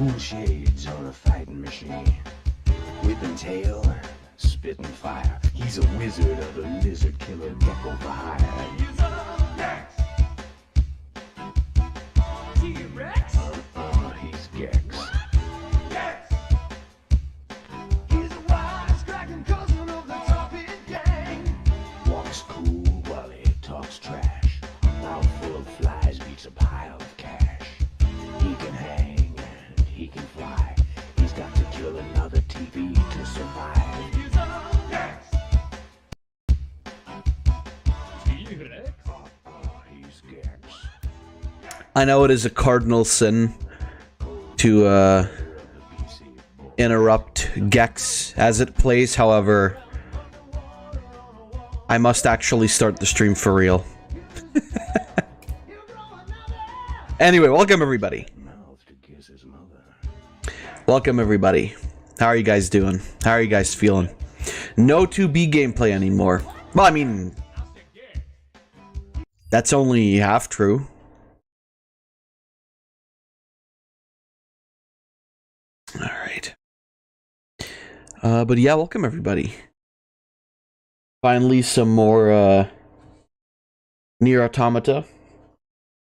Cool shades on a fighting machine. Whipping tail, spitting fire. He's a wizard of the lizard killer Bepo for hire. He's a Gex. T-Rex? He's Gex. Gex! He's a wisecracking cousin of the Topic Gang. Walks cool while he talks trash. A mouth full of flies beats a pile of cash. He can hang and he can fly. He's got to kill another TV to survive. He's a Gex. T-Rex? He's Gex. I know it is a cardinal sin to interrupt Gex as it plays, however, I must actually start the stream for real. Anyway, welcome everybody. Welcome everybody. How are you guys doing? How are you guys feeling? No 2B gameplay anymore. Well, I mean, that's only half true. Alright. But yeah, welcome everybody. Finally, some more NieR Automata.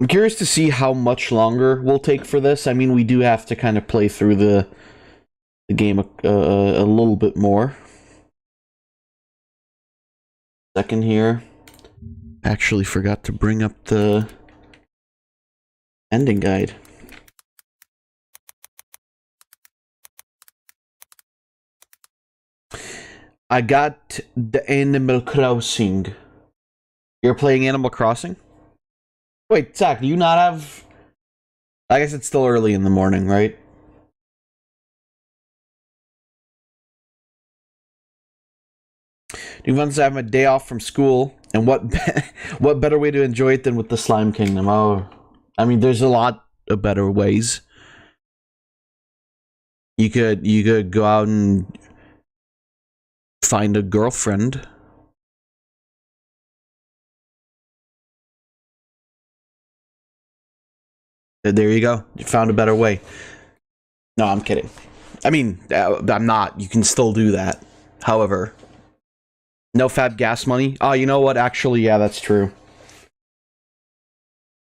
I'm curious to see how much longer we'll take for this. I mean, we do have to kind of play through the game a little bit more. Second here. Actually forgot to bring up the ending guide. I got the Animal Crossing. You're playing Animal Crossing? Wait, Zach, do you not have... I guess it's still early in the morning, right? Do once I have a day off from school, and what what better way to enjoy it than with the Slime Kingdom? Oh, I mean, there's a lot of better ways. You could go out and find a girlfriend. There you go. You found a better way. No, I'm kidding. I mean, I'm not. You can still do that. However, no fab gas money. Oh, you know what? Actually, yeah, that's true.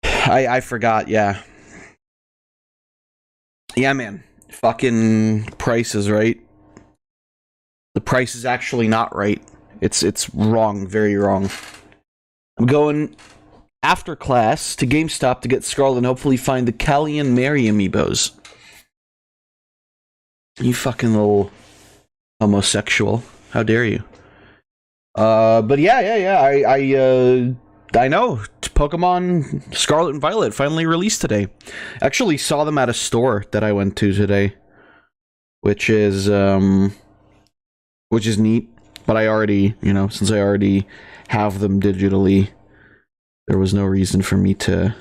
I forgot. Yeah. Yeah, man. Fucking prices, right? The price is actually not right. It's wrong, very wrong. I'm going after class to GameStop to get Scarlet and hopefully find the Callie and Mary amiibos. You fucking little homosexual. How dare you? But yeah. I know. Pokemon Scarlet and Violet finally released today. Actually saw them at a store that I went to today. Which is neat, but I already, since I already have them digitally, there was no reason for me to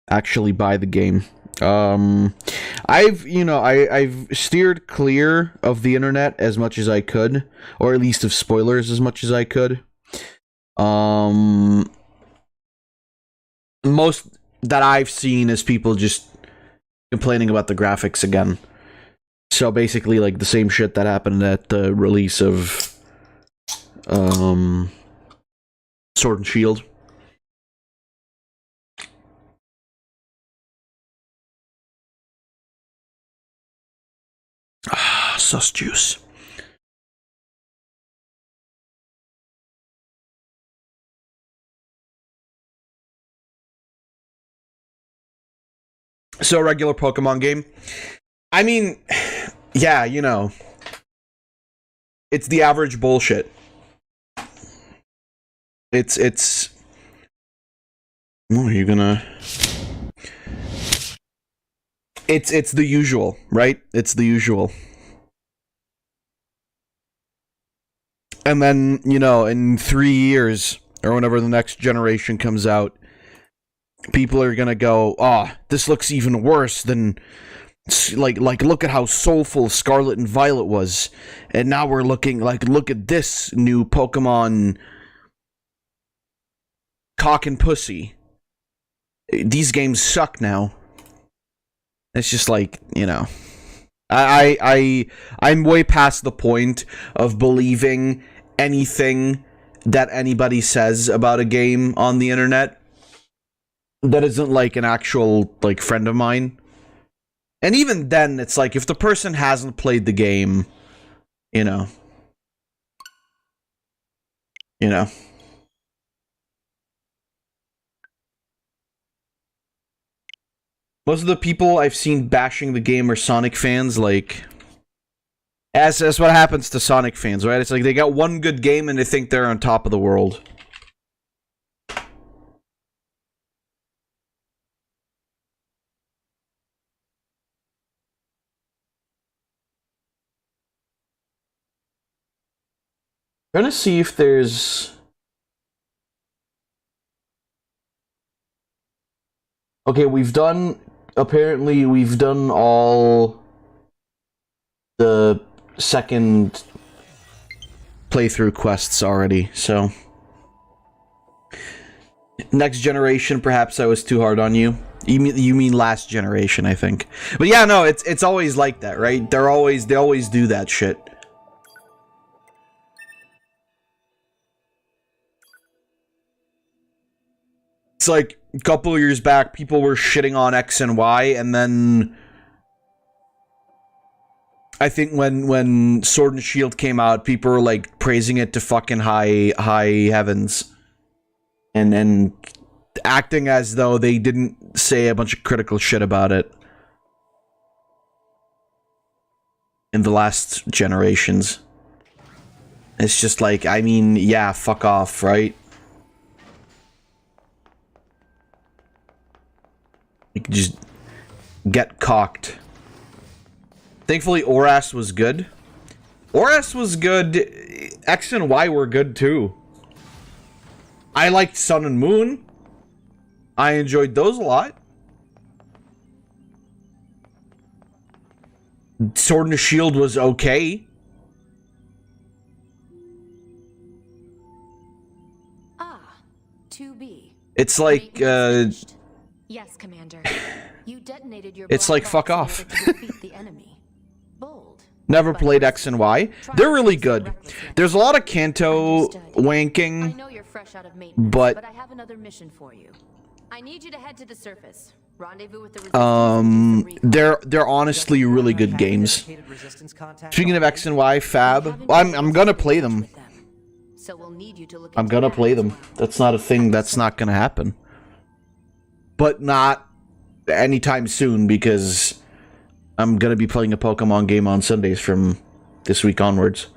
actually buy the game. I've steered clear of the internet as much as I could, or at least of spoilers as much as I could. Most that I've seen is people just complaining about the graphics again. So basically, like, the same shit that happened at the release of Sword and Shield. Ah, sus juice. So, regular Pokemon game. I mean, yeah, it's the average bullshit. It's what are you gonna... It's the usual, right? It's the usual. And then, in 3 years, or whenever the next generation comes out, people are gonna go, this looks even worse than, like look at how soulful Scarlet and Violet was, and now we're looking like, look at this new Pokemon cock and pussy. these games suck now. It's just like, you know, I'm way past the point of believing anything that anybody says about a game on the internet that isn't like an actual like friend of mine. And even then, it's like if the person hasn't played the game, you know. Most of the people I've seen bashing the game are Sonic fans, like, as what happens to Sonic fans, right? It's like they got one good game and they think they're on top of the world. I'm gonna see if there's... Okay, apparently we've done all the second playthrough quests already, so... Next generation, perhaps I was too hard on you. You mean last generation, I think. But yeah, no, it's always like that, right? They always do that shit. It's like a couple of years back, people were shitting on X and Y, and then I think when Sword and Shield came out, people were like praising it to fucking high heavens, and acting as though they didn't say a bunch of critical shit about it in the last generations. It's just like, I mean, yeah, fuck off, right? You can just get cocked. Thankfully, Oras was good. Oras was good. X and Y were good too. I liked Sun and Moon. I enjoyed those a lot. Sword and Shield was okay. Ah, 2B. It's like, Yes, Commander. You detonated your it's like, fuck box in off. order to defeat the enemy. Bold. Never But played X and Y. They're really good. There's a lot of Kanto Understood. I wanking, know you're fresh out of maintenance, but I have another mission for you. I need you to head to the surface. Rendezvous with the resistance and do some recon. they're honestly really good games. Speaking of X and Y, Fab, I'm gonna play them. So we'll need you to look I'm into gonna that play as them. well. That's not a thing. That's not gonna happen. But not anytime soon, because I'm gonna be playing a Pokemon game on Sundays from this week onwards.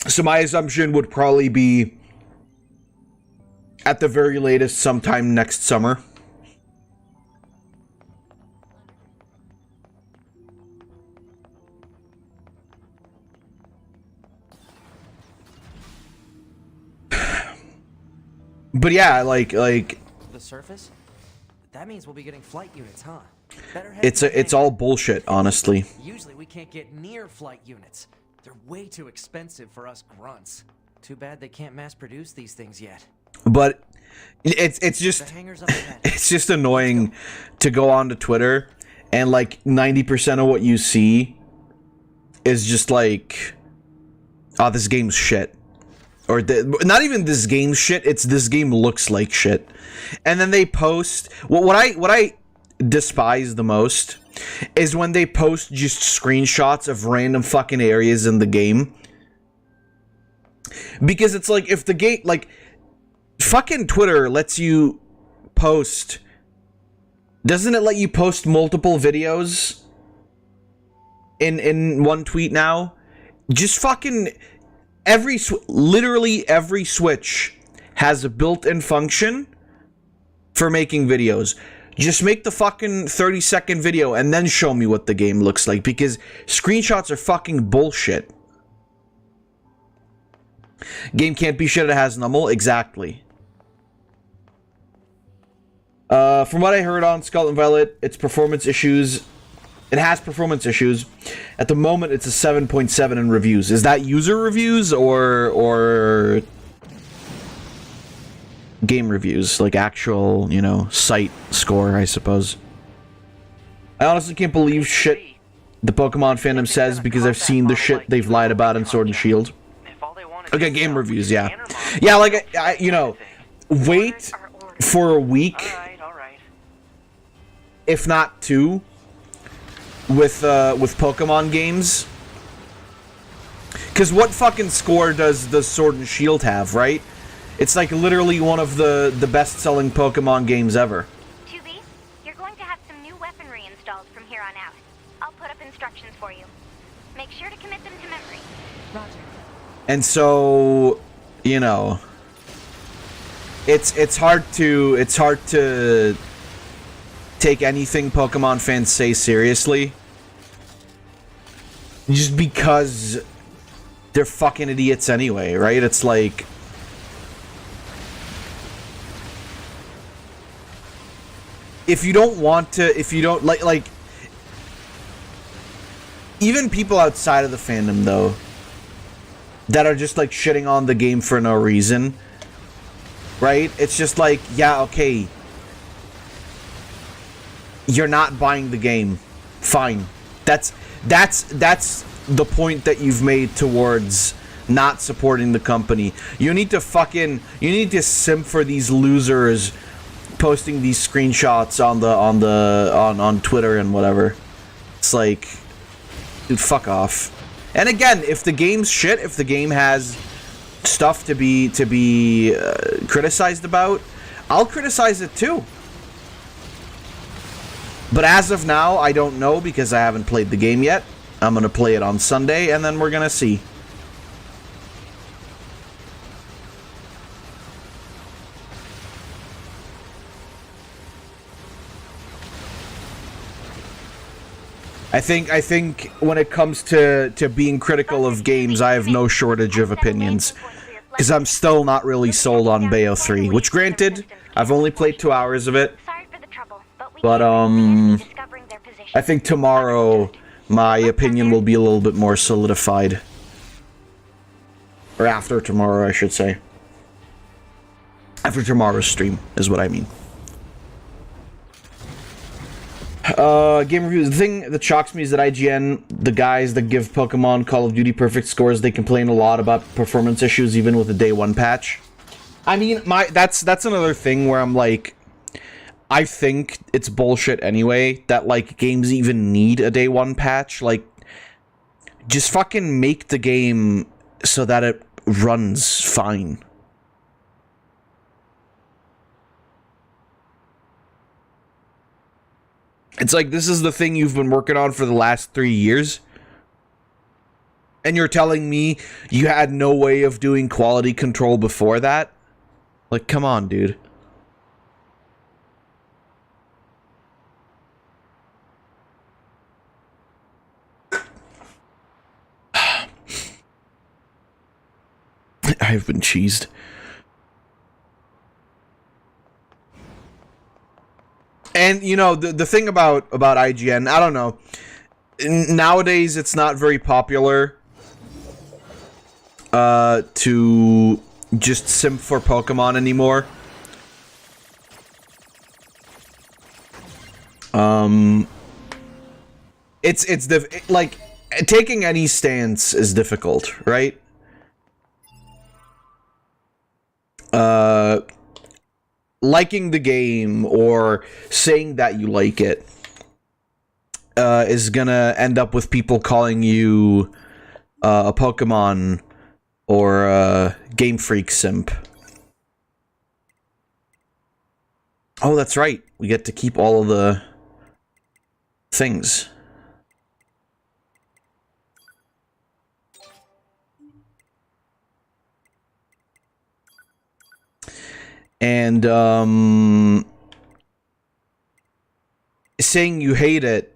So my assumption would probably be, at the very latest, sometime next summer. But yeah, like The surface? That means we'll be getting flight units, huh? Better head it's to the it's hangar. all bullshit, honestly. Usually we can't get near flight units. They're way too expensive for us grunts. Too bad they can't mass produce these things yet. But it's The just hangar's up ahead. it's just annoying to go onto Twitter and like 90% of what you see is just like, oh, this game's shit. Or not even this game shit, it's this game looks like shit. And then they post what I despise the most is when they post just screenshots of random fucking areas in the game. Because it's like, if the game, like, fucking Twitter lets you post, doesn't it let you post multiple videos in one tweet now? Just fucking literally every Switch has a built-in function for making videos. Just make the fucking 30-second video and then show me what the game looks like, because screenshots are fucking bullshit. Game can't be shit, it has null. Exactly. From what I heard on Scarlet and Violet, its performance issues It has performance issues. At the moment, it's a 7.7 in reviews. Is that user reviews or game reviews? Like actual, you know, site score, I suppose. I honestly can't believe shit the Pokemon fandom says because I've seen the shit they've lied about in Sword and Shield. Okay, game reviews, yeah. Yeah, like, you know, wait for a week, if not 2, with Pokemon games. Because what fucking score does the Sword and Shield have, right? It's like literally one of the best-selling Pokemon games ever. You're going to have some new weaponry installed from here on out. I'll put up instructions for you. Make sure to commit them to memory. Roger. And so, you know, it's hard to take anything Pokemon fans say seriously. Just because they're fucking idiots anyway, right? It's like, if you don't want to, if you don't like even people outside of the fandom though that are just like shitting on the game for no reason, right? It's just like, yeah, okay, you're not buying the game, fine. That's the point that you've made towards not supporting the company. You need to simp for these losers posting these screenshots on Twitter and whatever. It's like, dude, fuck off. And again, if the game's shit, if the game has stuff to be criticized about, I'll criticize it too. But as of now, I don't know because I haven't played the game yet. I'm gonna play it on Sunday, and then we're gonna see. I think when it comes to being critical of games, I have no shortage of opinions. Because I'm still not really sold on Bayo 3. Which, granted, I've only played 2 hours of it. But, I think tomorrow, my opinion will be a little bit more solidified. Or after tomorrow, I should say. After tomorrow's stream, is what I mean. Game reviews. The thing that shocks me is that IGN, the guys that give Pokemon Call of Duty perfect scores, they complain a lot about performance issues even with the day 1 patch. I mean, that's another thing where I'm like, I think it's bullshit anyway that like games even need a day 1 patch. Like, just fucking make the game so that it runs fine. It's like, this is the thing you've been working on for the last 3 years. And you're telling me you had no way of doing quality control before that? Like, come on, dude. I've been cheesed. And, you know, the thing about IGN, I don't know. Nowadays, it's not very popular to just simp for Pokemon anymore. Like, taking any stance is difficult, right? Liking the game or saying that you like it is gonna end up with people calling you a Pokemon or a Game Freak simp. Oh, that's right. We get to keep all of the things. And, saying you hate it,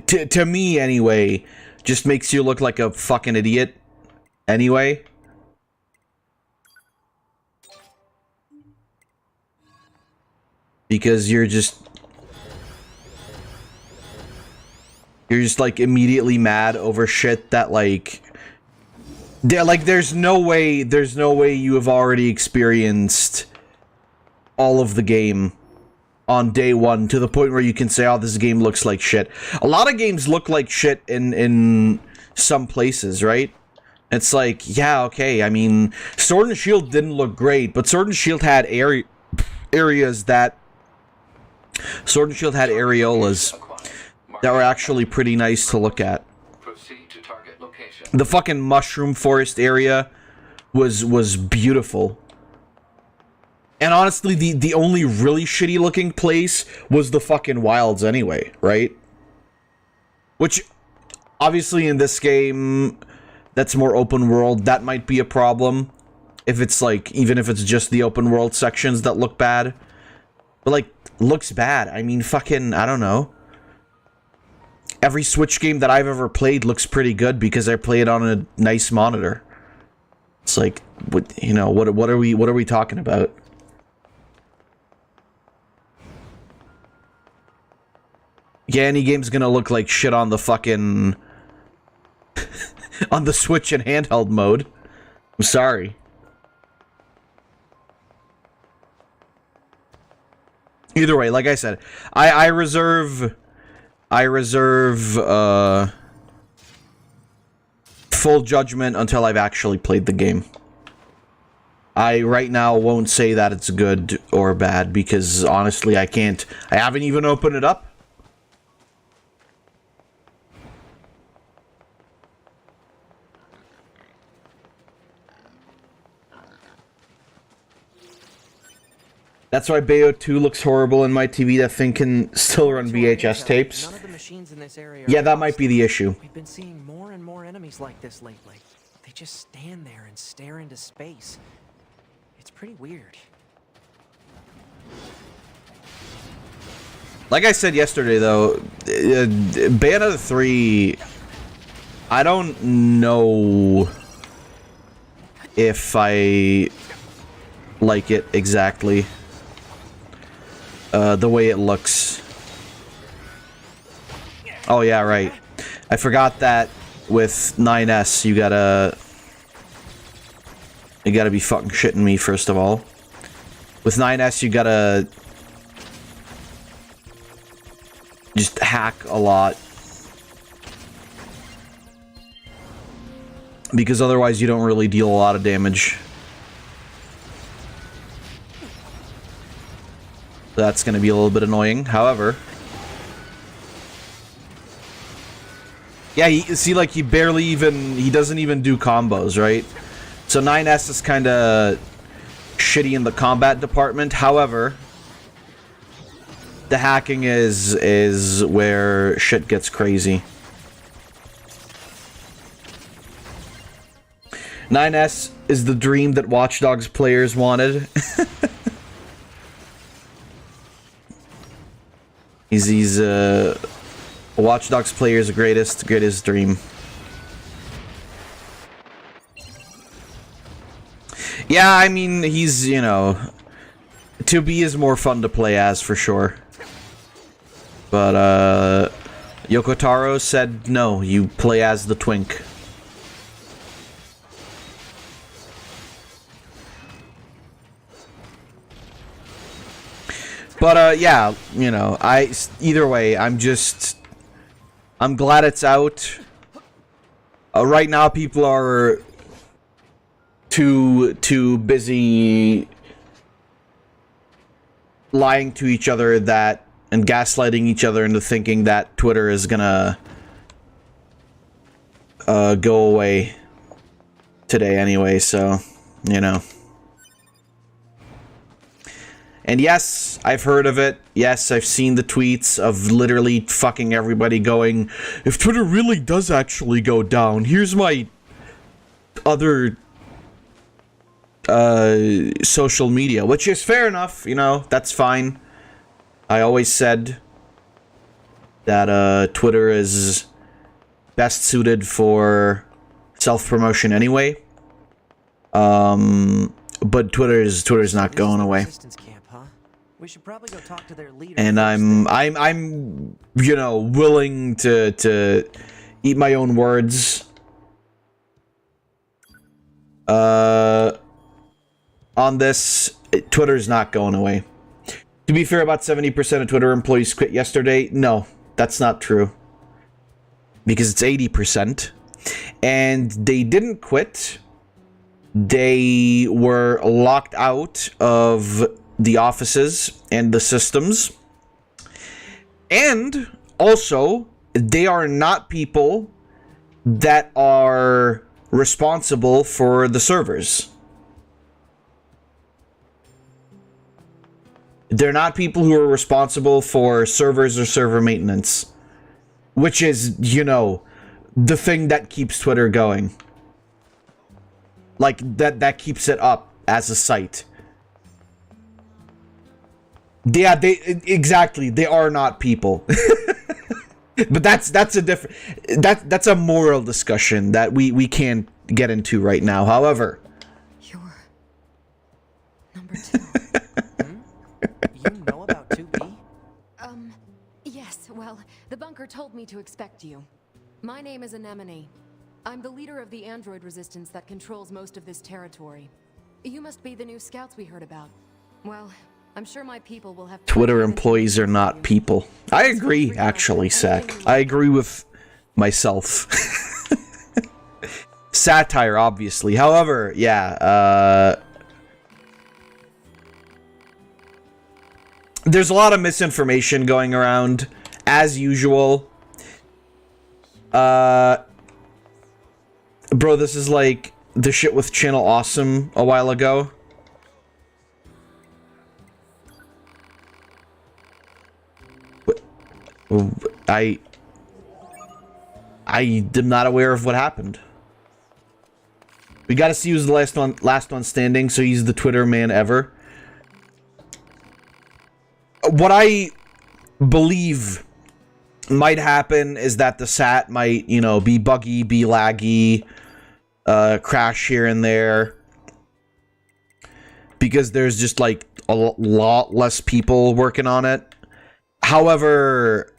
to me anyway, just makes you look like a fucking idiot anyway. Because you're just... You're just like immediately mad over shit that like there's no way you have already experienced all of the game on day one to the point where you can say, oh, this game looks like shit. A lot of games look like shit in some places, right? It's like, yeah, okay, I mean, Sword and Shield didn't look great, but Sword and Shield had areas that... Sword and Shield had areolas that were actually pretty nice to look at. The fucking mushroom forest area was beautiful. And honestly, the only really shitty looking place was the fucking wilds anyway, right? Which, obviously in this game, that's more open world, that might be a problem. If it's like, even if it's just the open world sections that look bad. But like, looks bad. I mean, fucking, I don't know. Every Switch game that I've ever played looks pretty good because I play it on a nice monitor. It's like, what, you know, what are we talking about? Yeah, any game's gonna look like shit on the fucking... on the Switch and handheld mode. I'm sorry. Either way, like I said, I reserve full judgment until I've actually played the game. I right now won't say that it's good or bad because honestly I haven't even opened it up. That's why Bayo 2 looks horrible in my TV. That thing can still run VHS tapes. None of the machines in this area Yeah, that might be the issue. We've been seeing more and more enemies like this lately. They just stand there and stare into space. It's pretty weird. Like I said yesterday, though, Bayonetta 3, I don't know if I like it exactly. The way it looks. Oh yeah, right. I forgot that with 9S you gotta be fucking shitting me first of all. With 9S you gotta just hack a lot. Because otherwise you don't really deal a lot of damage. That's going to be a little bit annoying. However, yeah, see, like, he doesn't even do combos, right? So 9S is kind of shitty in the combat department. However, the hacking is where shit gets crazy. 9S is the dream that Watch Dogs players wanted. He's a Watch Dogs player's greatest dream. Yeah, I mean, he's, you know, 2B is more fun to play as for sure. But Yoko Taro said no, you play as the Twink. But, yeah, you know, either way, I'm glad it's out. Right now, people are too busy lying to each other and gaslighting each other into thinking that Twitter is gonna, go away today anyway, so, you know. And yes, I've heard of it. Yes, I've seen the tweets of literally fucking everybody going, if Twitter really does actually go down, here's my other social media, which is fair enough, you know, that's fine. I always said that Twitter is best suited for self-promotion anyway. But Twitter's not going away. We should probably go talk to their leader. And I'm you know, willing to eat my own words. On this, Twitter's not going away. To be fair, about 70% of Twitter employees quit yesterday. No, that's not true. Because it's 80%. And they didn't quit. They were locked out of the offices and the systems. And also, they are not people that are responsible for the servers. They're not people who are responsible for servers or server maintenance, which is, you know, the thing that keeps Twitter going. Like, that keeps it up as a site. Yeah, exactly, they are not people. But that's a different, that's a moral discussion that we can't get into right now. However, You're number 2. You know about 2B? Yes, well, the bunker told me to expect you. My name is Anemone. I'm the leader of the android resistance that controls most of this territory. You must be the new scouts we heard about. Well, I'm sure my people will have... Twitter employees are not people. I agree, actually, Sack. I agree with myself. Satire, obviously. However, yeah, there's a lot of misinformation going around, as usual. Bro, this is like the shit with Channel Awesome a while ago. I am not aware of what happened. We gotta see who's the last one standing, so he's the Twitter man ever. What I believe might happen is that the SAT might, you know, be buggy, be laggy, crash here and there. Because there's just, like, a lot less people working on it. However,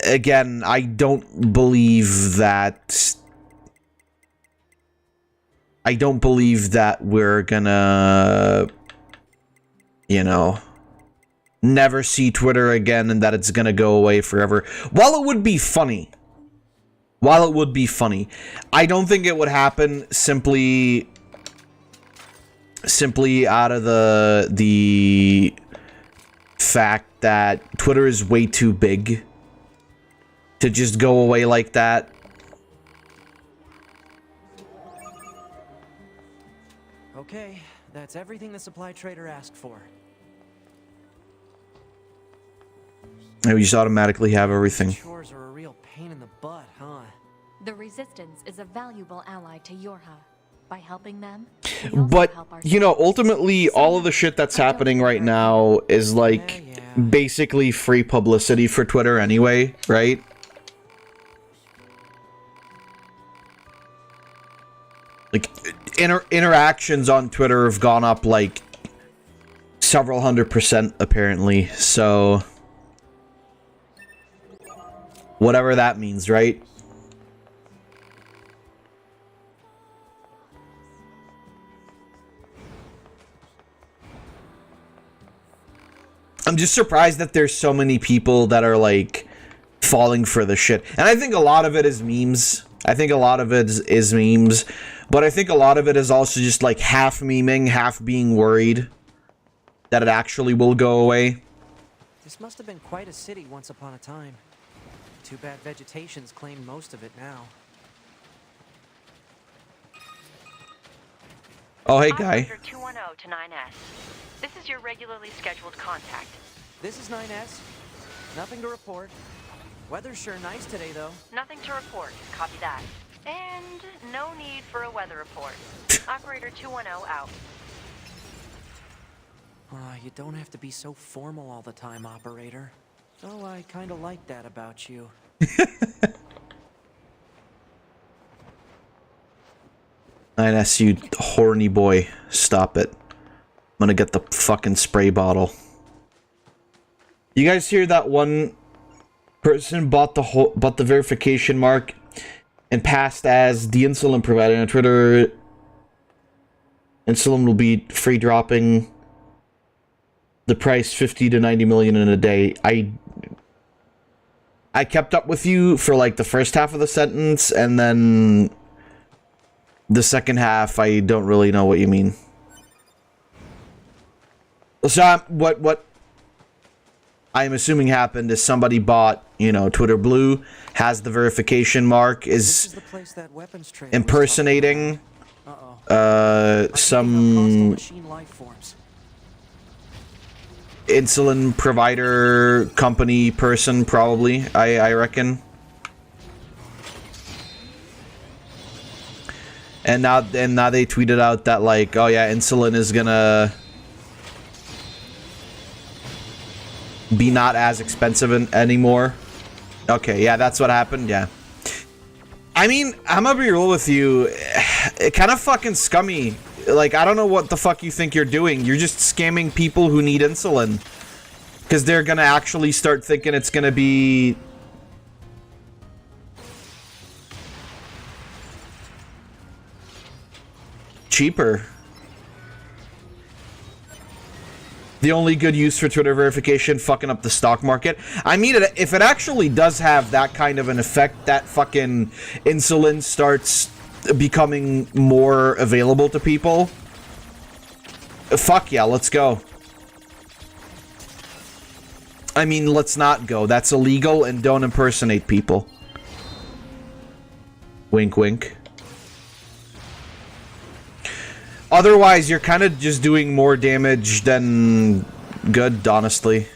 again, I don't believe that... we're gonna... you know... never see Twitter again and that it's gonna go away forever. While it would be funny, I don't think it would happen simply out of the fact that Twitter is way too big to just go away like that. Okay, that's everything the supply trader asked for. And we just automatically have everything. Chores are a real pain in the butt, huh? The Resistance is a valuable ally to Yorha. By helping them, But, you know, ultimately, all of the shit that's happening right now is, like, basically free publicity for Twitter anyway, right? Like, interactions on Twitter have gone up, like, several 100%, apparently, so... whatever that means, right? I'm just surprised that there's so many people that are, like, falling for the shit. And I think a lot of it is memes. I think a lot of it is memes. But I think a lot of it is also just, like, half memeing, half being worried that it actually will go away. This must have been quite a city once upon a time. Too bad vegetation's claimed most of it now. Oh, hey, guy. Operator 210 to 9S. This is your regularly scheduled contact. This is 9S. Nothing to report. Weather's sure nice today, though. Nothing to report. Copy that. And no need for a weather report. Operator 210 out. You don't have to be so formal all the time, Operator. Though I kinda like that about you. 9S, you horny boy. Stop it. I'm gonna get the fucking spray bottle. You guys hear that one person bought the verification mark and passed as the insulin provider on Twitter. Insulin will be free dropping the price 50 to 90 million in a day. I kept up with you for like the first half of the sentence, and then the second half I don't really know what you mean. So what I'm assuming happened is somebody bought, you know, Twitter Blue, has the verification mark, is impersonating some insulin provider company person, probably, I reckon. And now they tweeted out that, like, oh yeah, insulin is gonna be not as expensive anymore. Okay, yeah, that's what happened, yeah. I mean, I'm gonna be real with you. It kind of fucking scummy. Like, I don't know what the fuck you think you're doing. You're just scamming people who need insulin. Because they're gonna actually start thinking it's gonna be cheaper. The only good use for Twitter verification, fucking up the stock market. I mean, if it actually does have that kind of an effect, that fucking insulin starts becoming more available to people, fuck yeah, let's go. I mean, let's not go. That's illegal, and don't impersonate people. Wink, wink. Otherwise, you're kind of just doing more damage than good, honestly.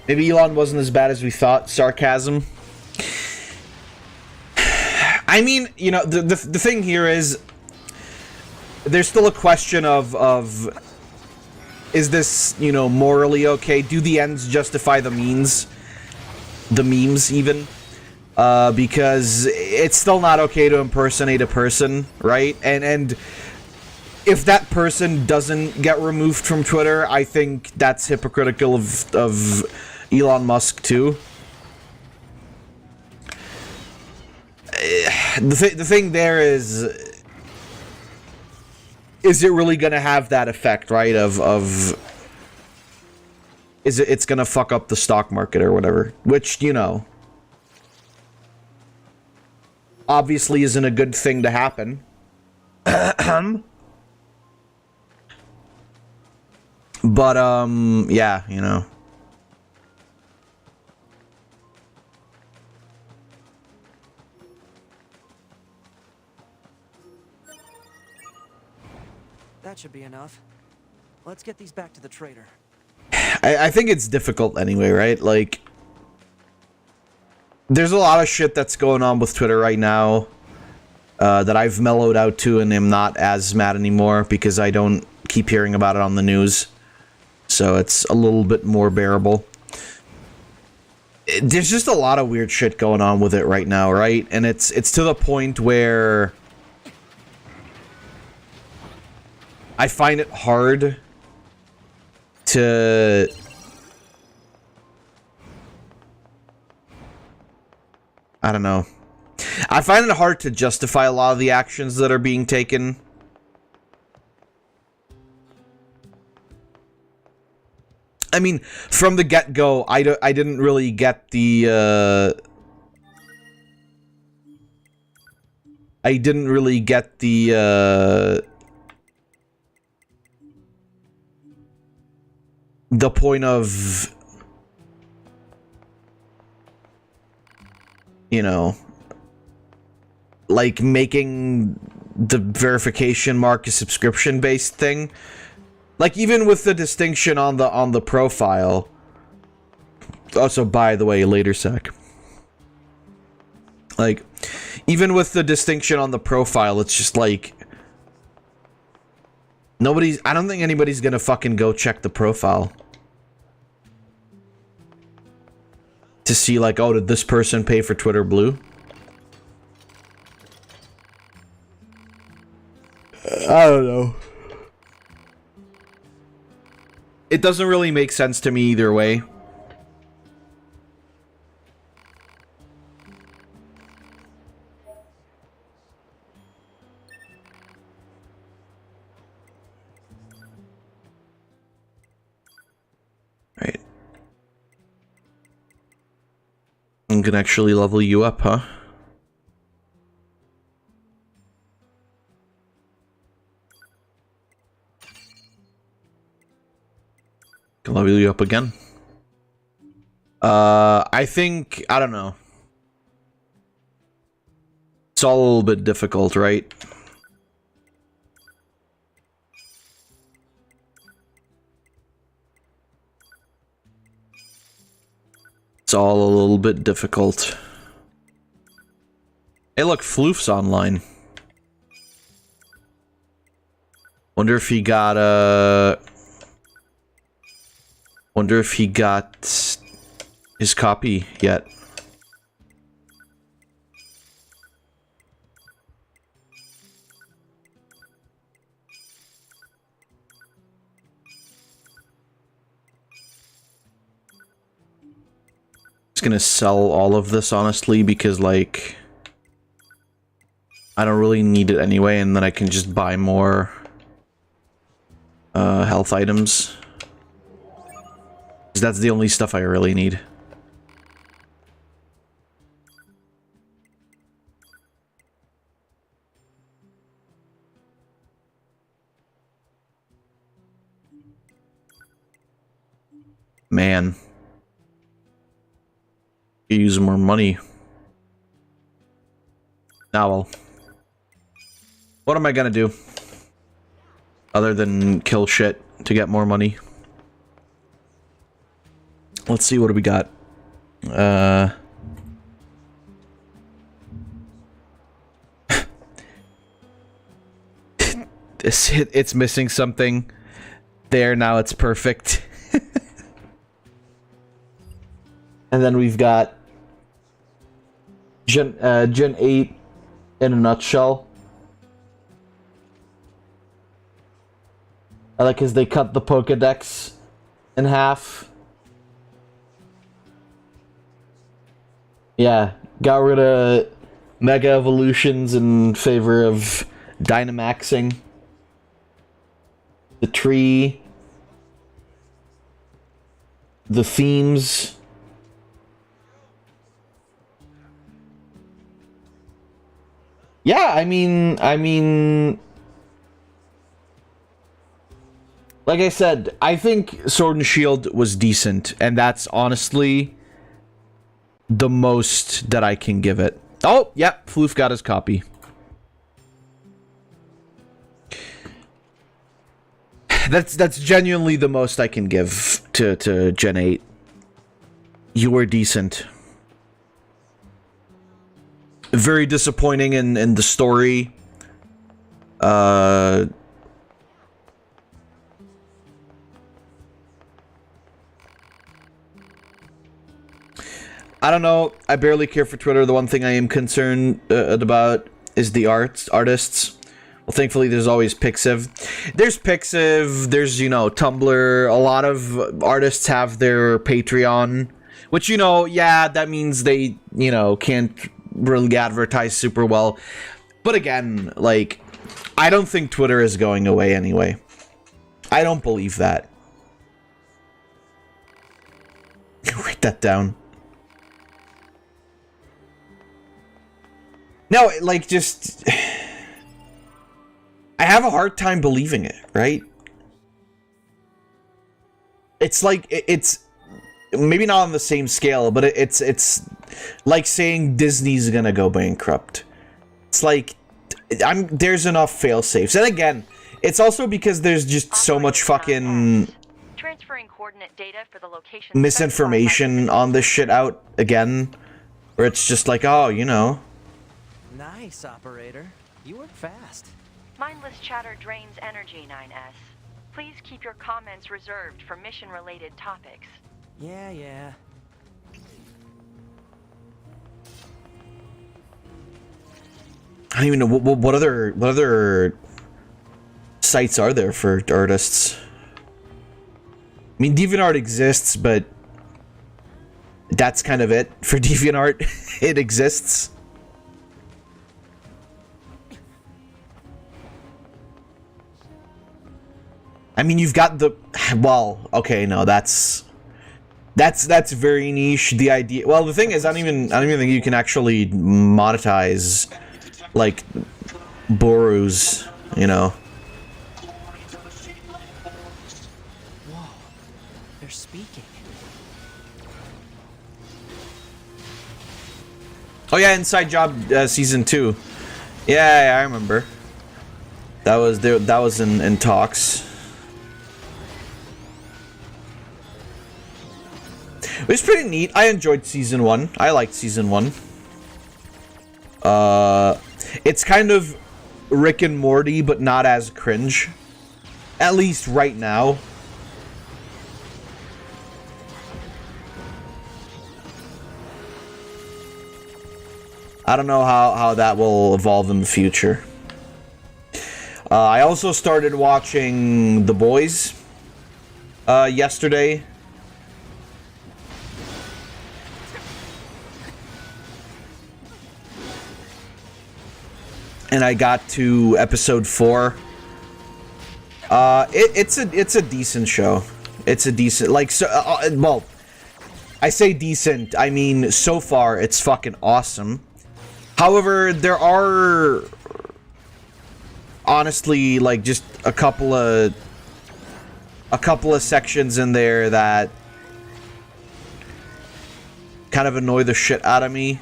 Maybe Elon wasn't as bad as we thought. Sarcasm. I mean, you know, the thing here is, there's still a question of is this, you know, morally okay? Do the ends justify the means? The memes, even? Because it's still not okay to impersonate a person, right? And if that person doesn't get removed from Twitter, I think that's hypocritical of Elon Musk, too. The thing there is it really gonna have that effect, right? It's gonna fuck up the stock market or whatever, which, you know, obviously isn't a good thing to happen. But yeah, you know. That should be enough. Let's get these back to the trader. I think it's difficult anyway, right? Like, there's a lot of shit that's going on with Twitter right now that I've mellowed out to and am not as mad anymore because I don't keep hearing about it on the news. So it's a little bit more bearable. There's just a lot of weird shit going on with it right now, right? And it's to the point where I find it hard to I don't know. I find it hard to justify a lot of the actions that are being taken. I mean, from the get-go, I didn't really get the point of, you know, like making the verification mark a subscription-based thing. Like, even with the distinction on the profile. Also, by the way, later sec. Like, even with the distinction on the profile, it's just like, I don't think anybody's gonna fucking go check the profile to see like, oh, did this person pay for Twitter Blue? I don't know. It doesn't really make sense to me either way. Right. I'm gonna actually level you up, huh? Can level you up again. I think, I don't know. It's all a little bit difficult, right? It's all a little bit difficult. Hey, look, Floof's online. Wonder if he got Wonder if he got his copy yet. Just gonna sell all of this, honestly, because, like, I don't really need it anyway, and then I can just buy more health items. Because that's the only stuff I really need. Man. Could use more money. Now, well. What am I gonna do? Other than kill shit to get more money. Let's see, what do we got? It's missing something. There, now it's perfect. And then we've got Gen 8 in a nutshell. I like as they cut the Pokedex in half. Yeah, got rid of Mega Evolutions in favor of Dynamaxing. The tree. The themes. Yeah, I mean, like I said, I think Sword and Shield was decent, and that's honestly the most that I can give it. Oh, yep, Floof got his copy. That's genuinely the most I can give to Gen 8. You were decent. Very disappointing in the story. I don't know. I barely care for Twitter. The one thing I am concerned about is the artists. Well, thankfully, there's always Pixiv. There's Pixiv. There's, you know, Tumblr. A lot of artists have their Patreon, which, you know, yeah, that means they, you know, can't really advertise super well. But again, like, I don't think Twitter is going away anyway. I don't believe that. Write that down. No, like, just... I have a hard time believing it, right? It's like, it's... Maybe not on the same scale, but it's like saying Disney's gonna go bankrupt. It's like, there's enough fail-safes. And again, it's also because there's just so much fucking... Transferring coordinate data for the location misinformation on this shit out again. Where it's just like, oh, you know... Nice, operator. You work fast. Mindless chatter drains energy, 9S. Please keep your comments reserved for mission-related topics. Yeah. I don't even know what other sites are there for artists. I mean, DeviantArt exists, but that's kind of it for DeviantArt. It exists. I mean, you've got the well. Okay, no, that's very niche. The idea. Well, the thing is, I don't even think you can actually monetize like Borus, you know. Whoa, they're speaking. Oh yeah, Inside Job season 2. Yeah, I remember. That was there. That was in talks. It was pretty neat. I enjoyed season 1. I liked season 1. It's kind of Rick and Morty, but not as cringe. At least right now. I don't know how that will evolve in the future. I also started watching The Boys yesterday. And I got to episode 4. It's a decent show. It's a decent, like, so, well, I say decent, I mean, so far, it's fucking awesome. However, there are, honestly, like, just a couple of sections in there that kind of annoy the shit out of me.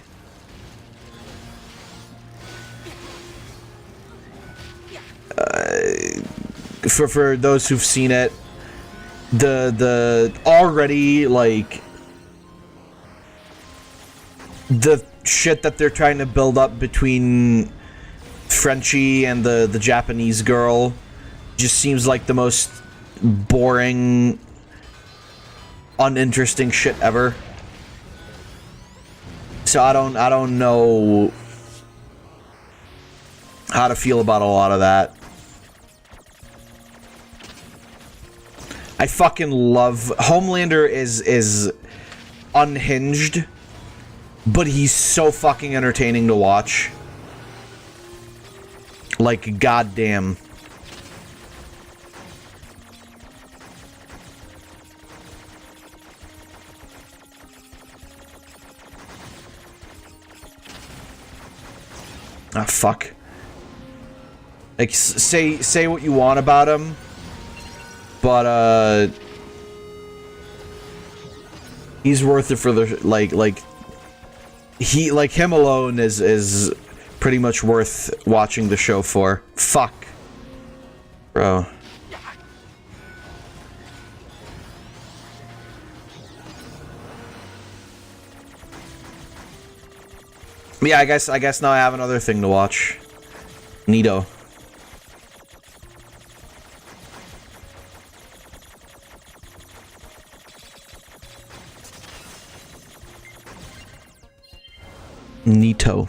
For those who've seen it, the already, like, the shit that they're trying to build up between Frenchie and the Japanese girl just seems like the most boring, uninteresting shit ever. So I don't know how to feel about a lot of that. I fucking love Homelander is unhinged, but he's so fucking entertaining to watch. Like, goddamn. Ah, fuck. Like, say what you want about him, but he's worth it for the like him alone is pretty much worth watching the show for. Fuck, bro. Yeah, I guess now I have another thing to watch. Neato. Neato.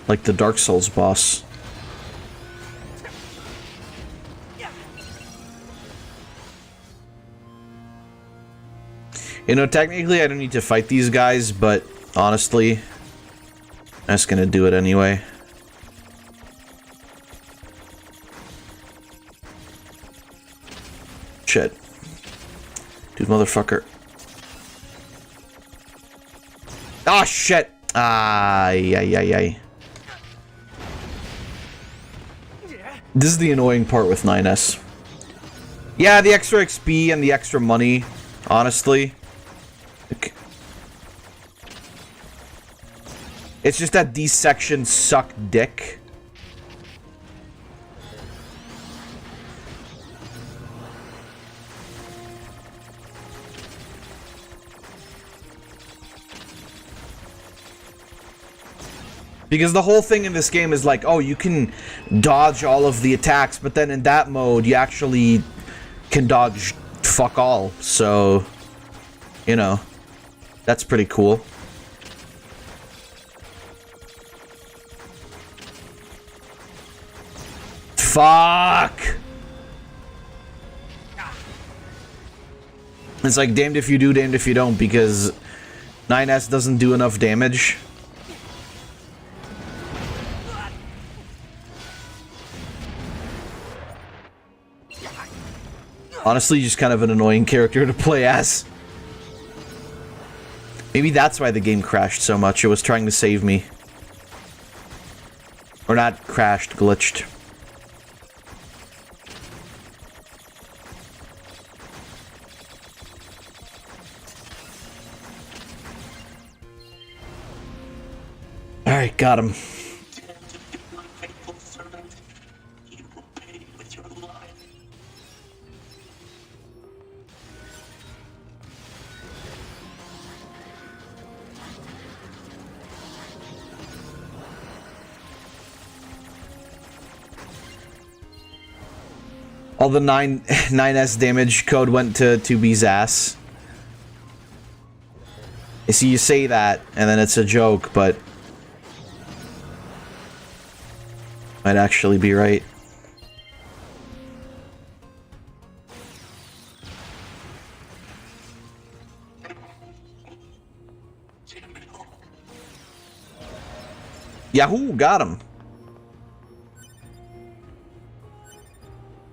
Like the Dark Souls boss. You know, technically I don't need to fight these guys, but honestly, I'm just gonna do it anyway. Shit. Dude, motherfucker. Ah, shit! Ay. This is the annoying part with 9S. Yeah, the extra XP and the extra money, honestly. It's just that these sections suck dick. Because the whole thing in this game is like, oh, you can dodge all of the attacks, but then in that mode, you actually can dodge fuck all. So, you know, that's pretty cool. Fuck! It's like damned if you do, damned if you don't, because 9S doesn't do enough damage. Honestly, just kind of an annoying character to play as. Maybe that's why the game crashed so much. It was trying to save me. Or not crashed, glitched. Alright, got him. All the 9S damage code went to 2B's ass. You see, you say that, and then it's a joke, but might actually be right. Yahoo! Got him!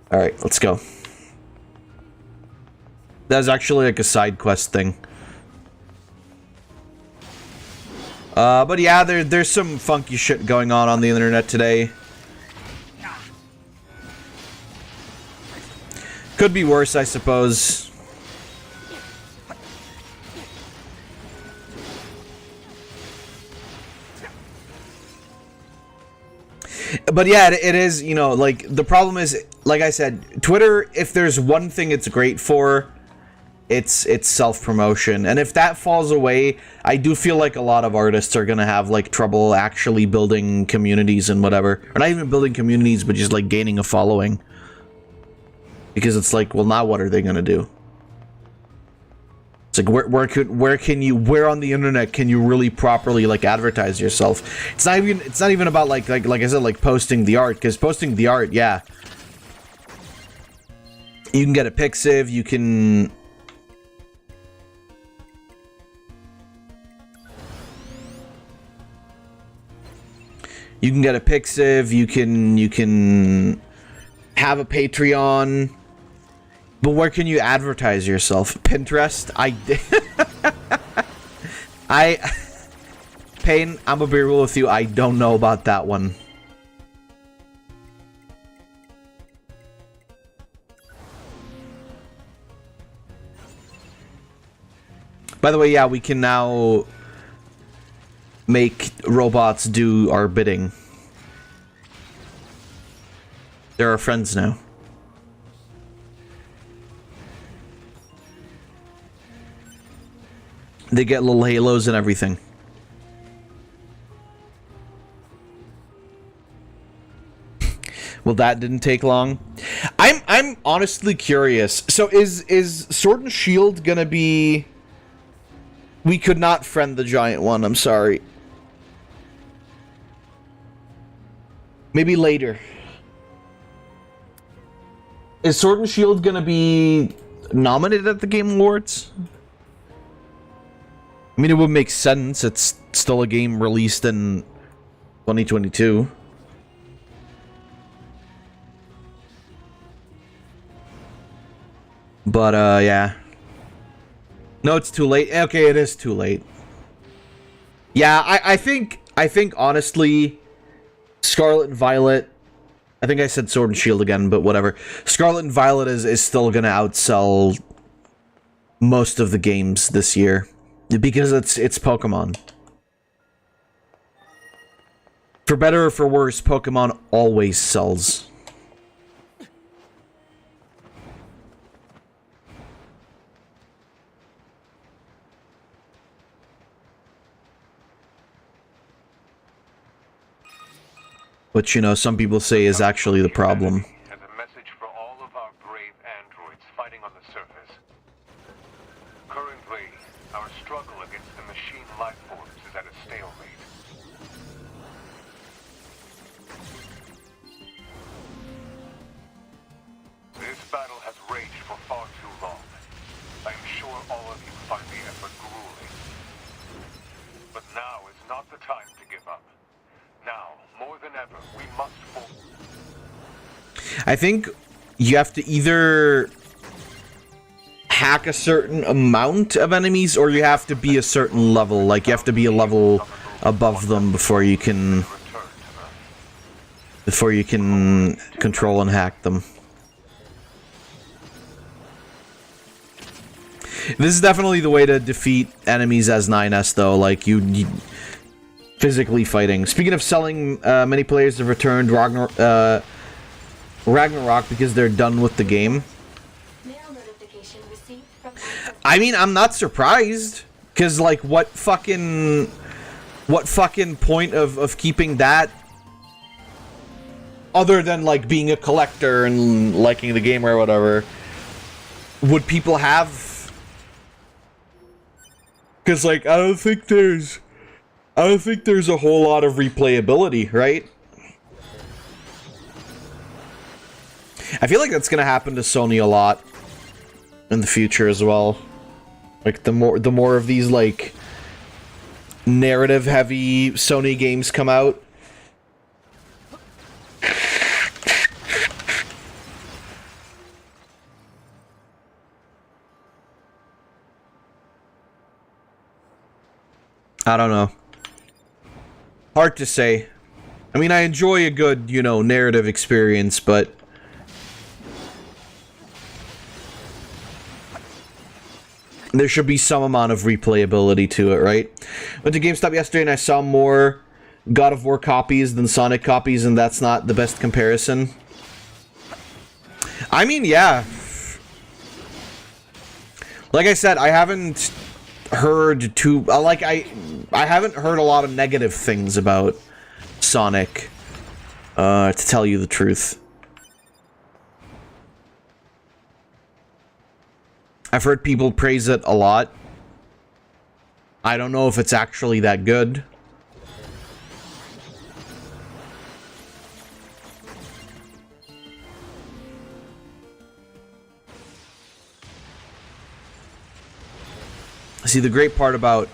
Alright, let's go. That was actually like a side quest thing. But yeah, there's some funky shit going on the internet today. Could be worse, I suppose. But yeah, it is, you know, like, the problem is, like I said, Twitter, if there's one thing it's great for, it's self-promotion. And if that falls away, I do feel like a lot of artists are gonna have, like, trouble actually building communities and whatever. Or not even building communities, but just, like, gaining a following. Because it's like, well, now what are they gonna do? It's like, where on the internet can you really properly, like, advertise yourself? It's not even about, like I said, like, posting the art, because posting the art, yeah. You can get a Pixiv, you can... You can get a Pixiv, you can have a Patreon, but where can you advertise yourself? Pinterest? Payne, I'm gonna be real with you, I don't know about that one. By the way, yeah, we can now make robots do our bidding. They're our friends now. They get little halos and everything. Well, that didn't take long. I'm honestly curious. So is Sword and Shield gonna be... We could not friend the giant one, I'm sorry. Maybe later. Is Sword and Shield gonna be nominated at the Game Awards? I mean, it would make sense. It's still a game released in 2022. But, yeah. No, it's too late. Okay, it is too late. Yeah, I think, honestly, Scarlet and Violet... I think I said Sword and Shield again, but whatever. Scarlet and Violet is still gonna outsell most of the games this year. Because it's Pokemon. For better or for worse, Pokemon always sells. which, you know, some people say is actually the problem. As a message for all of our brave androids fighting on the surface. Currently, our struggle against the machine life forms is at a stalemate. This battle has raged for far too long. I am sure all of you find the effort grueling. But now is not the time to give up. Now, more than ever, we must I think you have to either hack a certain amount of enemies, or you have to be a certain level. Like, you have to be a level above them before you can control and hack them. This is definitely the way to defeat enemies as 9S, though. Like, you physically fighting. Speaking of selling, many players have returned Ragnarok because they're done with the game. I mean, I'm not surprised, because, like, what fucking point of keeping that, other than, like, being a collector and liking the game or whatever, would people have? Because, like, I don't think there's a whole lot of replayability, right? I feel like that's gonna happen to Sony a lot in the future as well. Like, the more of these, like, narrative heavy Sony games come out. I don't know. Hard to say. I mean, I enjoy a good, you know, narrative experience, but there should be some amount of replayability to it, right? Went to GameStop yesterday and I saw more God of War copies than Sonic copies, and that's not the best comparison. I mean, yeah. Like I said, I haven't heard too... Like, I haven't heard a lot of negative things about Sonic, to tell you the truth. I've heard people praise it a lot. I don't know if it's actually that good. See, the great part about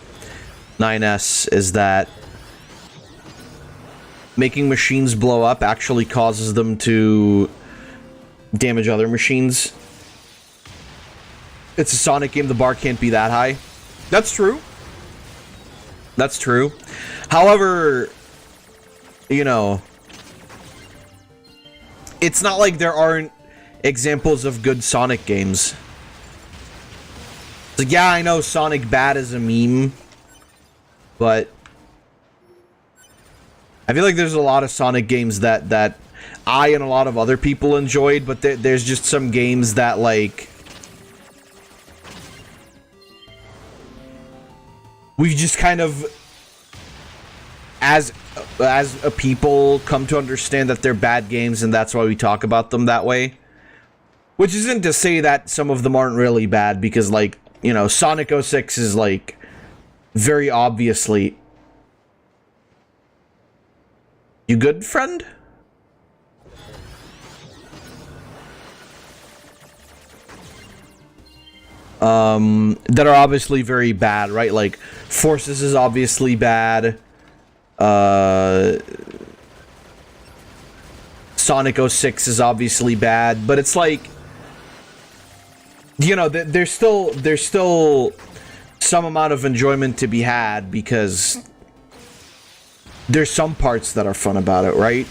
9S is that making machines blow up actually causes them to damage other machines. It's a Sonic game, the bar can't be that high. That's true. That's true. However, you know, it's not like there aren't examples of good Sonic games. It's like, yeah, I know Sonic Bad is a meme, but I feel like there's a lot of Sonic games that I and a lot of other people enjoyed, but there's just some games that, like, we've just kind of, as a people, come to understand that they're bad games, and that's why we talk about them that way. Which isn't to say that some of them aren't really bad, because, like, you know, Sonic 06 is, like, very obviously... You good, friend? That are obviously very bad, right? Like, Forces is obviously bad. Sonic 06 is obviously bad, but it's like, you know, there's still some amount of enjoyment to be had, because there's some parts that are fun about it, right?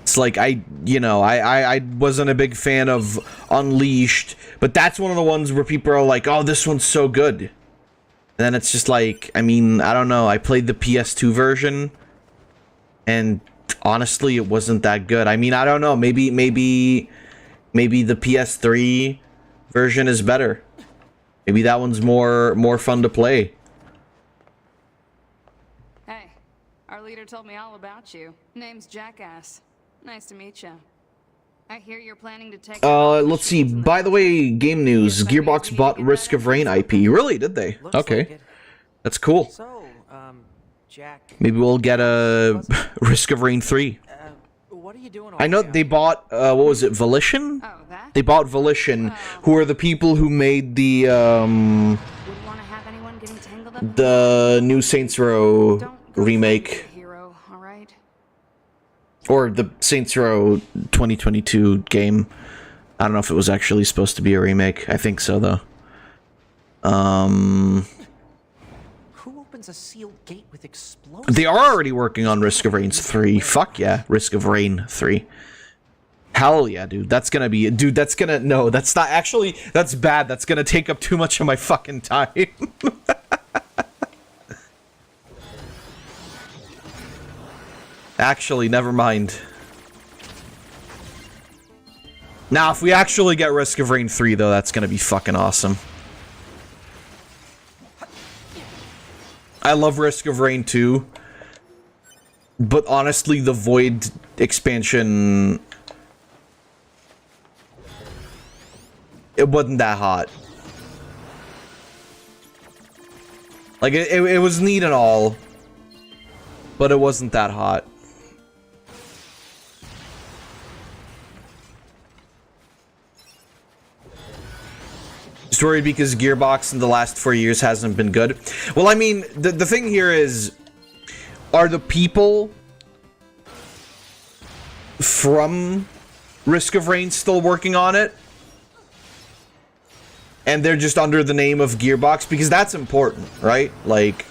It's like, I wasn't a big fan of Unleashed, but that's one of the ones where people are like, oh, this one's so good. And then it's just like, I mean, I don't know, I played the PS2 version, and honestly, it wasn't that good. I mean, I don't know, maybe the PS3 version is better. Maybe that one's more fun to play. Hey, leader told me all about you. Name's Jackass. Nice to meet you. I hear you're planning to take... Let's see. By the way, game news. Gearbox bought Risk of Rain IP. Really? Did they? Looks Okay. like it. That's cool. So, Jack, Maybe we'll get a Risk of Rain 3. what are you doing? I know they bought, what was it, Volition? Oh, that? They bought Volition, who are the people who made the, Wouldn't want to have anyone getting tangled up in the new Saints Row Don't go remake. find your hero, all right? Or the Saints Row 2022 game. I don't know if it was actually supposed to be a remake. I think so, though. Who opens a sealed gate with explosives? They are already working on Risk of Rain 3. Fuck yeah, Risk of Rain 3. Hell yeah, dude. That's gonna be... Dude, that's gonna... No, that's not... Actually, that's bad. That's gonna take up too much of my fucking time. Actually, never mind. Now, if we actually get Risk of Rain 3, though, that's gonna be fucking awesome. I love Risk of Rain 2. But honestly, the Void expansion... It wasn't that hot. Like, it was neat and all. But it wasn't that hot. Just worried because Gearbox in the last 4 years hasn't been good. Well, I mean, the thing here is... Are the people... from Risk of Rain still working on it? And they're just under the name of Gearbox? Because that's important, right? Like...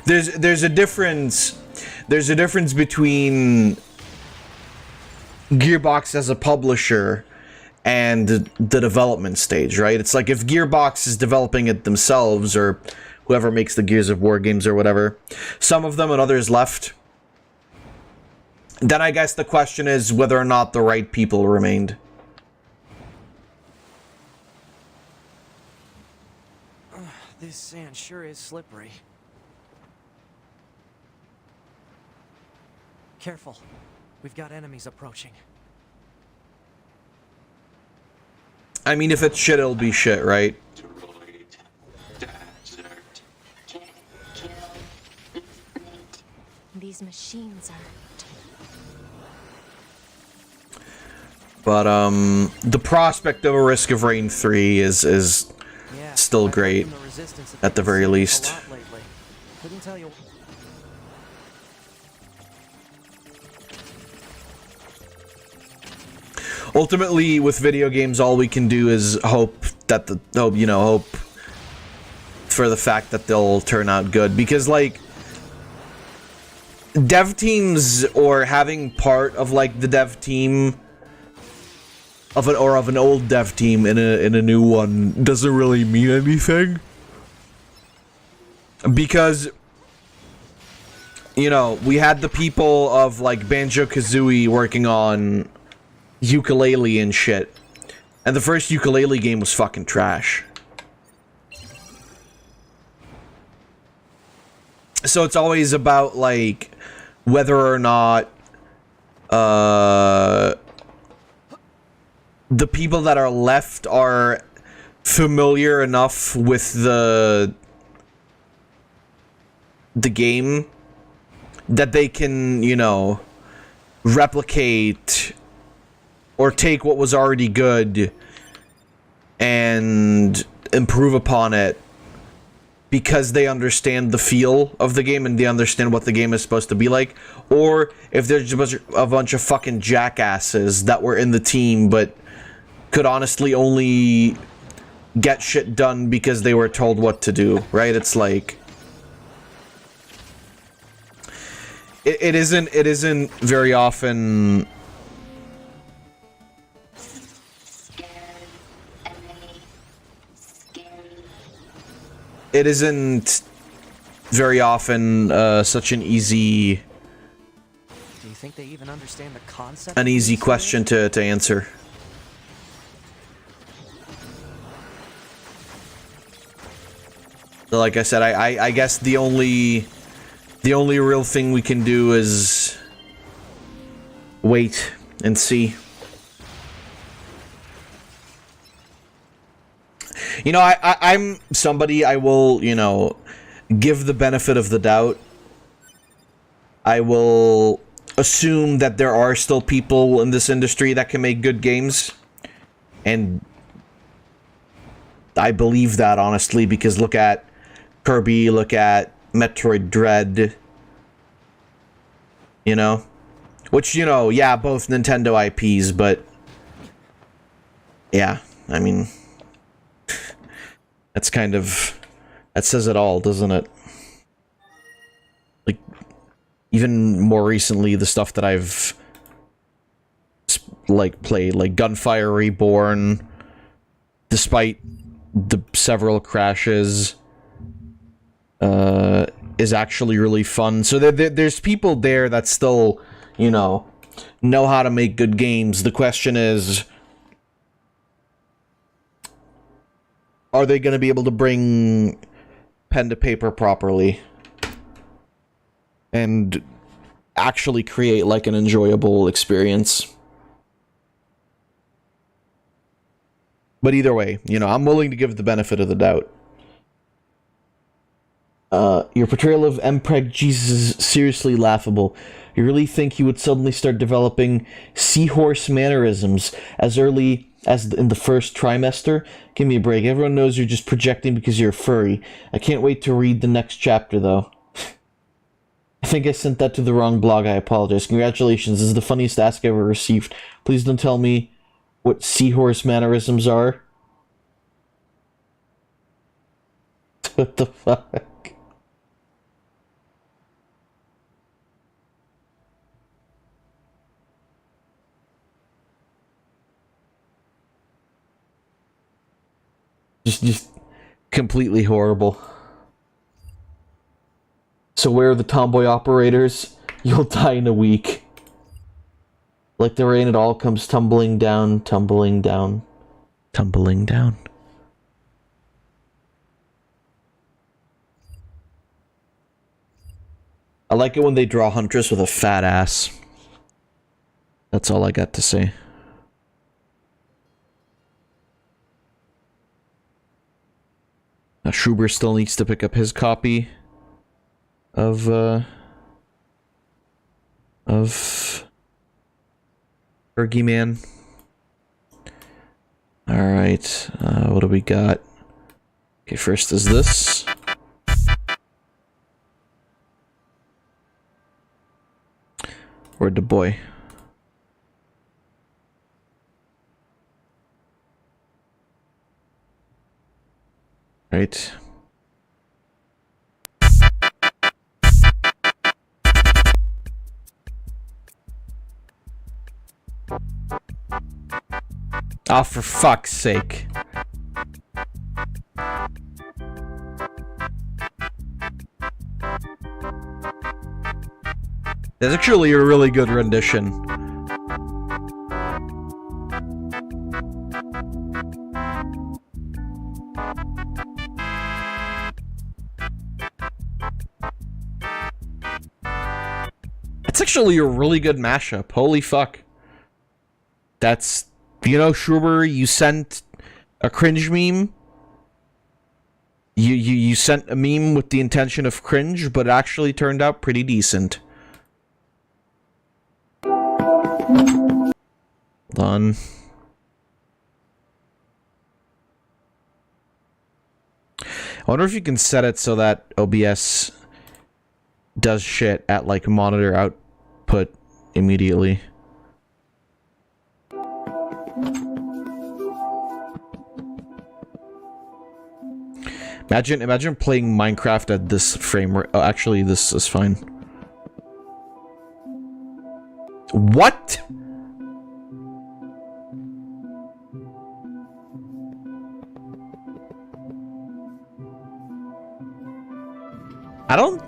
There's a difference... There's a difference between... Gearbox as a publisher... and the development stage, right? It's like if Gearbox is developing it themselves, or whoever makes the Gears of War games or whatever, some of them and others left, then I guess the question is whether or not the right people remained. This sand sure is slippery. Careful. We've got enemies approaching. I mean, if it's shit, it'll be shit, right? These machines are... But, the prospect of a Risk of Rain 3 is still great, at the very least. Couldn't tell you. Ultimately, with video games, all we can do is hope that hope for the fact that they'll turn out good. Because, like, dev teams, or having part of, like, the dev team of an old dev team in a new one doesn't really mean anything. Because, you know, we had the people of, like, Banjo-Kazooie working on Yooka-Laylee and shit, and the first Yooka-Laylee game was fucking trash. So it's always about, like, whether or not the people that are left are familiar enough with the game that they can, you know, replicate or take what was already good and improve upon it because they understand the feel of the game and they understand what the game is supposed to be like. Or if there's a bunch of fucking jackasses that were in the team but could honestly only get shit done because they were told what to do, right? It's like... It isn't very often... It isn't very often such an easy... Do you think they even understand the concept? An easy question to answer. Like I said, I guess the only the only real thing we can do is wait and see. You know, I'm somebody, I will, you know, give the benefit of the doubt. I will assume that there are still people in this industry that can make good games. And I believe that, honestly, because look at Kirby, look at Metroid Dread. You know? Which, you know, yeah, both Nintendo IPs, but... yeah, I mean... that's kind of... that says it all, doesn't it? Like, even more recently, the stuff that I've... like, played, like Gunfire Reborn, despite the several crashes, is actually really fun. So there's people there that still, you know how to make good games. The question is, are they going to be able to bring pen to paper properly and actually create like an enjoyable experience? But either way, you know, I'm willing to give the benefit of the doubt. Your portrayal of Mpreg Jesus is seriously laughable. You really think he would suddenly start developing seahorse mannerisms as early as in the first trimester? Give me a break. Everyone knows you're just projecting because you're a furry. I can't wait to read the next chapter, though. I think I sent that to the wrong blog. I apologize. Congratulations. This is the funniest ask I ever received. Please don't tell me what seahorse mannerisms are. What the fuck? Just completely horrible. So where are the tomboy operators? You'll die in a week. Like the rain, it all comes tumbling down, tumbling down, tumbling down. I like it when they draw Huntress with a fat ass. That's all I got to say. Now, Schubert still needs to pick up his copy of Fergie Man. Alright, what do we got? Okay, first is this. Where'd the boy? Right. Oh, for fuck's sake. That's actually a really good rendition. It's actually a really good mashup. Holy fuck. That's... You know, Schubert, you sent a cringe meme. You sent a meme with the intention of cringe, but it actually turned out pretty decent. Hold on. I wonder if you can set it so that OBS does shit at, like, monitor output immediately. Imagine playing Minecraft at this frame rate. Oh, actually, this is fine. What? I don't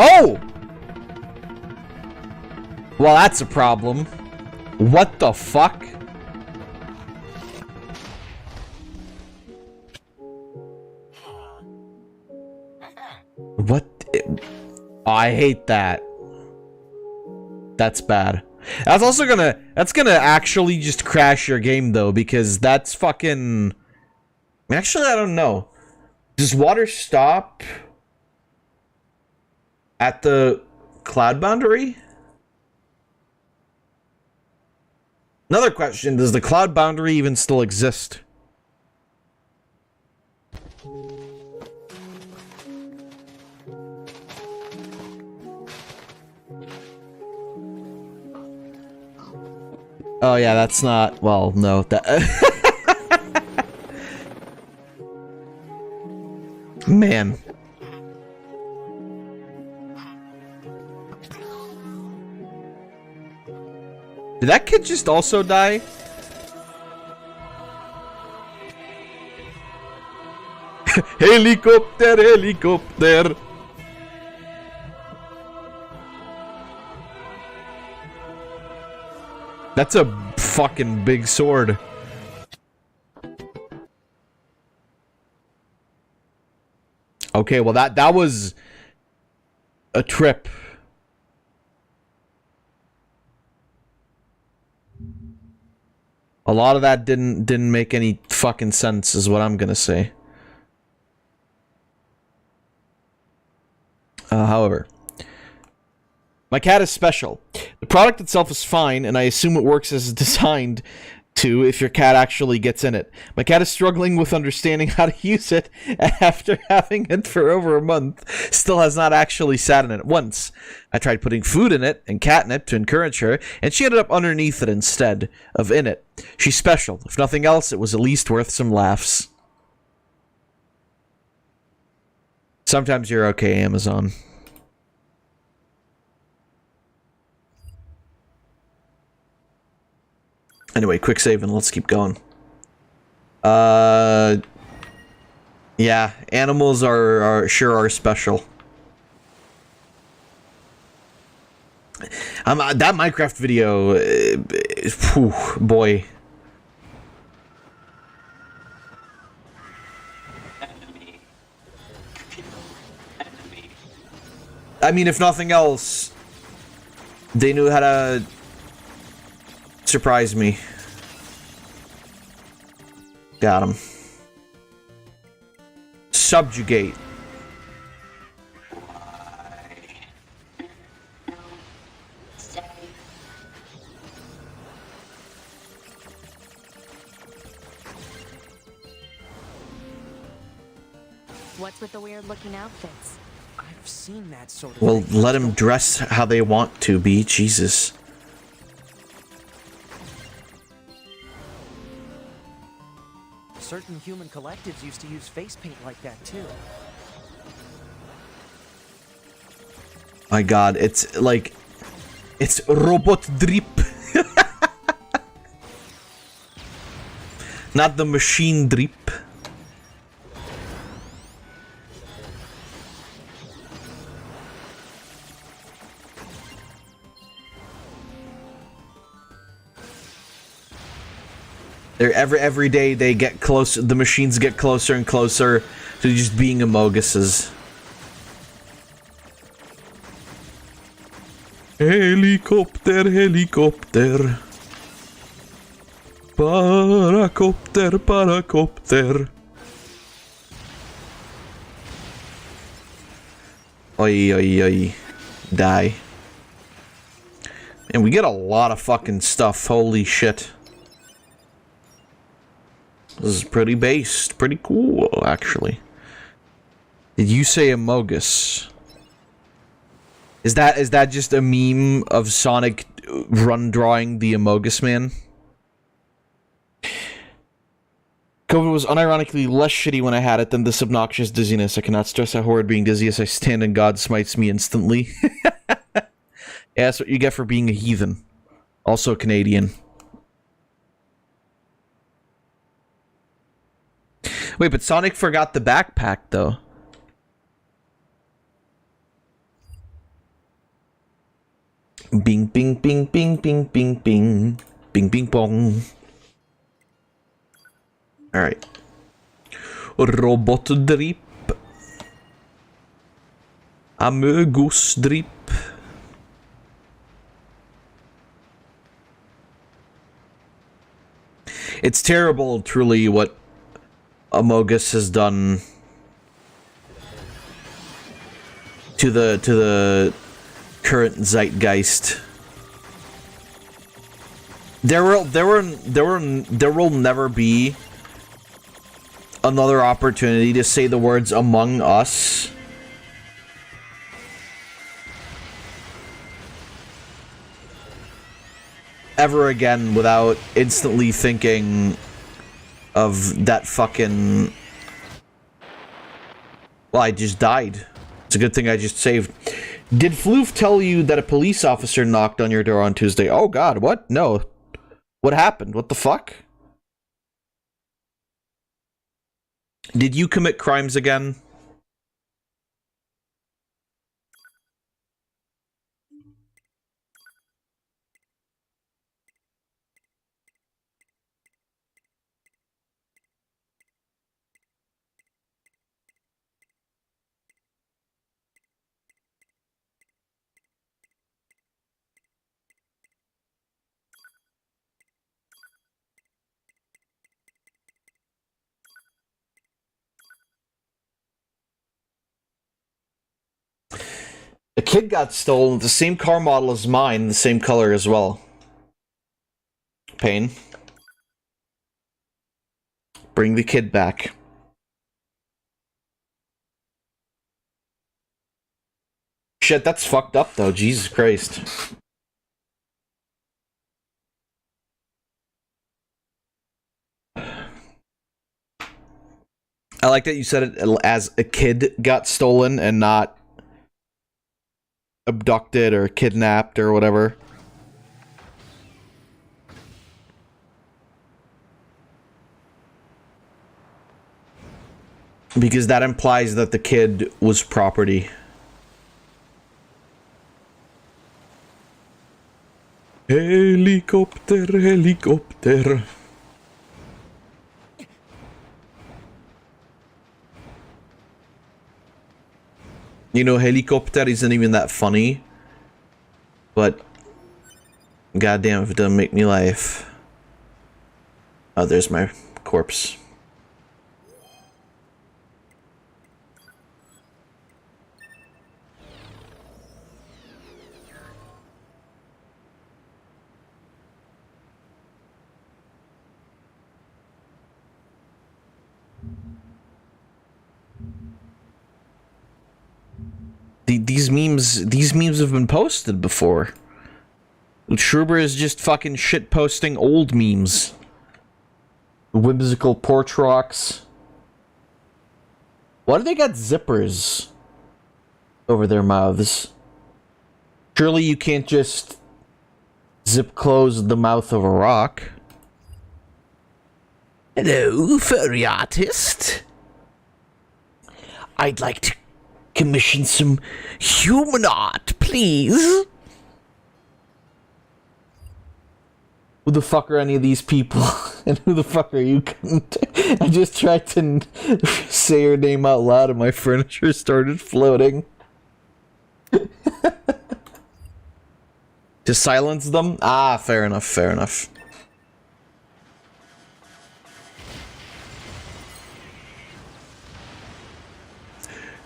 Oh! Well, that's a problem. What the fuck? What? Oh, I hate that. That's bad. That's also that's gonna actually just crash your game though, because that's fucking... Actually, I don't know. Does water stop at the cloud boundary? Another question, does the cloud boundary even still exist? Oh yeah, that's not... Well, no. That man. Did that kid just also die? Helicopter, helicopter. That's a fucking big sword. Okay, well that was a trip. A lot of that didn't make any fucking sense, is what I'm gonna say. However, my cat is special. The product itself is fine, and I assume it works as designed to if your cat actually gets in it. My cat is struggling with understanding how to use it after having it for over a month. Still has not actually sat in it once. I tried putting food in it and catnip to encourage her, and she ended up underneath it instead of in it. She's special. If nothing else, it was at least worth some laughs. Sometimes you're okay, Amazon. Anyway, quick save and let's keep going. Yeah, animals are special. That Minecraft video, whew, boy. I mean, if nothing else, they knew how to surprise me. Got him. Subjugate. What's with the weird-looking outfits? I've seen that sort of Well, thing. let them dress how they want to be. Jesus. Certain human collectives used to use face paint like that too. My god, it's like... It's robot drip. Not the machine drip. They're every day they get close. The machines get closer and closer to just being Amoguses. Helicopter, helicopter. Paracopter, paracopter. Oi, oi, oi. Die. And we get a lot of fucking stuff. Holy shit. This is pretty based. Pretty cool, actually. Did you say Amogus? Is that just a meme of Sonic run drawing the Amogus man? COVID was unironically less shitty when I had it than this obnoxious dizziness. I cannot stress how horrid being dizzy as I stand and God smites me instantly. Yeah, that's what you get for being a heathen. Also Canadian. Wait, but Sonic forgot the backpack, though. Bing, bing, bing, bing, bing, bing, bing. Bing, bing, bong. Alright. Robot drip. Amogus drip. It's terrible, truly, what Amogus has done to the current zeitgeist. There will never be another opportunity to say the words "Among Us" ever again without instantly thinking of that fucking... Well, I just died. It's a good thing I just saved. Did Floof tell you that a police officer knocked on your door on Tuesday? Oh god, what? No. What happened? What the fuck? Did you commit crimes again? The kid got stolen, the same car model as mine, the same color as well. Pain. Bring the kid back. Shit, that's fucked up though, Jesus Christ. I like that you said it as a kid got stolen and not abducted or kidnapped or whatever. Because that implies that the kid was property. Helicopter, helicopter. You know, helicopter isn't even that funny. But goddamn if it doesn't make me laugh. Oh, there's my corpse. These memes have been posted before. Schruber is just fucking shit posting old memes. Whimsical porch rocks. Why do they got zippers over their mouths? Surely you can't just zip close the mouth of a rock. Hello, furry artist. I'd like to commission some human art, please. Who the fuck are any of these people? And who the fuck are you? I just tried to say your name out loud and my furniture started floating. To silence them? Ah, fair enough, fair enough.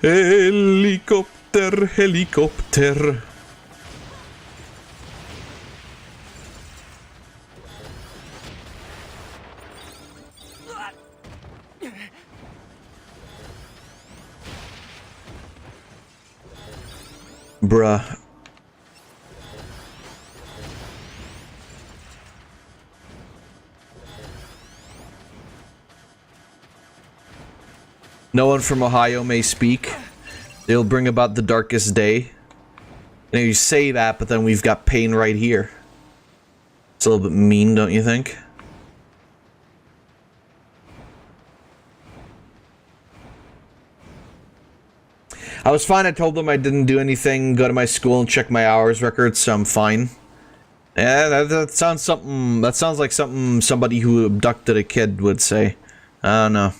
Helicopter, helicopter. Bruh. No one from Ohio may speak. They'll bring about the darkest day. You know, you say that, but then we've got pain right here. It's a little bit mean, don't you think? I was fine. I told them I didn't do anything, go to my school and check my hours records, so I'm fine. Yeah, that sounds something. That sounds like something somebody who abducted a kid would say. I don't know.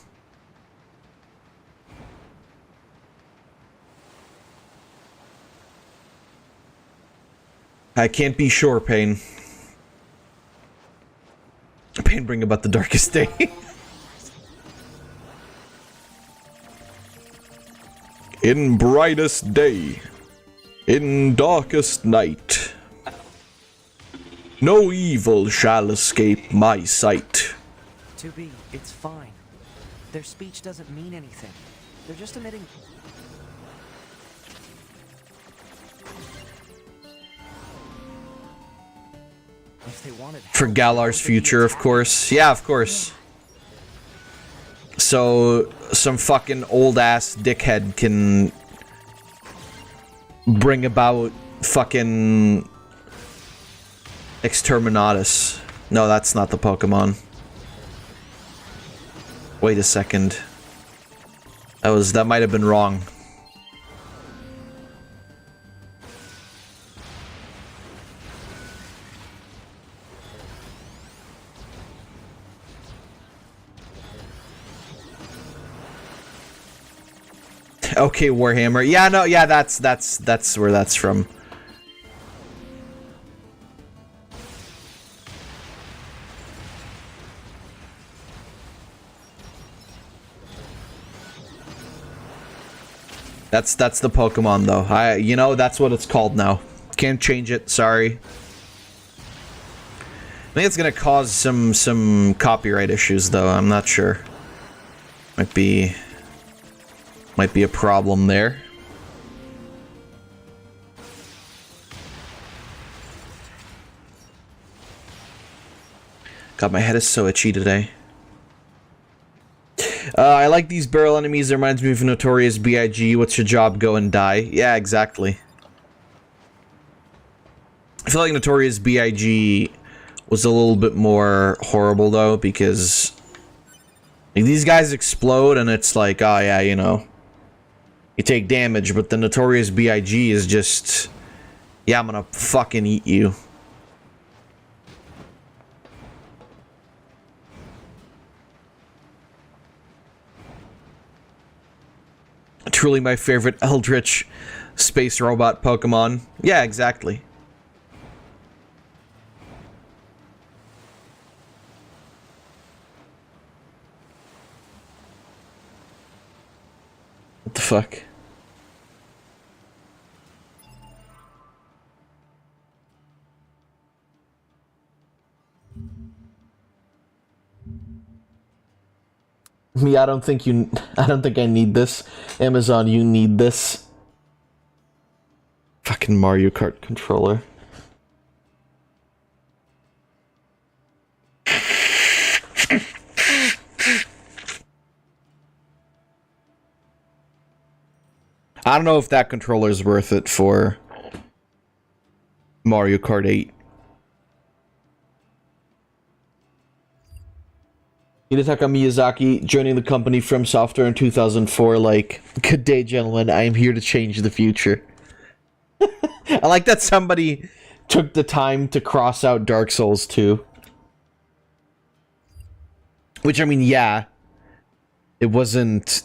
I can't be sure, Pain. Pain, bring about the darkest day. In brightest day, in darkest night, no evil shall escape my sight. To be, it's fine. Their speech doesn't mean anything. They're just emitting... If they wanted For Galar's future, of course. Yeah, of course. So, some fucking old-ass dickhead can bring about fucking Exterminatus. No, that's not the Pokemon. Wait a second. That might have been wrong. Okay, Warhammer. Yeah, no, yeah, that's where that's from. That's the Pokemon though. You know, that's what it's called now. Can't change it, sorry. I think it's gonna cause some copyright issues though, I'm not sure. Might be a problem there. God, my head is so itchy today. I like these barrel enemies. It reminds me of Notorious B.I.G. What's your job? Go and die. Yeah, exactly. I feel like Notorious B.I.G. was a little bit more horrible, though, because like, these guys explode, and it's like, oh, yeah, you know, you take damage, but the Notorious B.I.G. is just, yeah, I'm gonna fucking eat you. Truly my favorite Eldritch space robot Pokemon. Yeah, exactly. What the fuck? Me, I don't think I need this. Amazon, you need this. Fucking Mario Kart controller. I don't know if that controller is worth it for Mario Kart 8. Hidetaka Miyazaki joining the company from Software in 2004, like, good day, gentlemen, I am here to change the future. I like that somebody took the time to cross out Dark Souls 2. Which, I mean, yeah, it wasn't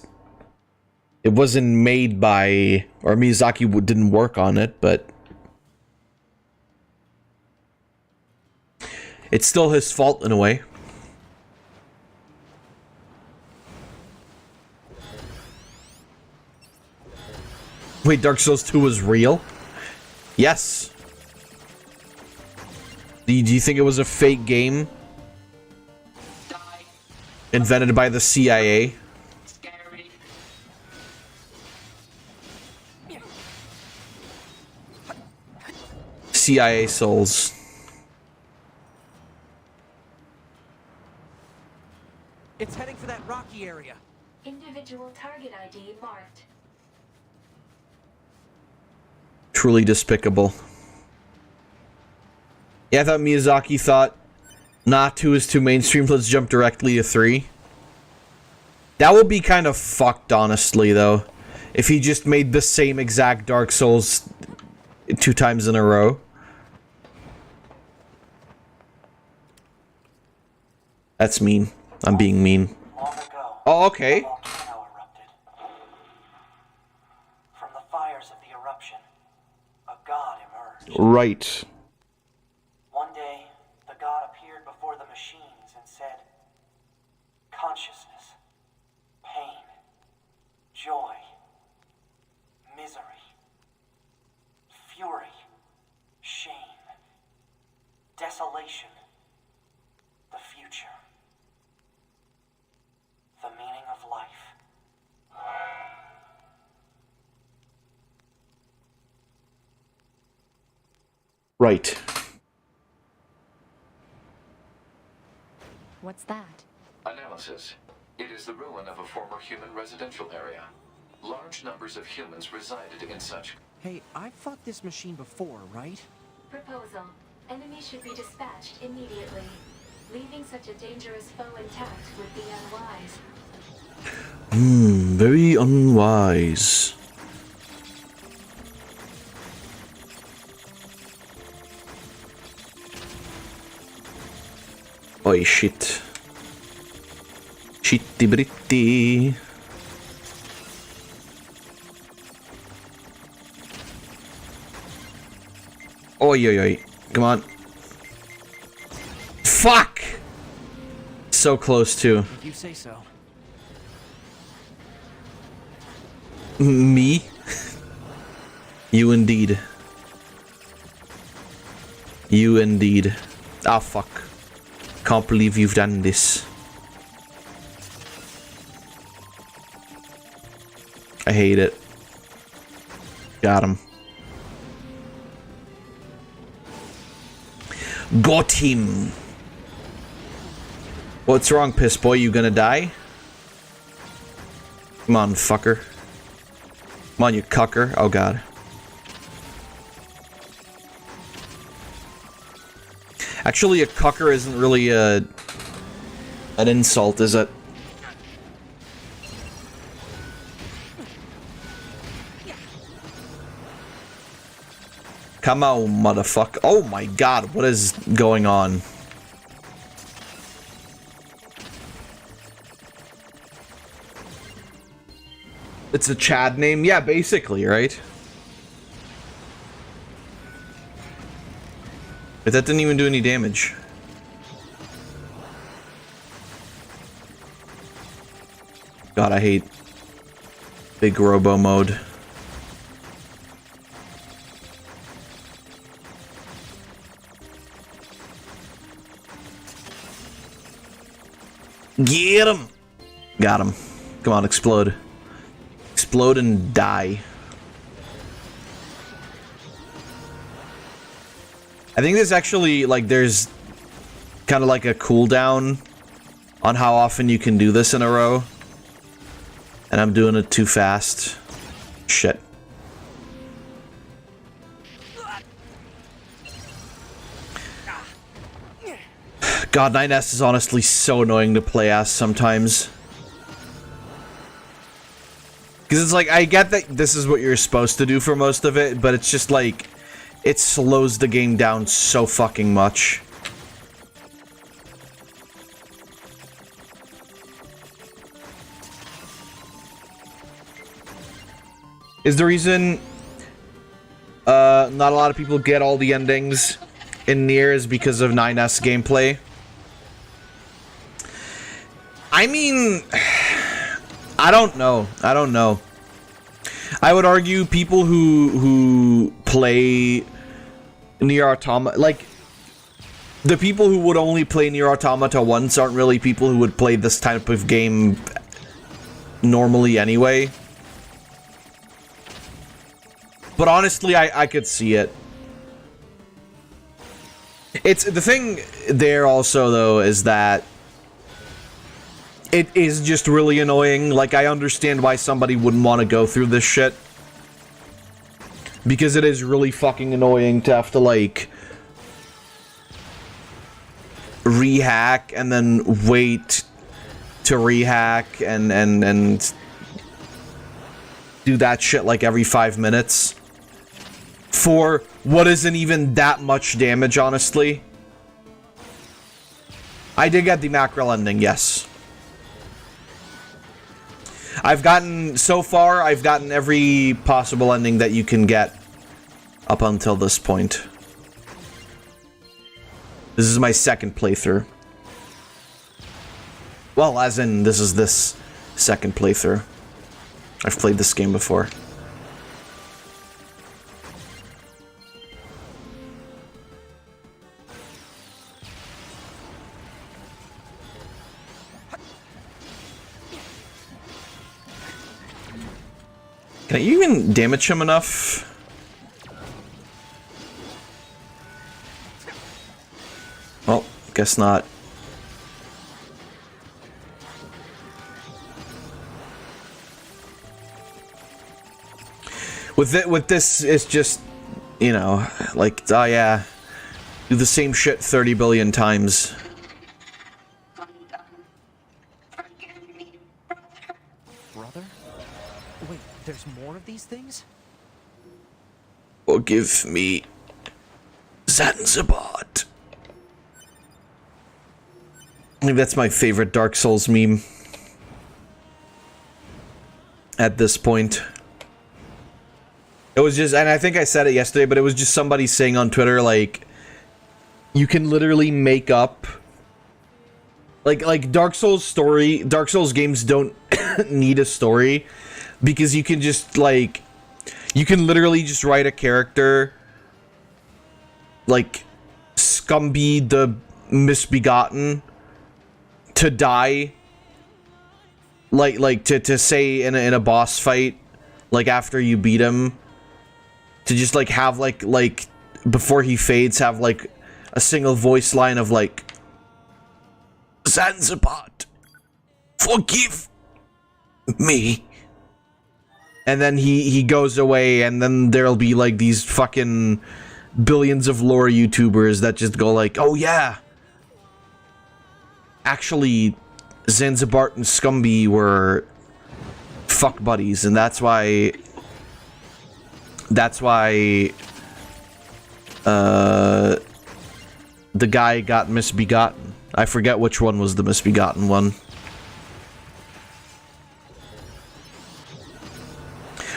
made by, or Miyazaki didn't work on it, but it's still his fault in a way. Wait, Dark Souls 2 was real? Yes. Do you think it was a fake game? Invented by the CIA? CIA souls. It's heading for that rocky area. Individual target ID marked. Truly despicable. Yeah, I thought Miyazaki thought, nah, 2 is too mainstream, let's jump directly to 3. That would be kind of fucked, honestly, though. if he just made the same exact Dark Souls 2 times in a row. That's mean. I'm being mean. Long ago, Oh, okay. a volcano erupted. From the fires of the eruption, a god emerged. Right. One day, the god appeared before the machines and said, consciousness, pain, joy, misery, fury, shame, desolation, the future, the meaning of life. Right. What's that? Analysis. It is the ruin of a former human residential area. Large numbers of humans resided in such. Hey, I've fought this machine before, right? Proposal. Enemy should be dispatched immediately. Leaving such a dangerous foe intact would be unwise. Very unwise. Oi, shit. Shitty britty. Oi, oi, oi. Come on. Fuck! So close, too. If you say so. Me? You indeed. You indeed. Ah, fuck. Can't believe you've done this. I hate it. Got him. Got him. What's wrong, piss boy? You gonna die? Come on, fucker. Come on, you cucker. Oh, God. Actually, a cucker isn't really an insult, is it? Come on, motherfucker. Oh my God, what is going on? It's a Chad name? Yeah, basically, right? But that didn't even do any damage. God, I hate big robo mode. Get him! Got him. Come on, explode. Explode and die. I think there's actually, like, there's kind of like a cooldown on how often you can do this in a row. And I'm doing it too fast. Shit. God, 9S is honestly so annoying to play as sometimes. Because it's like, I get that this is what you're supposed to do for most of it, but it's just like, it slows the game down so fucking much. Is the reason not a lot of people get all the endings in NieR is because of 9S gameplay? I mean, I don't know. I don't know. I would argue people who play NieR Automata, like, the people who would only play NieR Automata once aren't really people who would play this type of game normally anyway. But honestly, I could see it. It's the thing there also, though, is that it is just really annoying. Like, I understand why somebody wouldn't want to go through this shit. Because it is really fucking annoying to have to, like, rehack and then wait to rehack and do that shit like every 5 minutes for what isn't even that much damage, honestly. I did get the mackerel ending, yes. So far, I've gotten every possible ending that you can get up until this point. This is my second playthrough. Well, as in, this is this second playthrough. I've played this game before. Can I even damage him enough? Well, guess not. With this, it's just, you know, like, oh yeah, do the same shit 30 billion times. Brother? Wait, there's more of these things? Forgive me, Zanzibar. I think that's my favorite Dark Souls meme at this point. It was just, and I think I said it yesterday, but it was just somebody saying on Twitter, like, you can literally make up, like Dark Souls games don't need a story, because you can just, like, you can literally just write a character, like, Scumby the Misbegotten, to die, like to say in a boss fight, like after you beat him, to just like have like before he fades, have like a single voice line of like, Zanzibar, forgive me, and then he goes away, and then there'll be like these fucking billions of lore YouTubers that just go like, oh yeah, actually, Zanzibar and Scumby were fuck buddies, and that's why the guy got misbegotten. I forget which one was the misbegotten one.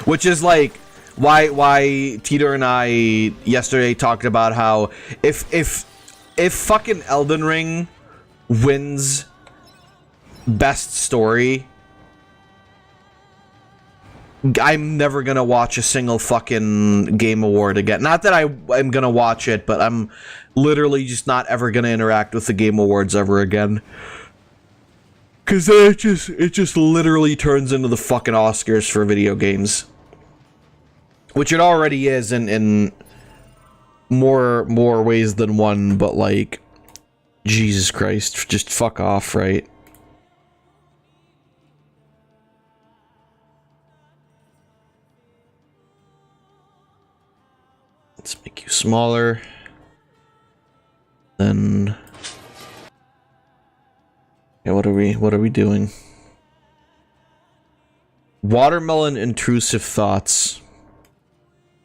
Which is like why Teeter and I yesterday talked about how if fucking Elden Ring wins best story, I'm never gonna watch a single fucking game award again. Not that I'm gonna watch it, but I'm literally just not ever gonna interact with the game awards ever again. Cause it just literally turns into the fucking Oscars for video games. Which it already is in more ways than one, but like, Jesus Christ, just fuck off, right? Let's make you smaller. Then, yeah, what are we doing? Watermelon intrusive thoughts.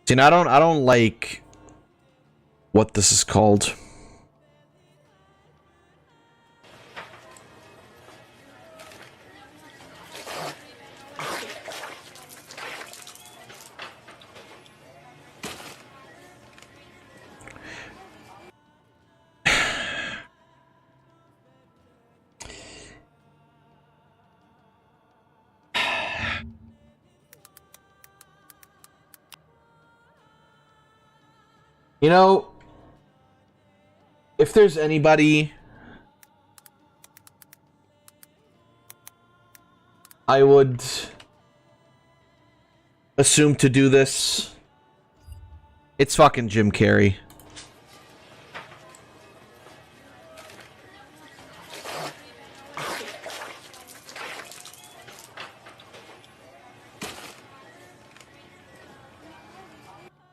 See, I don't like what this is called. You know, if there's anybody I would assume to do this, it's fucking Jim Carrey.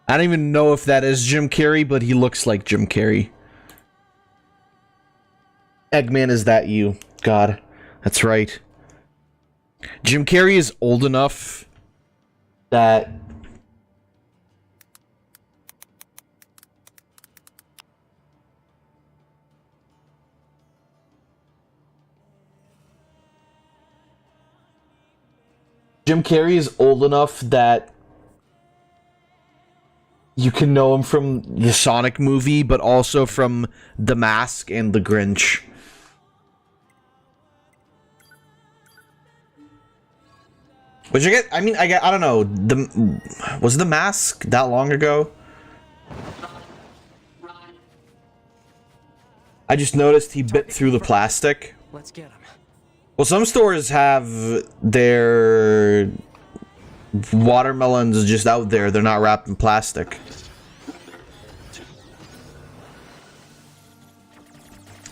I don't even know if that is Jim Carrey, but he looks like Jim Carrey. Eggman, is that you? God, that's right. Jim Carrey is old enough that Jim Carrey is old enough that you can know him from the Sonic movie, but also from The Mask and The Grinch. Which I don't know. Was The Mask that long ago? I just noticed he bit through the plastic. Let's get him. Well, some stores have their watermelons just out there. They're not wrapped in plastic.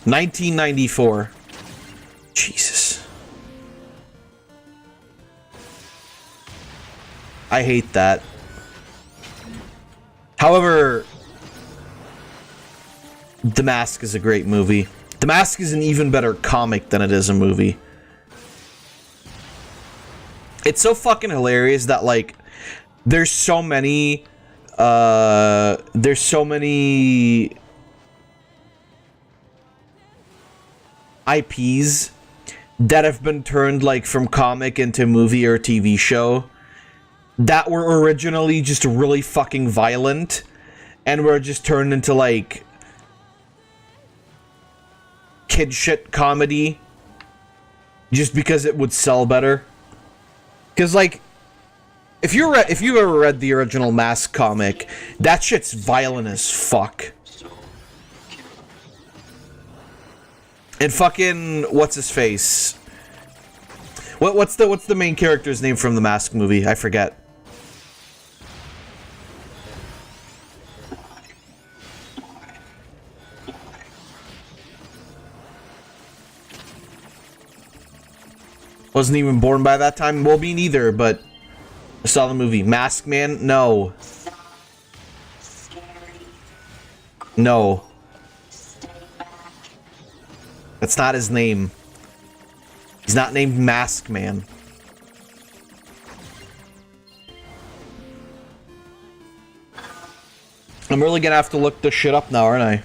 $19.94. Jesus. I hate that. However, The Mask is a great movie. The Mask is an even better comic than it is a movie. It's so fucking hilarious that, like, there's so many IPs that have been turned, like, from comic into movie or TV show that were originally just really fucking violent and were just turned into, like, kid shit comedy just because it would sell better. Because, like, if you ever read the original Mask comic, that shit's violent as fuck. And fucking what's his face? What's the main character's name from the Mask movie? I forget. Wasn't even born by that time. Well, me neither, but I saw the movie. Mask Man? No. No. That's not his name. He's not named Mask Man. I'm really gonna have to look this shit up now, aren't I?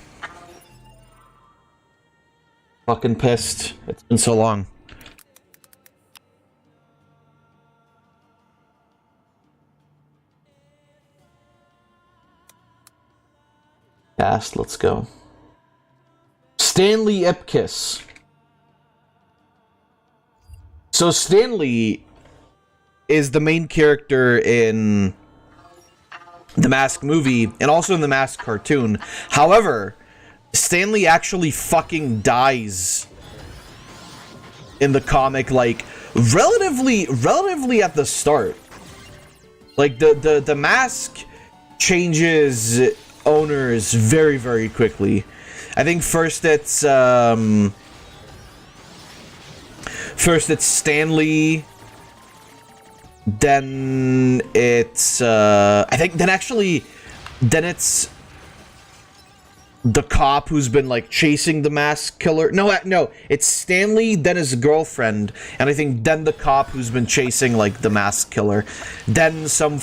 Fucking pissed. It's been so long. Cast, let's go. Stanley Ipkiss. So Stanley is the main character in the Mask movie and also in the Mask cartoon. However, Stanley actually fucking dies in the comic, like, relatively at the start. Like, the Mask changes owners very, very quickly. I think first it's Stanley, then it's then it's the cop who's been, like, chasing the Mask killer. No, it's Stanley, then his girlfriend, and I think then the cop who's been chasing, like, the Mask killer. Then some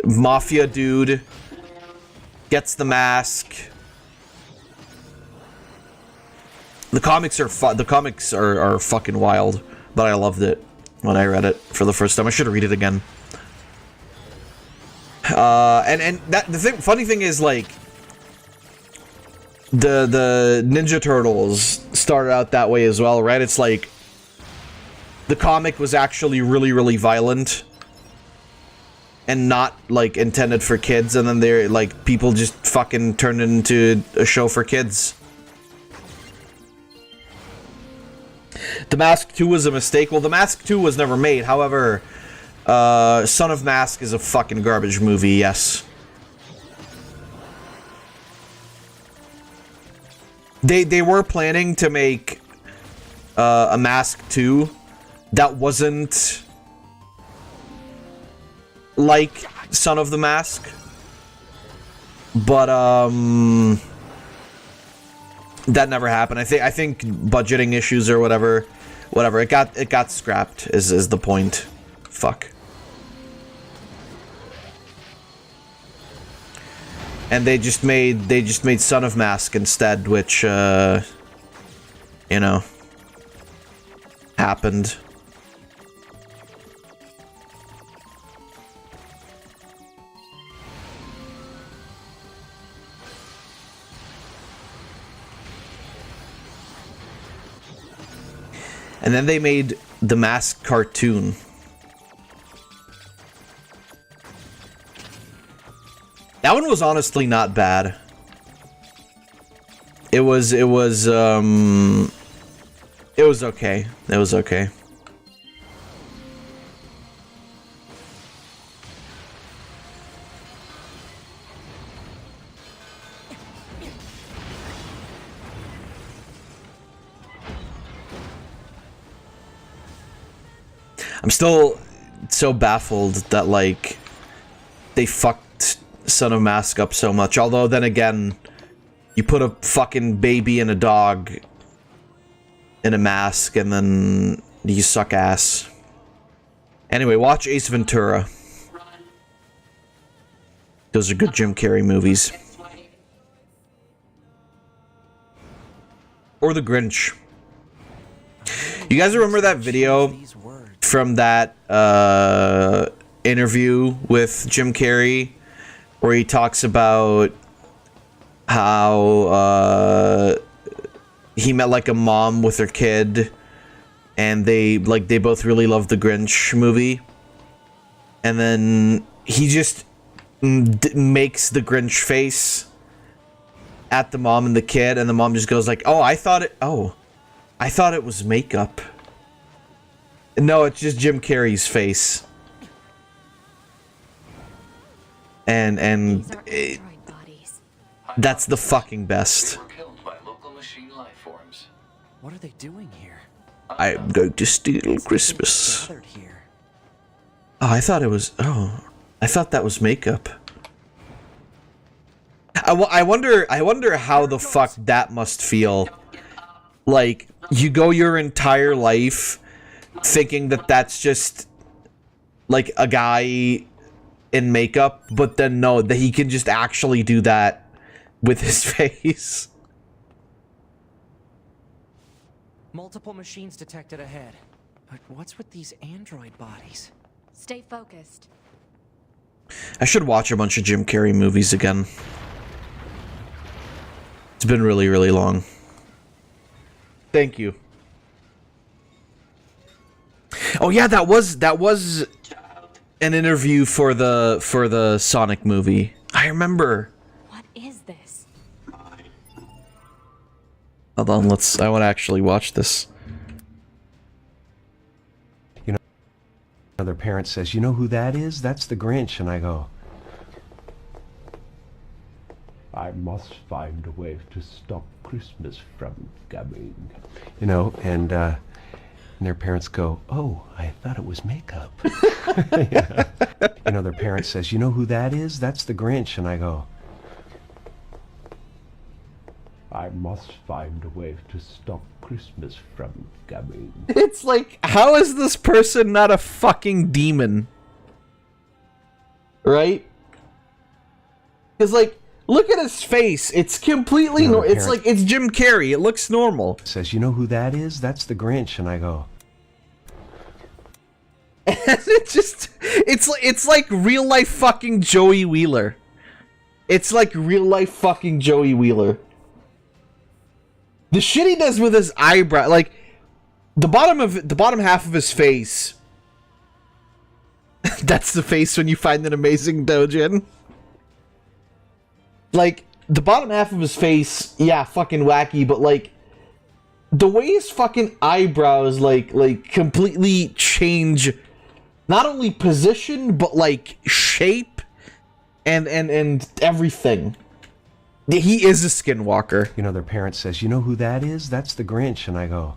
mafia dude gets the mask. The comics are fucking wild, but I loved it when I read it for the first time. I should read it again. And that funny thing is, like, the Ninja Turtles started out that way as well, right? It's like the comic was actually really, really violent and not, like, intended for kids, and then they're, like, people just fucking turned it into a show for kids. The Mask 2 was a mistake. Well, The Mask 2 was never made. However, Son of Mask is a fucking garbage movie, yes. They were planning to make a Mask 2 that wasn't like Son of the Mask, but that never happened. I think budgeting issues or whatever Whatever, it got scrapped is the point. Fuck. And they just made Son of Mask instead, which you know, happened. And then they made the Mask cartoon. That one was honestly not bad. It was okay. It was okay. I'm still so baffled that, like, they fucked Son of Mask up so much. Although, then again, you put a fucking baby and a dog in a mask, and then you suck ass. Anyway, watch Ace Ventura. Those are good Jim Carrey movies. Or The Grinch. You guys remember that video from that interview with Jim Carrey where he talks about how he met like a mom with her kid and they both really love the Grinch movie, and then he just makes the Grinch face at the mom and the kid, and the mom just goes like, I thought it was makeup. No, it's just Jim Carrey's face. And that's the fucking best. They were killed by local machine life forms. What are they doing here? I'm going to steal Christmas. Gathered here. Oh, I thought that was makeup. I wonder how the fuck that must feel. Like, you go your entire life thinking that that's just like a guy in makeup, but then no, that he can just actually do that with his face. Multiple machines detected ahead. But what's with these android bodies? Stay focused. I should watch a bunch of Jim Carrey movies again. It's been really, really long. Thank you. Oh yeah, that was an interview for the Sonic movie. I remember. What is this? Hold on, I want to actually watch this. You know, another parent says, "You know who that is? That's the Grinch." And I go, "I must find a way to stop Christmas from coming." You know, and their parents go, "Oh, I thought it was makeup." Yeah. You know, their parent says, "You know who that is? That's the Grinch." And I go, "I must find a way to stop Christmas from coming." It's like, how is this person not a fucking demon? Right? Because, like, look at his face. It's completely normal. It's like, it's Jim Carrey. It looks normal. Says, "You know who that is? That's the Grinch." And I go, and it's like real life fucking Joey Wheeler. It's like real life fucking Joey Wheeler. The shit he does with his eyebrow, like the bottom half of his face. That's the face when you find an amazing dojin. Like the bottom half of his face, yeah, fucking wacky, but like the way his fucking eyebrows like completely change not only position but like shape and everything. He is a skinwalker. You know, their parent says, "You know who that is? That's the Grinch." And I go,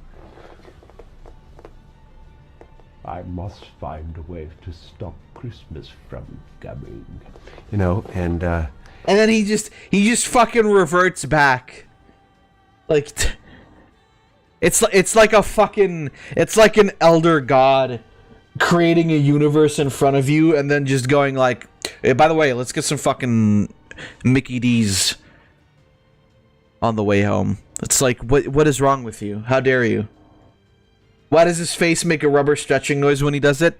"I must find a way to stop Christmas from coming." You know, and then he just fucking reverts back. Like, It's like a fucking, it's like an elder god creating a universe in front of you and then just going like, hey, by the way, let's get some fucking Mickey D's on the way home. It's like, what is wrong with you? How dare you? Why does his face make a rubber stretching noise when he does it?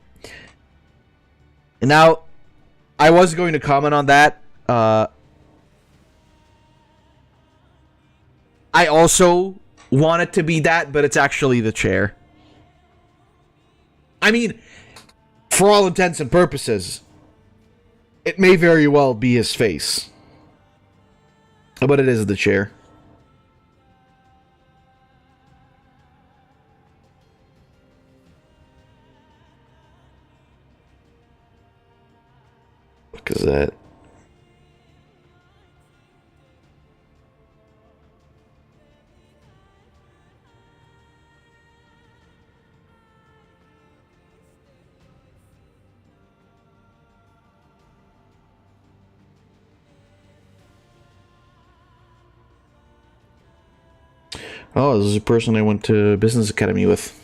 And now, I was going to comment on that. I also want it to be that, but it's actually the chair. I mean, for all intents and purposes, it may very well be his face. But it is the chair. What is that? Oh, this is a person I went to business academy with.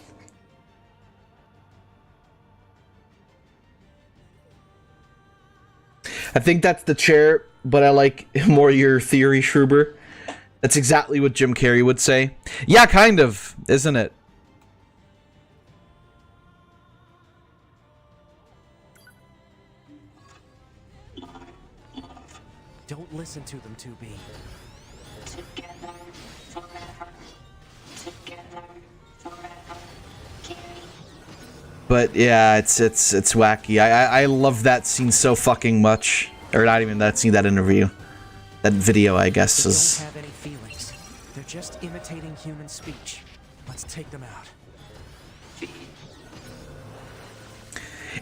I think that's the chair, but I like more your theory, Schruber. That's exactly what Jim Carrey would say. Yeah, kind of, isn't it? Don't listen to them, 2B. Together, forever. Together, forever. Carry. But yeah, it's wacky. I love that scene so fucking much. Or not even that scene, that interview. That video, I guess, is... They don't have any feelings. They're just imitating human speech. Let's take them out.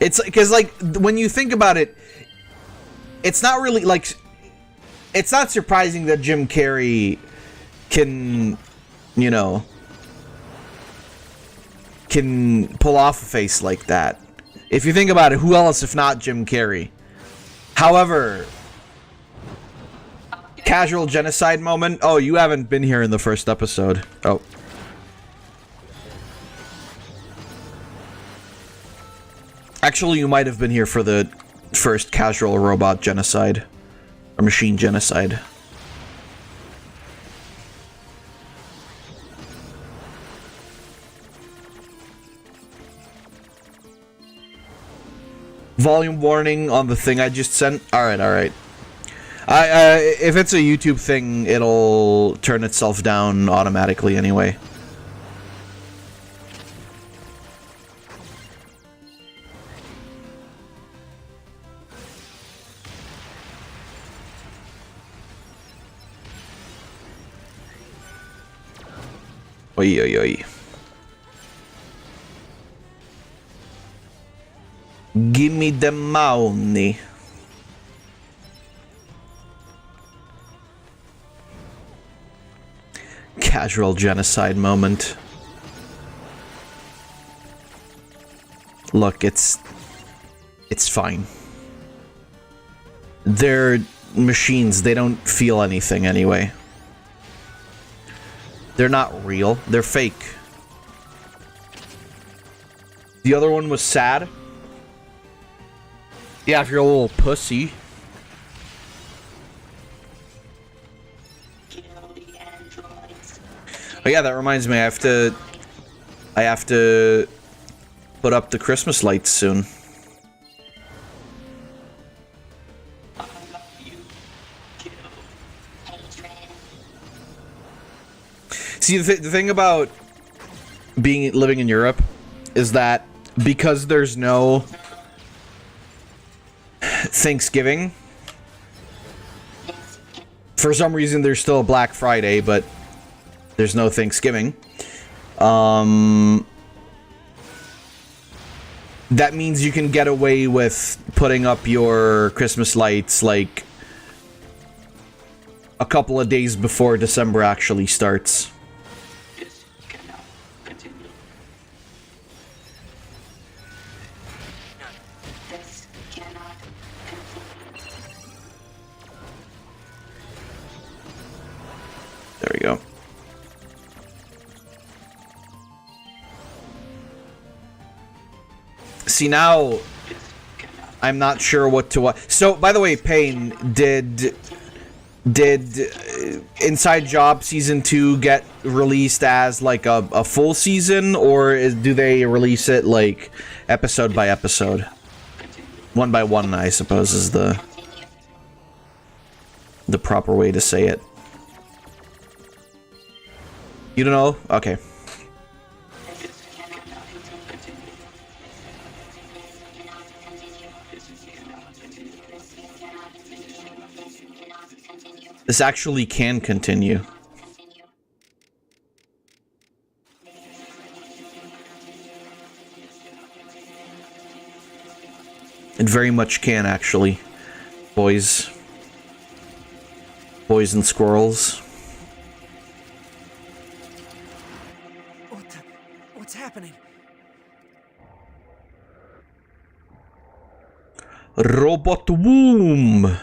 It's because, like, when you think about it, it's not really, like... It's not surprising that Jim Carrey can, you know... can pull off a face like that. If you think about it, who else if not Jim Carrey? However, casual genocide moment. Oh, you haven't been here in the first episode. Oh. Actually, you might have been here for the first casual robot genocide. Or machine genocide. Volume warning on the thing I just sent. Alright, alright. If it's a YouTube thing, it'll turn itself down automatically anyway. Oi, oi, oi. Give me the money. Casual genocide moment. Look, it's fine. They're machines. They don't feel anything anyway. They're not real. They're fake. The other one was sad. Yeah, if you're a little pussy. Oh yeah, that reminds me, I have to put up the Christmas lights soon. See, the thing about living in Europe is that because there's no Thanksgiving, for some reason there's still a Black Friday, but there's no Thanksgiving. That means you can get away with putting up your Christmas lights like a couple of days before December actually starts. There we go. See, now I'm not sure what to watch. So, by the way, Payne, did Inside Job Season 2 get released as, like, a full season, or do they release it, like, episode by episode? One by one, I suppose, is the proper way to say it. You don't know? Okay. This actually can continue. It very much can, actually. Boys. Boys and squirrels. What's happening? Robot womb.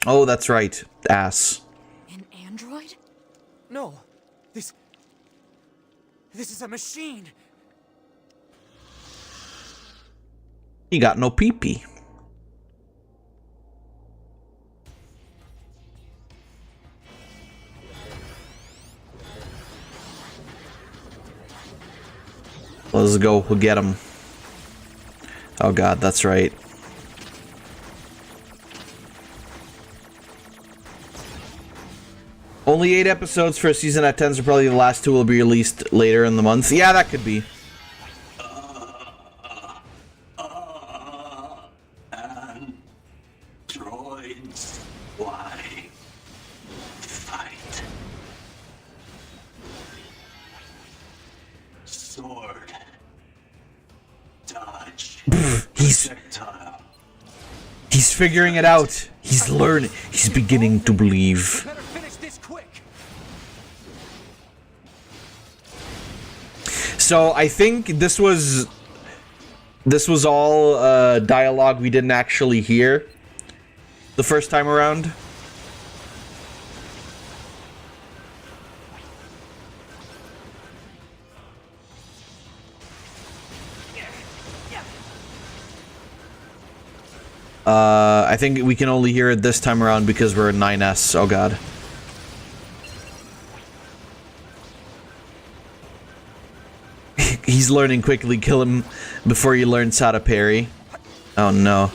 Oh, that's right. Ass. An android? No. This is a machine. He got no pee-pee. Let's go. We'll get him. Oh god, that's right. Only 8 episodes for a season at 10, so probably the last 2 will be released later in the month. Yeah, that could be. Androids, why fight? Sword, dodge, projectile. He's figuring it out. He's learning. He's beginning to believe. Better finish this quick. So I think this was all dialogue we didn't actually hear the first time around. I think we can only hear it this time around because we're in 9S. Oh god. He's learning quickly. Kill him before he learns how to parry. Oh no.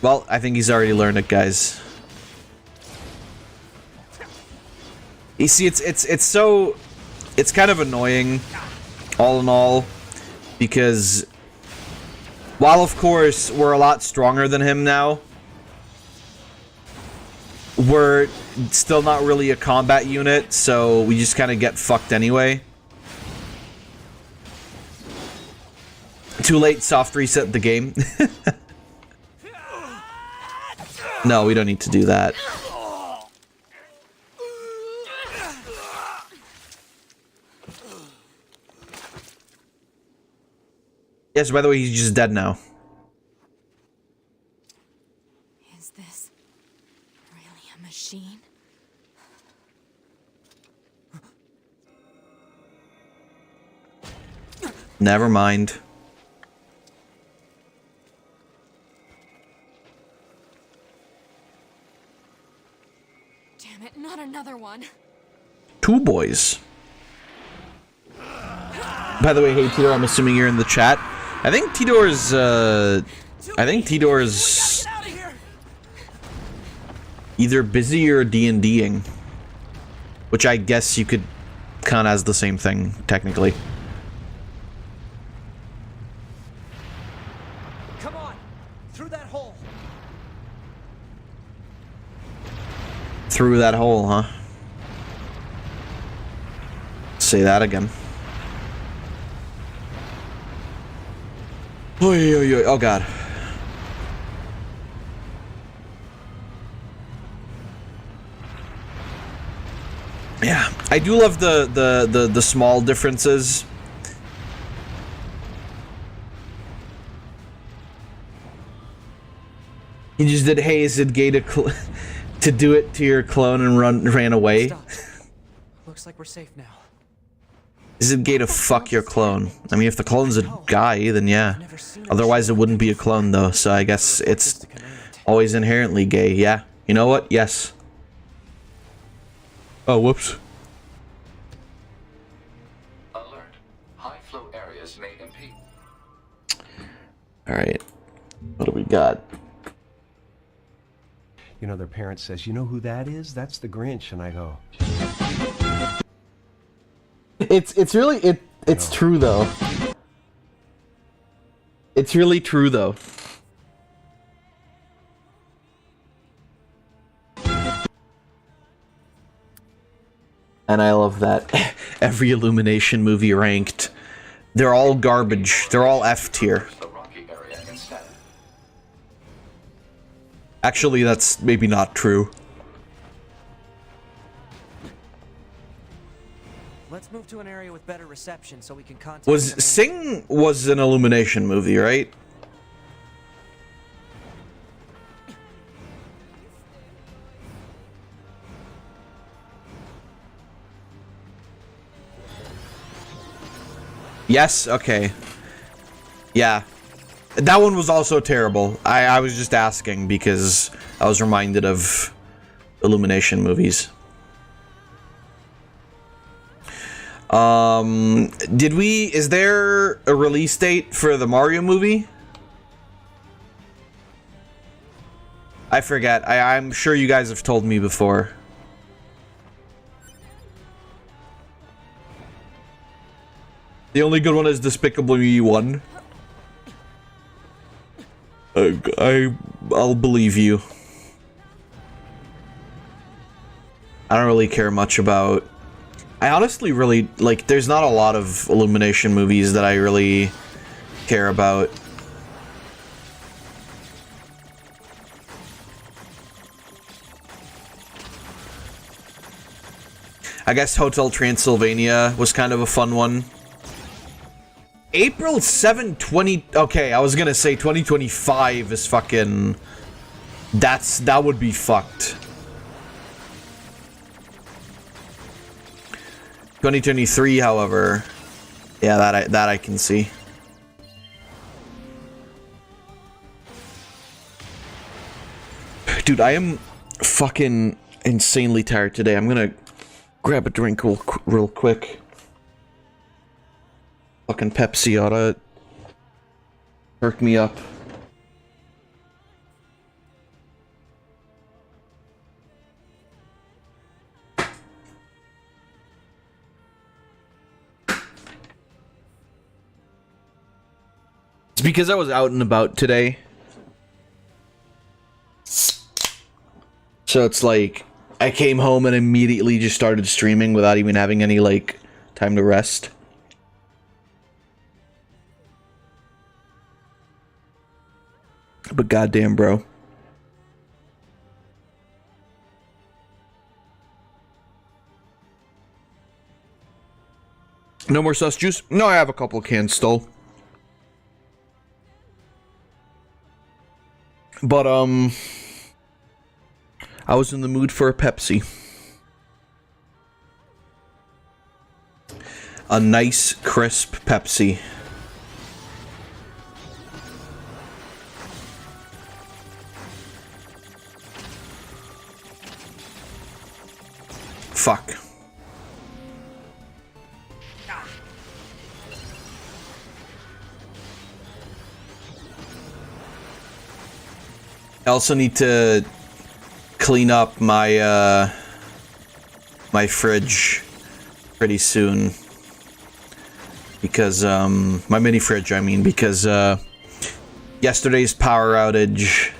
Well, I think he's already learned it, guys. You see, it's kind of annoying, all in all, because while of course we're a lot stronger than him now, we're still not really a combat unit, so we just kind of get fucked anyway. Too late, soft reset the game. No, we don't need to do that. Yes, by the way, he's just dead now. Is this really a machine? Never mind. Damn it, not another one. 2 boys. By the way, hey Tidor, I'm assuming you're in the chat. I think Tidor's either busy or D&Ding, which I guess you could count as the same thing, technically. Come on, through that hole. Through that hole, huh? Say that again. Oy, oy, oy. Oh god. Yeah, I do love the small differences. He just did, hey, is it gay to to do it to your clone and ran away. Stop. Looks like we're safe now. Is it gay to fuck your clone? I mean, if the clone's a guy, then yeah. Otherwise, it wouldn't be a clone, though. So I guess it's always inherently gay. Yeah. You know what? Yes. Oh, whoops. Alert. High flow areas may impede. All right. What do we got? You know, their parent says, "You know who that is? That's the Grinch." And I go, It's really it's true though. It's really true though. And I love that. Every Illumination movie ranked. They're all garbage. They're all F tier. The rocky area instead. Actually, that's maybe not true. Let's move to an area with better reception so we can contact Was the main- Sing was an Illumination movie, right? Yes, okay. Yeah. That one was also terrible. I was just asking because I was reminded of Illumination movies. Is there a release date for the Mario movie? I forget. I'm sure you guys have told me before. The only good one is Despicable Me 1. I'll believe you. I don't really care much about... I honestly really, like, there's not a lot of Illumination movies that I really care about. I guess Hotel Transylvania was kind of a fun one. April 7, 20... Okay, I was gonna say 2025 is fucking... That would be fucked. 2023, however... Yeah, that I can see. Dude, I am fucking insanely tired today. I'm gonna grab a drink real quick. Fucking Pepsi ought to perk me up. It's because I was out and about today. So it's like, I came home and immediately just started streaming without even having any, like, time to rest. But goddamn, bro. No more sus juice? No, I have a couple cans still. But, I was in the mood for a Pepsi. A nice, crisp Pepsi. Fuck. I also need to clean up my my fridge pretty soon because my mini fridge, I mean, because yesterday's power outage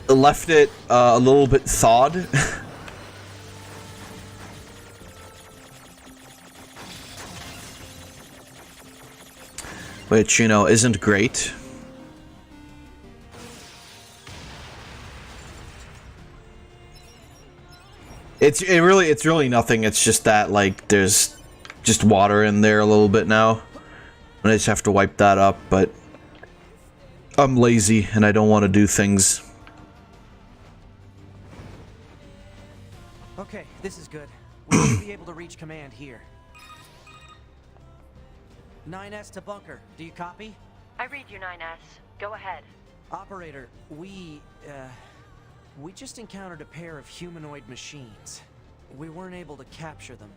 left it a little bit thawed. Which, you know, isn't great. It's really nothing. It's just that, like, there's just water in there a little bit now. And I just have to wipe that up, but I'm lazy and I don't want to do things. Okay, this is good. We should be able to reach command here. 9S to bunker. Do you copy? I read you, 9S. Go ahead. Operator, we just encountered a pair of humanoid machines. We weren't able to capture them,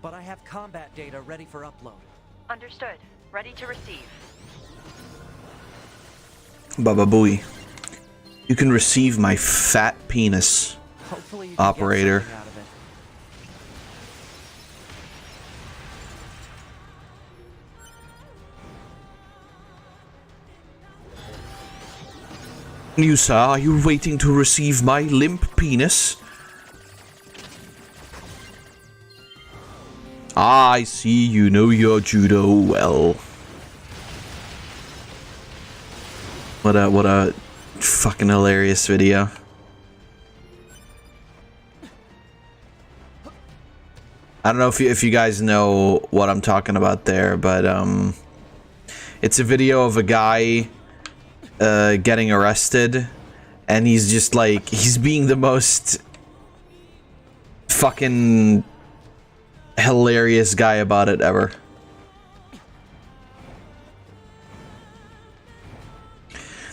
but I have combat data ready for upload. Understood. Ready to receive. Baba Booey. You can receive my fat penis, Hopefully you can operator. get something out of it. You, sir, are you waiting to receive my limp penis? I see you know your judo well. What a fucking hilarious video. I don't know if you guys know what I'm talking about there, but it's a video of a guy getting arrested, and he's just like, he's being the most fucking hilarious guy about it ever.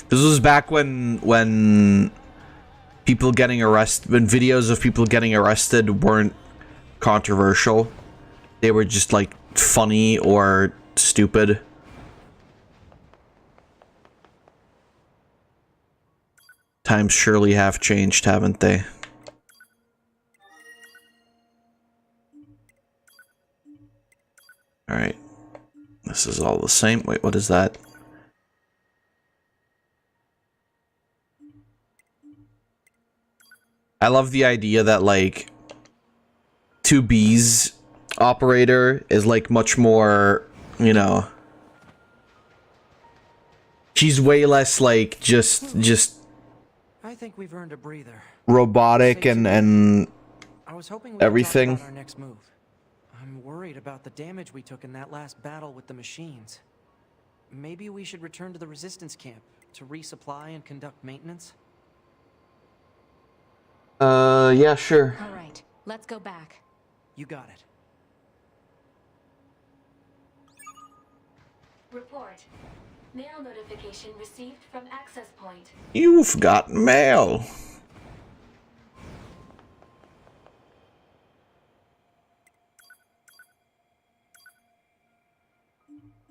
This was back when people getting arrested, when videos of people getting arrested weren't controversial. They were just like funny or stupid. Times surely have changed, haven't they? Alright. This is all the same. Wait, what is that? I love the idea that, like, 2B's operator is, like, much more, you know... She's way less, like, just I think we've earned a breather. robotic and I was hoping everything. Talk about our next move. I'm worried about the damage we took in that last battle with the machines. Maybe we should return to the resistance camp to resupply and conduct maintenance? Yeah, sure. All right, let's go back. You got it. Report. Mail notification received from access point. You've got mail.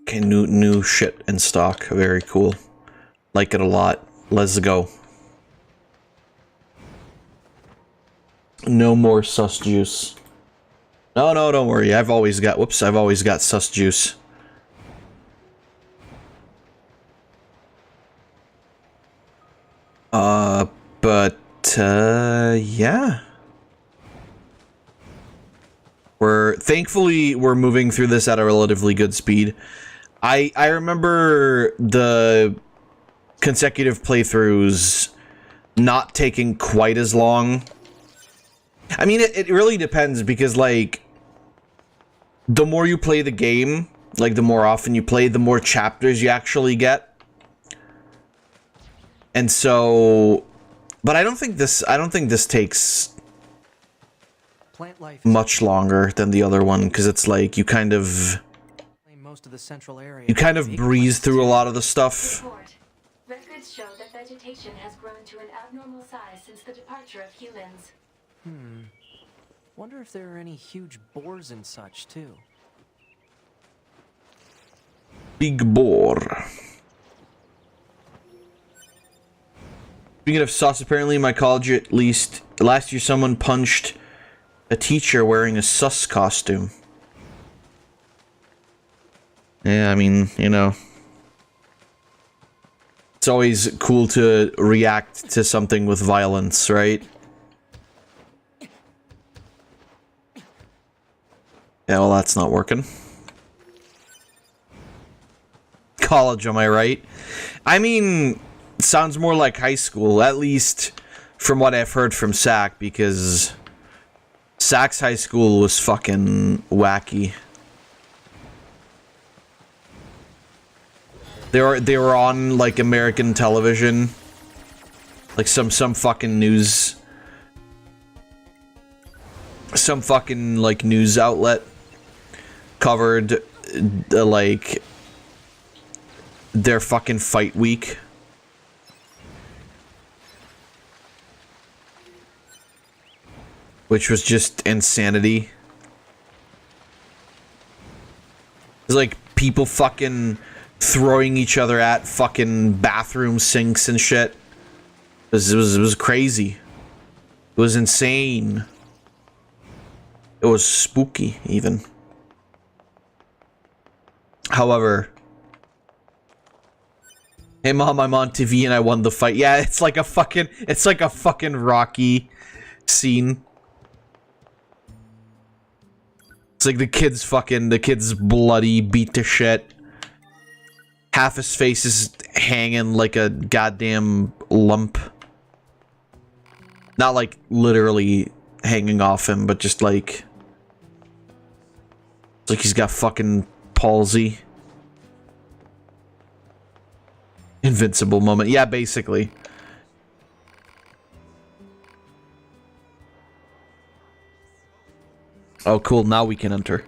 Okay, new shit in stock. Very cool. Like it a lot. Let's go. No more sus juice. No, don't worry. I've always got sus juice. Yeah. Thankfully, we're moving through this at a relatively good speed. I remember the consecutive playthroughs not taking quite as long. I mean, it really depends, because, like, the more you play the game, like, the more often you play, the more chapters you actually get. And so, but I don't think this takes Plant life much longer than the other one, because it's like you kind of breeze through a lot of the stuff. Report. Records show that vegetation has grown to an abnormal size since the departure of humans. Wonder if there are any huge boars and such, too. Big boar. Speaking of sus, apparently in my college, at least last year, someone punched a teacher wearing a sus costume. Yeah, I mean, you know, it's always cool to react to something with violence, right? Yeah, well, that's not working. College, am I right? I mean, sounds more like high school, at least from what I've heard from Sac, because Sac's high school was fucking wacky. They were on like American television, like some fucking news, some fucking like news outlet covered like their fucking fight week. Which was just insanity. It's like people fucking throwing each other at fucking bathroom sinks and shit. It was crazy. It was insane. It was spooky, even. However, hey mom, I'm on TV and I won the fight. Yeah, it's like a fucking Rocky scene. It's like the kid's bloody, beat to shit. Half his face is hanging like a goddamn lump. Not like literally hanging off him, but just like... It's like he's got fucking palsy. Invincible moment. Yeah, basically. Oh, cool. Now we can enter.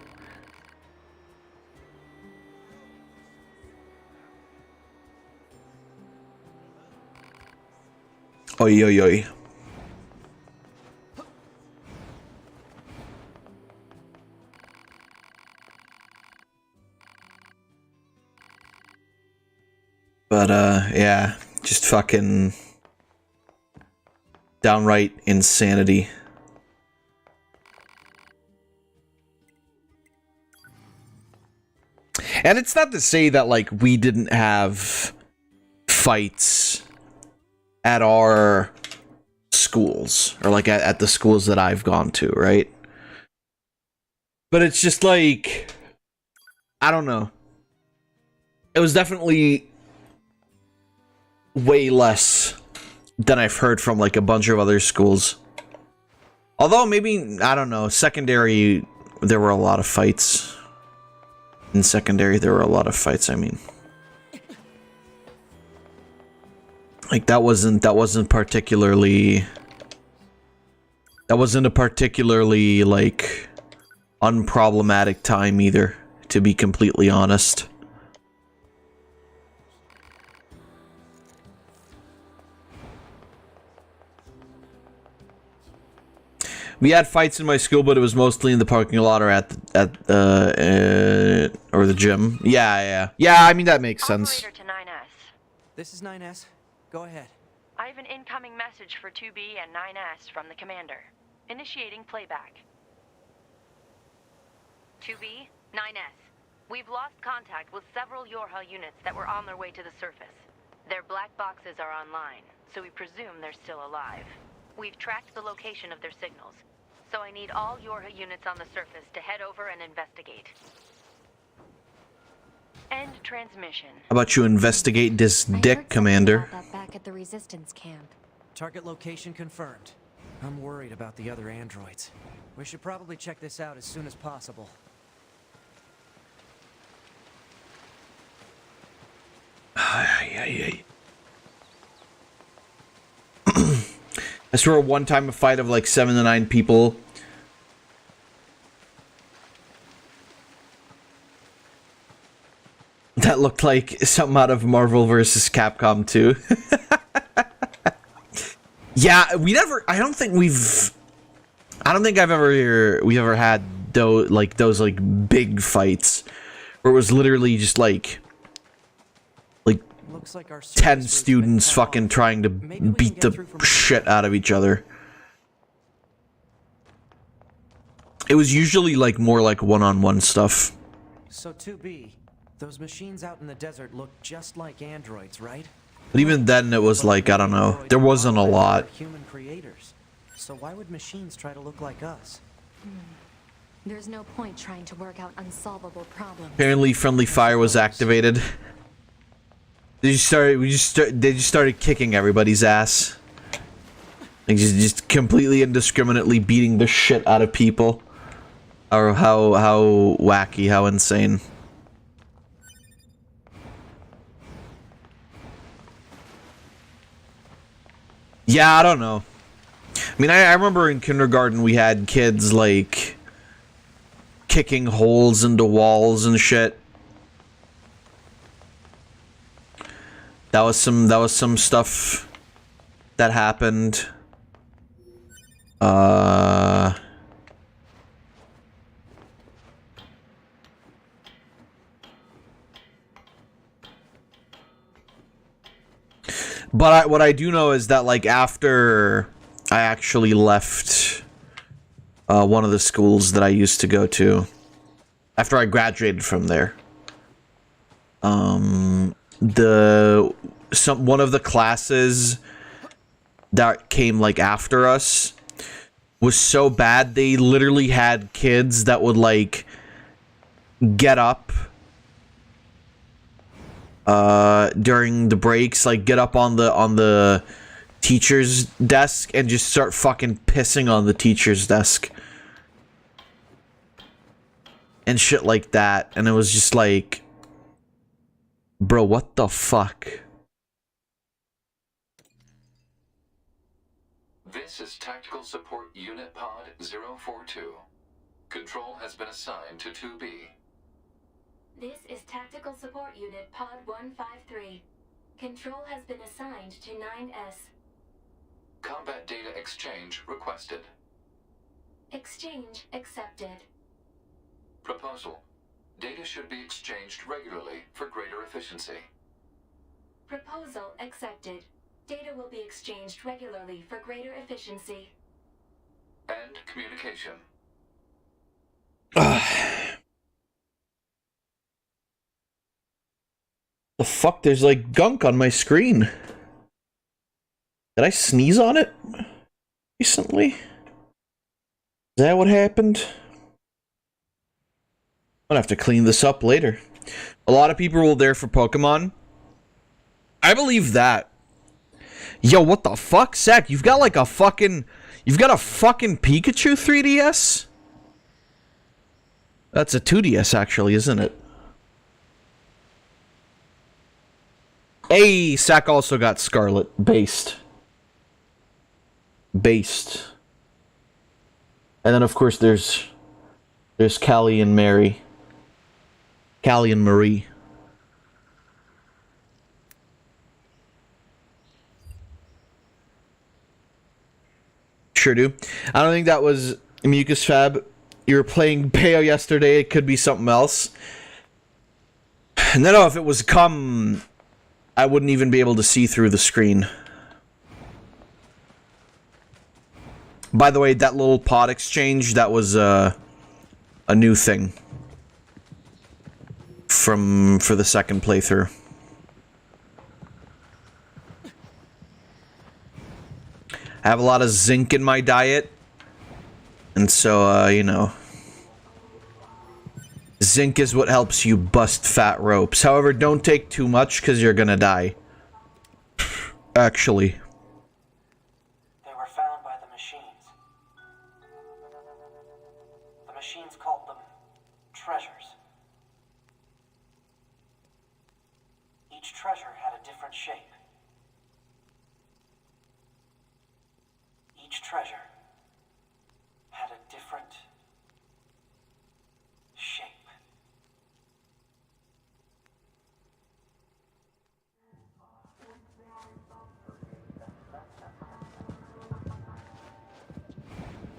Oi, oi, oi. But, yeah. Just fucking... downright insanity. And it's not to say that, like, we didn't have fights at our schools, or, like, at the schools that I've gone to, right? But it's just, like, I don't know. It was definitely way less than I've heard from, like, a bunch of other schools. Although, maybe, I don't know, secondary, there were a lot of fights. In secondary, there were a lot of fights, I mean. Like, that wasn't particularly... That wasn't a particularly, like, unproblematic time either, to be completely honest. We had fights in my school, but it was mostly in the parking lot or at the gym. Yeah. I mean, that makes sense. Operator to 9S. This is 9S. Go ahead. I have an incoming message for 2B and 9S from the commander. Initiating playback. 2B, 9S. We've lost contact with several Yorha units that were on their way to the surface. Their black boxes are online, so we presume they're still alive. We've tracked the location of their signals, so I need all Yorha units on the surface to head over and investigate. End transmission. How about you investigate this dick, Commander? That back at the resistance camp. Target location confirmed. I'm worried about the other androids. We should probably check this out as soon as possible. I swear one time a fight of like 7 to 9 people. That looked like something out of Marvel vs. Capcom 2. Yeah, we never, I don't think I've ever had those big fights where it was literally just like Looks like our 10 students fucking trying to beat the shit out of each other. It was usually like more like one-on-one stuff. So 2B, those machines out in the desert look just like androids, right? But even then it was like, I don't know, there wasn't a lot. Human creators. So why would machines try to look like us? There's no point trying to work out unsolvable problems. Apparently friendly fire was activated. They just started kicking everybody's ass. Like just completely indiscriminately beating the shit out of people. Or how wacky, how insane. Yeah, I don't know. I mean, I remember in kindergarten we had kids, like, kicking holes into walls and shit. That was some stuff that happened. But what I do know is that, like, after I actually left one of the schools that I used to go to, after I graduated from there, one of the classes that came, like, after us was so bad they literally had kids that would, like, get up during the breaks, like, get up on the teacher's desk and just start fucking pissing on the teacher's desk and shit like that. And it was just like, bro, what the fuck? This is Tactical Support Unit Pod 042. Control has been assigned to 2B. This is Tactical Support Unit Pod 153. Control has been assigned to 9S. Combat data exchange requested. Exchange accepted. Proposal. Data should be exchanged regularly for greater efficiency. Proposal accepted. Data will be exchanged regularly for greater efficiency. End communication. The fuck? There's like gunk on my screen. Did I sneeze on it recently? Is that what happened? I'm gonna have to clean this up later. A lot of people were there for Pokemon. I believe that. Yo, what the fuck, Zach? You've got like a fucking... You've got a fucking Pikachu 3DS? That's a 2DS, actually, isn't it? Hey, Zach also got Scarlet. Based. And then, of course, there's Callie and Mary. Callie and Marie. Sure do. I don't think that was Mucus Fab. You were playing Bepo yesterday. It could be something else. No, if it was cum, I wouldn't even be able to see through the screen. By the way, that little pod exchange, that was a new thing for the second playthrough. I have a lot of zinc in my diet, and so, you know, zinc is what helps you bust fat ropes. However, don't take too much, because you're gonna die. Actually. They were found by the machines. The machines called them treasures. Each treasure had a different shape. Each treasure had a different shape.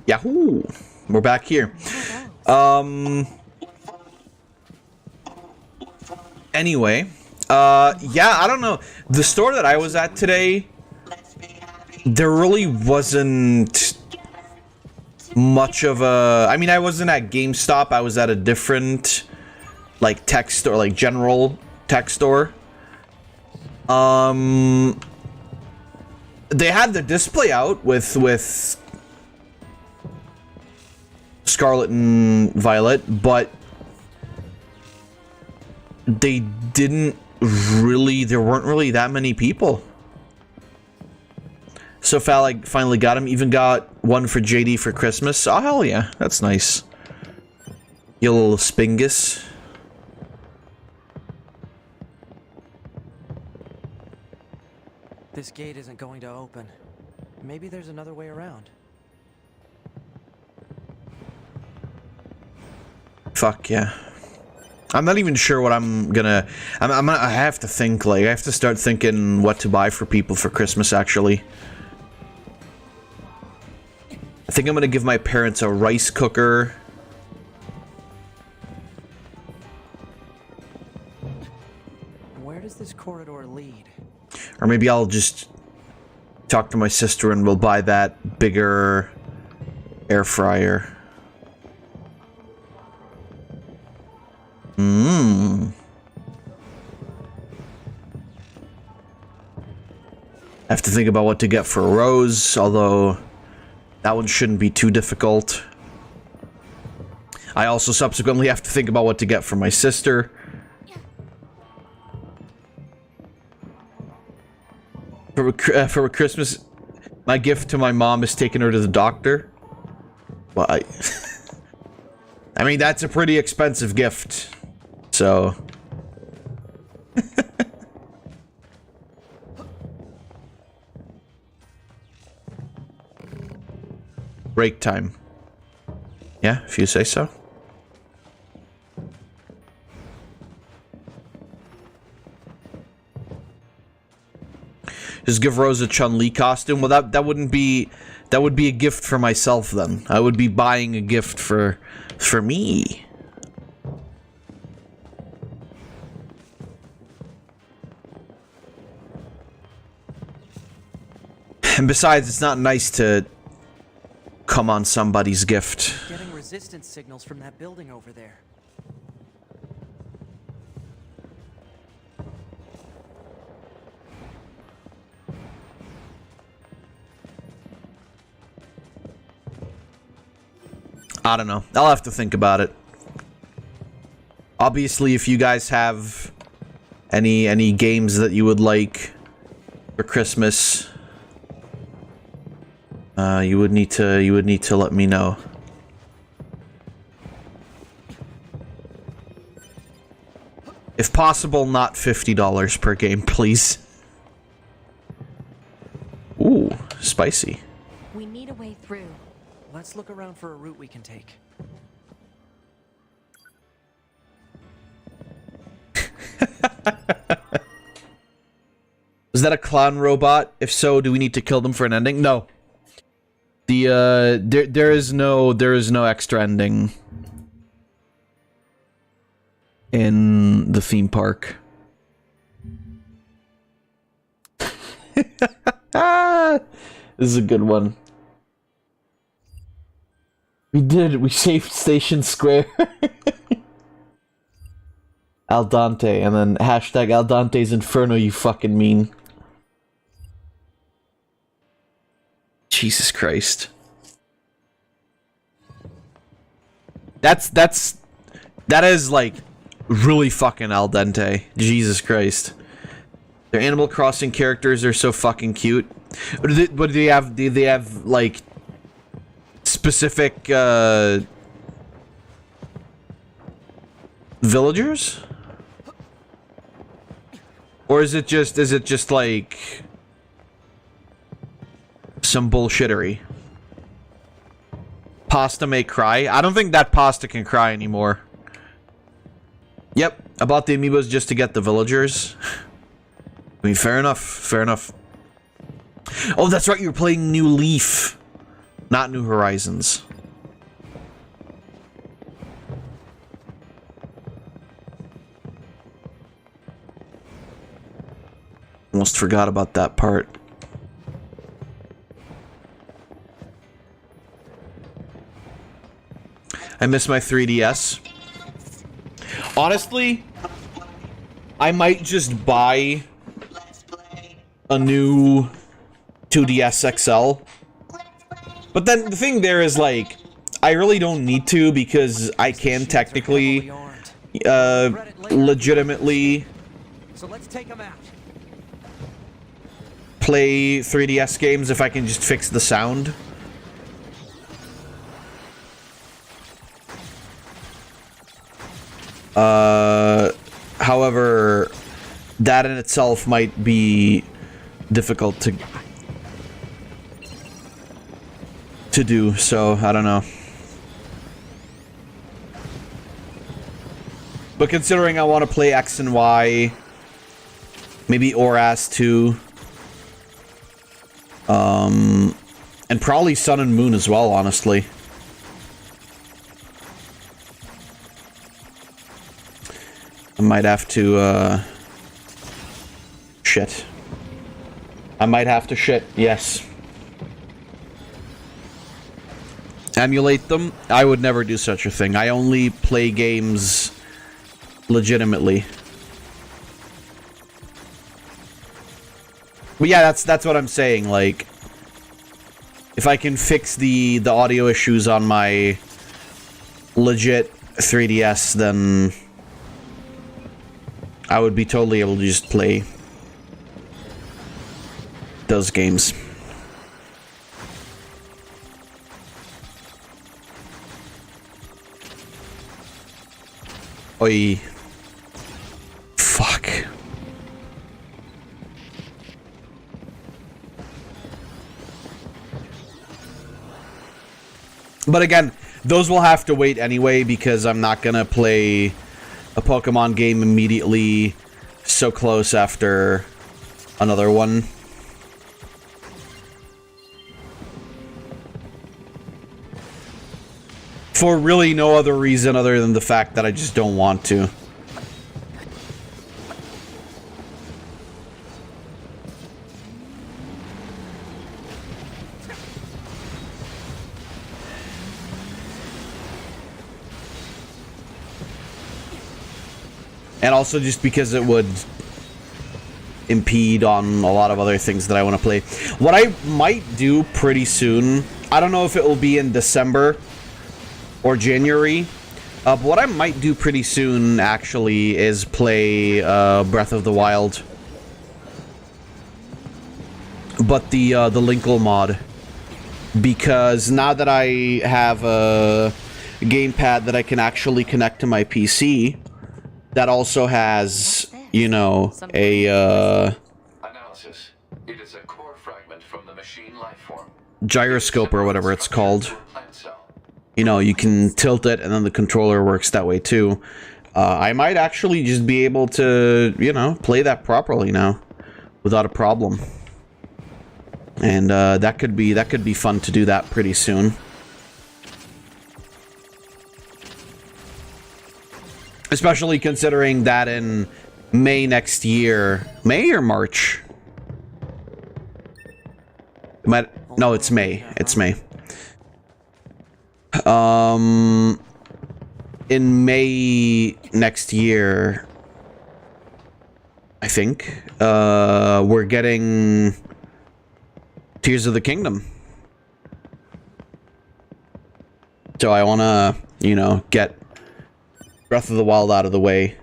Yahoo! We're back here. Anyway, yeah, I don't know. The store that I was at today, there really wasn't much of a... I mean, I wasn't at GameStop. I was at a different, like, tech store, like, general tech store. They had the display out with Scarlet and Violet, but they didn't really... There weren't really that many people. So finally got him. Even got one for JD for Christmas. Oh, hell yeah. That's nice. You little spingus. This gate isn't going to open. Maybe there's another way around. Fuck yeah. I'm not even sure what I'm gonna... I have to think, like, I have to start thinking what to buy for people for Christmas, actually. I think I'm gonna give my parents a rice cooker. Where does this corridor lead? Or maybe I'll just talk to my sister and we'll buy that bigger air fryer. I have to think about what to get for Rose, although that one shouldn't be too difficult. I also subsequently have to think about what to get for my sister. For Christmas, my gift to my mom is taking her to the doctor. Well, I mean, that's a pretty expensive gift. So... break time. Yeah, if you say so. Just give Rose a Chun-Li costume. Well, that wouldn't be... that would be a gift for myself then. I would be buying a gift for me. And besides, it's not nice to come on somebody's gift. Getting resistance signals from that building over there. I don't know. I'll have to think about it. Obviously, if you guys have any games that you would like for Christmas, you would need to let me know. If possible, not $50 per game, please. Ooh, spicy. We need a way through. Let's look around for a route we can take. Is that a clown robot? If so, do we need to kill them for an ending? No. The there is no extra ending in the theme park. This is a good one. We did. We saved Station Square. Al Dante, and then hashtag Al Dante's Inferno, you fucking mean. Jesus Christ. That is like really fucking al dente. Jesus Christ. Their Animal Crossing characters are so fucking cute. But do they have like specific villagers? Or is it just like some bullshittery? Pasta may cry. I don't think that pasta can cry anymore. Yep, I bought the amiibos just to get the villagers. I mean, fair enough, fair enough. Oh, that's right, you're playing New Leaf, not New Horizons. Almost forgot about that part. I miss my 3DS. Honestly, I might just buy a new 2DS XL. But then the thing there is, like, I really don't need to because I can technically, legitimately play 3DS games if I can just fix the sound. However, that in itself might be difficult to... to do, so I don't know. But considering I want to play X and Y, maybe ORAS 2, and probably Sun and Moon as well, honestly. I might have to, shit. I might have to shit, yes. Emulate them? I would never do such a thing. I only play games legitimately. But yeah, that's what I'm saying, like, if I can fix the audio issues on my legit 3DS, then I would be totally able to just play those games. Oi. Fuck. But again, those will have to wait anyway, because I'm not gonna play a Pokemon game immediately so close after another one. For really no other reason other than the fact that I just don't want to. And also just because it would impede on a lot of other things that I want to play. What I might do pretty soon, I don't know if it will be in December or January, but what I might do pretty soon, actually, is play Breath of the Wild. But the Linkle mod. Because now that I have a gamepad that I can actually connect to my PC, that also has, you know, a Analysis. It is a core fragment from the machine life form. Gyroscope or whatever it's called. You know, you can tilt it and then the controller works that way too. I might actually just be able to, you know, play that properly now without a problem. And that could be fun to do that pretty soon. Especially considering that in May next year... May or March? No, it's May. It's May. In May next year... I think. We're getting... Tears of the Kingdom. So I want to, you know, get Breath of the Wild out of the way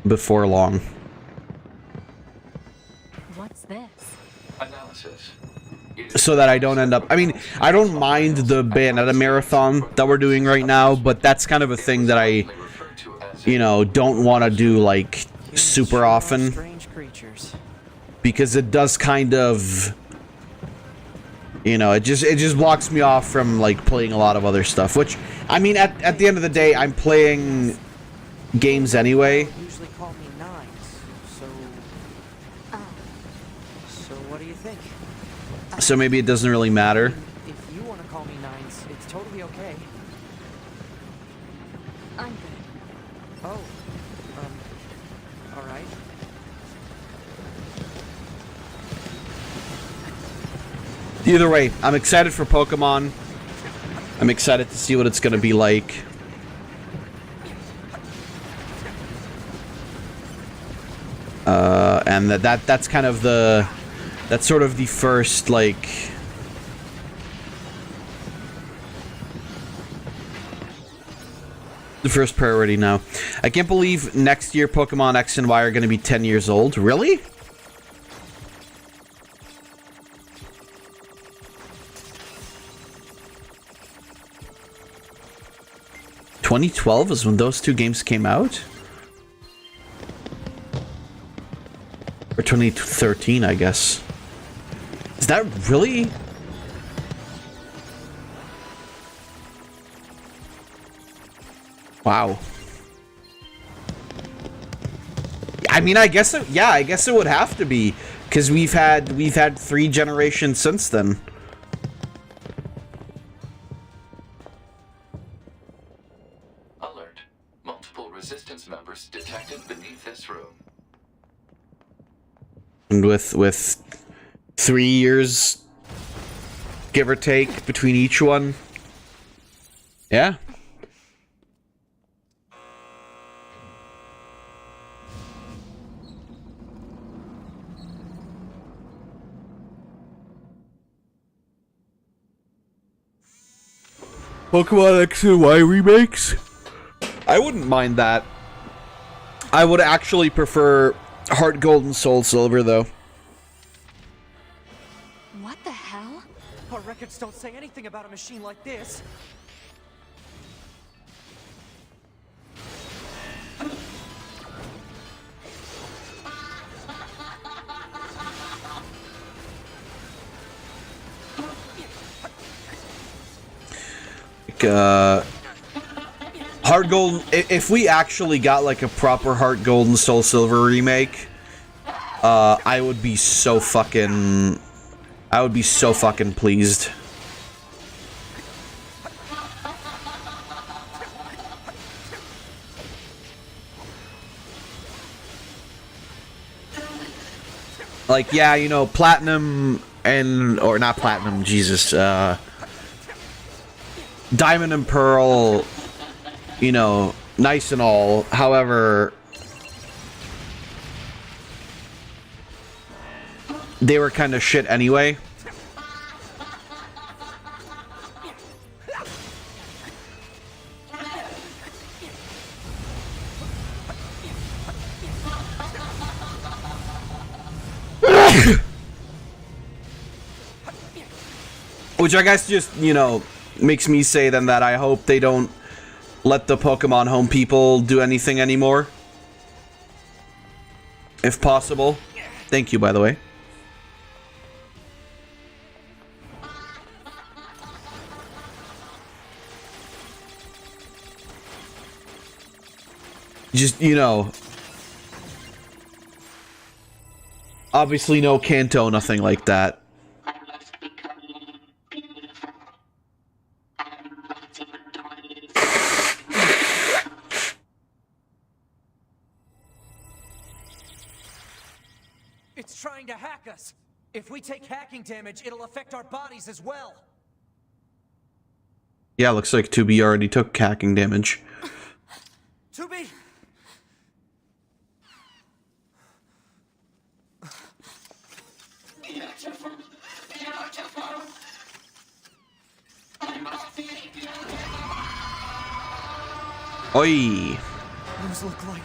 before long. What's this? Analysis. So that I don't end up... I mean, I don't mind the Bayonetta marathon that we're doing right now, but that's kind of a thing that I, you know, don't want to do, like, super often. Because it does kind of... You know, it just blocks me off from, like, playing a lot of other stuff. Which, I mean, at the end of the day, I'm playing games anyway. Usually call me Nines, so what do you think? So maybe it doesn't really matter. If you want to call me Nines, it's totally okay. I'm good. Oh, all right. Either way, I'm excited for Pokemon. I'm excited to see what it's going to be like. And that's kind of the... That's sort of the first, like... The first priority now. I can't believe next year Pokemon X and Y are going to be 10 years old. Really? ...2012 is when those two games came out? Or 2013, I guess. that really? Wow. I mean, I guess it, yeah, I guess it would have to be, because we've had 3 generations since then. Alert. Multiple resistance members detected beneath this room. And with 3 years, give or take, between each one. Yeah. Pokemon X and Y remakes? I wouldn't mind that. I would actually prefer Heart Gold and Soul Silver, though. What the hell? Our records don't say anything about a machine like this. Heart Gold, if we actually got like a proper Heart Gold and Soul Silver remake, I would be so fucking pleased. Like, yeah, you know, Platinum or not Platinum, Jesus, Diamond and Pearl, you know, nice and all. However, they were kind of shit anyway. Which I guess just, you know, makes me say then that I hope they don't let the Pokemon Home people do anything anymore. If possible. Thank you, by the way. Just, you know, obviously no Kanto, nothing like that. It's trying to hack us. If we take hacking damage, it'll affect our bodies as well. Yeah, looks like 2B already took hacking damage. 2B! Oi! Those look like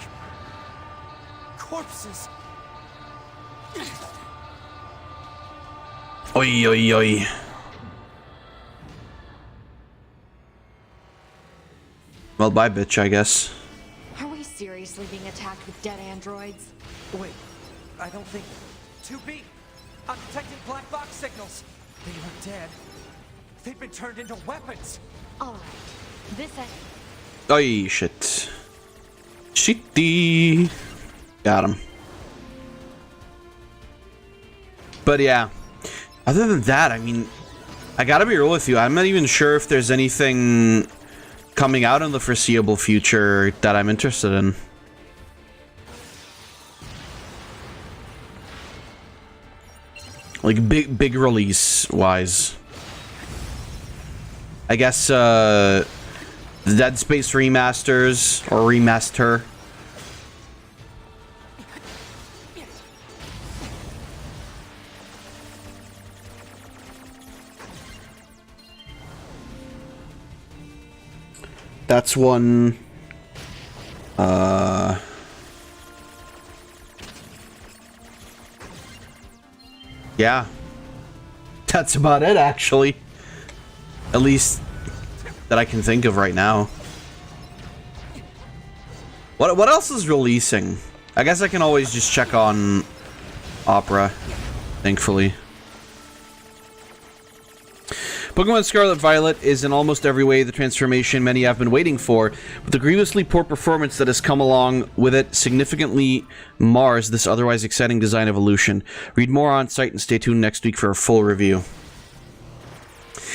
corpses. Oi, oi, oi. Well, bye, bitch, I guess. Are we seriously being attacked with dead androids? Wait, I don't think... 2B! I'm detecting black box signals. They aren't dead. They've been turned into weapons. Alright. This Oi, shit. Shitty. Got him. But yeah, other than that, I mean, I gotta be real with you. I'm not even sure if there's anything coming out in the foreseeable future that I'm interested in. Like big release wise. I guess the Dead Space remasters or remaster. That's one. Yeah. That's about it, actually. At least that I can think of right now. What else is releasing? I guess I can always just check on Opera, thankfully. Pokemon Scarlet Violet is in almost every way the transformation many have been waiting for, but the grievously poor performance that has come along with it significantly mars this otherwise exciting design evolution. Read more on site and stay tuned next week for a full review.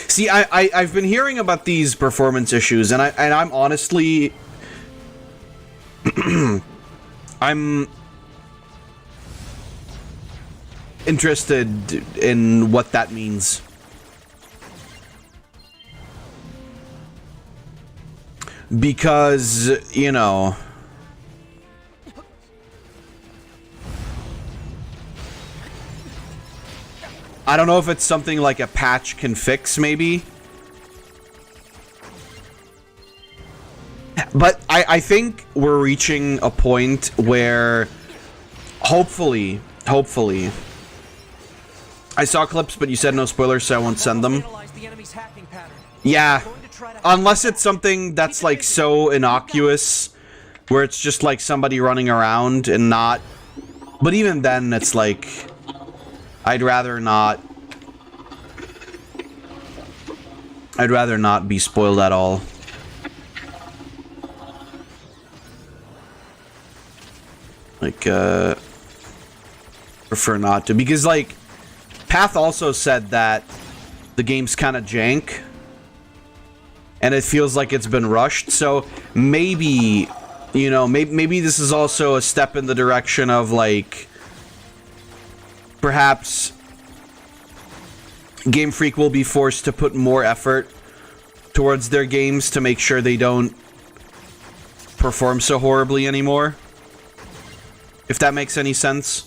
See, I've been hearing about these performance issues, and I'm honestly... I'm interested in what that means. Because, you know... I don't know if it's something like a patch can fix, maybe. But I think we're reaching a point where... Hopefully... I saw clips, but you said no spoilers, so I won't send them. Yeah. Unless it's something that's, like, so innocuous, where it's just, like, somebody running around and not... But even then, it's like... I'd rather not be spoiled at all. Like, prefer not to. Because, like, Path also said that the game's kind of jank. And it feels like it's been rushed. So, maybe, you know, maybe this is also a step in the direction of, like... Perhaps Game Freak will be forced to put more effort towards their games to make sure they don't perform so horribly anymore. If that makes any sense.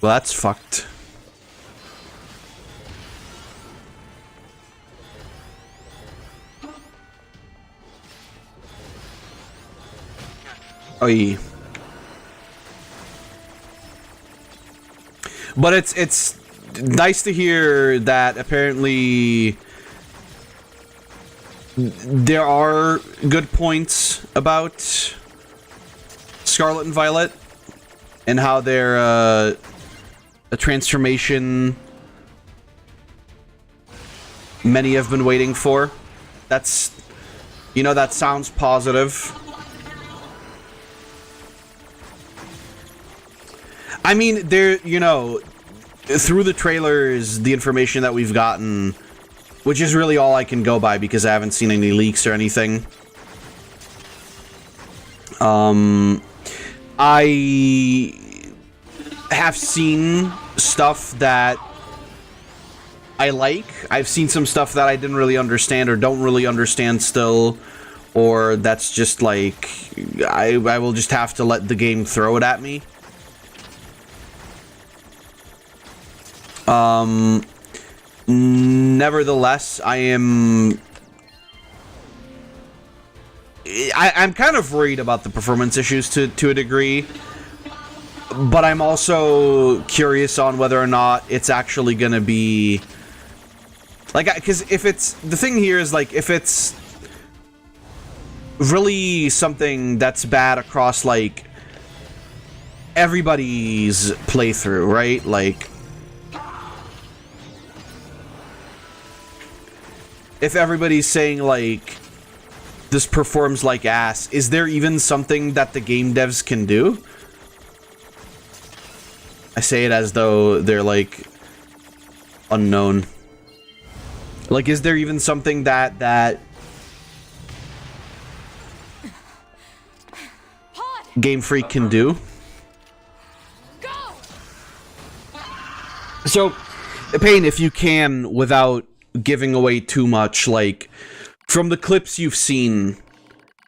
Well, that's fucked. Oy. But it's nice to hear that apparently there are good points about Scarlet and Violet and how they're a transformation many have been waiting for. That's, you know, that sounds positive. I mean, there, you know, through the trailers, the information that we've gotten, which is really all I can go by because I haven't seen any leaks or anything. I have seen stuff that I like. I've seen some stuff that I didn't really understand or don't really understand still, or that's just like I will just have to let the game throw it at me. Nevertheless, I'm kind of worried about the performance issues to a degree. But I'm also curious on whether or not it's actually gonna be... Like, because if it's... The thing here is, like, if it's really something that's bad across, like, everybody's playthrough, right? Like... If everybody's saying, like, this performs like ass, is there even something that the game devs can do? I say it as though they're, like, unknown. Like, is there even something that Game Freak can do? So, Payne, if you can, without giving away too much, like, from the clips you've seen,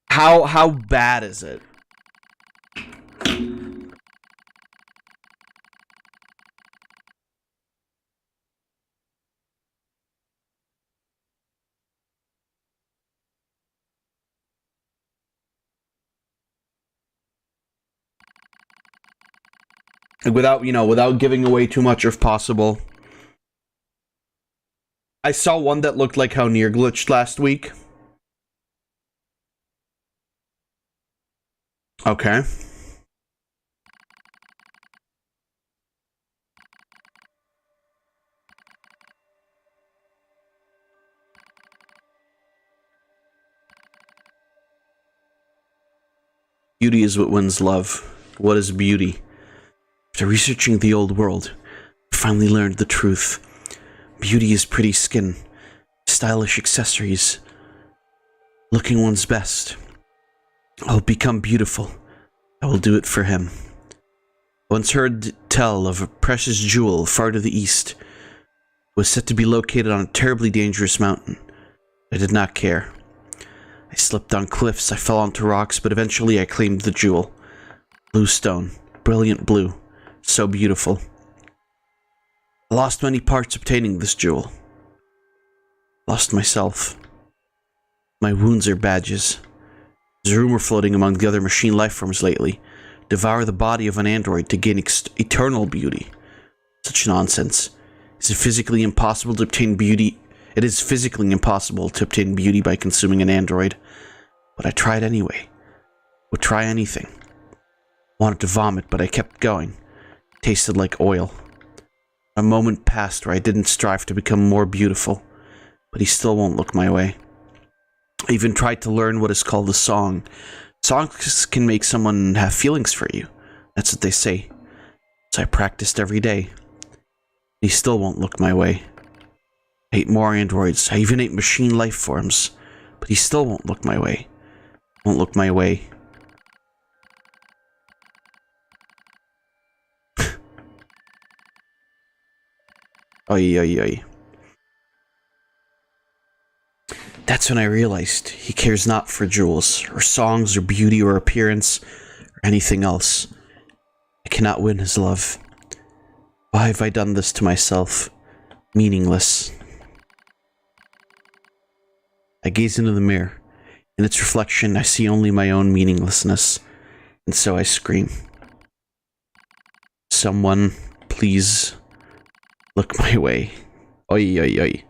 how bad is it? without, without giving away too much if possible. I saw one that looked like how NieR glitched last week. Okay. Beauty is what wins love. What is beauty? After researching the old world, I finally learned the truth. Beauty is pretty skin, stylish accessories, looking one's best. I'll become beautiful. I will do it for him. I once heard tell of a precious jewel far to the east. It was said to be located on a terribly dangerous mountain. I did not care. I slipped on cliffs, I fell onto rocks, but eventually I claimed the jewel. Blue stone, brilliant blue, so beautiful. I lost many parts obtaining this jewel. Lost myself. My wounds are badges. There's a rumor floating among the other machine lifeforms lately. Devour the body of an android to gain eternal beauty. Such nonsense. Is it physically impossible to obtain beauty? It is physically impossible to obtain beauty by consuming an android. But I tried anyway. Would try anything. Wanted to vomit, but I kept going. It tasted like oil. A moment passed where I didn't strive to become more beautiful, but he still won't look my way. I even tried to learn what is called a song. Songs can make someone have feelings for you. That's what they say. So I practiced every day. He still won't look my way. I ate more androids. I even ate machine life forms. But he still won't look my way. Won't look my way. Oy, oy, oy. That's when I realized he cares not for jewels, or songs, or beauty, or appearance, or anything else. I cannot win his love. Why have I done this to myself? Meaningless. I gaze into the mirror. In its reflection, I see only my own meaninglessness, and so I scream. Someone, please, look my way. Oi, oi, oi.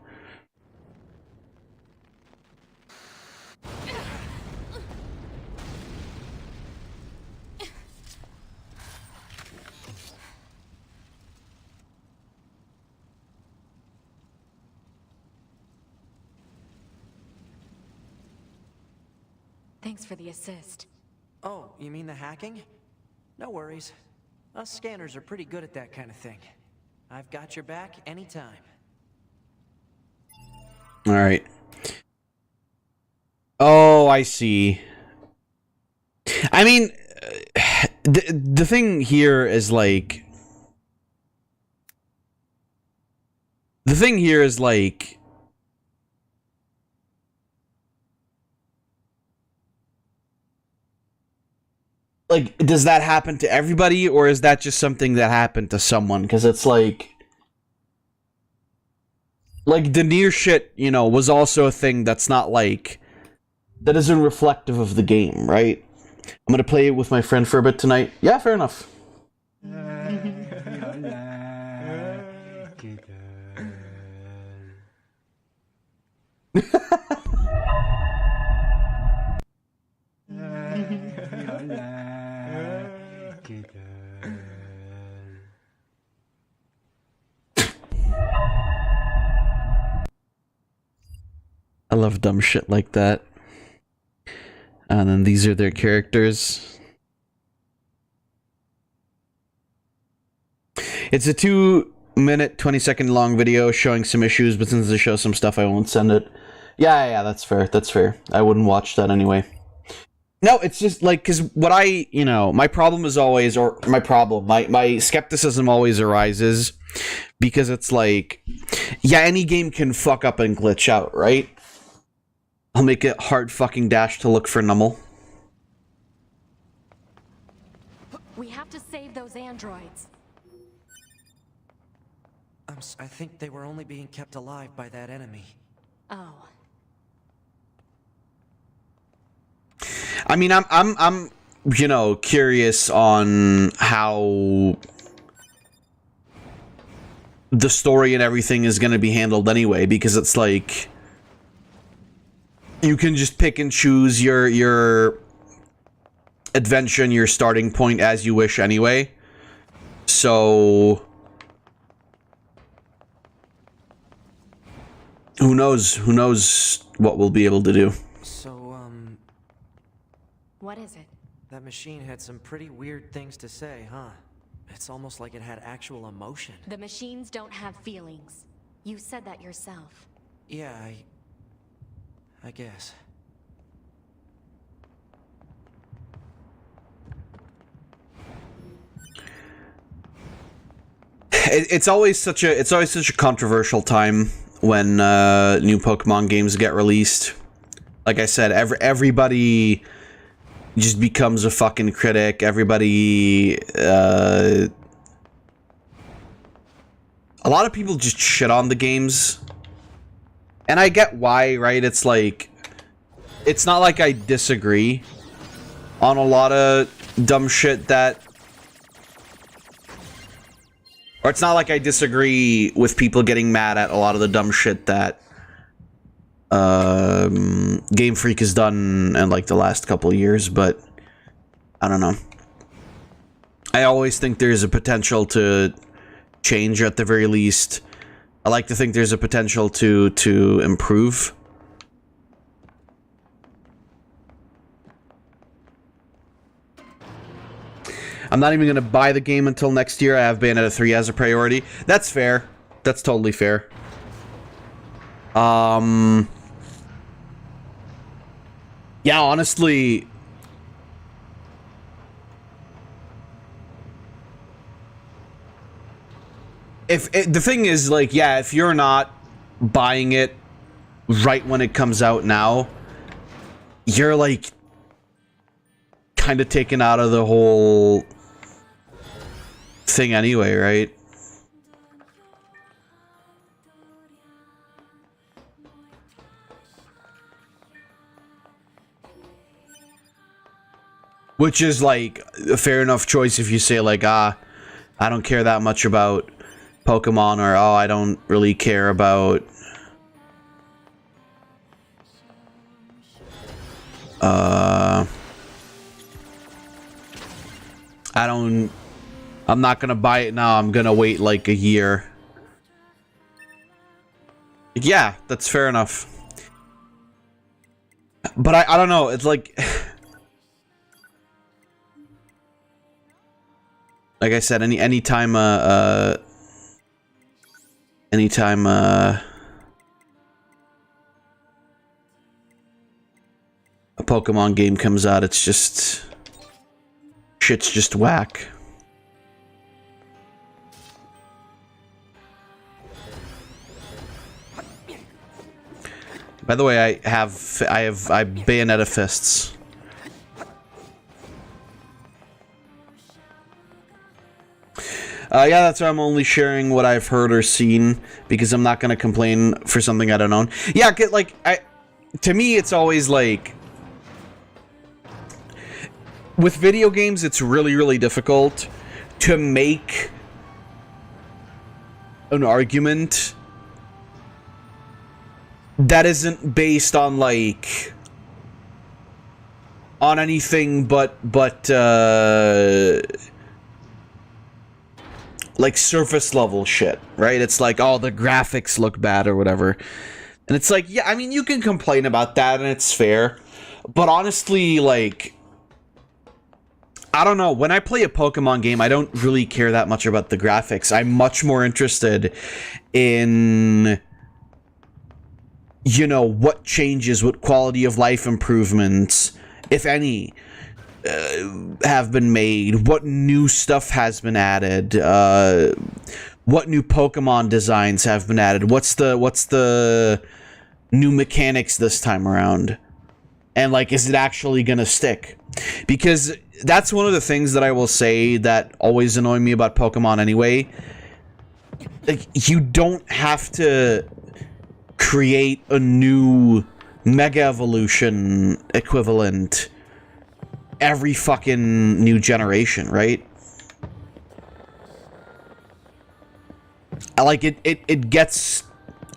Thanks for the assist. Oh, you mean the hacking? No worries. Us scanners are pretty good at that kind of thing. I've got your back anytime. Alright. Oh, I see. I mean, the thing here is like... The thing here is like... Like, does that happen to everybody, or is that just something that happened to someone? Because it's like... Like, the NieR shit, you know, was also a thing that's not like... That isn't reflective of the game, right? I'm gonna play it with my friend for a bit tonight. Yeah, fair enough. I love dumb shit like that. And then these are their characters. It's a 2-minute, 20-second long video showing some issues, but since they show some stuff, I won't send it. Yeah, that's fair. That's fair. I wouldn't watch that anyway. No, it's just like, because what I, you know, my problem is always, or my skepticism always arises because it's like, yeah, any game can fuck up and glitch out, right? I'll make it hard fucking dash to look for Nummel. We have to save those androids. I think they were only being kept alive by that enemy. Oh. I mean, I'm you know, curious on how the story and everything is going to be handled anyway, because it's like you can just pick and choose your adventure and your starting point as you wish anyway. So who knows what we'll be able to do. So, What is it? that machine had some pretty weird things to say, huh? It's almost like it had actual emotion. The machines don't have feelings. You said that yourself. Yeah, I guess. It's always such a controversial time when new Pokemon games get released. Like I said, everybody just becomes a fucking critic. Everybody, a lot of people just shit on the games, and I get why, right? It's like, it's not like I disagree on a lot of dumb shit that, or it's not like I disagree with people getting mad at a lot of the dumb shit that Game Freak has done in like the last couple of years, but I don't know. I always think there's a potential to change, at the very least. I like to think there's a potential to improve. I'm not even going to buy the game until next year. I have Bayonetta 3 as a priority. That's fair. That's totally fair. Yeah, honestly, the thing is, like, yeah, if you're not buying it right when it comes out now, you're like kind of taken out of the whole thing anyway, right? Which is like a fair enough choice if you say like, I don't care that much about Pokemon, or I don't really care about I'm not gonna buy it now, I'm gonna wait like a year. Yeah, that's fair enough. But I don't know, it's like like I said, anytime a Pokemon game comes out, it's just shit's just whack. By the way, I have Bayonetta fists. Yeah, that's why I'm only sharing what I've heard or seen, because I'm not gonna complain for something I don't own. Yeah, like, to me, it's always like, with video games, it's really, really difficult to make an argument that isn't based on, like, on anything but like surface level shit, right? It's like, oh, the graphics look bad or whatever. And it's like, yeah, I mean, you can complain about that and it's fair. But honestly, like, I don't know. When I play a Pokemon game, I don't really care that much about the graphics. I'm much more interested in, you know, what changes, what quality of life improvements, if any, have been made, what new stuff has been added, what new Pokemon designs have been added, what's the new mechanics this time around, and like, is it actually gonna stick? Because that's one of the things that I will say that always annoy me about Pokemon anyway. Like, you don't have to create a new Mega Evolution equivalent every fucking new generation, right? like it gets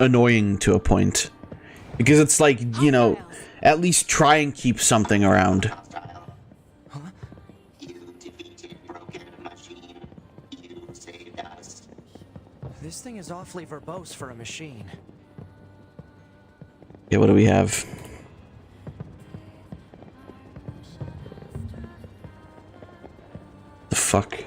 annoying to a point. Because it's like, you know, at least try and keep something around. This thing is awfully verbose for a machine. Yeah, what do we have? The fuck?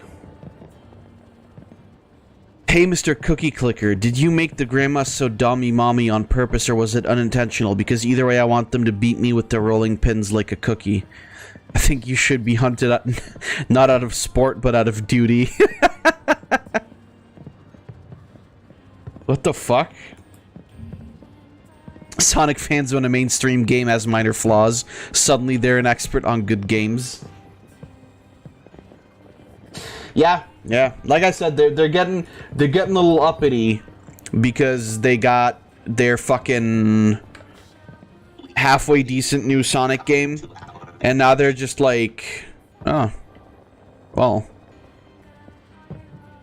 Hey, Mr. Cookie Clicker, did you make the grandma so dummy mommy on purpose, or was it unintentional? Because either way, I want them to beat me with their rolling pins like a cookie. I think you should be hunted out, not out of sport, but out of duty. What the fuck? Sonic fans, when a mainstream game has minor flaws, suddenly they're an expert on good games. Yeah, like I said, they're getting a little uppity because they got their fucking halfway decent new Sonic game, and now they're just like, oh, well,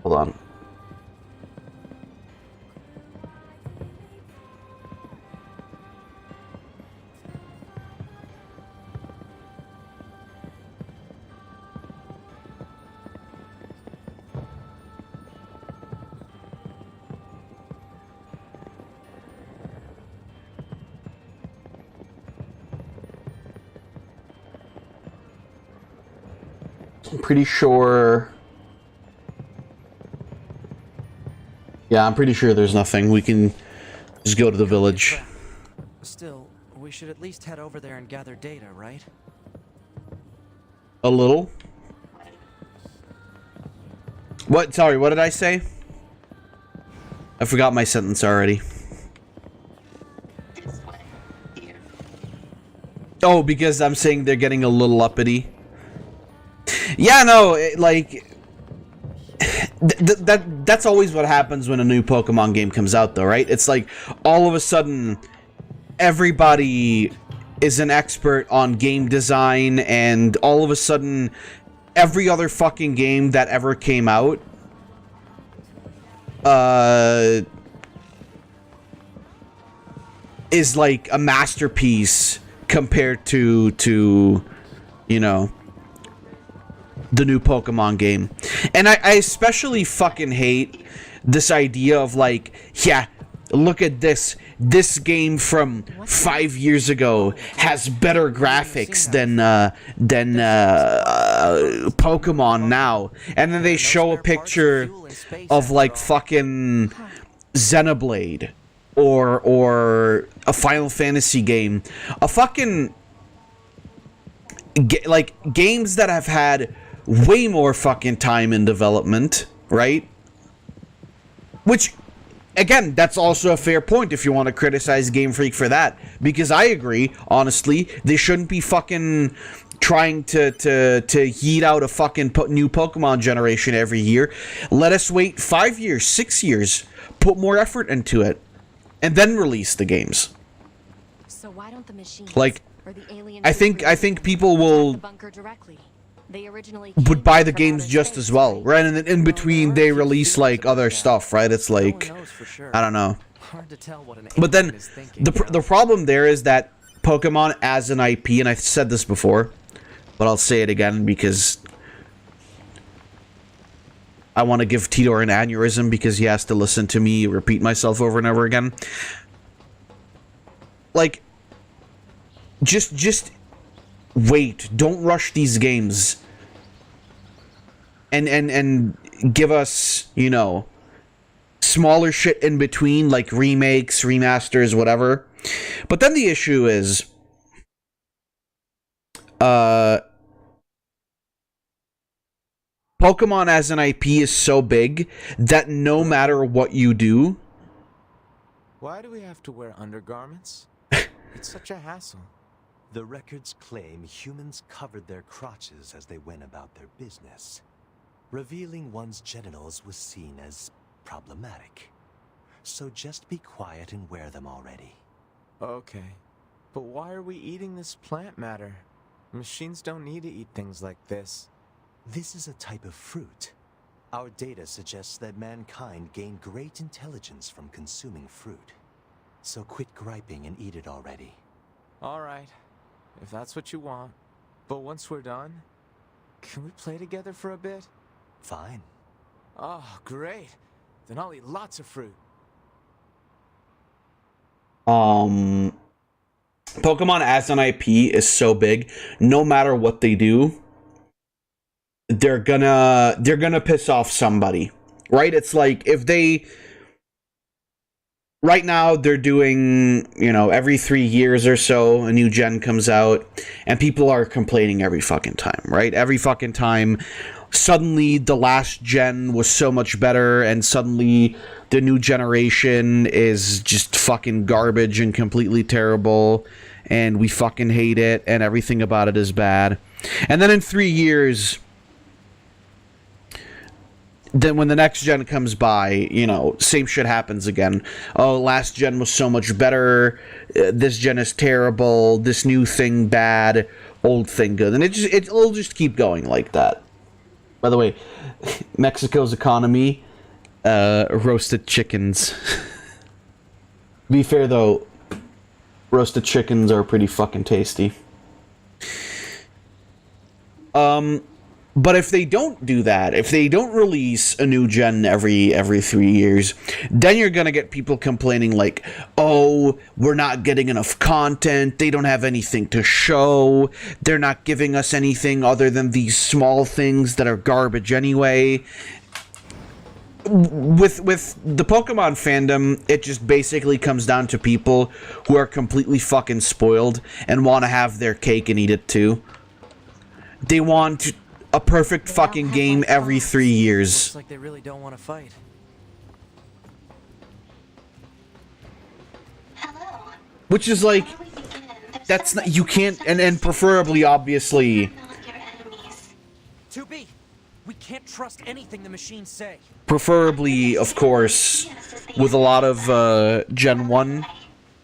hold on. I'm pretty sure... Yeah, I'm pretty sure there's nothing. We can just go to the village. Still, we should at least head over there and gather data, right? A little? What? Sorry, what did I say? I forgot my sentence already. Oh, because I'm saying they're getting a little uppity. Yeah, no, that's always what happens when a new Pokemon game comes out, though, right? It's like, all of a sudden, everybody is an expert on game design, and all of a sudden, every other fucking game that ever came out, is like a masterpiece compared to, you know, the new Pokemon game. And I especially fucking hate this idea of like, yeah, look at this game from 5 years ago has better graphics than Pokemon now. And then they show a picture of like fucking Xenoblade or a Final Fantasy game. A fucking like games that have had way more fucking time in development, right? Which, again, that's also a fair point if you want to criticize Game Freak for that. Because I agree, honestly, they shouldn't be fucking trying to yeet out a fucking new Pokemon generation every year. Let us wait 5 years, 6 years, put more effort into it, and then release the games. So why don't the machines, like, or the aliens I think people will would buy the games just as well, right? And then in between they release like other stuff, right? It's like, I don't know. But then the problem there is that Pokemon as an IP, and I've said this before, but I'll say it again because I want to give Tito an aneurysm because he has to listen to me repeat myself over and over again. Like, just wait. Don't rush these games. And give us, you know, smaller shit in between, like remakes, remasters, whatever. But then the issue is, Pokemon as an IP is so big that no matter what you do... Why do we have to wear undergarments? It's such a hassle. The records claim humans covered their crotches as they went about their business. Revealing one's genitals was seen as problematic. So just be quiet and wear them already. Okay, but why are we eating this plant matter? Machines don't need to eat things like this. This is a type of fruit. Our data suggests that mankind gained great intelligence from consuming fruit. So quit griping and eat it already. All right, if that's what you want. But once we're done, can we play together for a bit? Fine. Oh, great. Then I'll eat lots of fruit. Pokemon as an IP is so big. No matter what they do, they're gonna piss off somebody, right? It's like if they right now they're doing, you know, every 3 years or so a new gen comes out, and people are complaining every fucking time, right? Every fucking time. Suddenly the last gen was so much better, and suddenly the new generation is just fucking garbage and completely terrible, and we fucking hate it, and everything about it is bad. And then in 3 years, then when the next gen comes by, you know, same shit happens again. Oh, last gen was so much better. This gen is terrible. This new thing bad. Old thing good. And it'll just keep going like that. By the way, Mexico's economy, roasted chickens. To be fair though, roasted chickens are pretty fucking tasty. But if they don't do that, if they don't release a new gen every 3 years, then you're gonna get people complaining like, oh, we're not getting enough content, they don't have anything to show, they're not giving us anything other than these small things that are garbage anyway. With the Pokemon fandom, it just basically comes down to people who are completely fucking spoiled and want to have their cake and eat it too. They want a perfect fucking game every 3 years. Looks like they really don't want to fight. Hello. Which is like, that's not, you can't, and preferably, obviously, 2B, we can't trust anything the machines say. preferably, of course, with a lot of Gen 1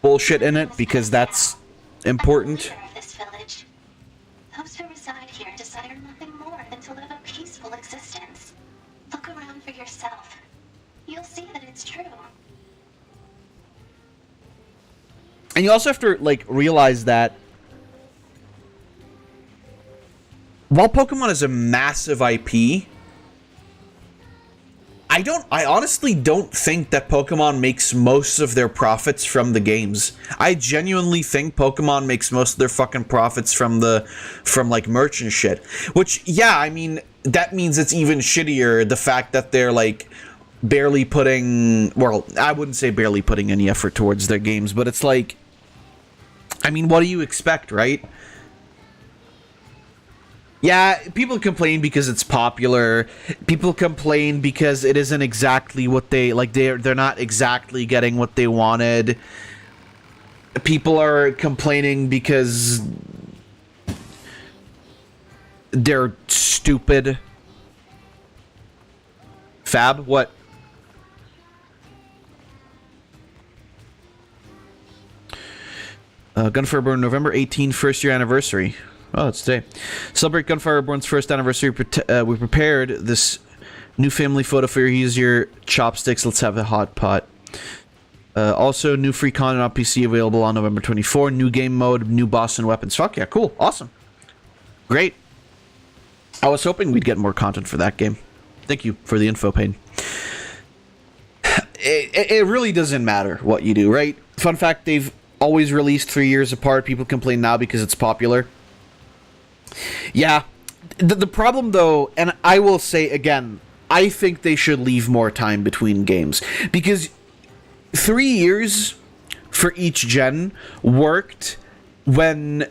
bullshit in it, because that's important. Those who reside here desire nothing more than to live a peaceful existence. Look around for yourself. You'll see that it's true. And you also have to, like, realize that while Pokemon is a massive IP, I honestly don't think that Pokemon makes most of their profits from the games. I genuinely think Pokemon makes most of their fucking profits from like merch and shit. Which, yeah, I mean, that means it's even shittier, the fact that they're like barely putting, well, I wouldn't say barely putting any effort towards their games, but it's like, I mean, what do you expect, right? Yeah, people complain because it's popular. People complain because it isn't exactly what they like. They're not exactly getting what they wanted. People are complaining because they're stupid. Fab, what? Gunfire Burn, November 18, first year anniversary. Oh, it's today. Celebrate Gunfire Reborn's first anniversary. We prepared this new family photo for you. Use your chopsticks. Let's have a hot pot. Also, new free content on PC available on November 24. New game mode, new boss and weapons. Fuck yeah, cool. Awesome. Great. I was hoping we'd get more content for that game. Thank you for the info, Payne. It really doesn't matter what you do, right? Fun fact, they've always released 3 years apart. People complain now because it's popular. Yeah, the problem though, and I will say again, I think they should leave more time between games, because 3 years for each gen worked when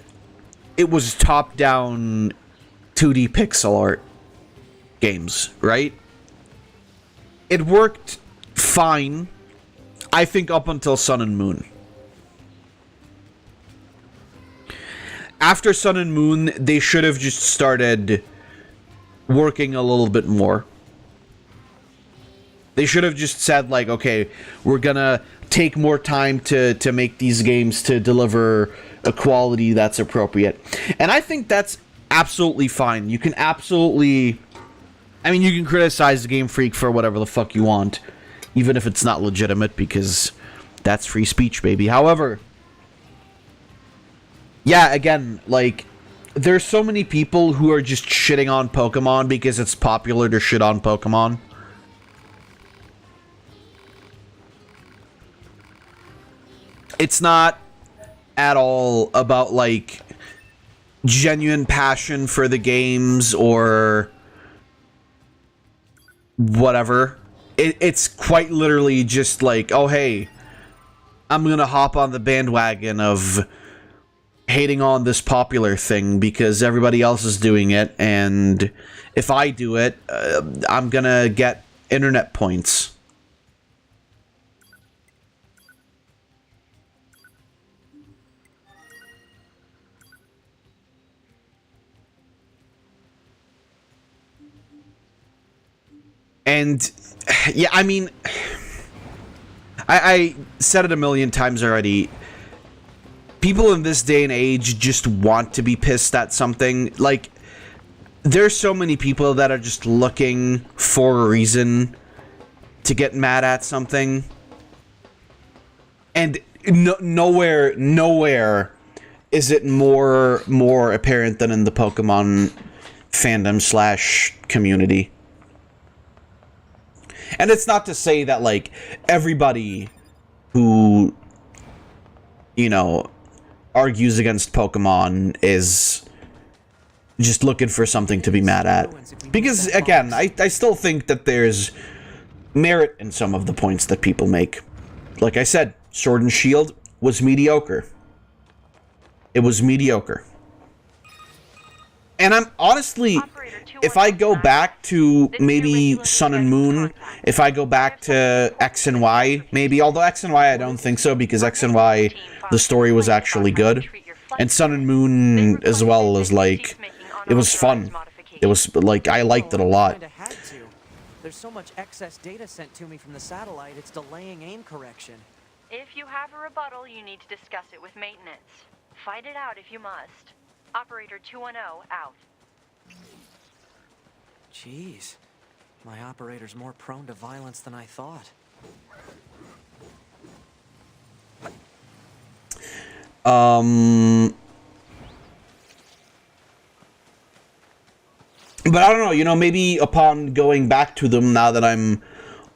it was top-down 2D pixel art games, right? It worked fine, I think, up until Sun and Moon. After Sun and Moon, they should have just started working a little bit more. They should have just said, like, okay, we're gonna take more time to make these games to deliver a quality that's appropriate. And I think that's absolutely fine. You can absolutely I mean, you can criticize Game Freak for whatever the fuck you want, even if it's not legitimate, because that's free speech, baby. However, yeah, again, like, there's so many people who are just shitting on Pokemon because it's popular to shit on Pokemon. It's not at all about, like, genuine passion for the games or whatever. It's quite literally just like, oh, hey, I'm gonna hop on the bandwagon of hating on this popular thing because everybody else is doing it, and if I do it, I'm gonna get internet points. And, yeah, I mean, I said it a million times already. People in this day and age just want to be pissed at something. Like, there's so many people that are just looking for a reason to get mad at something. And nowhere is it more apparent than in the Pokemon fandom / community. And it's not to say that, like, everybody who, you know, argues against Pokemon is just looking for something to be mad at. Because, again, I still think that there's merit in some of the points that people make. Like I said, Sword and Shield was mediocre. It was mediocre. And I'm honestly, if I go back to maybe Sun and Moon, if I go back to X and Y, maybe, although X and Y I don't think so, because X and Y, the story was actually good. And Sun and Moon as well as, like, it was fun. It was, like, I liked it a lot. There's so much excess data sent to me from the satellite, it's delaying aim correction. If you have a rebuttal, you need to discuss it with maintenance. Fight it out if you must. Operator 210 out. Jeez, my operator's more prone to violence than I thought. But I don't know, you know, maybe upon going back to them now that I'm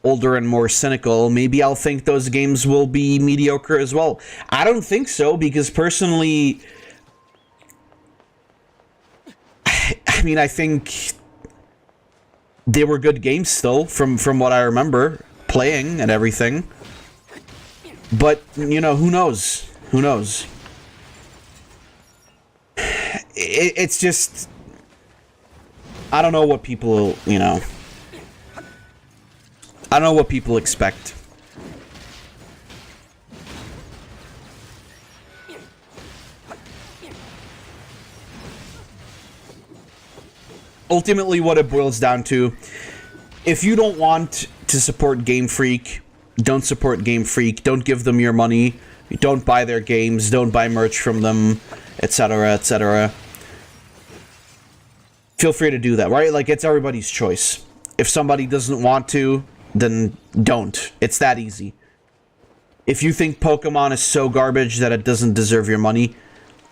older and more cynical, maybe I'll think those games will be mediocre as well. I don't think so, because personally, I mean, I think they were good games still, from what I remember playing and everything. But, you know, who knows? Who knows? It's just, I don't know what people, you know, I don't know what people expect. Ultimately, what it boils down to, if you don't want to support Game Freak, don't support Game Freak, don't give them your money, don't buy their games, don't buy merch from them, etc., etc. Feel free to do that, right? Like, it's everybody's choice. If somebody doesn't want to, then don't. It's that easy. If you think Pokemon is so garbage that it doesn't deserve your money,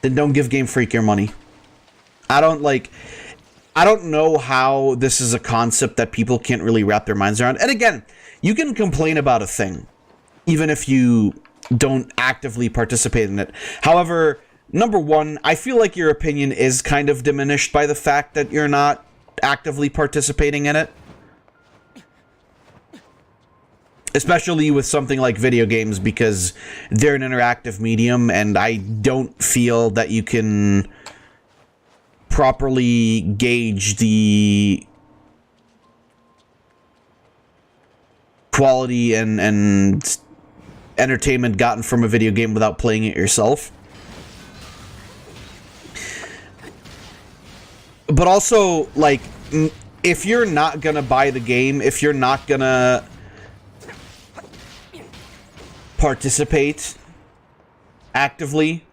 then don't give Game Freak your money. I don't know how this is a concept that people can't really wrap their minds around. And again, you can complain about a thing, even if you don't actively participate in it. However, number one, I feel like your opinion is kind of diminished by the fact that you're not actively participating in it. Especially with something like video games, because they're an interactive medium, and I don't feel that you can properly gauge the quality and entertainment gotten from a video game without playing it yourself. But also, like, if you're not gonna buy the game, if you're not gonna participate actively,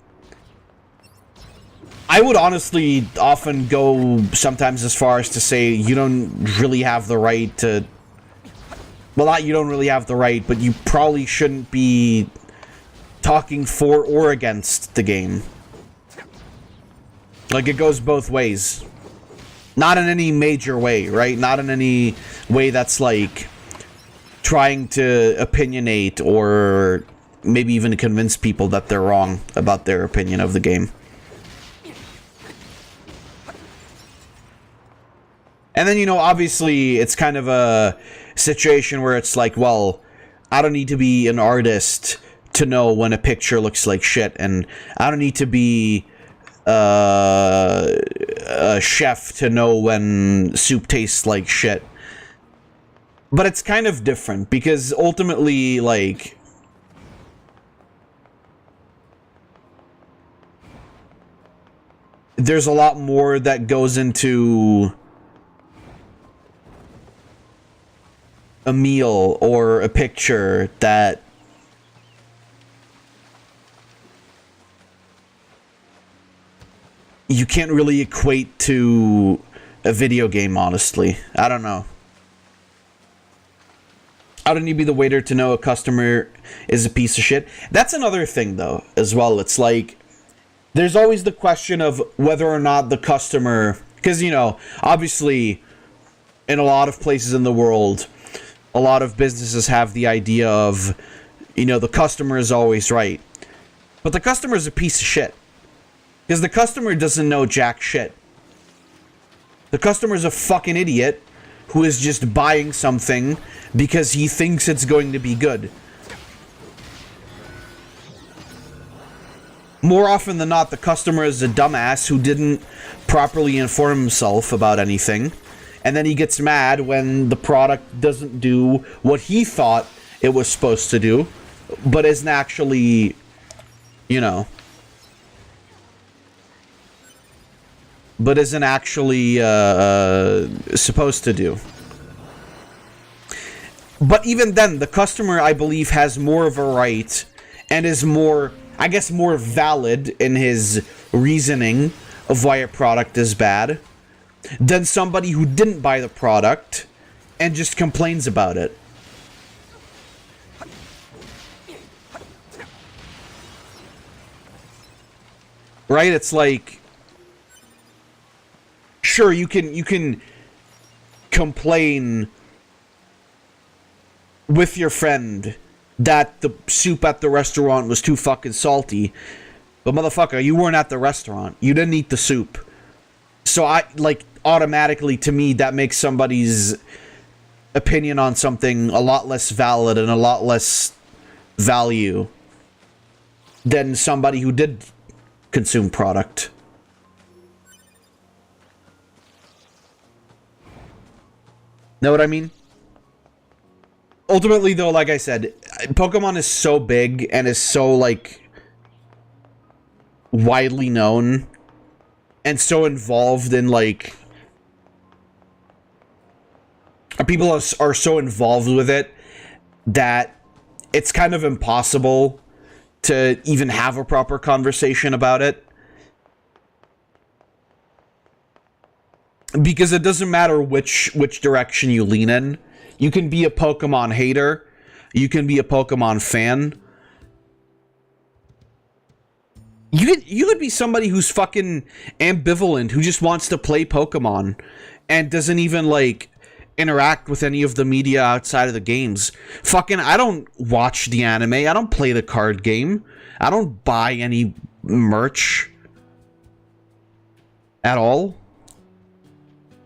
I would honestly often go sometimes as far as to say you don't really have the right to... Well, not you don't really have the right, but you probably shouldn't be talking for or against the game. Like, it goes both ways. Not in any major way, right? Not in any way that's, like, trying to opinionate or maybe even convince people that they're wrong about their opinion of the game. And then, you know, obviously, it's kind of a situation where it's like, well, I don't need to be an artist to know when a picture looks like shit, and I don't need to be a chef to know when soup tastes like shit. But it's kind of different, because ultimately, like... there's a lot more that goes into a meal or a picture that you can't really equate to a video game, honestly. I don't know. I don't need to be the waiter to know a customer is a piece of shit. That's another thing, though, as well. It's like, there's always the question of whether or not the customer... Because, you know, obviously, in a lot of places in the world, a lot of businesses have the idea of, you know, the customer is always right. But the customer is a piece of shit. Because the customer doesn't know jack shit. The customer is a fucking idiot who is just buying something because he thinks it's going to be good. More often than not, the customer is a dumbass who didn't properly inform himself about anything. And then he gets mad when the product doesn't do what he thought it was supposed to do, but isn't actually, you know... but isn't actually supposed to do. But even then, the customer, I believe, has more of a right and is more, I guess, more valid in his reasoning of why a product is bad than somebody who didn't buy the product and just complains about it. Right? It's like... Sure, you can complain with your friend that the soup at the restaurant was too fucking salty, but motherfucker, you weren't at the restaurant. You didn't eat the soup. So automatically, to me, that makes somebody's opinion on something a lot less valid and a lot less value than somebody who did consume product. Know what I mean? Ultimately, though, like I said, Pokemon is so big and is so, like, widely known and so involved in, like... people are so involved with it that it's kind of impossible to even have a proper conversation about it. Because it doesn't matter which direction you lean in. You can be a Pokemon hater. You can be a Pokemon fan. You could be somebody who's fucking ambivalent, who just wants to play Pokemon and doesn't even, like, interact with any of the media outside of the games. Fucking, I don't watch the anime. I don't play the card game. I don't buy any merch at all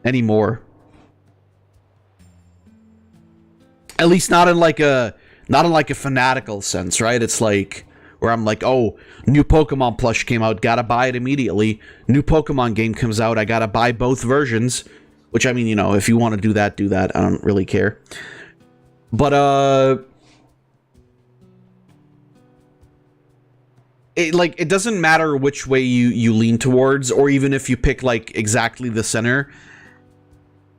anymore. At least not in like a fanatical sense, right? It's like where I'm like, oh, new Pokemon plush came out, gotta buy it immediately. New Pokemon game comes out, I gotta buy both versions. Which, I mean, you know, if you want to do that, do that. I don't really care. But, it doesn't matter which way you lean towards, or even if you pick, like, exactly the center.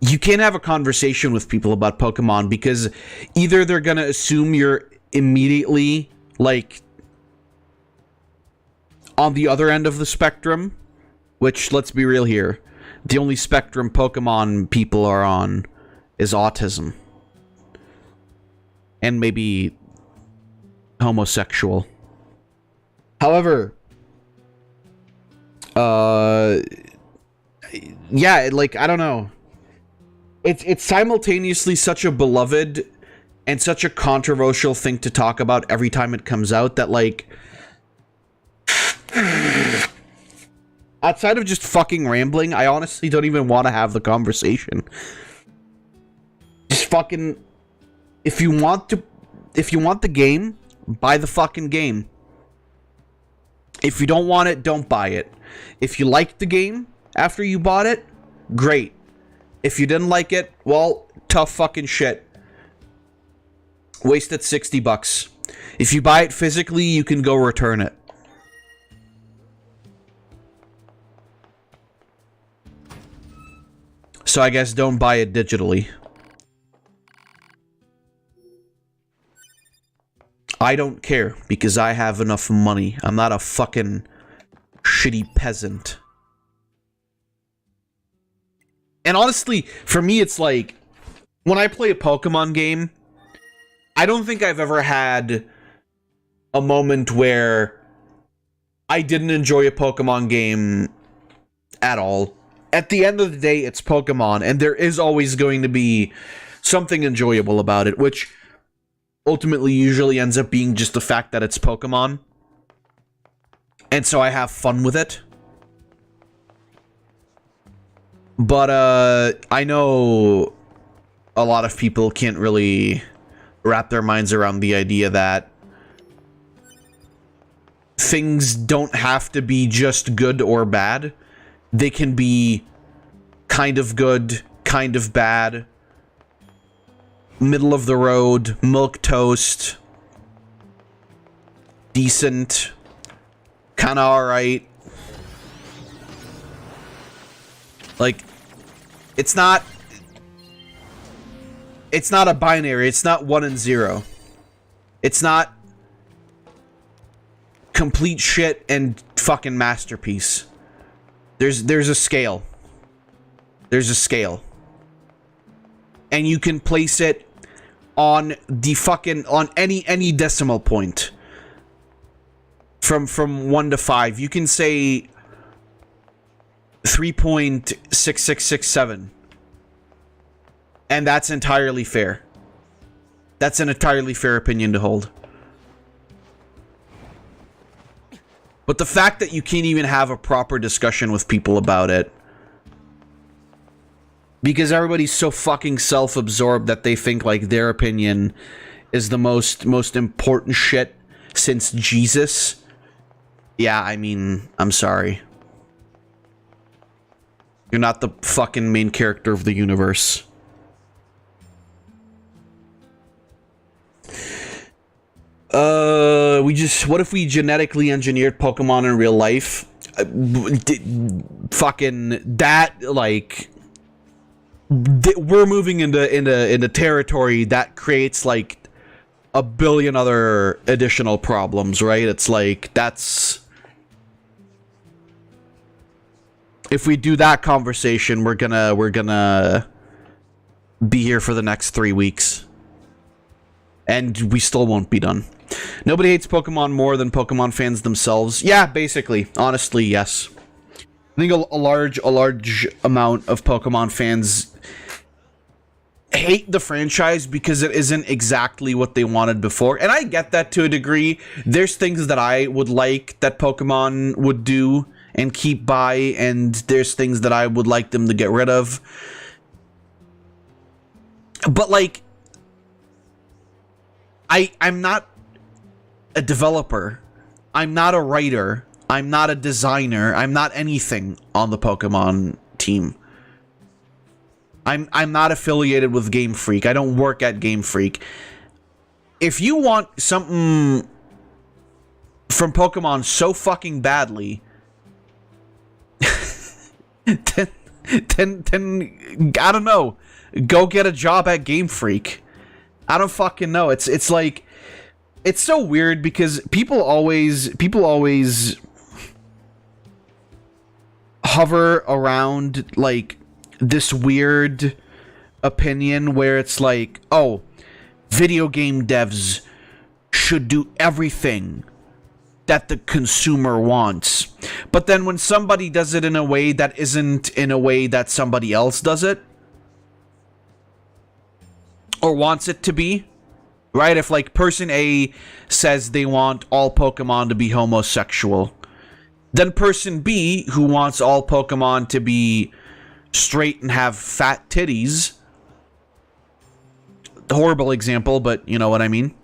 You can't have a conversation with people about Pokemon, because either they're gonna assume you're immediately, like, on the other end of the spectrum, which, let's be real here, the only spectrum Pokemon people are on is autism. And maybe homosexual. However, yeah, like, I don't know. It's simultaneously such a beloved and such a controversial thing to talk about every time it comes out that, like, outside of just fucking rambling, I honestly don't even want to have the conversation. Just fucking, if you want the game, buy the fucking game. If you don't want it, don't buy it. If you liked the game after you bought it, great. If you didn't like it, well, tough fucking shit. Wasted $60. If you buy it physically, you can go return it. So I guess don't buy it digitally. I don't care, because I have enough money. I'm not a fucking shitty peasant. And honestly, for me, it's like, when I play a Pokemon game, I don't think I've ever had a moment where I didn't enjoy a Pokemon game at all. At the end of the day, it's Pokemon, and there is always going to be something enjoyable about it, which ultimately usually ends up being just the fact that it's Pokemon. And so I have fun with it. But, I know a lot of people can't really wrap their minds around the idea that things don't have to be just good or bad. They can be kind of good, kind of bad, middle of the road, milquetoast, decent, kinda alright. Like, it's not a binary, it's not 1 and 0. It's not complete shit and fucking masterpiece. There's a scale. There's a scale. And you can place it on the fucking, on any decimal point. From 1 to 5. You can say 3.6667. And that's entirely fair. That's an entirely fair opinion to hold. But the fact that you can't even have a proper discussion with people about it, because everybody's so fucking self-absorbed that they think like their opinion is the most important shit since Jesus. Yeah, I mean, I'm sorry. You're not the fucking main character of the universe. What if we genetically engineered Pokemon in real life? Fucking that, like, we're moving into territory that creates like a billion other additional problems, right? It's like, that's, if we do that conversation, we're gonna be here for the next 3 weeks. And we still won't be done. Nobody hates Pokemon more than Pokemon fans themselves. Yeah, basically. Honestly, yes. I think a large amount of Pokemon fans hate the franchise because it isn't exactly what they wanted before. And I get that to a degree. There's things that I would like that Pokemon would do and keep by, and there's things that I would like them to get rid of. But, like, I'm not a developer. I'm not a writer. I'm not a designer. I'm not anything on the Pokemon team. I'm not affiliated with Game Freak. I don't work at Game Freak. If you want something from Pokemon so fucking badly, then I don't know. Go get a job at Game Freak. I don't fucking know. It's like, it's so weird because people always hover around like this weird opinion where it's like, oh, video game devs should do everything that the consumer wants. But then when somebody does it in a way that isn't in a way that somebody else does it, or wants it to be, right? If like person A says they want all Pokemon to be homosexual, then person B, who wants all Pokemon to be straight and have fat titties, horrible example, but you know what I mean,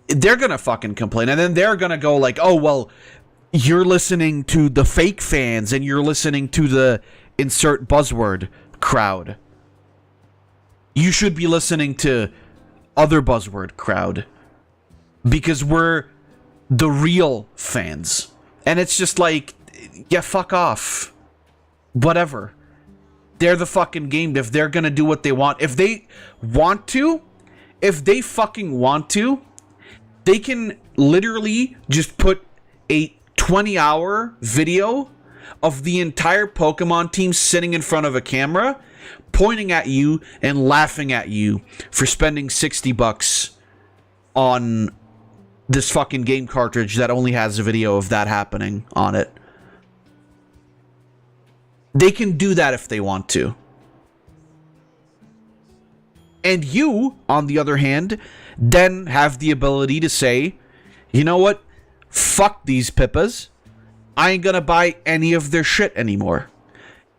they're gonna fucking complain, and then they're gonna go like, oh, well, you're listening to the fake fans, and you're listening to the insert buzzword crowd. You should be listening to other buzzword crowd, because we're the real fans. And it's just like, yeah, fuck off. Whatever. They're the fucking game dev. They're gonna do what they want. If they want to, if they fucking want to, they can literally just put a 20-hour video of the entire Pokemon team sitting in front of a camera, pointing at you and laughing at you for spending $60 on this fucking game cartridge that only has a video of that happening on it. They can do that if they want to. And you, on the other hand, then have the ability to say, you know what? Fuck these Pippas. I ain't gonna buy any of their shit anymore.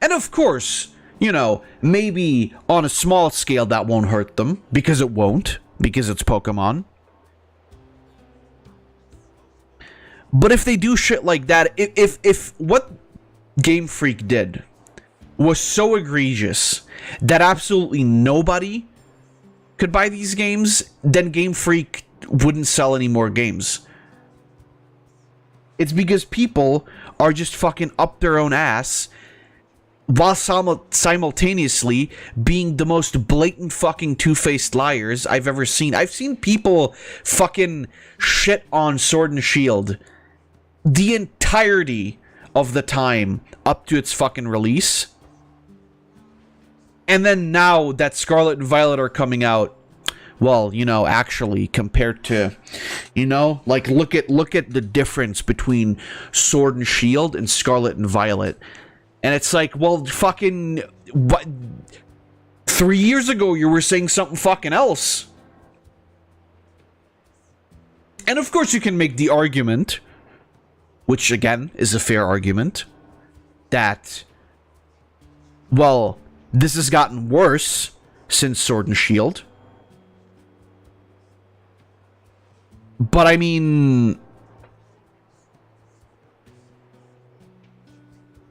And of course, you know, maybe on a small scale that won't hurt them, because it won't, because it's Pokemon. But if they do shit like that, if what Game Freak did was so egregious that absolutely nobody could buy these games, then Game Freak wouldn't sell any more games. It's because people are just fucking up their own ass while simultaneously being the most blatant fucking two-faced liars I've ever seen. I've seen people fucking shit on Sword and Shield the entirety of the time up to its fucking release. And then now that Scarlet and Violet are coming out, well, you know, actually, compared to, you know, like, look at the difference between Sword and Shield and Scarlet and Violet. And it's like, well, fucking, what? 3 years ago, you were saying something fucking else. And of course, you can make the argument, which again is a fair argument, that, well, this has gotten worse since Sword and Shield. But I mean,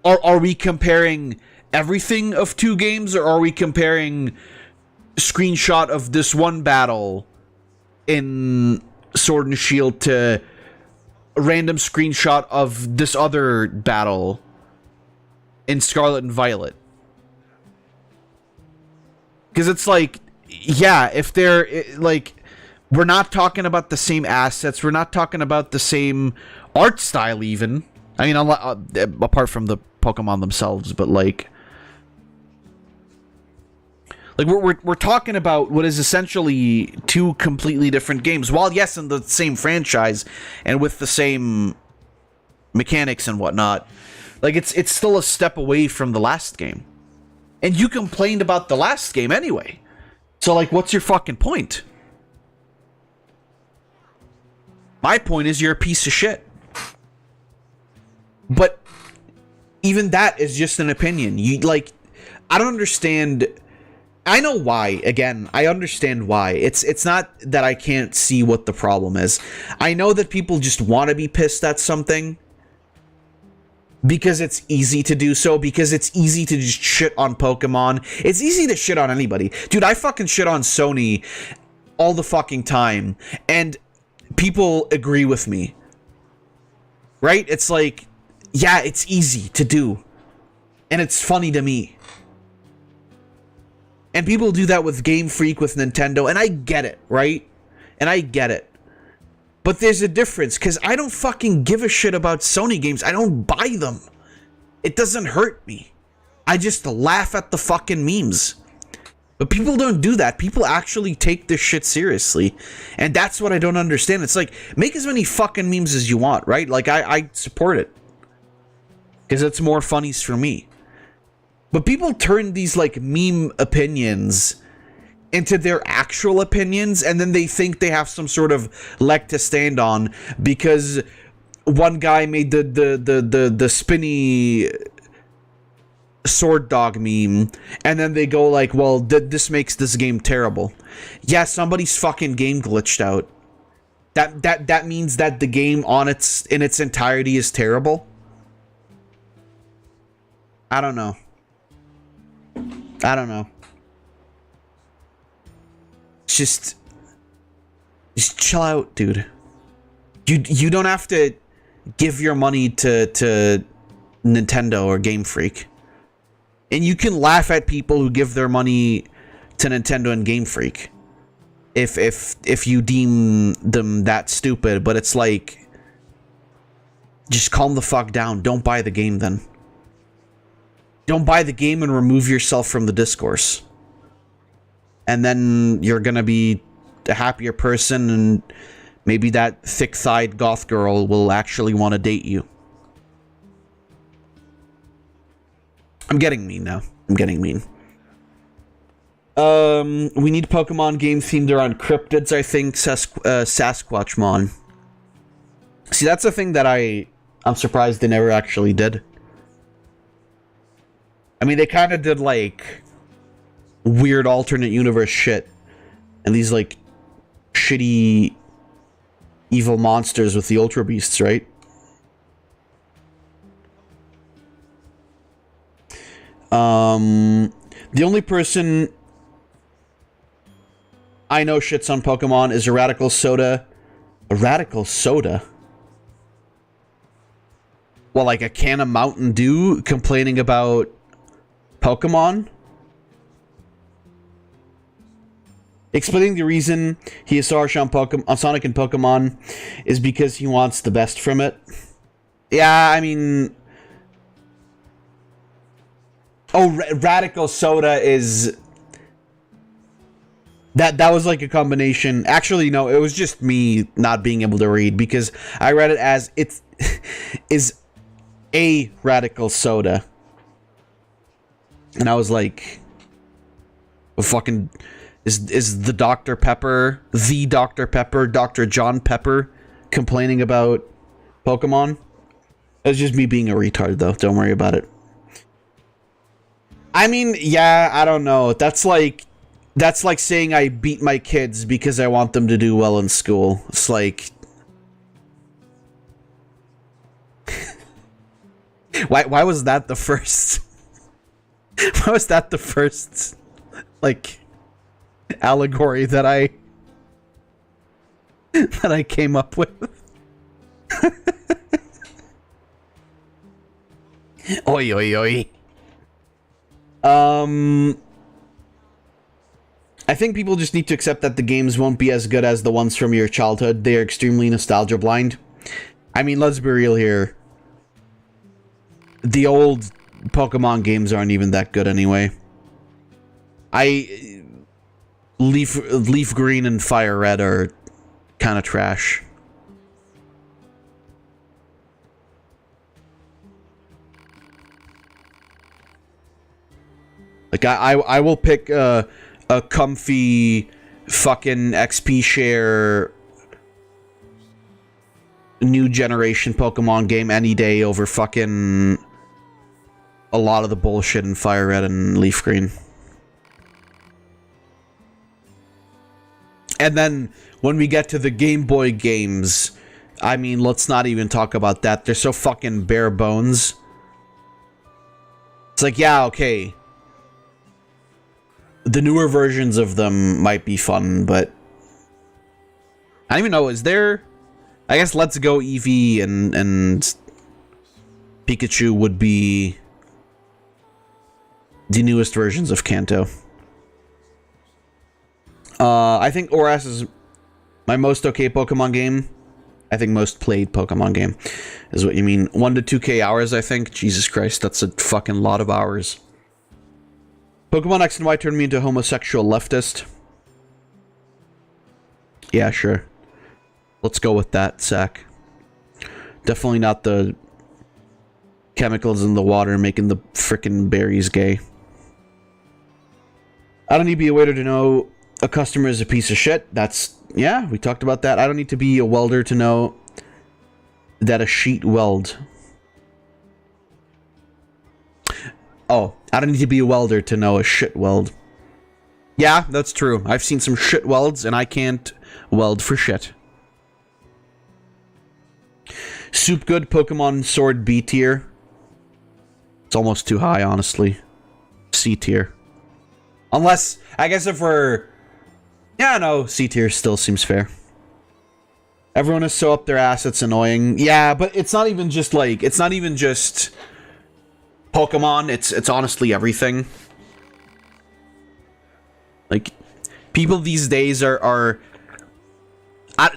are we comparing everything of two games, or are we comparing screenshot of this one battle in Sword and Shield to a random screenshot of this other battle in Scarlet and Violet? Because it's like, yeah, if they're like, we're not talking about the same assets, we're not talking about the same art style even. I mean, apart from the Pokemon themselves, but like we're talking about what is essentially two completely different games. While yes, in the same franchise and with the same mechanics and whatnot, like it's still a step away from the last game. And you complained about the last game anyway. So like, what's your fucking point? My point is you're a piece of shit. But even that is just an opinion. You like, I don't understand. I know why. Again, I understand why. It's not that I can't see what the problem is. I know that people just want to be pissed at something because it's easy to do so, because it's easy to just shit on Pokemon. It's easy to shit on anybody. Dude, I fucking shit on Sony all the fucking time, and people agree with me. Right? It's like, yeah, it's easy to do. And it's funny to me. And people do that with Game Freak, with Nintendo, and I get it, right? And I get it. But there's a difference, because I don't fucking give a shit about Sony games. I don't buy them. It doesn't hurt me. I just laugh at the fucking memes. But people don't do that. People actually take this shit seriously. And that's what I don't understand. It's like, make as many fucking memes as you want, right? Like, I support it. Because it's more funnies for me. But people turn these, like, meme opinions into their actual opinions, and then they think they have some sort of leg to stand on because one guy made the spinny sword dog meme, and then they go like, well, this makes this game terrible. Yeah, somebody's fucking game glitched out. That means that the game in its entirety is terrible. I don't know. Just chill out, dude. You don't have to give your money to Nintendo or Game Freak. And you can laugh at people who give their money to Nintendo and Game Freak. If you deem them that stupid, but it's like, just calm the fuck down. Don't buy the game then. Don't buy the game and remove yourself from the discourse. And then you're gonna be a happier person, and maybe that thick-thighed goth girl will actually want to date you. I'm getting mean now. I'm getting mean. We need Pokemon game themed around cryptids, I think. Sasquatchmon. See, that's a thing that I'm surprised they never actually did. I mean, they kind of did, like, weird alternate universe shit. And these, like, shitty evil monsters with the Ultra Beasts, right? The only person I know shits on Pokemon is a Radical Soda. A Radical Soda? Well, like a can of Mountain Dew complaining about Pokemon? Explaining the reason he is so harsh on Sonic and Pokemon is because he wants the best from it. Yeah, I mean... Oh, Radical Soda is... That was like a combination. Actually, no, it was just me not being able to read, because I read it as it's is a Radical Soda. And I was like, fucking, is the Dr. Pepper, Dr. John Pepper, complaining about Pokemon? It was just me being a retard, though. Don't worry about it. I mean, yeah, I don't know. That's like saying I beat my kids because I want them to do well in school. It's like... Why was that the first... Why was that the first, like, allegory that I came up with? Oi, oi, oi. I think people just need to accept that the games won't be as good as the ones from your childhood. They are extremely nostalgia blind. I mean, let's be real here. The old Pokemon games aren't even that good anyway. Leaf Green and Fire Red are kind of trash. Like, I will pick a comfy fucking XP share new generation Pokemon game any day over fucking a lot of the bullshit in Fire Red and Leaf Green. And then when we get to the Game Boy games, I mean, let's not even talk about that. They're so fucking bare bones. It's like, yeah, okay. The newer versions of them might be fun, but I don't even know, is there... I guess Let's Go Eevee and Pikachu would be the newest versions of Kanto. I think ORAS is my most okay Pokemon game. I think most played Pokemon game is what you mean. 1 to 2K hours, I think. Jesus Christ, that's a fucking lot of hours. Pokemon X and Y turned me into a homosexual leftist. Yeah, sure. Let's go with that, Zach. Definitely not the chemicals in the water making the frickin' berries gay. I don't need to be a waiter to know a customer is a piece of shit. That's... yeah, we talked about that. I don't need to be a welder to know that a sheet weld. Oh, I don't need to be a welder to know a shit weld. Yeah, that's true. I've seen some shit welds, and I can't weld for shit. Soup good, Pokemon Sword B tier. It's almost too high, honestly. C tier. Unless, I guess if we're... yeah, no, C tier still seems fair. Everyone is so up their ass, it's annoying. Yeah, but it's not even just like... it's not even just Pokemon, it's honestly everything. Like, people these days are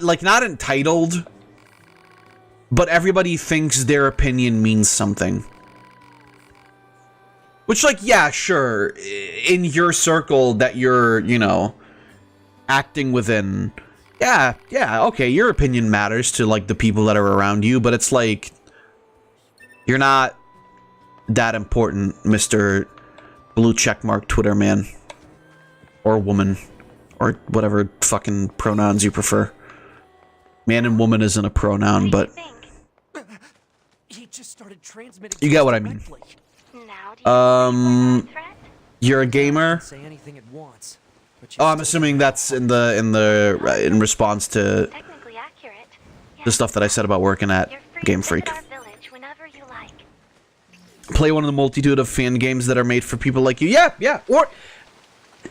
like, not entitled, but everybody thinks their opinion means something. Which, like, yeah, sure, in your circle that you're, you know, acting within, yeah, okay, your opinion matters to, like, the people that are around you, but it's like, you're not that important, Mr. Blue Checkmark Twitter man. Or woman. Or whatever fucking pronouns you prefer. Man and woman isn't a pronoun, but... He just started transmitting. You get what I mean. You're a gamer? Say anything it wants, Oh, I'm assuming that's in response to the stuff that I said about working at Game Freak. Play one of the multitude of fan games that are made for people like you. Yeah. Or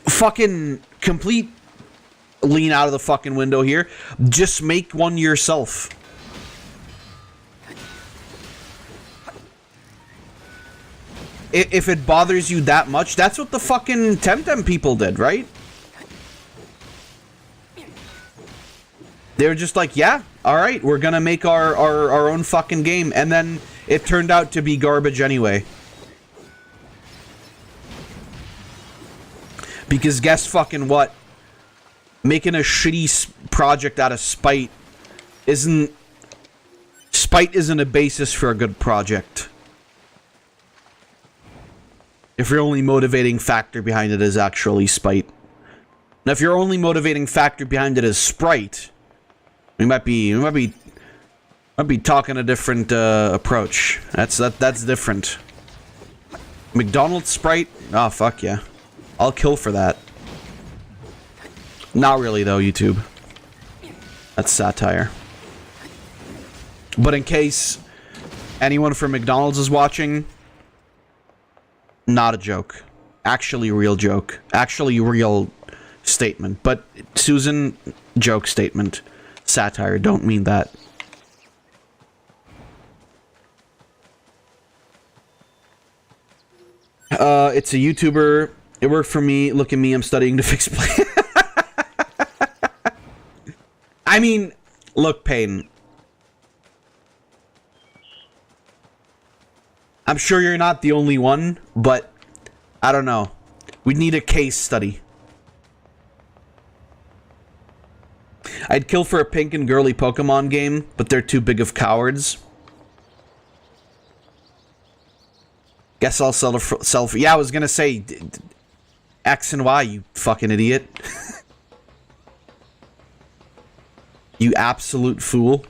fucking complete lean out of the fucking window here. Just make one yourself. If it bothers you that much, that's what the fucking Temtem people did, right? They were just like, yeah, alright, we're gonna make our own fucking game. And then it turned out to be garbage anyway. Because guess fucking what? Making a shitty project out of spite isn't a basis for a good project. If your only motivating factor behind it is actually spite. Now, if your only motivating factor behind it is sprite, we might be talking a different approach. That's different. McDonald's Sprite? Oh, fuck yeah. I'll kill for that. Not really, though, YouTube. That's satire. But in case anyone from McDonald's is watching, not a joke. Actually, real joke. Actually, real statement. But, Susan, joke statement. Satire, don't mean that. It's a YouTuber. It worked for me. Look at me, I'm studying to fix play. I mean, look, Payne. I'm sure you're not the only one, but I don't know. We need a case study. I'd kill for a pink and girly Pokemon game, but they're too big of cowards. Guess I'll sell for... yeah, I was gonna say... X and Y, you fucking idiot. You absolute fool.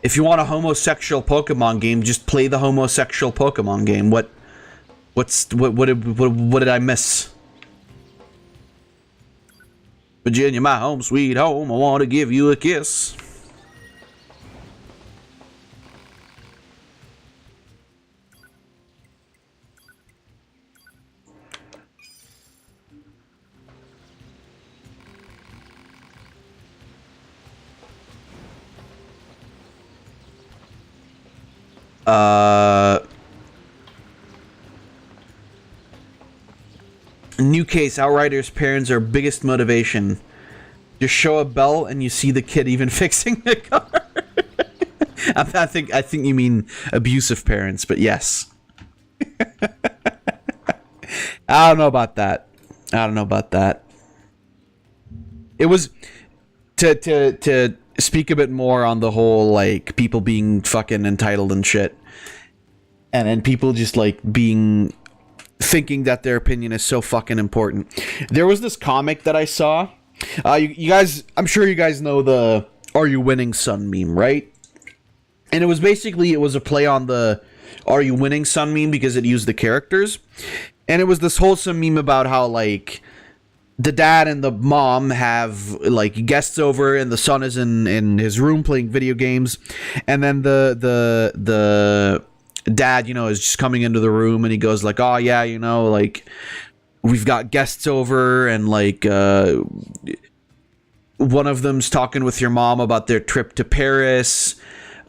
If you want a homosexual Pokemon game, just play the homosexual Pokemon game. What did I miss? Virginia, my home, sweet home, I want to give you a kiss. New case, Outriders' parents are biggest motivation. You show a bell and you see the kid even fixing the car. I think you mean abusive parents, but yes. I don't know about that. It was to speak a bit more on the whole, like, people being fucking entitled and shit. And then people just, like, thinking that their opinion is so fucking important. There was this comic that I saw. You guys, I'm sure you guys know the "Are You Winning, Son" meme, right? And it was a play on the "Are You Winning, Son" meme because it used the characters. And it was this wholesome meme about how, like, the dad and the mom have, like, guests over and the son is in his room playing video games. And then the dad, you know, is just coming into the room and he goes like, "Oh yeah, you know, like, we've got guests over and, like, one of them's talking with your mom about their trip to Paris.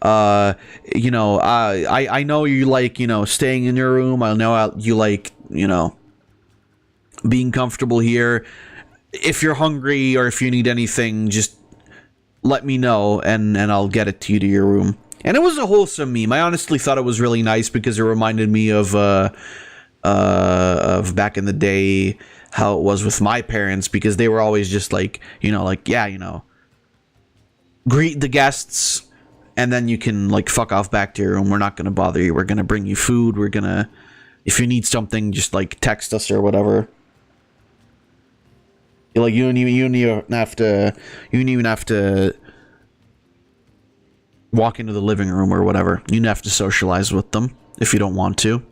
You know, I know you like, you know, staying in your room. I know you like, you know, being comfortable here. If you're hungry or if you need anything, just let me know and I'll get it to you to your room." And it was a wholesome meme. I honestly thought it was really nice because it reminded me of back in the day how it was with my parents, because they were always just like, you know, like, yeah, you know, greet the guests and then you can, like, fuck off back to your room. We're not going to bother you. We're going to bring you food. We're going to, if you need something, just, like, text us or whatever. Like, you don't even have to walk into the living room or whatever. You don't have to socialize with them if you don't want to.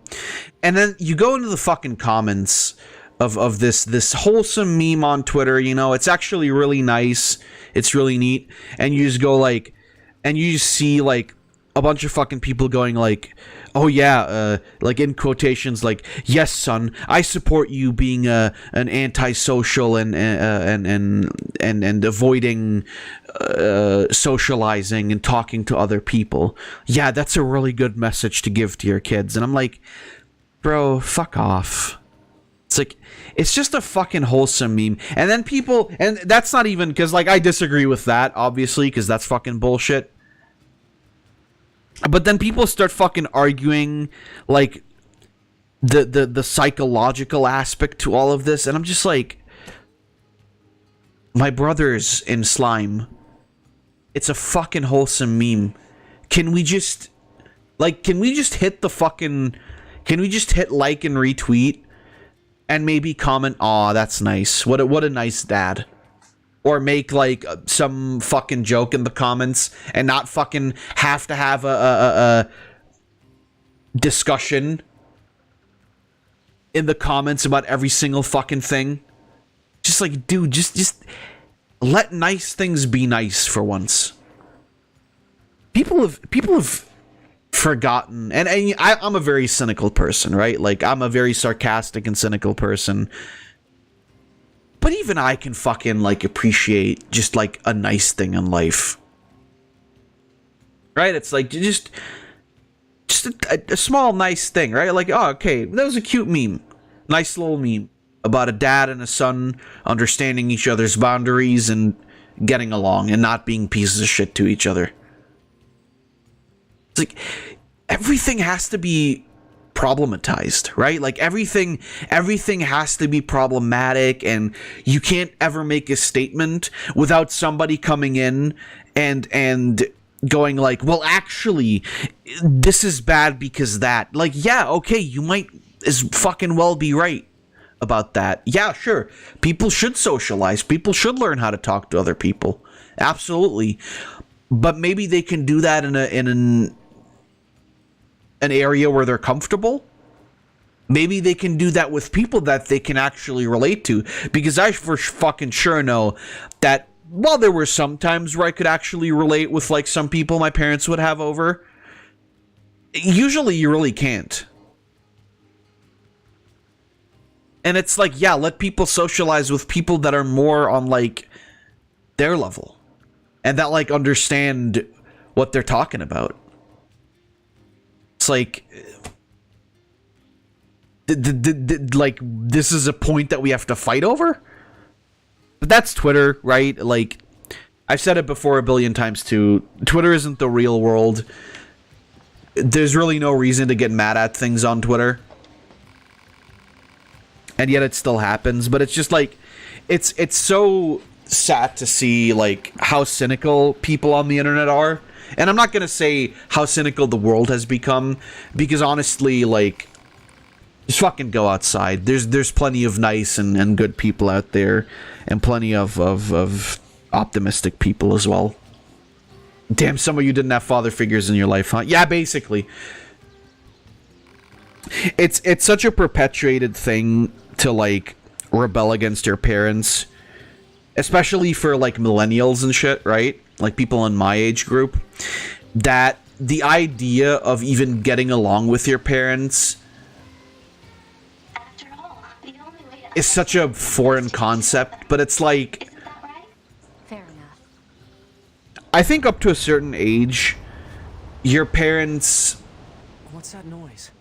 And then you go into the fucking comments of this wholesome meme on Twitter, you know, it's actually really nice. It's really neat. And you just go, like, and you just see, like, a bunch of fucking people going like, "Oh yeah," like, in quotations, like, "Yes, son, I support you being an antisocial and avoiding socializing and talking to other people. Yeah, that's a really good message to give to your kids." And I'm like, bro, fuck off. It's like, it's just a fucking wholesome meme. And then people, and that's not even, because, like, I disagree with that, obviously, because that's fucking bullshit. But then people start fucking arguing, like, the psychological aspect to all of this, and I'm just like, my brother's in slime. It's a fucking wholesome meme. Can we just hit the fucking, can we just hit like and retweet and maybe comment, "Aw, that's nice. What a nice dad." Or make, like, some fucking joke in the comments and not fucking have to have a discussion in the comments about every single fucking thing. Just like, dude, just let nice things be nice for once. People have forgotten, and I'm a very cynical person, right? Like, I'm a very sarcastic and cynical person. But even I can fucking, like, appreciate just, like, a nice thing in life. Right? It's like, just a small nice thing, right? Like, oh, okay, that was a cute meme. Nice little meme about a dad and a son understanding each other's boundaries and getting along and not being pieces of shit to each other. It's like, everything has to be problematized, right? Like, everything has to be problematic, and you can't ever make a statement without somebody coming in and going like, "Well, actually, this is bad because that." Like, yeah, okay, you might as fucking well be right about that. Yeah, sure, people should socialize. People should learn how to talk to other people. Absolutely. But maybe they can do that in an area where they're comfortable. Maybe they can do that with people that they can actually relate to, because I for fucking sure know that while there were some times where I could actually relate with, like, some people my parents would have over, usually you really can't. And it's like, yeah, let people socialize with people that are more on, like, their level and that, like, understand what they're talking about. It's like, like, this is a point that we have to fight over? But that's Twitter, right? Like, I've said it before a billion times too. Twitter isn't the real world. There's really no reason to get mad at things on Twitter. And yet it still happens. But it's just like, it's so sad to see like how cynical people on the internet are. And I'm not going to say how cynical the world has become, because honestly, like, just fucking go outside. There's plenty of nice and good people out there, and plenty of optimistic people as well. Damn, some of you didn't have father figures in your life, huh? Yeah, basically. It's such a perpetuated thing to like rebel against your parents, especially for like millennials and shit, right? Like people in my age group, that the idea of even getting along with your parents is such a foreign concept. But it's like, Fair enough. I think up to a certain age, your parents, What's that noise?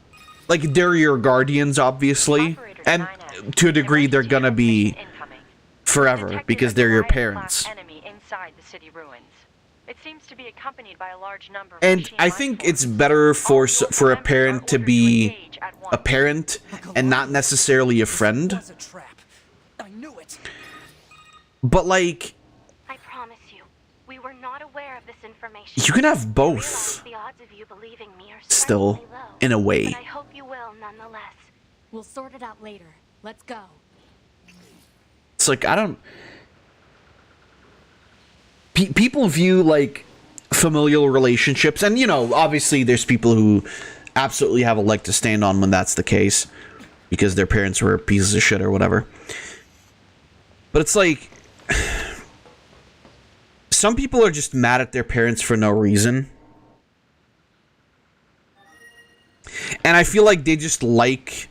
like, they're your guardians, obviously, and to a degree they're gonna be forever because they're your parents. Enemy inside the city ruins. It seems to be accompanied by a large number of And machine I life think forms. it's better for a parent to be a parent and not necessarily a friend. Was a trap. I knew it. But like, I promise you, we were not aware of this information. you can have I both realize the odds of you believing me are still, strikingly low, in a way. but I hope you will nonetheless. We'll sort it out later. Let's go. It's like, I don't... people view, like, familial relationships, and, you know, obviously there's people who absolutely have a leg to stand on when that's the case, because their parents were pieces of shit or whatever. But it's like, some people are just mad at their parents for no reason. And I feel like they just like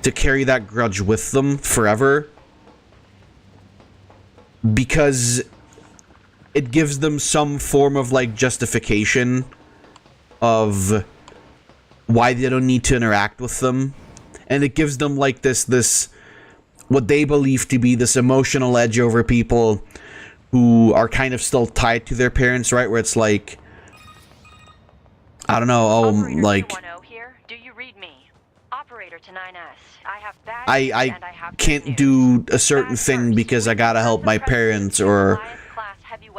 to carry that grudge with them forever, because it gives them some form of like justification of why they don't need to interact with them, and it gives them like this what they believe to be this emotional edge over people who are kind of still tied to their parents, right? Where it's like, I don't know, oh, like, Here, do you read me? Operator to 9S. I have bad I can't do a certain thing because I gotta help my parents, or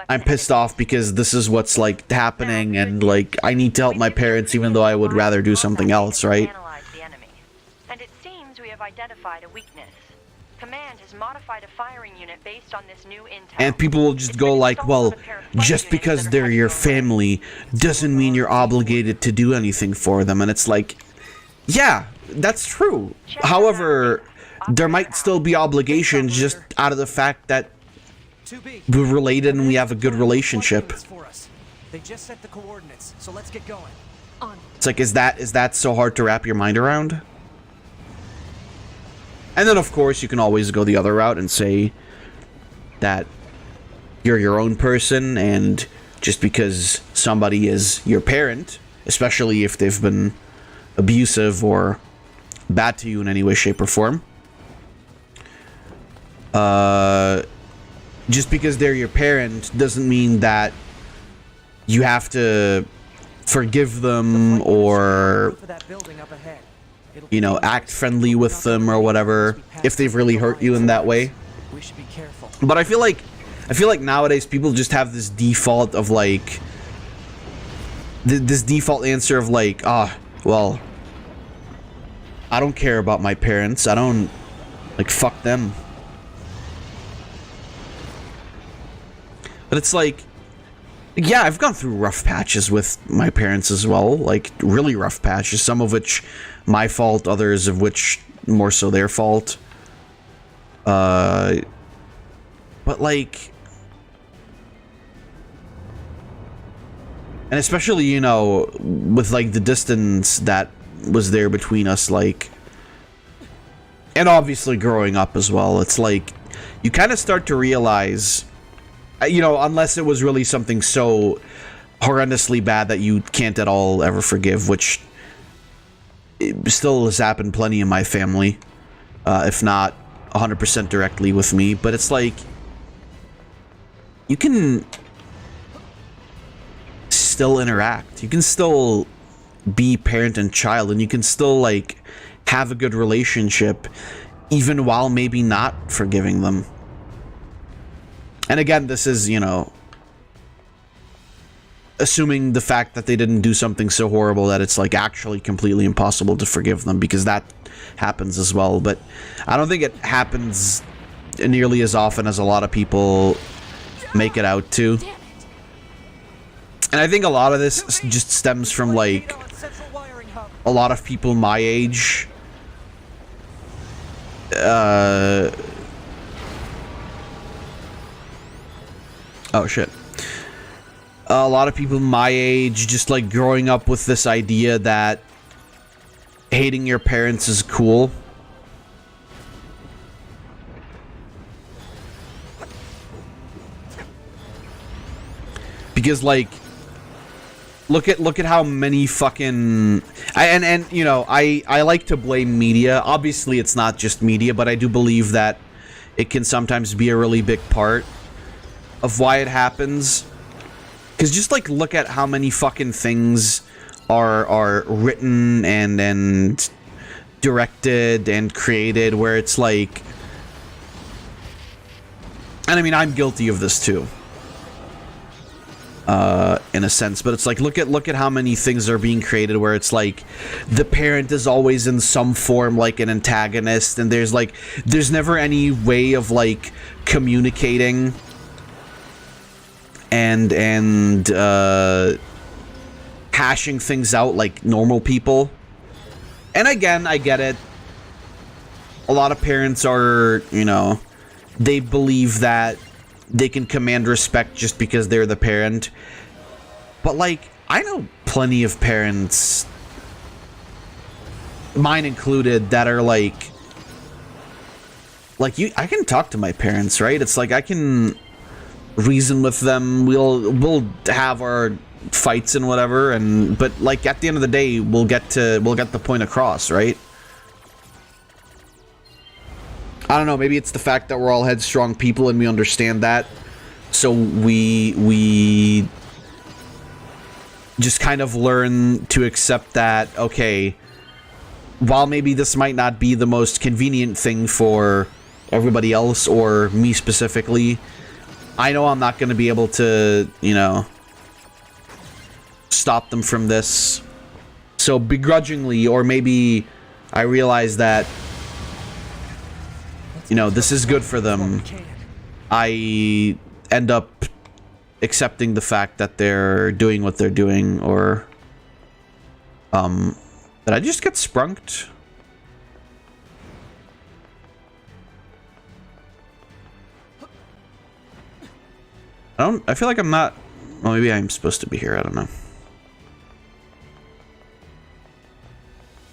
I'm pissed off because this is what's like happening, and like I need to help my parents even though I would rather do something else, right? Analyze the enemy. And it seems we have identified a weakness. Command has modified a firing unit based on this new intel. And people will just go like, well, just because they're your family doesn't mean you're obligated to do anything for them. And it's like, yeah, that's true. However, there might still be obligations just out of the fact that we're related and we have a good relationship. They just set the coordinates, so let's get going. It's like, is that so hard to wrap your mind around? And then, of course, you can always go the other route and say that you're your own person, and just because somebody is your parent, especially if they've been abusive or bad to you in any way, shape, or form, just because they're your parent doesn't mean that you have to forgive them or, you know, act friendly with them or whatever if they've really hurt you in that way. We should be careful. But I feel like nowadays people just have this default of like this default answer of like, well, I don't care about my parents. I don't, like, fuck them. But it's like, yeah, I've gone through rough patches with my parents as well, like really rough patches, some of which my fault, others of which more so their fault. But like, and especially, you know, with like the distance that was there between us, like, and obviously growing up as well, it's like you kind of start to realize, you know, unless it was really something so horrendously bad that you can't at all ever forgive, which still has happened plenty in my family, if not 100% directly with me. But it's like, you can still interact. You can still be parent and child, and you can still, like, have a good relationship even while maybe not forgiving them. And again, this is, you know, assuming the fact that they didn't do something so horrible that it's, like, actually completely impossible to forgive them, because that happens as well. But I don't think it happens nearly as often as a lot of people make it out to. And I think a lot of this just stems from, like, a lot of people my age oh shit. A lot of people my age just, like, growing up with this idea that hating your parents is cool. Because, like, look at how many fucking and you know, I like to blame media. Obviously it's not just media, but I do believe that it can sometimes be a really big part of why it happens. Because just, like, look at how many fucking things are written and directed and created where it's like, and I mean, I'm guilty of this too, in a sense, but it's like, look at how many things are being created where it's like the parent is always in some form like an antagonist, and there's never any way of, like, communicating and hashing things out like normal people. And again, I get it. A lot of parents are, you know, they believe that they can command respect just because they're the parent. But, like, I know plenty of parents, mine included, that are like I can talk to my parents, right? It's like I can reason with them. We'll have our fights and whatever, but, like, at the end of the day, we'll get the point across, right? I don't know, maybe it's the fact that we're all headstrong people and we understand that, so we just kind of learn to accept that, okay, while maybe this might not be the most convenient thing for everybody else or me specifically, I know I'm not going to be able to, you know, stop them from this. So begrudgingly, or maybe I realize that, you know, this is good for them, I end up accepting the fact that they're doing what they're doing. Or did I just get sprunked? I feel like I'm not, well, maybe I'm supposed to be here, I don't know.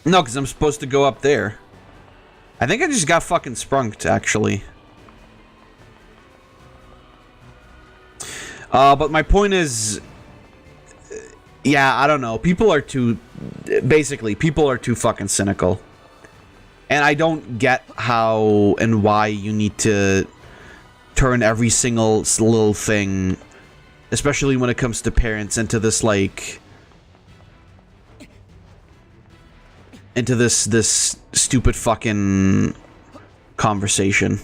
No, because I'm supposed to go up there. I think I just got fucking sprunked, actually. But my point is, yeah, I don't know. People are too fucking cynical. And I don't get how and why you need to turn every single little thing, especially when it comes to parents, into this, like, into this stupid fucking conversation.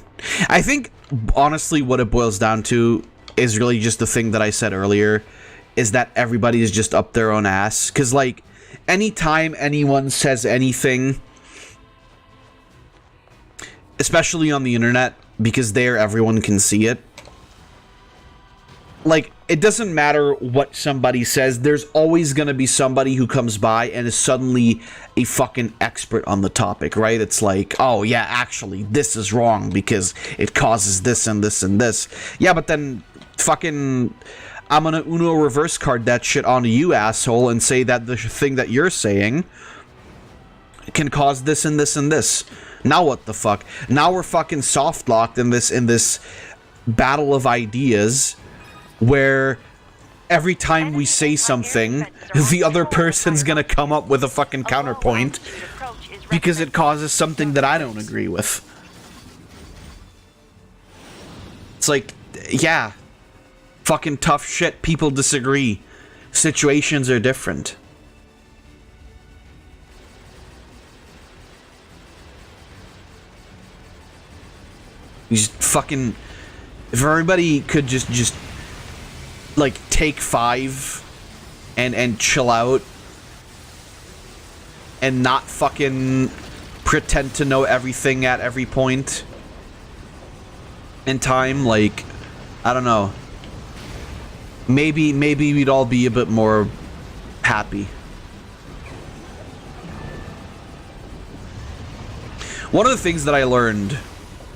I think, honestly, what it boils down to is really just the thing that I said earlier, is that everybody is just up their own ass. Because, like, anytime anyone says anything, especially on the internet, because there everyone can see it, like, it doesn't matter what somebody says, there's always gonna be somebody who comes by and is suddenly a fucking expert on the topic, right? It's like, oh yeah, actually, this is wrong because it causes this and this and this. Yeah, but then fucking, I'm gonna Uno reverse card that shit onto you, asshole, and say that the thing that you're saying can cause this and this and this. Now what the fuck? Now we're fucking soft locked in this battle of ideas, where every time we say something, the other person's gonna come up with a fucking counterpoint because it causes something that I don't agree with. It's like, yeah, fucking tough shit. People disagree. Situations are different. You just fucking... If everybody could just like, take 5 and chill out and not fucking pretend to know everything at every point in time, like, I don't know. Maybe we'd all be a bit more happy. One of the things that I learned,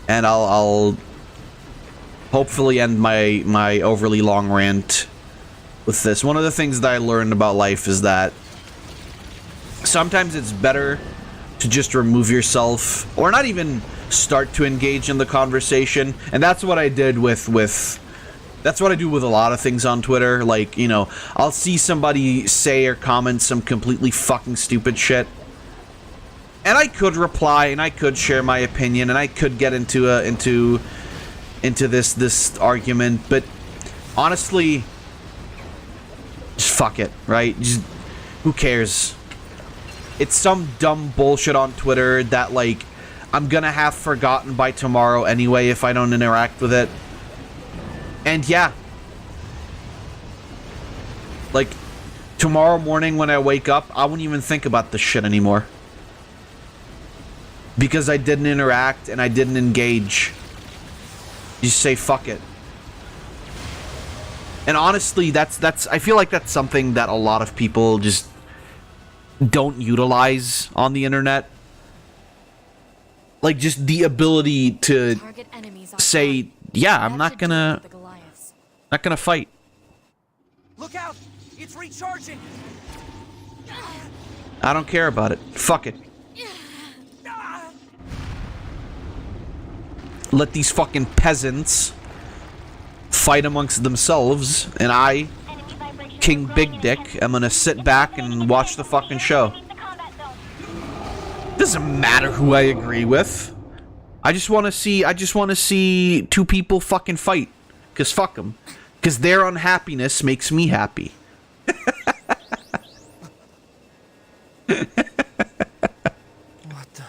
and I'll hopefully end my overly long rant with this. One of the things that I learned about life is that sometimes it's better to just remove yourself, or not even start to engage in the conversation. And that's what I did with that's what I do with a lot of things on Twitter. Like, you know, I'll see somebody say or comment some completely fucking stupid shit, and I could reply, and I could share my opinion, and I could get into this argument, but honestly, just fuck it, right? Just, who cares? It's some dumb bullshit on Twitter that, like, I'm gonna have forgotten by tomorrow anyway if I don't interact with it. And yeah, like, tomorrow morning when I wake up, I won't even think about this shit anymore, because I didn't interact and I didn't engage. You just say fuck it. And honestly, that's I feel like that's something that a lot of people just don't utilize on the internet. Like, just the ability to say, yeah, I'm not gonna fight. Look out! It's recharging. I don't care about it. Fuck it. Let these fucking peasants fight amongst themselves, and I, King Big Dick, am gonna sit back and watch the fucking show. Doesn't matter who I agree with. I just want to see two people fucking fight, cause fuck them, cause their unhappiness makes me happy.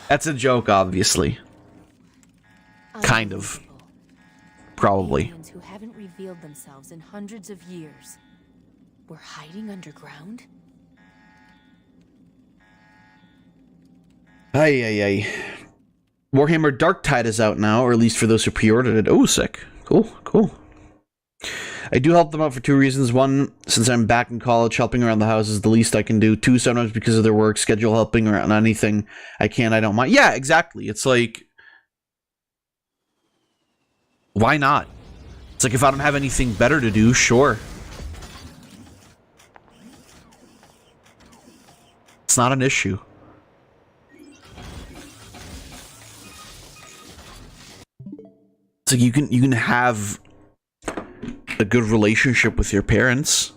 That's a joke, obviously. Kind of. Probably. Aliens who haven't revealed themselves in hundreds of years were hiding underground? Ay. Warhammer Darktide is out now, or at least for those who pre-ordered it. Oh, sick. Cool. I do help them out for 2 reasons. 1, since I'm back in college, helping around the house is the least I can do. 2, sometimes because of their work schedule, helping around anything I can, I don't mind. Yeah, exactly. It's like, why not? It's like, if I don't have anything better to do, sure. It's not an issue. It's like, you can have a good relationship with your parents.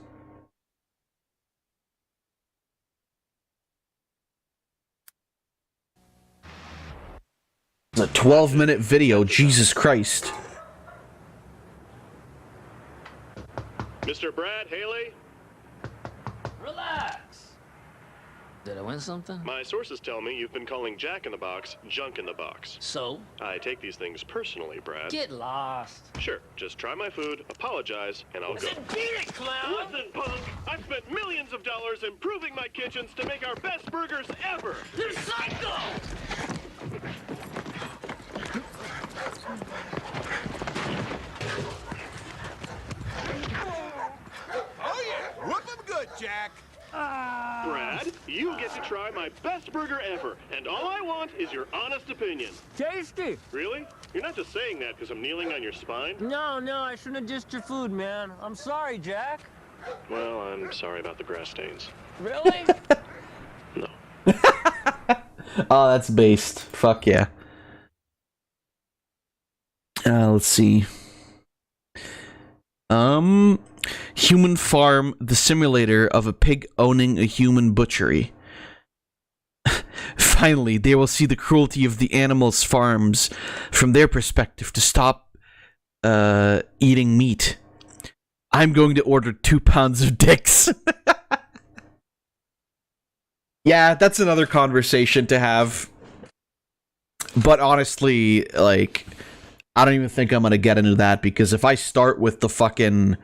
It's a 12-minute video, Jesus Christ. Mr. Brad Haley? Relax. Did I win something? My sources tell me you've been calling Jack in the Box junk in the box. So? I take these things personally, Brad. Get lost. Sure, just try my food, apologize, and I'll go. Beat it, clown! Listen, punk! I've spent millions of dollars improving my kitchens to make our best burgers ever! You're psycho! Oh yeah, whoop 'em good, Jack. Brad, you get to try my best burger ever, and all I want is your honest opinion. Tasty. Really? You're not just saying that because I'm kneeling on your spine? No, I shouldn't have dissed your food, man. I'm sorry, Jack. Well, I'm sorry about the grass stains. Really? No. Oh, that's based. Fuck yeah. Let's see. Human Farm, the simulator of a pig owning a human butchery. Finally, they will see the cruelty of the animals' farms from their perspective to stop eating meat. I'm going to order 2 pounds of dicks. Yeah, that's another conversation to have. But honestly, like, I don't even think I'm gonna get into that, because if I start with the fucking,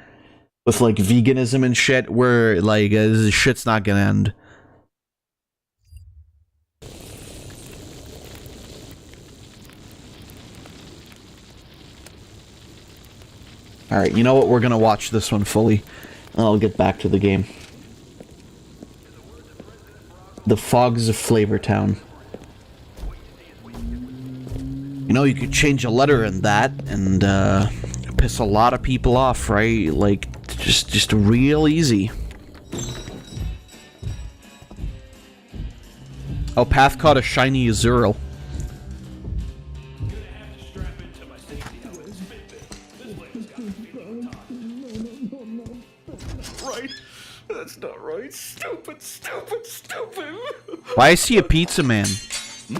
with like veganism and shit, where like this shit's not gonna end. Alright, you know what? We're gonna watch this one fully, and I'll get back to the game. The Fogs of Flavortown. You know, you could change a letter in that, and, piss a lot of people off, right? Like, just real easy. Oh, Path caught a shiny Azurill. Right? That's not right. Stupid, stupid, stupid. Why is he a pizza man? Please,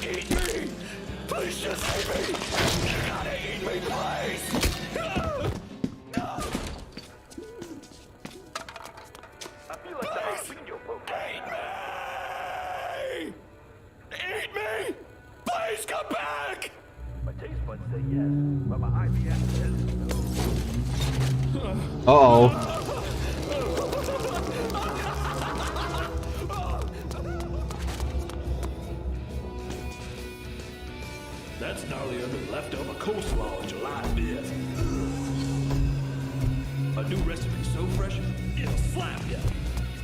eat me. Please just eat me. You gotta eat me, please. I feel like the jalapeno broke. Eat me. Eat me. Please come back. My taste buds say yes, but my IBS says no. Uh-oh. That's gnarlier than leftover coleslaw on July 5th. A new recipe so fresh, it'll slap ya.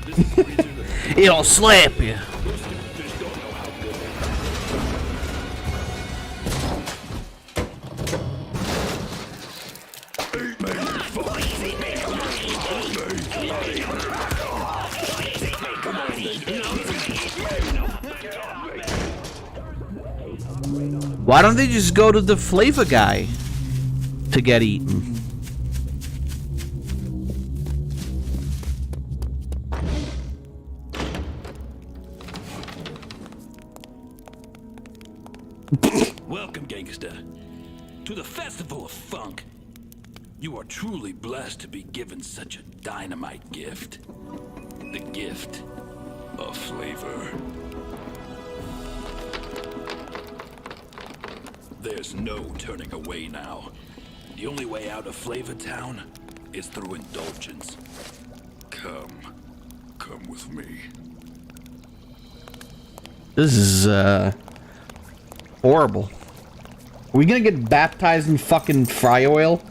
This is the reason that It'll slap you. those stupid fish don't know how good they are. Eat me, please eat me, come on, eat me, come on, eat me. Why don't they just go to the flavor guy to get eaten? Welcome, gangster, to the Festival of Funk. You are truly blessed to be given such a dynamite gift. The gift of flavor. There's no turning away now. The only way out of Flavor Town is through indulgence. Come with me. This is, horrible. Are we gonna get baptized in fucking fry oil?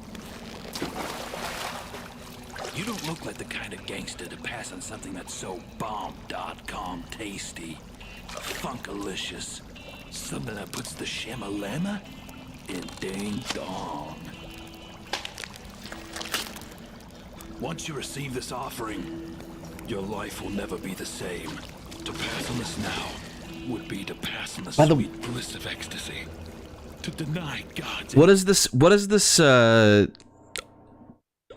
You don't look like the kind of gangster to pass on something that's so bomb.com tasty. Funkalicious. Something that puts the shamalama in ding dong. Once you receive this offering, your life will never be the same. To pass on this now would be to pass on the sweet bliss of ecstasy. To deny God's... What does this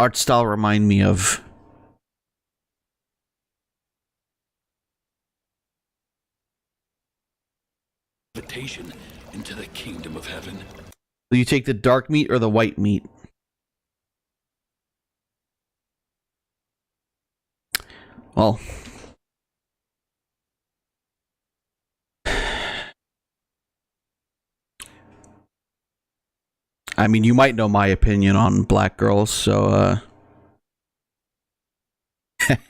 art style remind me of? invitation into the kingdom of heaven. Will you take the dark meat or the white meat? Well, I mean, you might know my opinion on black girls, so, Take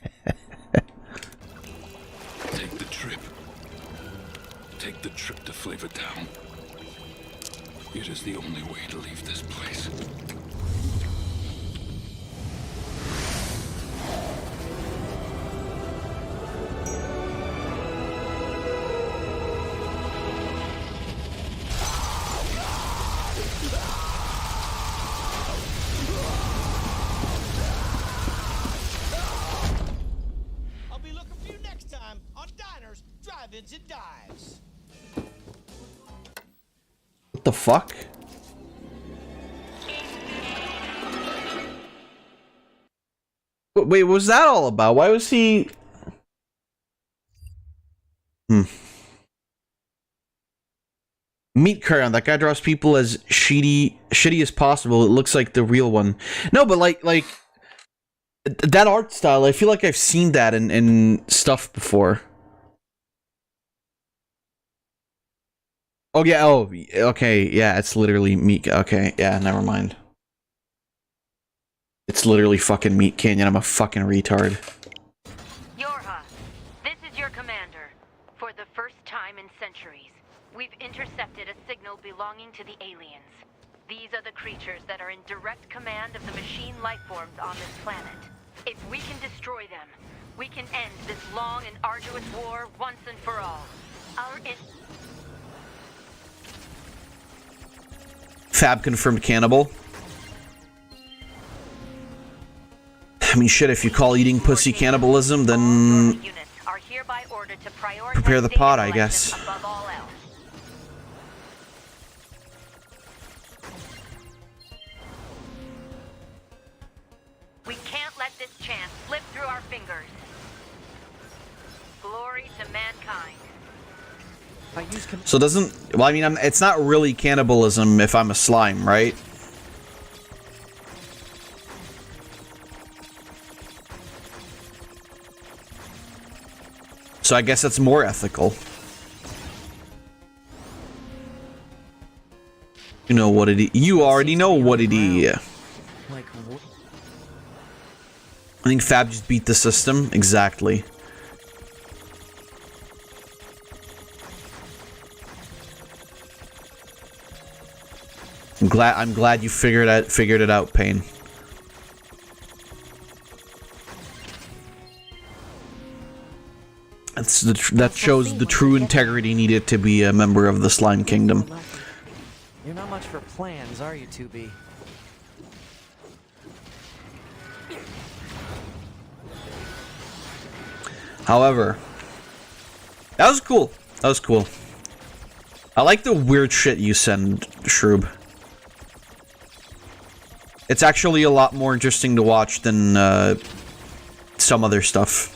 the trip. Take the trip to Flavor Town. It is the only way to leave this place. I'll be looking for you next time on Diners, Drive-Ins, and Dives. what the fuck? Wait, what was that all about? Why was he... Meat Crayon. That guy draws people as shitty as possible. It looks like the real one. No, but like that art style, I feel like I've seen that in stuff before. Oh yeah, oh okay, yeah, it's literally Meat. Okay, yeah, never mind. It's literally fucking Meat Canyon. I'm a fucking retard. Yorha, this is your commander. For the first time in centuries, we've intercepted a signal belonging to the aliens. These are the creatures that are in direct command of the machine lifeforms on this planet. If we can destroy them, we can end this long and arduous war once and for all. Fab confirmed cannibal. I mean, shit, if you call eating pussy cannibalism, then prepare the pot, I guess. We can't let this chance slip through our fingers. Glory to mankind. So doesn't... Well, I mean, it's not really cannibalism if I'm a slime, right? So I guess that's more ethical. You know what it is. You already know what it is. Like, I think Fab just beat the system. Exactly. I'm glad you figured it out, Payne. That shows the true integrity needed to be a member of the Slime Kingdom. You're not much for plans, are you, 2B? However, that was cool. That was cool. I like the weird shit you send, Shroob. It's actually a lot more interesting to watch than some other stuff.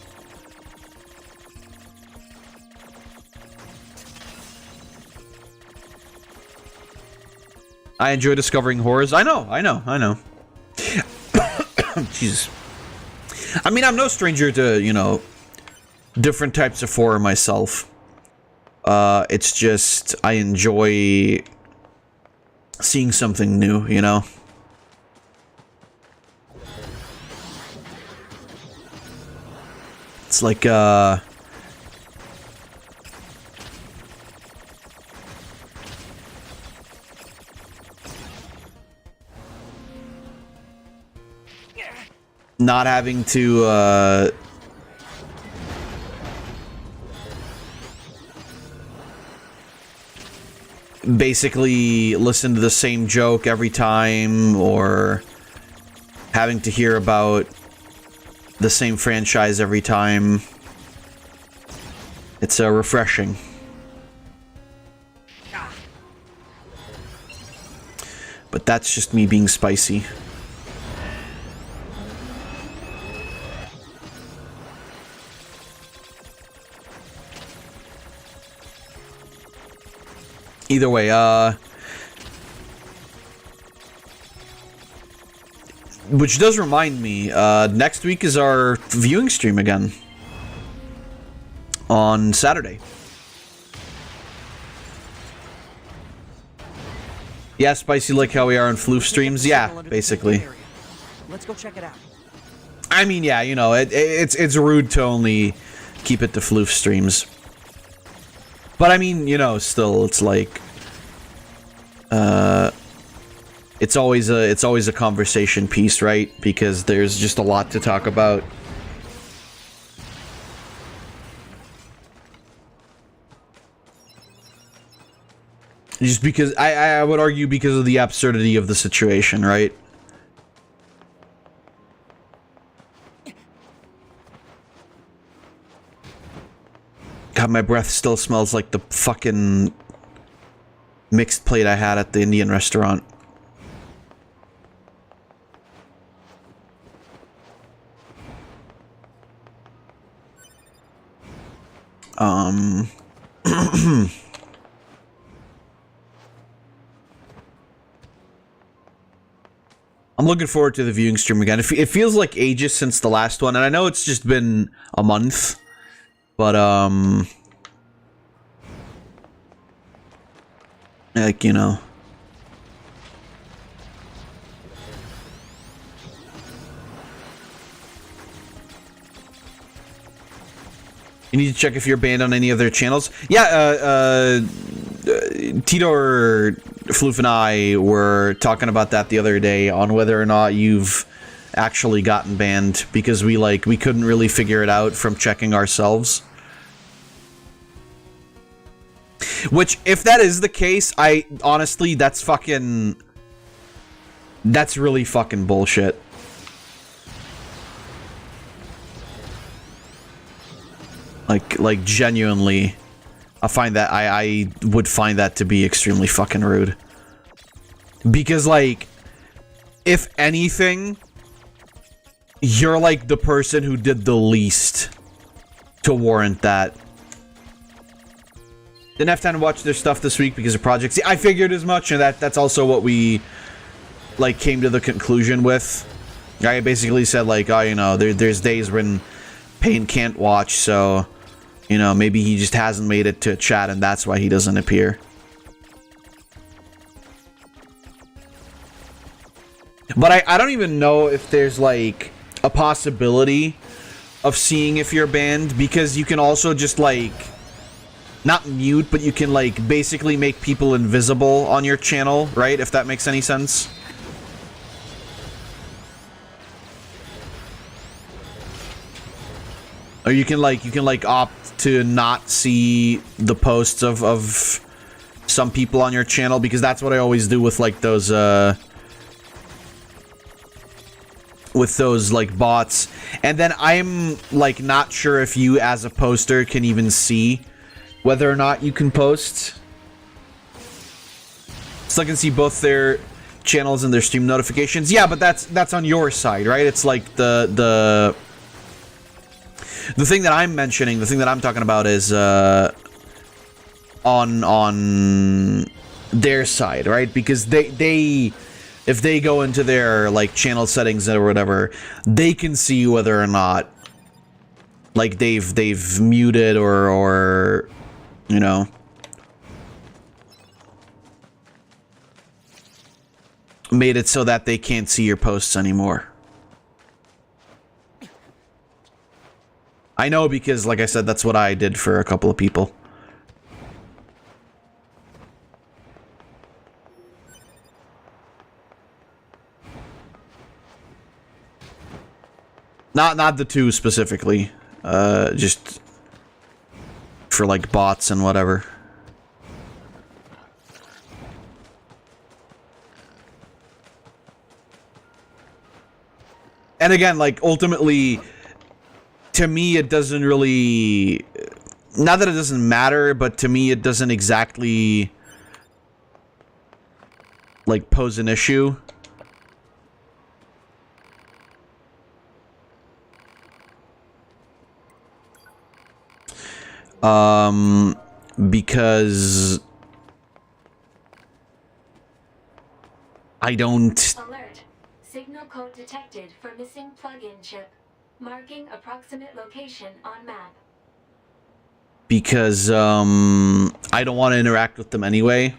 I enjoy discovering horrors. I know. Jesus. I mean, I'm no stranger to, you know, different types of horror myself. It's just, I enjoy seeing something new, you know? It's like, not having to, basically listen to the same joke every time, or having to hear about the same franchise every time. It's refreshing. But that's just me being spicy. Either way, which does remind me, next week is our viewing stream again. On Saturday. Yeah, spicy like how we are on Floof streams. Yeah, basically. Let's go check it out. I mean, yeah, you know, it's rude to only keep it to Floof streams. But I mean, you know, still, it's like, it's always a conversation piece, right? Because there's just a lot to talk about. Just because I would argue because of the absurdity of the situation, right? God, my breath still smells like the fucking mixed plate I had at the Indian restaurant. I'm looking forward to the viewing stream again. It feels like ages since the last one, and I know it's just been a month, but like, you know. You need to check if you're banned on any of their channels. Yeah, Tito or Floof and I were talking about that the other day on whether or not you've actually gotten banned, because we couldn't really figure it out from checking ourselves. Which, if that is the case, I honestly, that's really fucking bullshit. Like genuinely, I would find that to be extremely fucking rude. Because, like, if anything, you're like the person who did the least to warrant that. Didn't have time to watch their stuff this week because of projects. See, I figured as much, and that's also what we like came to the conclusion with. I basically said, like, oh, you know, there's days when Payne can't watch, so, you know, maybe he just hasn't made it to chat and that's why he doesn't appear. But I don't even know if there's, like, a possibility of seeing if you're banned, because you can also just, like, not mute, but you can, like, basically make people invisible on your channel, right? If that makes any sense. Or you can like opt to not see the posts of some people on your channel, because that's what I always do with like those like bots. And then I'm like not sure if you as a poster can even see whether or not you can post. So I can see both their channels and their stream notifications. Yeah, but that's on your side, right? It's like the thing that I'm mentioning, the thing that I'm talking about is on their side, right? Because they if they go into their like channel settings or whatever, they can see whether or not like they've muted or you know, made it so that they can't see your posts anymore. I know, because like I said, that's what I did for a couple of people. Not the two specifically, just for like bots and whatever. And again, like ultimately, to me, it doesn't really, not that it doesn't matter, but to me, it doesn't exactly like pose an issue. Because I don't. Alert. Signal code detected for missing plug-in chip. Marking approximate location on map. Because I don't want to interact with them anyway.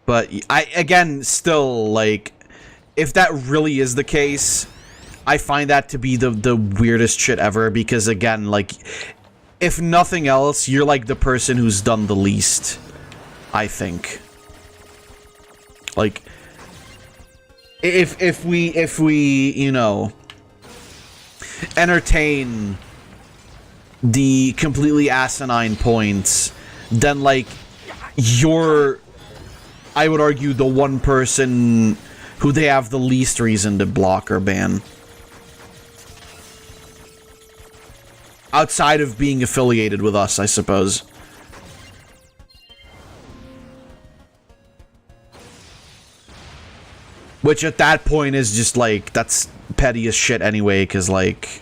But again, still, like, if that really is the case, I find that to be the weirdest shit ever, because again, like, if nothing else, you're like the person who's done the least, I think. Like, if we, you know, entertain the completely asinine points, then like you're, I would argue, the one person who they have the least reason to block or ban. Outside of being affiliated with us, I suppose. Which at that point is just like, that's petty as shit anyway, because like,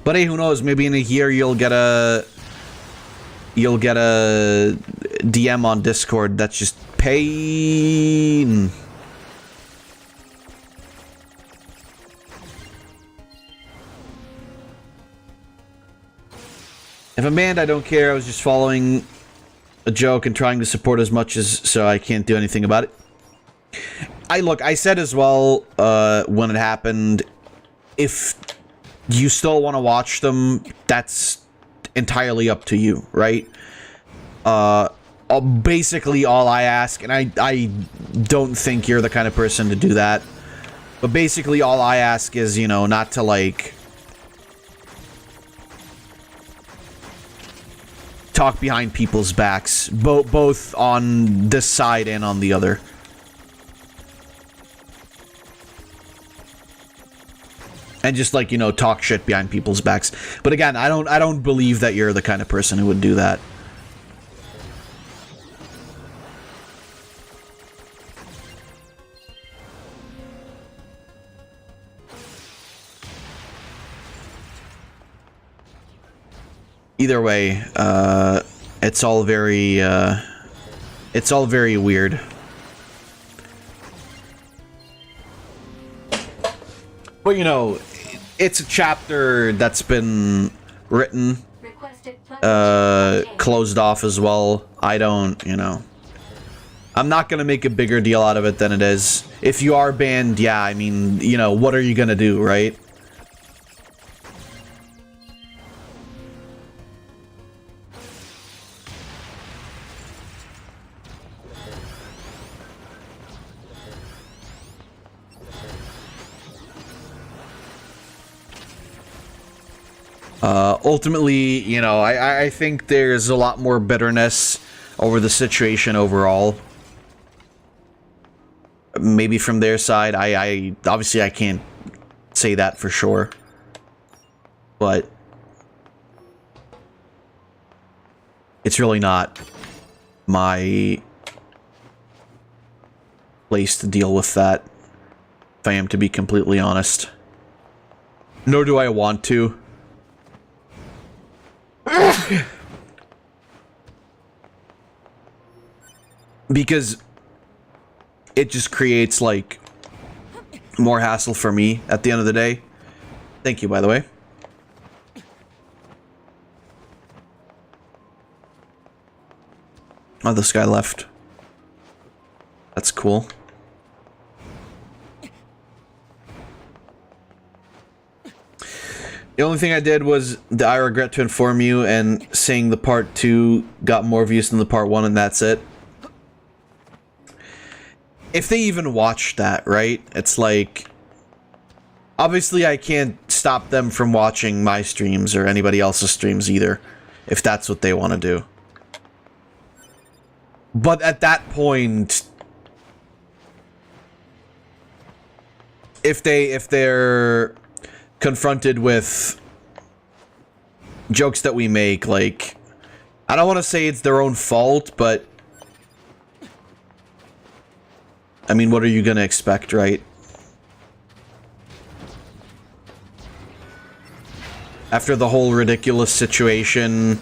But hey, who knows? Maybe in a year you'll get a DM on Discord that's just pain. If I'm banned, I don't care. I was just following a joke and trying to support as much as so I can't do anything about it. I said as well when it happened, if you still want to watch them, that's entirely up to you, right? Basically all I ask, and I don't think you're the kind of person to do that, but basically all I ask is, you know, not to, like, talk behind people's backs, both on this side and on the other. And just, like, you know, talk shit behind people's backs. But again, I don't believe that you're the kind of person who would do that. Either way, it's all very weird. But, you know, it's a chapter that's been written, closed off as well. I don't, you know, I'm not gonna make a bigger deal out of it than it is. If you are banned, yeah, I mean, you know, what are you gonna do, right? Ultimately, you know, I think there's a lot more bitterness over the situation overall. Maybe from their side. I obviously I can't say that for sure. But it's really not my place to deal with that, if I am to be completely honest. Nor do I want to. Because it just creates, like, more hassle for me at the end of the day. Thank you, by the way. Oh, this guy left. That's cool. The only thing I did was the I regret to inform you and saying the part 2 got more views than the part 1 and that's it. If they even watched that, right? It's like, obviously I can't stop them from watching my streams or anybody else's streams either, if that's what they want to do. But at that point, if they're confronted with jokes that we make, like, I don't want to say it's their own fault, but I mean, what are you gonna expect, right? After the whole ridiculous situation,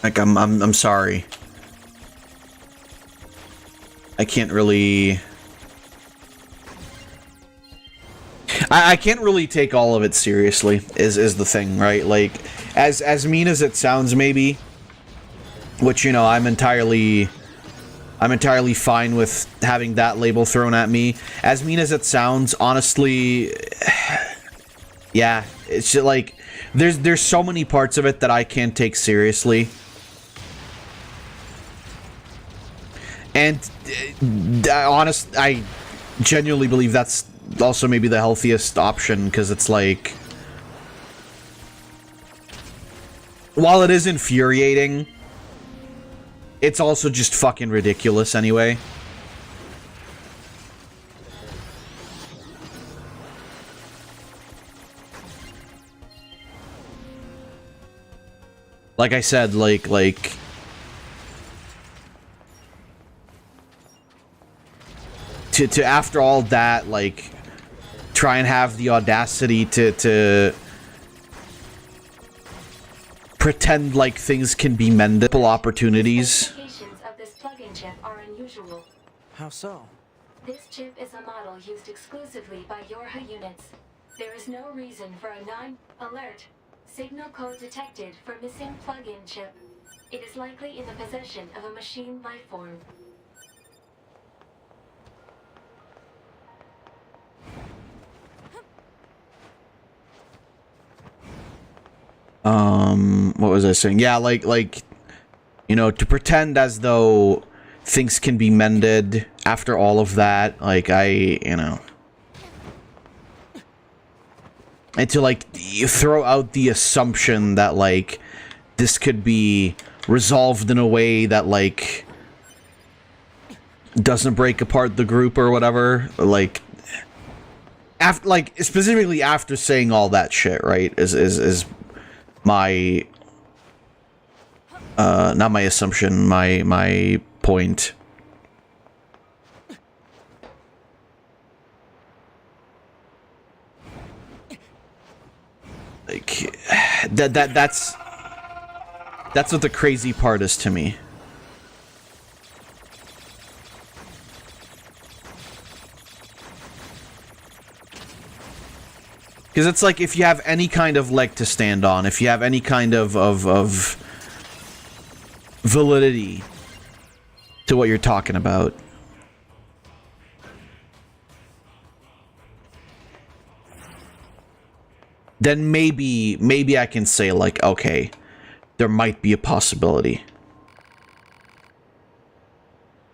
like, I'm sorry. I can't really... I can't really take all of it seriously, is the thing, right? Like, as mean as it sounds, maybe, which, you know, I'm entirely fine with having that label thrown at me. As mean as it sounds, honestly, yeah, it's just like, there's so many parts of it that I can't take seriously. And I genuinely believe that's also maybe the healthiest option, because it's like, while it is infuriating, it's also just fucking ridiculous anyway. Like I said, like to after all that, like, try and have the audacity to pretend like things can be mendable opportunities. Specifications of this plug-in chip are unusual. How so? This chip is a model used exclusively by Yorha units. There is no reason for a alert. Signal code detected for missing plug-in chip. It is likely in the possession of a machine lifeform. What was I saying? Yeah, like, you know, to pretend as though things can be mended after all of that, like, you know. And to, like, you throw out the assumption that, like, this could be resolved in a way that, like, doesn't break apart the group or whatever. Like, after, like, specifically after saying all that shit, right, is my, not my assumption, my point. Like, that's what the crazy part is to me. Because it's like, if you have any kind of leg to stand on, if you have any kind of validity to what you're talking about, then maybe I can say, like, okay, there might be a possibility.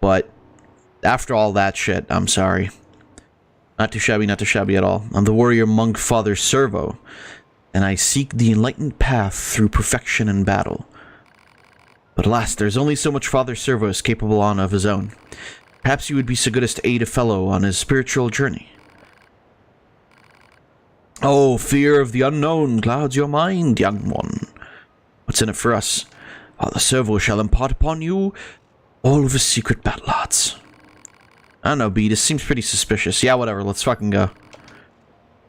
But after all that shit, I'm sorry. Not too shabby at all. I'm the warrior monk Father Servo, and I seek the enlightened path through perfection and battle. But alas, there's only so much Father Servo is capable on of his own. Perhaps you would be so good as to aid a fellow on his spiritual journey. Oh, fear of the unknown clouds your mind, young one. What's in it for us? Father Servo shall impart upon you all of his secret battle arts. I don't know, B, this seems pretty suspicious. Yeah, whatever, let's fucking go.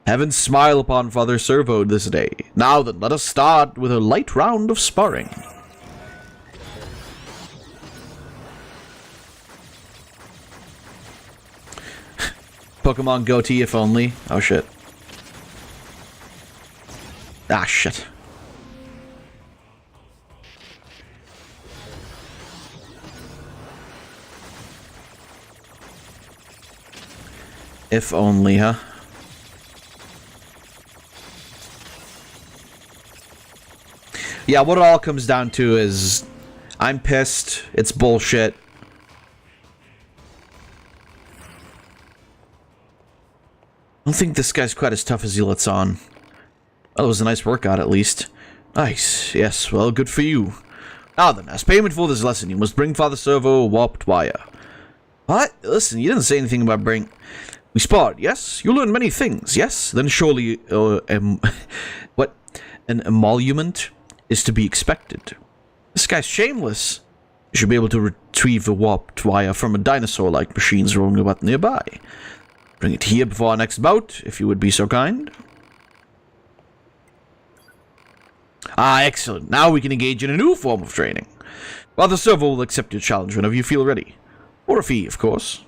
Heaven smile upon Father Servo this day. Now then, let us start with a light round of sparring. Pokemon goatee, if only. Oh, shit. Ah, shit. If only, huh? Yeah, what it all comes down to is I'm pissed. It's bullshit. I don't think this guy's quite as tough as he lets on. Well, it was a nice workout, at least. Nice. Yes, well, good for you. Now then, as payment for this lesson, you must bring Father Servo a warped wire. What? Listen, you didn't say anything about bring... We sparred, yes? You learned many things, yes? Then surely, what? An emolument is to be expected. This guy's shameless. You should be able to retrieve a warped wire from a dinosaur-like machines roaming about nearby. Bring it here before our next bout, if you would be so kind. Ah, excellent. Now we can engage in a new form of training. Father Servo will accept your challenge whenever you feel ready. Or a fee, of course.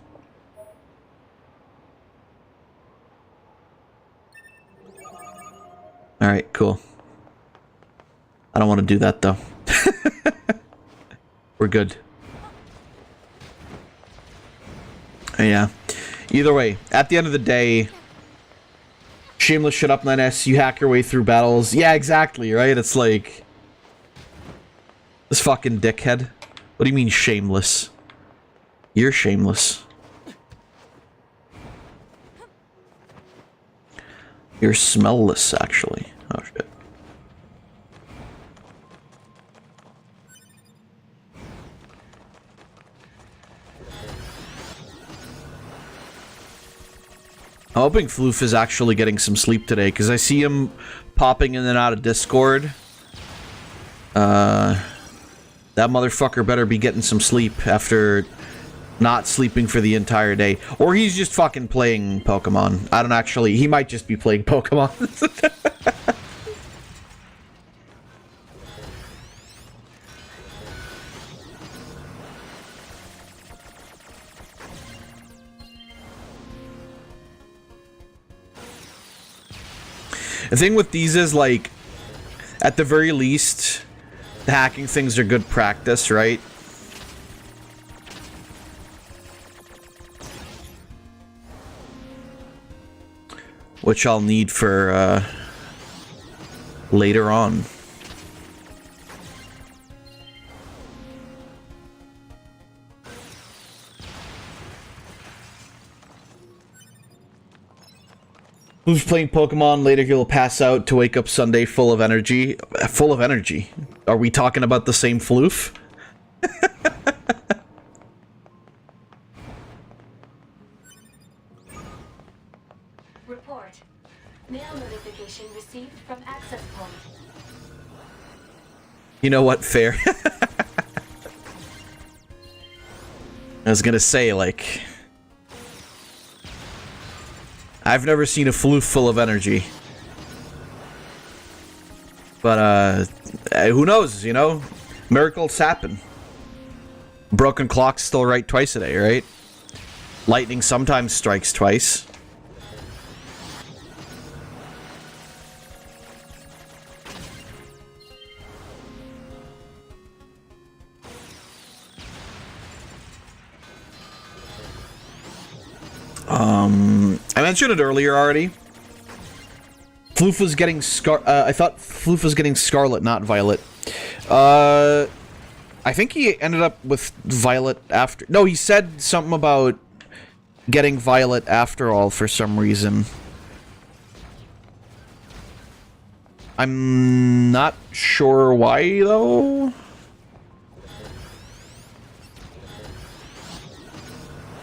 Alright, cool. I don't want to do that, though. We're good. Yeah. Either way, at the end of the day, shameless shut up 9S, you hack your way through battles. Yeah, exactly, right? It's like... This fucking dickhead. What do you mean shameless? You're shameless. You're smellless, actually. Oh, shit. I'm hoping Floof is actually getting some sleep today, because I see him popping in and out of Discord. That motherfucker better be getting some sleep after not sleeping for the entire day. Or he's just fucking playing Pokemon. I don't actually... He might just be playing Pokemon. The thing with these is, like, at the very least, the hacking things are good practice, right? Which I'll need for, later on. Who's playing Pokemon? Later he'll pass out to wake up Sunday full of energy. Full of energy? Are we talking about the same Floof? Report. Mail notification received from access point. You know what? Fair. I was gonna say, like... I've never seen a Floof full of energy. But, who knows, you know? Miracles happen. Broken clock's still right twice a day, right? Lightning sometimes strikes twice. I mentioned it earlier already. Floof was getting I thought Floof was getting Scarlet, not Violet. I think he ended up with Violet after... No, he said something about getting Violet after all for some reason. I'm not sure why, though.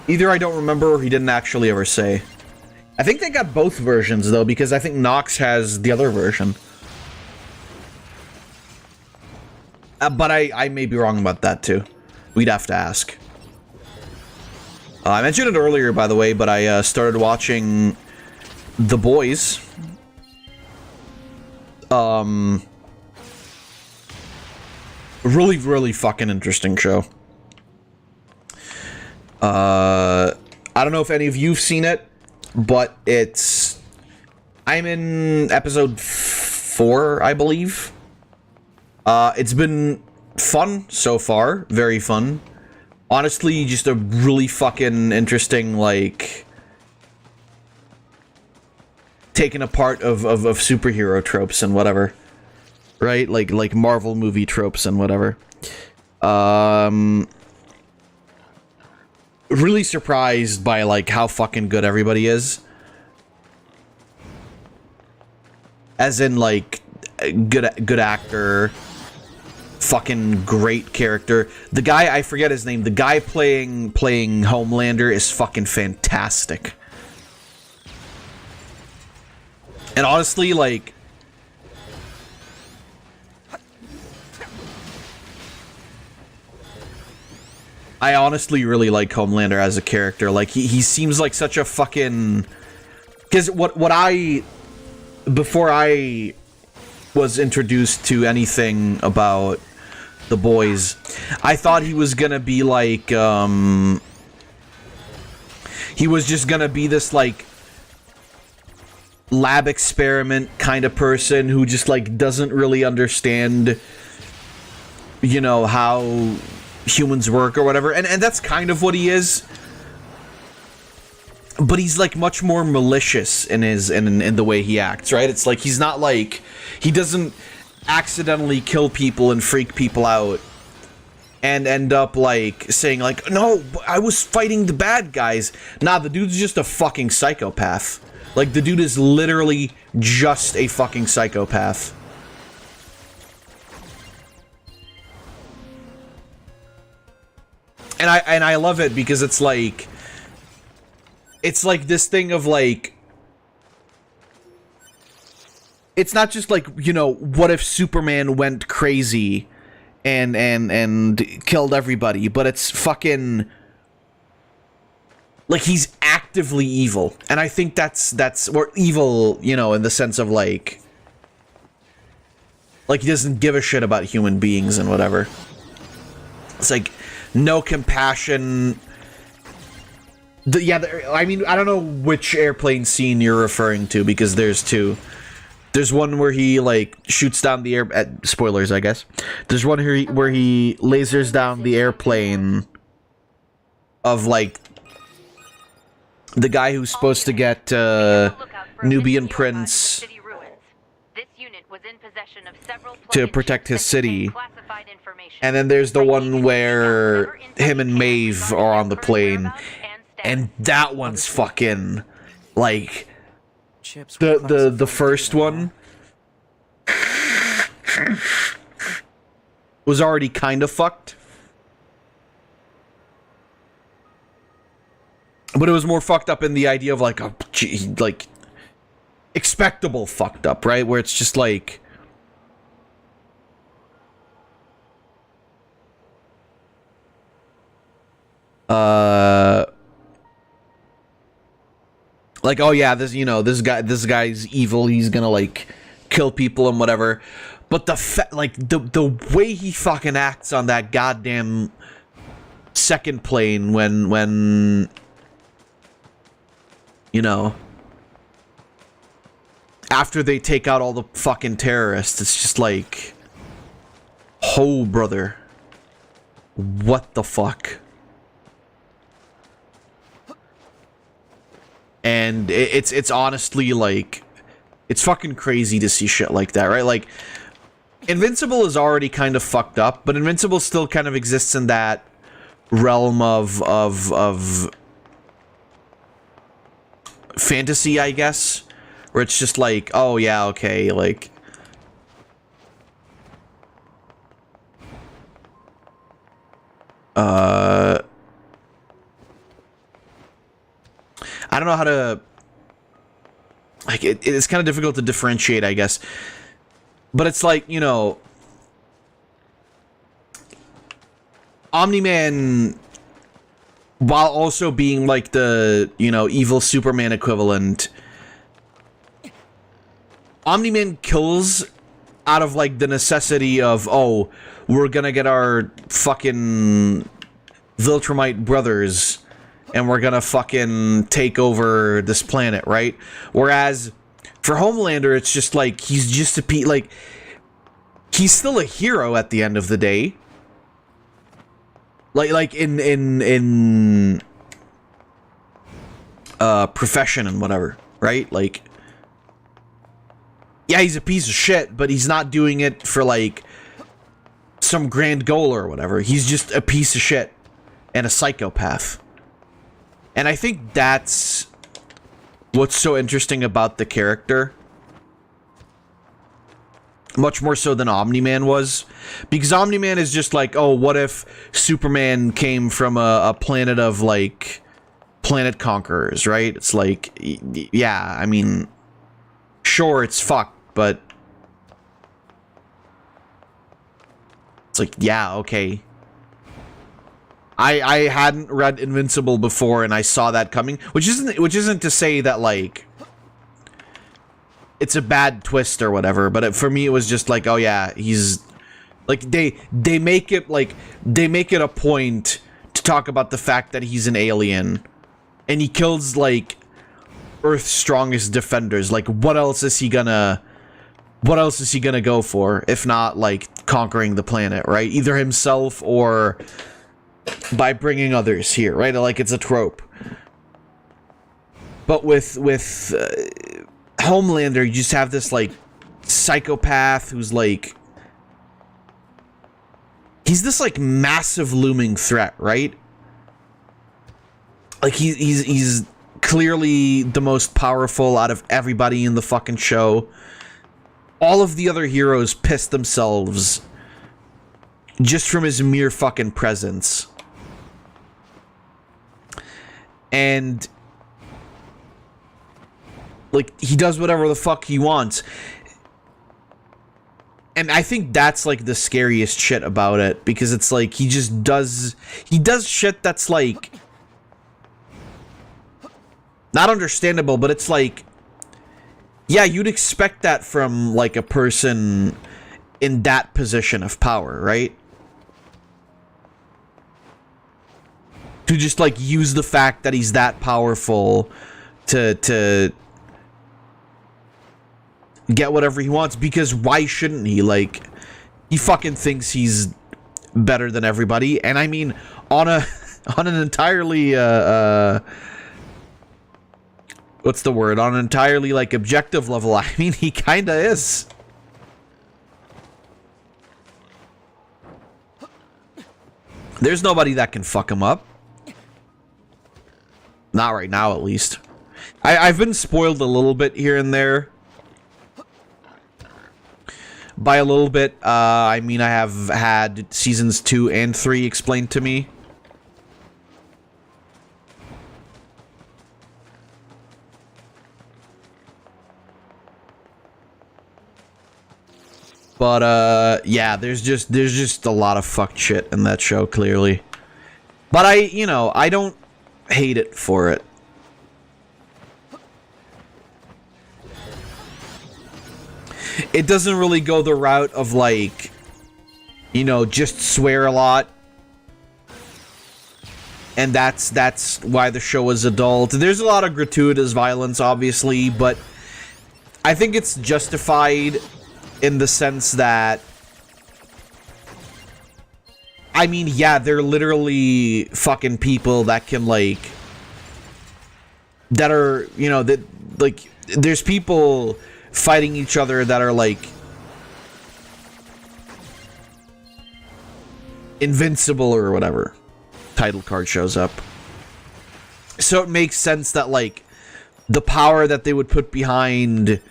Either I don't remember or he didn't actually ever say. I think they got both versions, though, because I think Nox has the other version. But I may be wrong about that, too. We'd have to ask. I mentioned it earlier, by the way, but I started watching The Boys. Really, really fucking interesting show. I don't know if any of you've seen it, but it's... I'm in episode 4, I believe. It's been fun so far. Very fun. Honestly, just a really fucking interesting, like... taking apart of superhero tropes and whatever. Right? Like Marvel movie tropes and whatever. Really surprised by, like, how fucking good everybody is. As in, like, good actor, fucking great character. The guy, I forget his name, the guy playing Homelander is fucking fantastic. And honestly, like... I honestly really like Homelander as a character. Like, he seems like such a fucking... Because before I was introduced to anything about The Boys, I thought he was gonna be like, he was just gonna be this, like, lab experiment kind of person who just, like, doesn't really understand, you know, how humans work or whatever, and that's kind of what he is, but he's, like, much more malicious in the way he acts, right? It's like he's not, like, he doesn't accidentally kill people and freak people out and end up, like, saying, like, no, I was fighting the bad guys. Nah, the dude's just a fucking psychopath. Like, the dude is literally just a fucking psychopath. And I love it because it's like this thing of, like, it's not just like, you know, what if Superman went crazy and killed everybody, but it's fucking, like he's actively evil, and I think that's or evil, you know, in the sense of like he doesn't give a shit about human beings and whatever. It's like no compassion. I mean, I don't know which airplane scene you're referring to, because there's two. There's one where he like shoots down the air. Spoilers, I guess. There's one here where he lasers down the airplane of like the guy who's supposed to get Nubian Prince to protect his city. And then there's the one where him and Maeve are on the plane, and that one's fucking like the first one was already kind of fucked, but it was more fucked up in the idea of like a like expectable fucked up, right? Where it's just like like, oh yeah, this, you know, this guy's evil, he's gonna like kill people and whatever. But the way he fucking acts on that goddamn second plane when you know, after they take out all the fucking terrorists, it's just like, oh brother, what the fuck? And it's honestly like, it's fucking crazy to see shit like that, right? Like, Invincible is already kind of fucked up, but Invincible still kind of exists in that realm of fantasy, I guess, where it's just like, oh yeah, okay, like I don't know how to, like, it's kind of difficult to differentiate, I guess. But it's like, you know, Omni-Man, while also being like the, you know, evil Superman equivalent, Omni-Man kills out of like the necessity of, oh, we're gonna get our fucking Viltrumite brothers and we're gonna fucking take over this planet, right? Whereas for Homelander, it's just like, he's just like, he's still a hero at the end of the day. Like in profession and whatever, right? Like, yeah, he's a piece of shit, but he's not doing it for like some grand goal or whatever. He's just a piece of shit and a psychopath. And I think that's what's so interesting about the character. Much more so than Omni-Man was. Because Omni-Man is just like, oh, what if Superman came from a planet of, like, planet conquerors, right? It's like, yeah, I mean, sure, it's fucked, but it's like, yeah, okay. I hadn't read Invincible before, and I saw that coming, which isn't to say that like it's a bad twist or whatever, but for me it was just like, oh yeah, he's like, they make it a point to talk about the fact that he's an alien, and he kills like Earth's strongest defenders. Like, what else is he gonna go for if not like conquering the planet, right? Either himself or by bringing others here, right? Like, it's a trope. But with Homelander, you just have this like psychopath who's like, he's this like massive looming threat, right? Like, he's clearly the most powerful out of everybody in the fucking show. All of the other heroes piss themselves just from his mere fucking presence. And like, he does whatever the fuck he wants. And I think that's like the scariest shit about it, because it's like he does shit that's like not understandable, but it's like, yeah, you'd expect that from, like, a person in that position of power, right? To just, like, use the fact that he's that powerful to get whatever he wants, because why shouldn't he? Like, he fucking thinks he's better than everybody, and I mean, on an entirely, what's the word? On an entirely, like, objective level, I mean, he kinda is. There's nobody that can fuck him up. Not right now, at least. I've been spoiled a little bit here and there. By a little bit, I mean I have had seasons 2 and 3 explained to me. But, yeah, there's just a lot of fucked shit in that show, clearly. But I don't hate it for it. It doesn't really go the route of, like, just swear a lot. And that's why the show is adult. There's a lot of gratuitous violence, obviously, but I think it's justified in the sense that, I mean, yeah, they're literally fucking people that can, like, that are, that, like, there's people fighting each other that are, like, invincible or whatever. Title card shows up. So it makes sense that, like, the power that they would put behind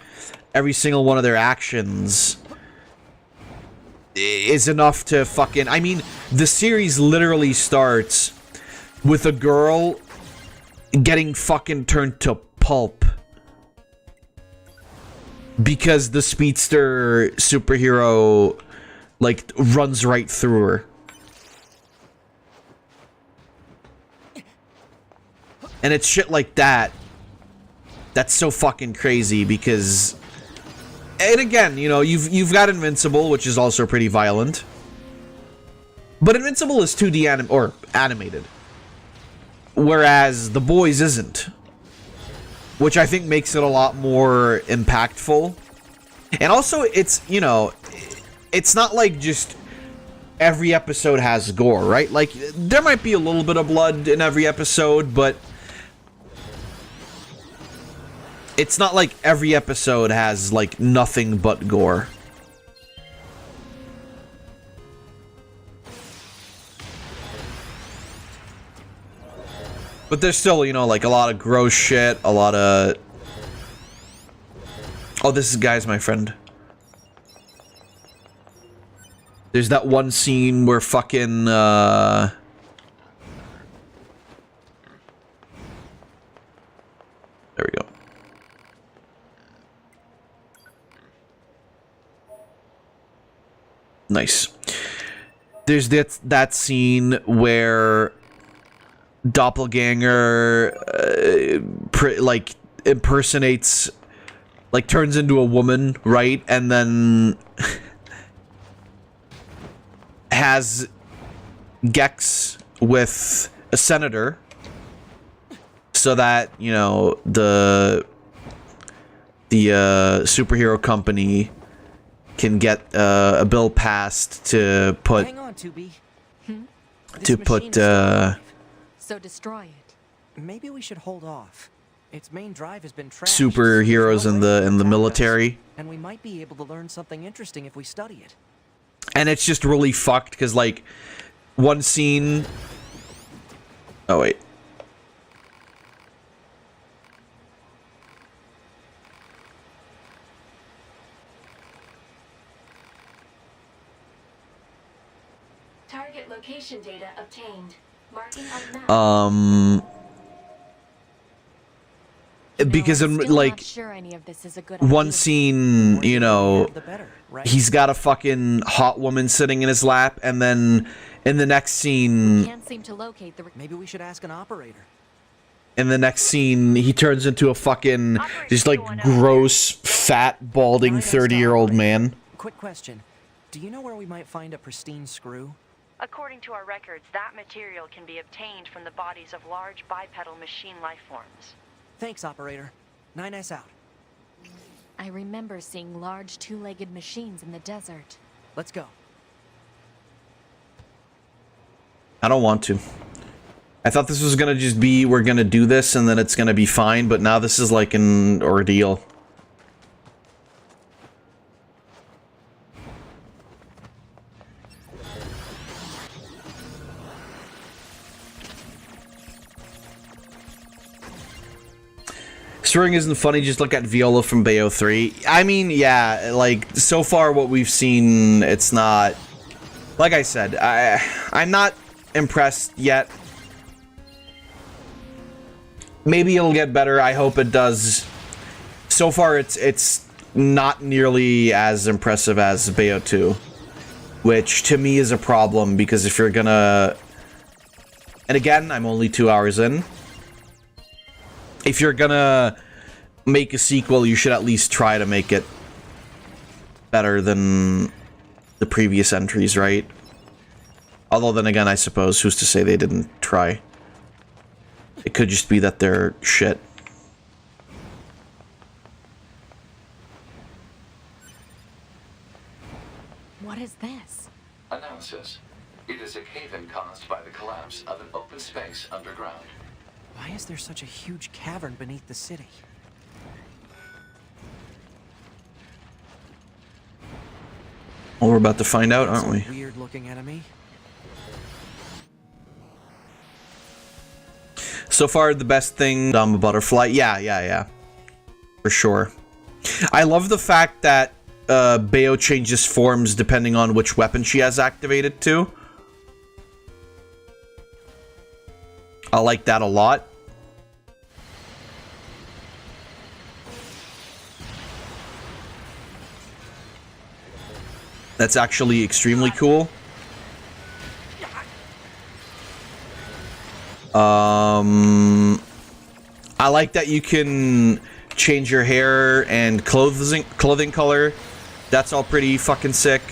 every single one of their actions is enough to fucking... I mean, the series literally starts with a girl getting fucking turned to pulp because the speedster superhero, like, runs right through her. And it's shit like that that's so fucking crazy because... And again, you've got Invincible, which is also pretty violent. But Invincible is 2D animated. Whereas The Boys isn't. Which I think makes it a lot more impactful. And also, it's, it's not like just every episode has gore, right? Like, there might be a little bit of blood in every episode, but it's not like every episode has, like, nothing but gore. But there's still, like, a lot of gross shit, a lot of... Oh, this is Guy's my friend. There's that one scene where fucking, there we go. Nice. There's that scene where Doppelganger, like, impersonates, like, turns into a woman, right? And then has Gex with a senator so that, the superhero company can get a bill passed to put... Hang on, 2B. To put, So destroy it. Maybe we should hold off. Its main drive has been trashed. Superheroes in the military. And we might be able to learn something interesting if we study it. And it's just really fucked because, like, one scene... Oh, wait. Target location data obtained. Marking on map. Because in, like, one scene, he's got a fucking hot woman sitting in his lap, and then in the next scene... Can't seem to locate the... Maybe we should ask an operator. in the next scene, he turns into a fucking, just like, gross, fat, balding 30-year-old man. Quick question. Do you know where we might find a pristine screw? According to our records, that material can be obtained from the bodies of large bipedal machine life forms. Thanks, operator. 9S out. I remember seeing large two-legged machines in the desert. Let's go. I don't want to. I thought this was gonna just be, we're gonna do this and then it's gonna be fine, but now this is like an ordeal. Swearing isn't funny, just look at Viola from Bayo 3. I mean, yeah, like, so far what we've seen, it's not... Like I said, I'm not impressed yet. Maybe it'll get better, I hope it does. So far, it's not nearly as impressive as Bayo 2. Which, to me, is a problem, because if you're gonna... And again, I'm only 2 hours in. If you're gonna make a sequel, you should at least try to make it better than the previous entries, right? Although then again, I suppose, who's to say they didn't try? It could just be that they're shit. What is this? Analysis. It is a cave-in caused by the collapse of an open space underground. Why is there such a huge cavern beneath the city? Well, we're about to find out, aren't we? Weird-looking enemy. So far, the best thing, a butterfly. Yeah. For sure. I love the fact that Bayo changes forms depending on which weapon she has activated to. I like that a lot. That's actually extremely cool. I like that you can change your hair and clothing color. That's all pretty fucking sick.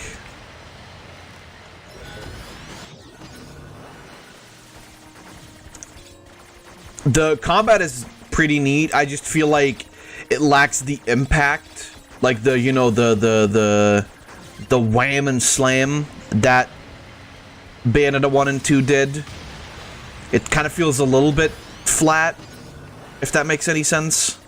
The combat is pretty neat. I just feel like it lacks the impact, like the, you know, the wham and slam that Bayonetta 1 and 2 did. It kind of feels a little bit flat, if that makes any sense.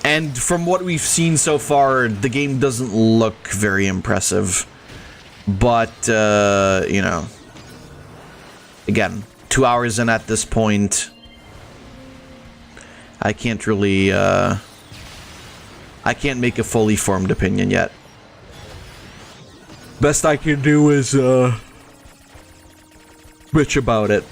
And from what we've seen so far, the game doesn't look very impressive. But, you know, again, 2 hours in at this point, I can't really, I can't make a fully formed opinion yet. Best I can do is, bitch about it.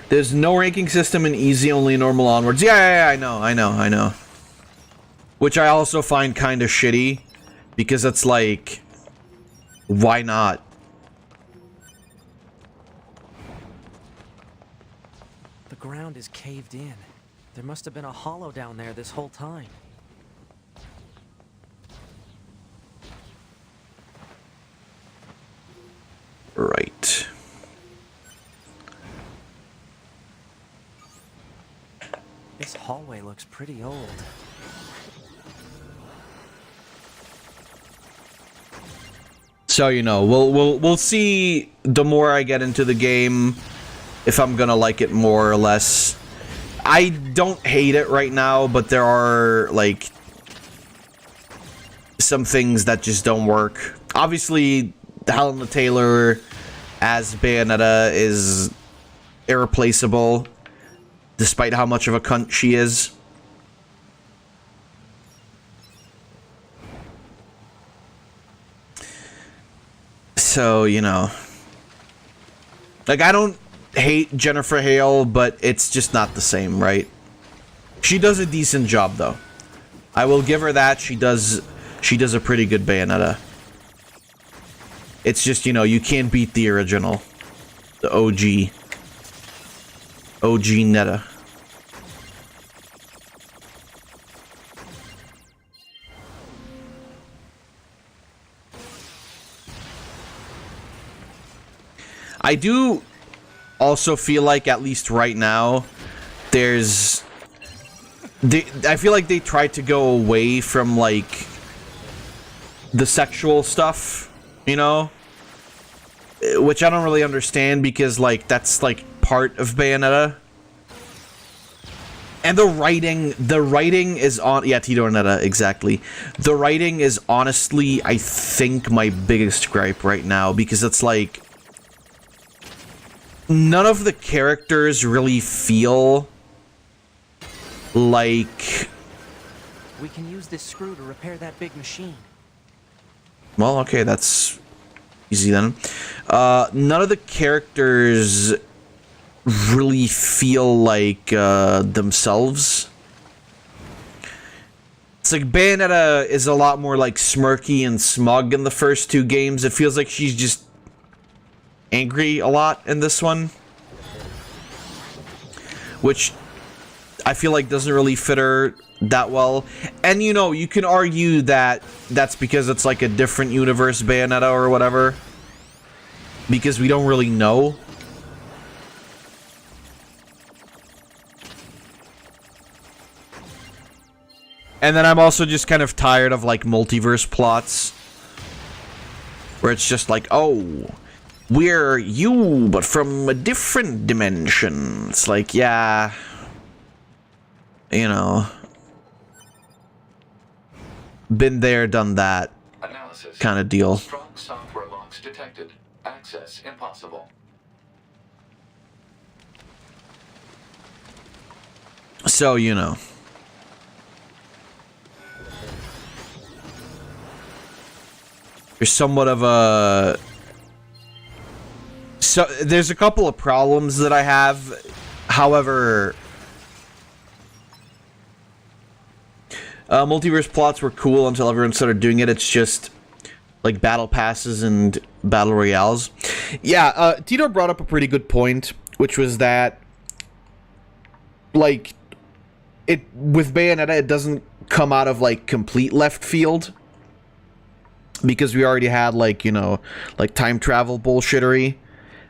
There's no ranking system in easy, only normal onwards. Yeah, I know. Which I also find kind of shitty, because it's like, why not? The ground is caved in. There must have been a hollow down there this whole time. Right. This hallway looks pretty old. So, you know, we'll see the more I get into the game if I'm gonna like it more or less. I don't hate it right now, but there are, like, some things that just don't work. Obviously, Helena Taylor as Bayonetta is irreplaceable, despite how much of a cunt she is. So, you know. Like, I don't hate Jennifer Hale, but it's just not the same, right? She does a decent job, though. I will give her that. She does a pretty good Bayonetta. It's just, you know, you can't beat the original. The OG. OG Netta. I do also feel like, at least right now, I feel like they tried to go away from, like, the sexual stuff, you know? Which I don't really understand, because, like, that's, like, part of Bayonetta. And the writing is on... Yeah, Tito Netta, exactly. The writing is honestly, I think, my biggest gripe right now, because it's like... None of the characters really feel like... We can use this screw to repair that big machine. Well, okay, that's easy then. None of the characters really feel like themselves. It's like Bayonetta is a lot more like smirky and smug in the first two games. It feels like she's just angry a lot in this one, which I feel like doesn't really fit her that well. And you know, you can argue that that's because it's like a different universe Bayonetta or whatever, because we don't really know. And then I'm also just kind of tired of like multiverse plots where it's just like, oh, we're you, but from a different dimension. It's like, yeah, you know, been there, done that kind of deal. Strong software locks detected. Access impossible. So, you know. There's somewhat of a... So, there's a couple of problems that I have. However... multiverse plots were cool until everyone started doing it. It's just... like battle passes and battle royales. Yeah, Tito brought up a pretty good point, which was that... like... with Bayonetta, it doesn't come out of, like, complete left field. Because we already had, like, you know, like time travel bullshittery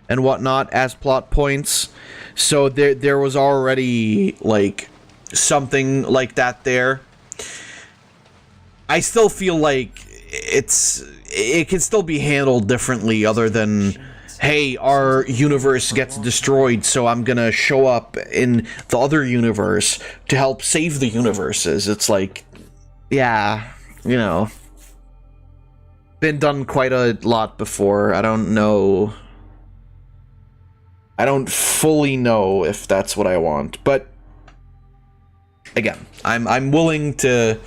and whatnot as plot points. So there was already, like, something like that there. I still feel like it can still be handled differently other than, hey, our universe gets destroyed, so I'm gonna show up in the other universe to help save the universes. It's like, yeah, you know, been done quite a lot before. I don't know. I don't fully know if that's what I want, but again, I'm willing to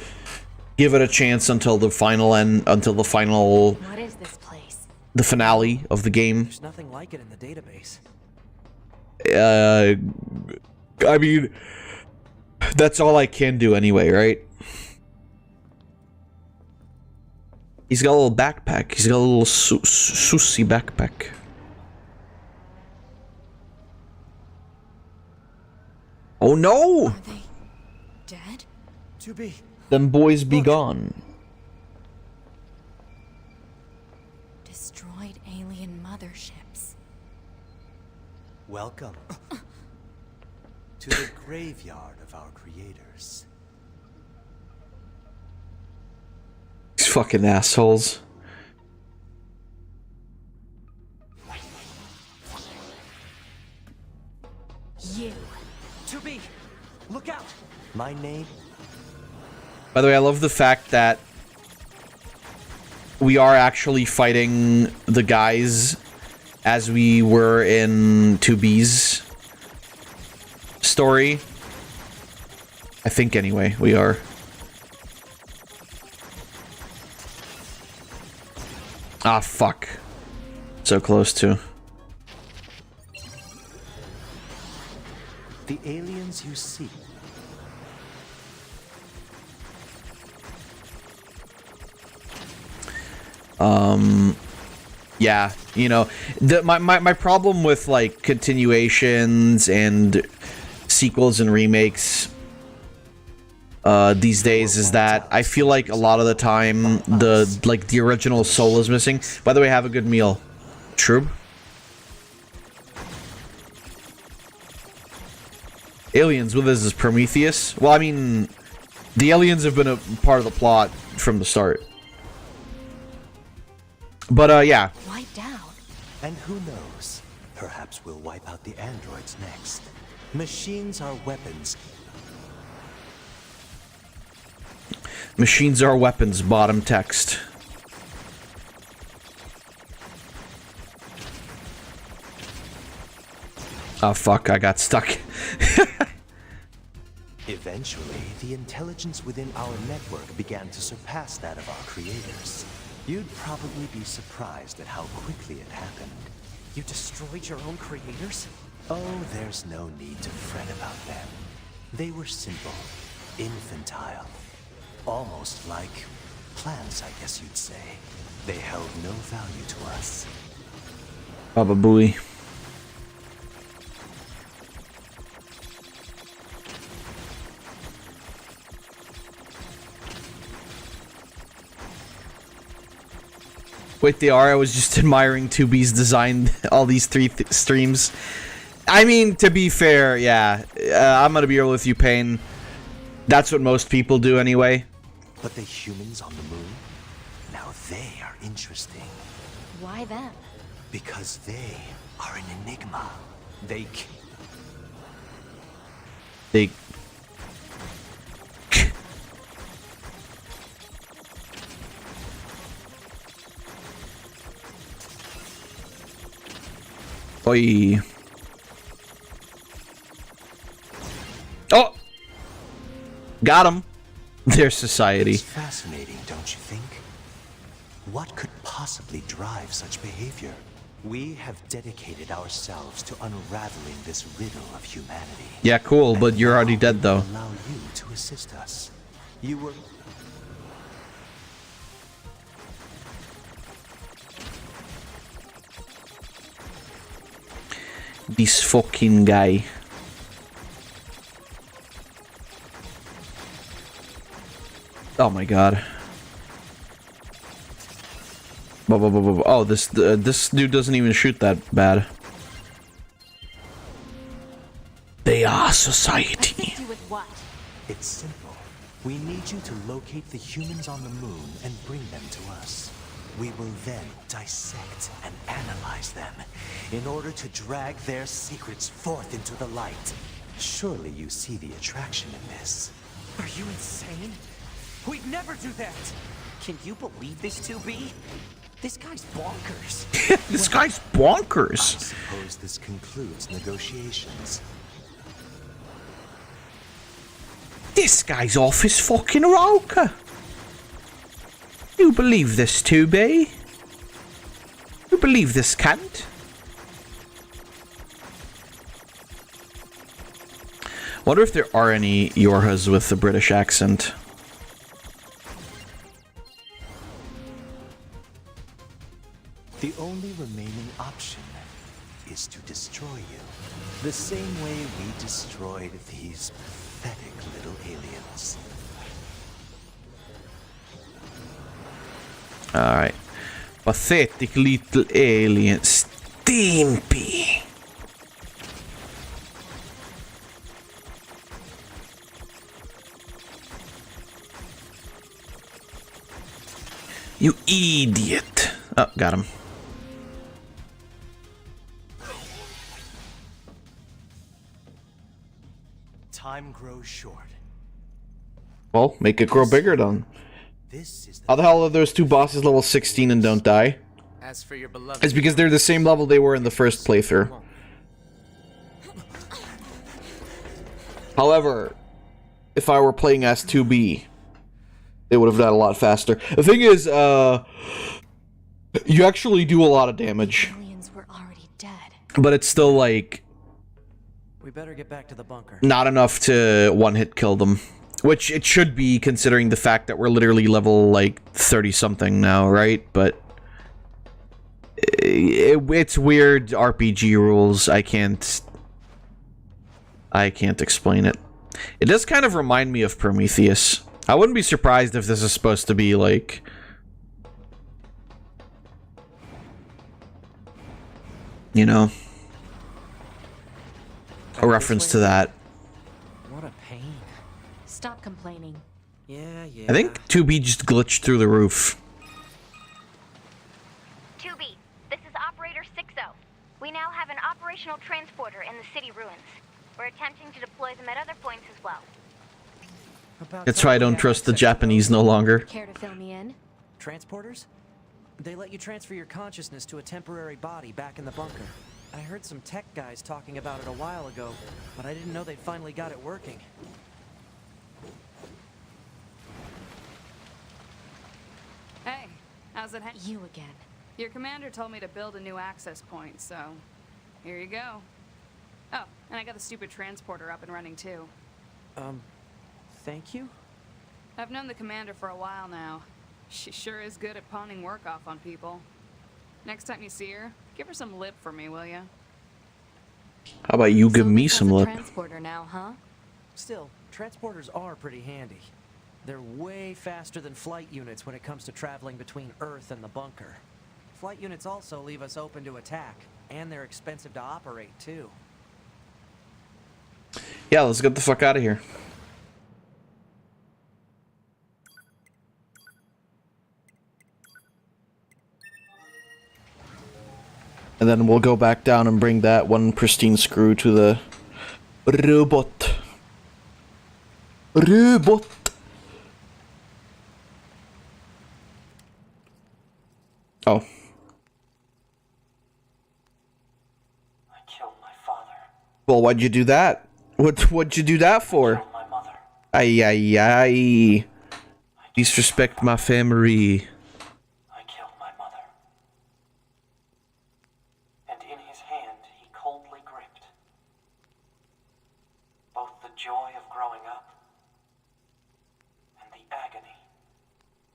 give it a chance until the final What is this place? The finale of the game. There's nothing like it in the database. I mean, that's all I can do anyway, right? He's got a little backpack. He's got a little sushi backpack. Oh no! Are they dead? To be. Them boys be gone. Destroyed alien motherships. Welcome to the graveyard of our creators. These fucking assholes. You. To be. Look out. My name. By the way, I love the fact that we are actually fighting the guys as we were in 2B's story. I think anyway, we are. Ah, fuck. So close to. The aliens you seek. Yeah, you know, my problem with like continuations and sequels and remakes these days is that I feel like a lot of the time the original soul is missing. By the way, have a good meal, Shroob. Aliens with us is Prometheus. Well, I mean, the aliens have been a part of the plot from the start. But, yeah. Wiped out. And who knows? Perhaps we'll wipe out the androids next. Machines are weapons. Machines are weapons, bottom text. Oh, fuck, I got stuck. Eventually, the intelligence within our network began to surpass that of our creators. You'd probably be surprised at how quickly it happened. You destroyed your own creators? Oh, there's no need to fret about them. They were simple, infantile, almost like plants, I guess you'd say. They held no value to us. Baba Booey. Wait, they are? I was just admiring 2B's design, all these three streams. I mean, to be fair, yeah. I'm gonna be real with you, Payne. That's what most people do anyway. But the humans on the moon? Now they are interesting. Why them? Because they are an enigma. They... Oi. Oh! Got him. Their society. It's fascinating, don't you think? What could possibly drive such behavior? We have dedicated ourselves to unraveling this riddle of humanity. Yeah, cool, but you're already dead, though. Allow you to assist us. You were... This fucking guy. Oh my god. Oh, this dude doesn't even shoot that bad. They are society. With what? It's simple. We need you to locate the humans on the moon and bring them to us. We will then dissect and analyze them in order to drag their secrets forth into the light. Surely you see the attraction in this. Are you insane? We'd never do that! Can you believe this 2B? This guy's bonkers. This guy's bonkers. I suppose this concludes negotiations. This guy's off his fucking rocker. You believe this, 2B? You believe this, cunt? Wonder if there are any Yorhas with the British accent. The only remaining option is to destroy you. The same way we destroyed these pathetic little aliens. Alright. Pathetic little alien. Stimpy. You idiot. Oh, got him. Time grows short. Well, make it grow bigger then. How the hell are those two bosses level 16 and don't die? As for your beloved, It's because they're the same level they were in the first playthrough. However, if I were playing as 2B, they would have died a lot faster. The thing is, you actually do a lot of damage. Aliens were already dead. But it's still like... We better get back to the bunker. Not enough to one-hit kill them. Which it should be, considering the fact that we're literally level, like, 30-something now, right? But... it's weird RPG rules. I can't explain it. It does kind of remind me of Prometheus. I wouldn't be surprised if this is supposed to be, like... you know... a reference to that. What a pain. Stop complaining. Yeah. I think 2B just glitched through the roof. 2B, this is Operator 60. We now have an operational transporter in the city ruins. We're attempting to deploy them at other points as well. That's why I don't trust the Japanese no longer. Care to fill me in? Transporters? They let you transfer your consciousness to a temporary body back in the bunker. I heard some tech guys talking about it a while ago, but I didn't know they'd finally got it working. Hey, how's it You again. Your commander told me to build a new access point, so here you go. Oh, and I got the stupid transporter up and running too. Thank you? I've known the commander for a while now. She sure is good at pawning work off on people. Next time you see her, give her some lip for me, will ya? How about you give me some lip? Transporter now, huh? Still, transporters are pretty handy. They're way faster than flight units when it comes to traveling between Earth and the bunker. Flight units also leave us open to attack, and they're expensive to operate, too. Yeah, let's get the fuck out of here. And then we'll go back down and bring that one pristine screw to the robot. Robot. Oh. I killed my father. Well, why'd you do that? What'd you do that for? Killed my mother. Ay, ay, ay. Disrespect my family. I killed my mother. And in his hand, he coldly gripped both the joy of growing up and the agony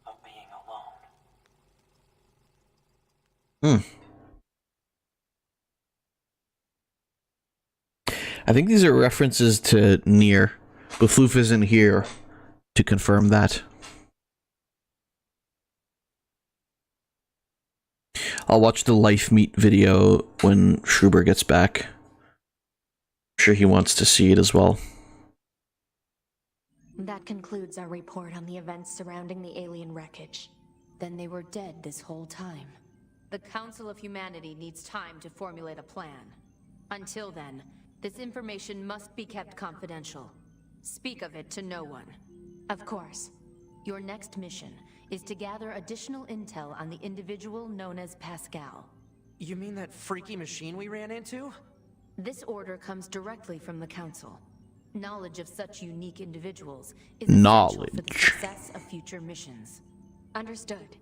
of being alone. I think these are references to NieR, but Floof isn't here to confirm that. I'll watch the Life Meet video when Schruber gets back. I'm sure he wants to see it as well. That concludes our report on the events surrounding the alien wreckage. Then they were dead this whole time. The Council of Humanity needs time to formulate a plan. Until then, this information must be kept confidential. Speak of it to no one. Of course. Your next mission is to gather additional intel on the individual known as Pascal. You mean that freaky machine we ran into? This order comes directly from the Council. Knowledge of such unique individuals is Knowledge. essential for the success of future missions. Understood.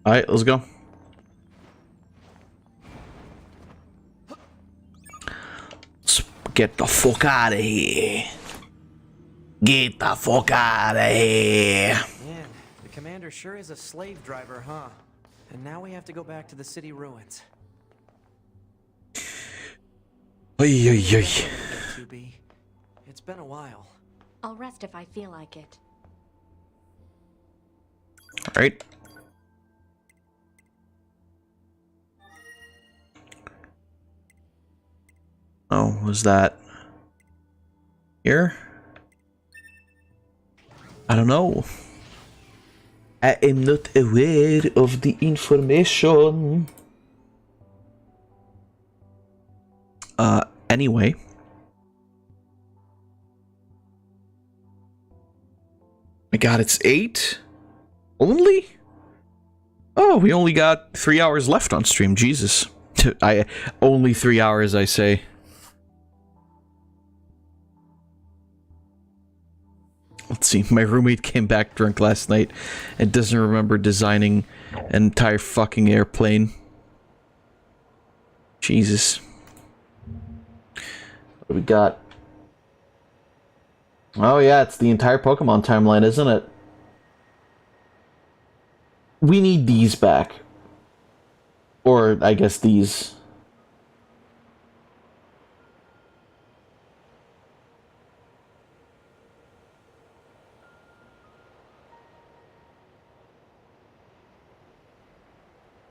Alright, let's go. Let's get the fuck out of here. Get the fuck out of here. Man, the commander sure is a slave driver, huh? And now we have to go back to the city ruins. Oy, oy, oy. 2B. It's been a while. I'll rest if I feel like it. Alright. Oh, was that here? I don't know. I am not aware of the information. Anyway. My god, it's 8? Only? Oh, we only got 3 hours left on stream, Jesus. Only 3 hours, I say. Let's see, my roommate came back drunk last night and doesn't remember designing an entire fucking airplane. Jesus. What do we got? Oh yeah, it's the entire Pokemon timeline, isn't it? We need these back. Or, I guess these.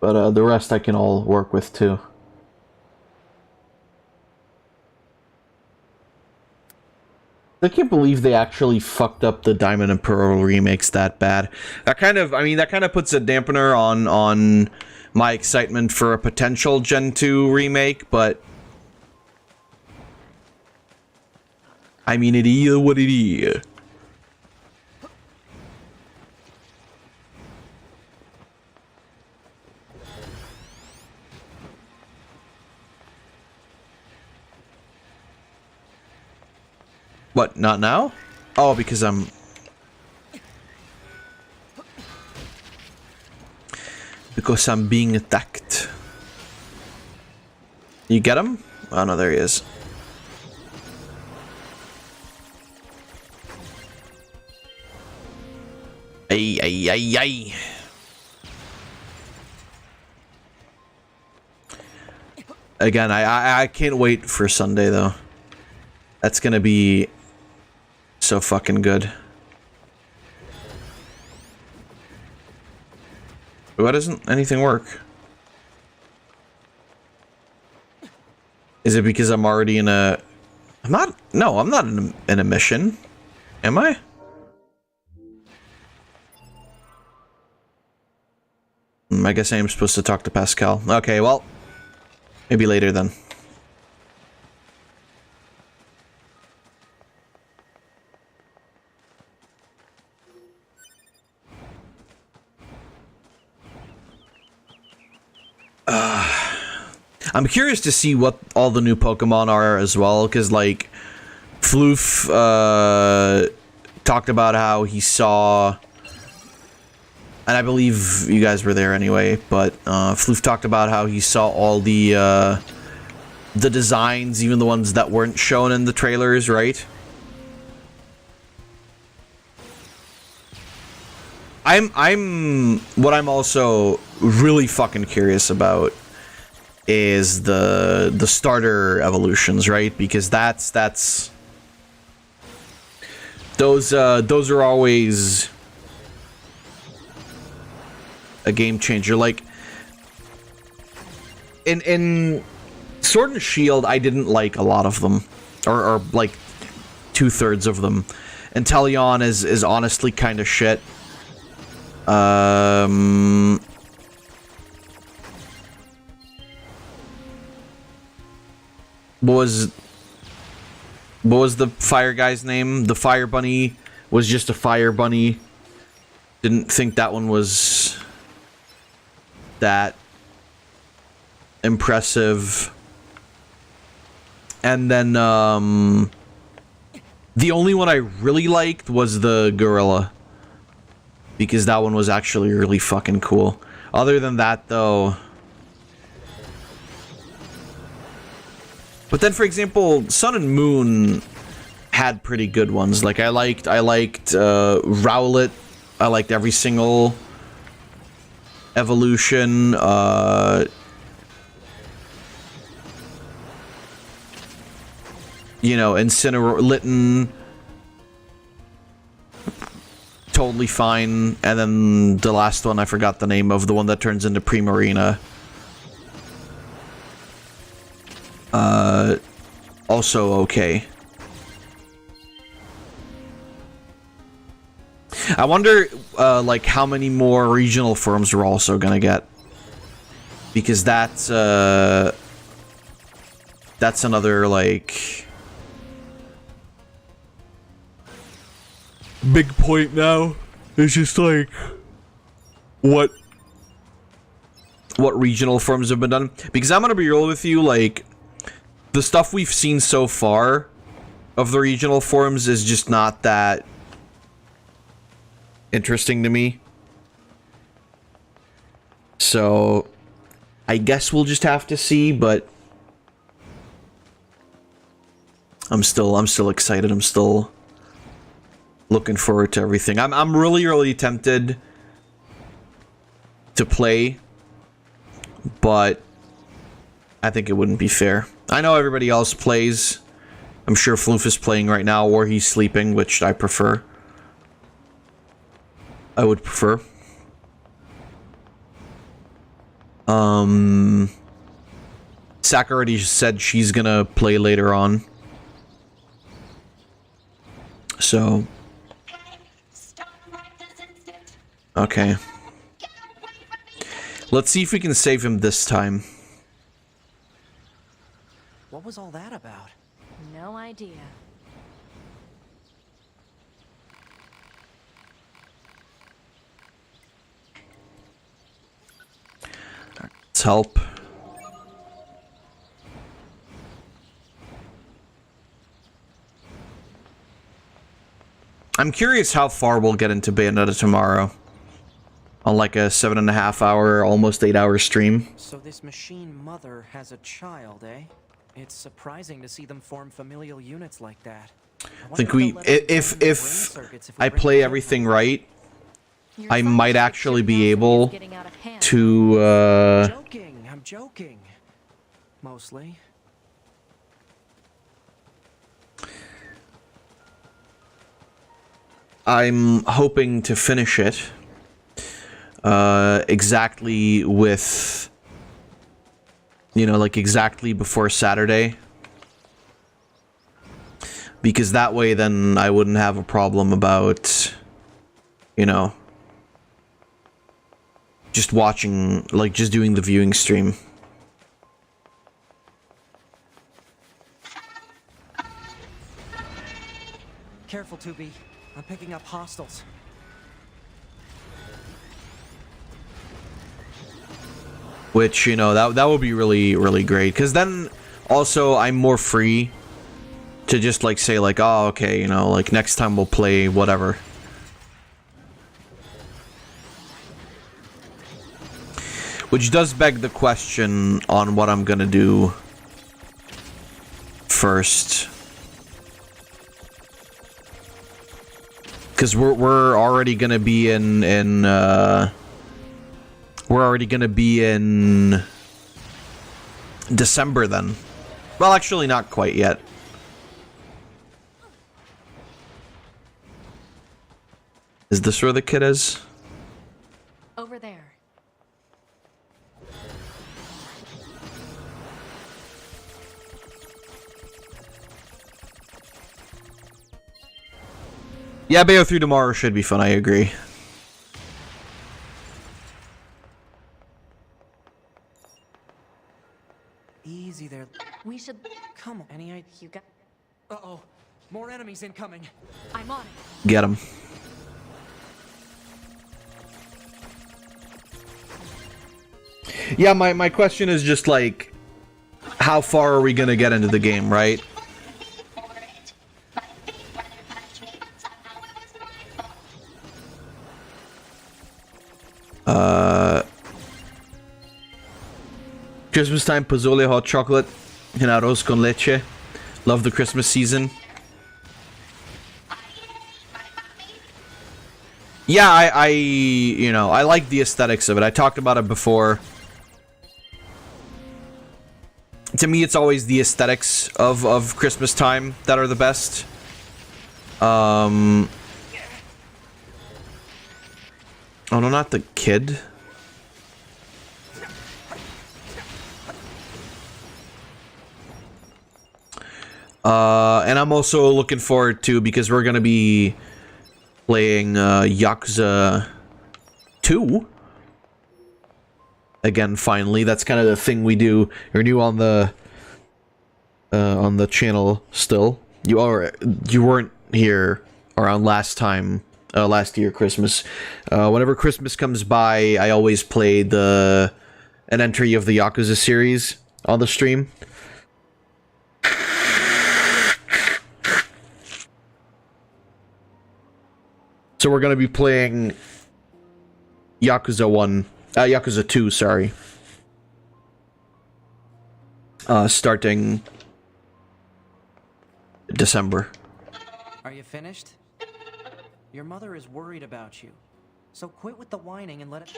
But the rest I can all work with too. I can't believe they actually fucked up the Diamond and Pearl remakes that bad. That kind of, I mean, that kind of puts a dampener on my excitement for a potential Gen 2 remake, but I mean, it is what it is. What, not now? Oh, because I'm... Because I'm being attacked. You get him? Oh no, there he is. Ay, ay, ay, ay. Again, I can't wait for Sunday though. That's gonna be so fucking good. Why doesn't anything work? Is it because I'm already in a... I'm not... No, I'm not in a mission. Am I? I guess I am supposed to talk to Pascal. Okay, well... Maybe later then. I'm curious to see what all the new Pokemon are as well, because, like, Floof talked about how he saw, and I believe you guys were there anyway, but Floof talked about how he saw all the designs, even the ones that weren't shown in the trailers, right? What I'm also really fucking curious about is the starter evolutions, right? Because those are always a game changer. Like in Sword and Shield, I didn't like a lot of them, or like 2/3 of them. And Teleon is honestly kind of shit. What was the fire guy's name? The fire bunny was just a fire bunny. Didn't think that one was that impressive. And then the only one I really liked was the gorilla, because that one was actually really fucking cool. Other than that, though... But then, for example, Sun and Moon had pretty good ones. Like, I liked Rowlet. I liked every single evolution. You know, Litten. Totally fine. And then the last one, I forgot the name of, the one that turns into Primarina. Also okay. I wonder, like, how many more regional forms we're also gonna get. Because that's another, like... big point now. It's just like... What regional forms have been done. Because I'm gonna be real with you, like... The stuff we've seen so far of the regional forms is just not that interesting to me. So, I guess we'll just have to see, but... I'm still excited. I'm still looking forward to everything. I'm really tempted to play, but I think it wouldn't be fair. I know everybody else plays. I'm sure Floof is playing right now, or he's sleeping, which I prefer. I would prefer. Sak already said she's gonna play later on. So. Okay. Let's see if we can save him this time. What was all that about? No idea. Let's help. I'm curious how far we'll get into Bayonetta tomorrow. On like a 7.5 hour, almost 8 hour stream. So this machine mother has a child, eh? It's surprising to see them form familial units like that. I think if I play everything right, I might actually be able to I'm joking. Mostly. I'm hoping to finish it exactly with, you know, like exactly before Saturday, because that way then I wouldn't have a problem about, you know, just watching, like just doing the viewing stream. Careful, 2B. I'm picking up hostiles. Which, you know, that would be really great, because then also I'm more free to just like say like, oh, okay, you know, like next time we'll play whatever. Which does beg the question on what I'm gonna do first. Because we're already gonna be in December then. Well, actually not quite yet. Is this where the kid is? Over there. Yeah, Bepo 3 tomorrow should be fun, I agree. Easy there. We should... Come on, any idea? You got... Uh-oh. More enemies incoming. I'm on it. Get him. Yeah, my question is just like, how far are we gonna get into the game, right? Christmas time, pozole, hot chocolate, and arroz con leche. Love the Christmas season. Yeah, I you know, I like the aesthetics of it. I talked about it before. To me, it's always the aesthetics of Christmas time that are the best. Oh no, not the kid. And I'm also looking forward to, because we're gonna be playing Yakuza 2 again. Finally, that's kind of the thing we do. You're new on the channel still. You weren't here around last year Christmas. Whenever Christmas comes by, I always play an entry of the Yakuza series on the stream. So we're gonna be playing Yakuza 2, sorry. Starting December. Are you finished? Your mother is worried about you. So quit with the whining and let it...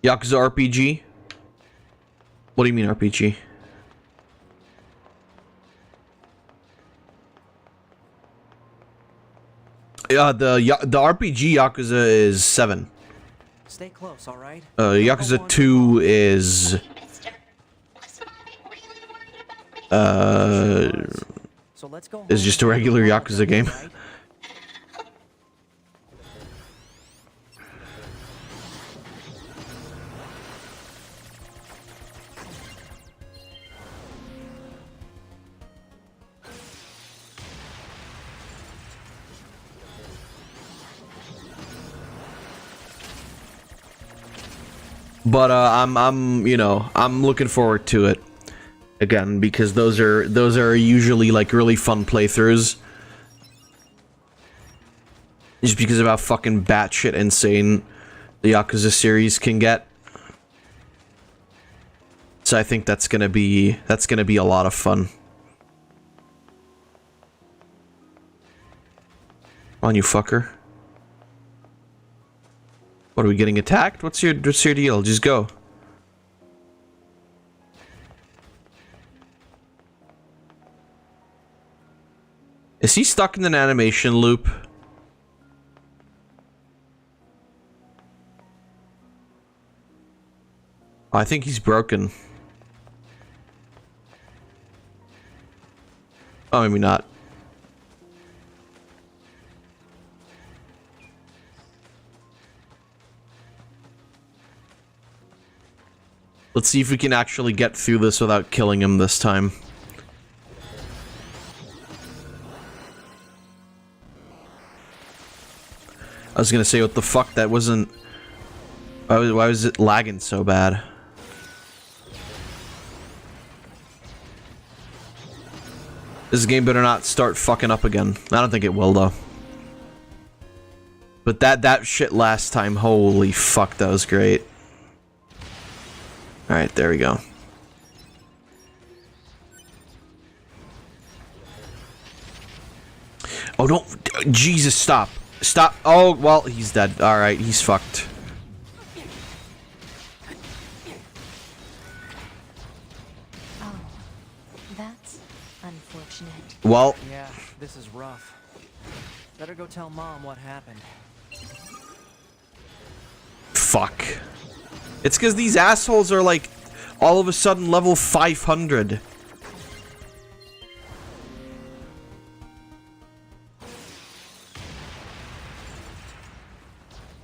Yakuza RPG? What do you mean RPG? The RPG Yakuza is 7. Stay close, all right? Yakuza 2 is just a regular Yakuza game. But I'm you know, I'm looking forward to it again because those are usually like really fun playthroughs. Just because of how fucking batshit insane the Yakuza series can get. So I think that's gonna be a lot of fun. Come on, you fucker. What, are we getting attacked? What's your deal? Just go. Is he stuck in an animation loop? Oh, I think he's broken. Oh, maybe not. Let's see if we can actually get through this without killing him this time. I was gonna say, what the fuck? That wasn't... Why was it lagging so bad? This game better not start fucking up again. I don't think it will, though. But that shit last time, holy fuck, that was great. Alright, there we go. Oh, don't... Jesus, stop. Stop. Oh, well, he's dead. Alright, he's fucked. Oh, that's unfortunate. Well... Yeah, this is rough. Better go tell Mom what happened. Fuck. It's because these assholes are like all of a sudden level 500.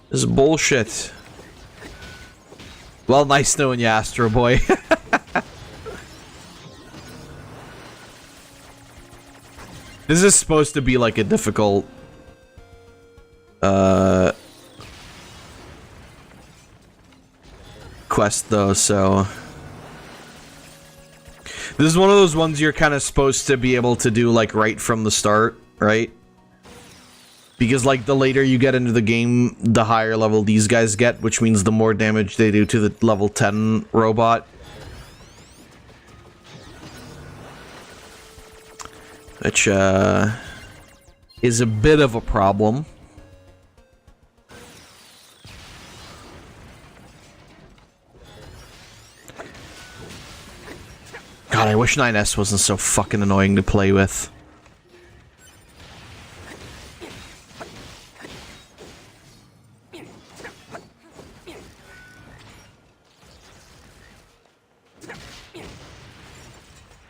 This is bullshit. Well, nice knowing you, Astro Boy. This is supposed to be like a difficult quest though, so this is one of those ones you're kind of supposed to be able to do like right from the start, right? Because like the later you get into the game, the higher level these guys get, which means the more damage they do to the level 10 robot. Which is a bit of a problem. God, I wish 9S wasn't so fucking annoying to play with.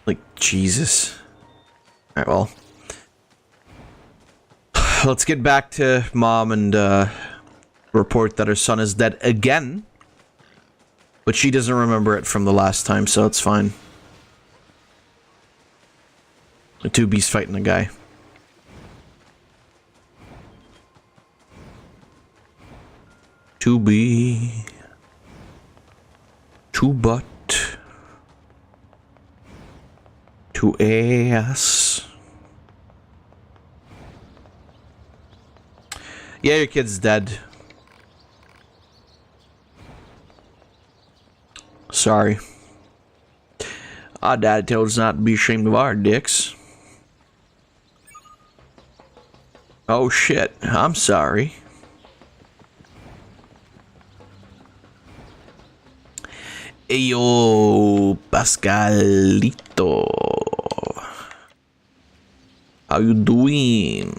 Like, Jesus. Alright, well. Let's get back to Mom and report that her son is dead again. But she doesn't remember it from the last time, so it's fine. The 2B's fighting a guy. To be. To butt. To ass. Yeah, your kid's dead. Sorry. Our dad told us not to be ashamed of our dicks. Oh shit, I'm sorry. Ayo, Pascalito. How you doing?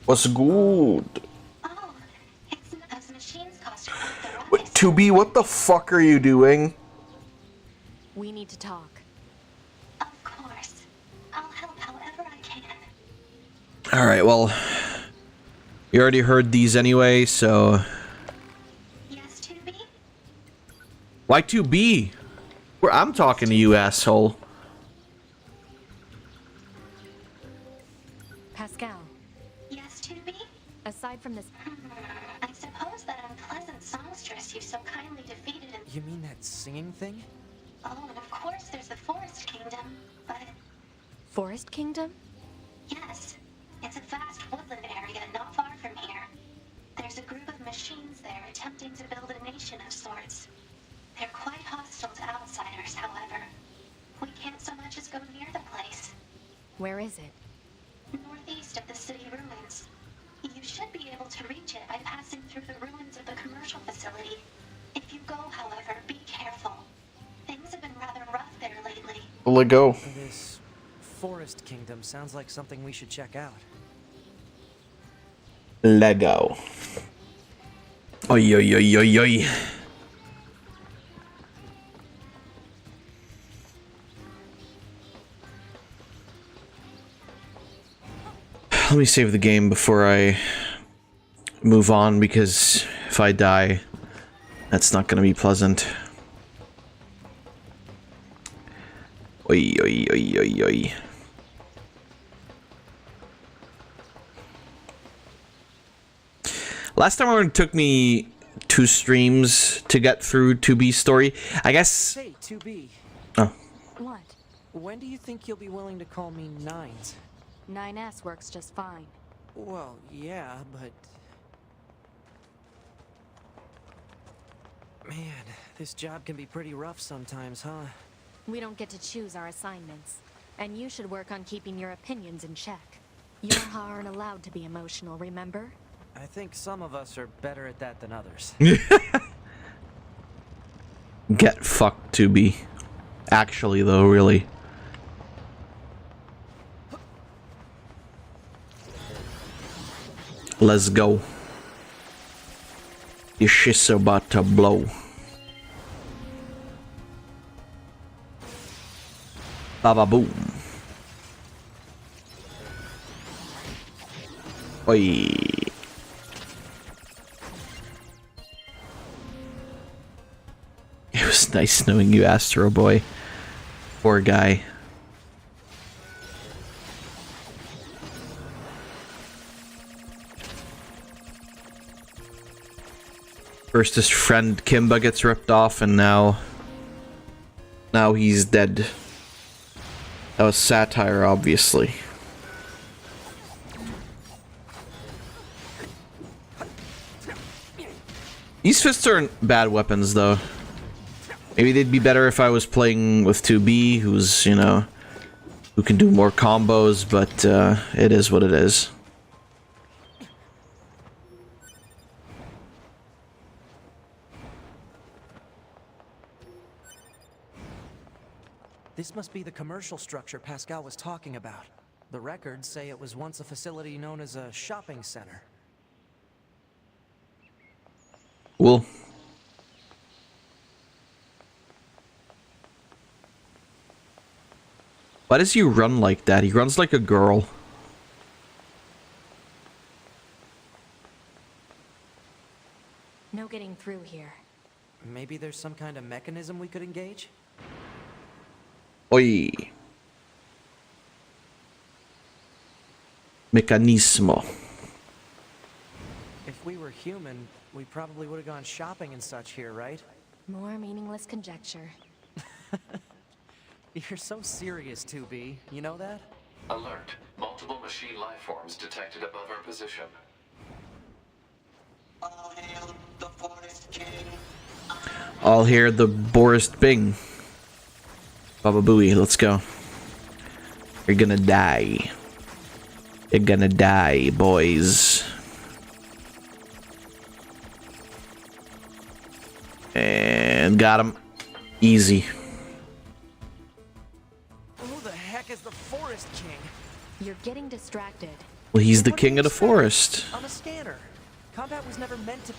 What's good? Wait, 2B, what the fuck are you doing? We need to talk. Of course. I'll help however I can. Alright, well, you already heard these anyway, so... Yes, 2B? Why 2B? I'm talking to you, asshole. Pascal. Yes, 2B? Aside from this... I suppose that unpleasant songstress you so kindly defeated in... You mean that singing thing? Oh, and of course there's the Forest Kingdom, but... Forest Kingdom? Yes. It's a vast woodland area not far from here. There's a group of machines there attempting to build a nation of sorts. They're quite hostile to outsiders, however. We can't so much as go near the place. Where is it? Northeast of the city ruins. You should be able to reach it by passing through the ruins of the commercial facility. If you go, however, be careful. Things have been rather rough there lately. Let go. This Forest Kingdom sounds like something we should check out. Lego. Oi, oi, oi, oi, oi. Let me save the game before I move on, because if I die, that's not going to be pleasant. Oi, oi, oi, oi, oi. Last time it took me 2 streams to get through 2B's story. I guess... Hey, 2B. Oh. What? When do you think you'll be willing to call me Nines? 9S works just fine. Well, yeah, but... Man, this job can be pretty rough sometimes, huh? We don't get to choose our assignments. And you should work on keeping your opinions in check. Yorha aren't allowed to be emotional, remember? I think some of us are better at that than others. Get fucked, 2B. Actually, though, really. Let's go. This shit's about to blow. Baba boom. Oi. It was nice knowing you, Astro Boy. Poor guy. First his friend Kimba gets ripped off, and now he's dead. That was satire, obviously. These fists aren't bad weapons, though. Maybe they'd be better if I was playing with 2B, who's, you know, who can do more combos, but it is what it is. This must be the commercial structure Pascal was talking about. The records say it was once a facility known as a shopping center. Cool. Why does he run like that? He runs like a girl. No getting through here. Maybe there's some kind of mechanism we could engage? Oi. Mecanismo. If we were human, we probably would have gone shopping and such here, right? More meaningless conjecture. You're so serious, 2B. You know that? Alert. Multiple machine life forms detected above our position. All hail the Forest King. All hear the Borist Bing. Baba Booey, let's go. You're gonna die. You're gonna die, boys. And got him. Easy. Who the heck is the Forest King? You're getting distracted. Well, he's the king of the forest. I'm a scanner. Combat was never meant to.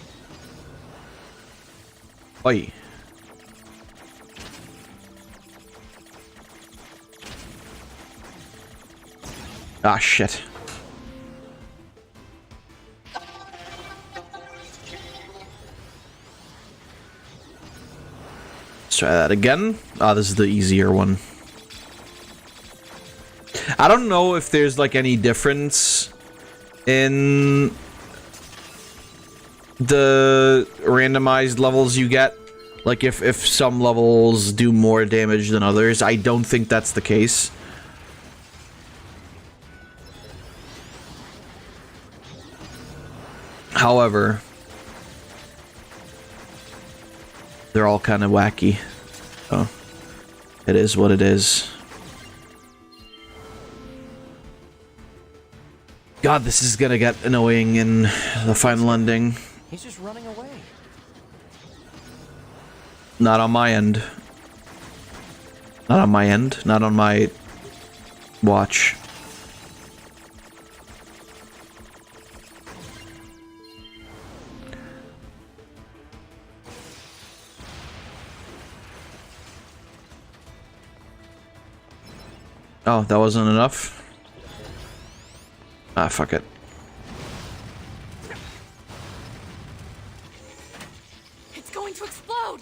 Oi. Ah, shit. Let's try that again. Ah, this is the easier one. I don't know if there's like any difference in the randomized levels you get. Like if some levels do more damage than others. I don't think that's the case. However, they're all kind of wacky. So, it is what it is. God, this is gonna get annoying in the final ending. He's just running away. Not on my end. Not on my end. Not on my watch. Oh, that wasn't enough? Ah, fuck it. It's going to explode!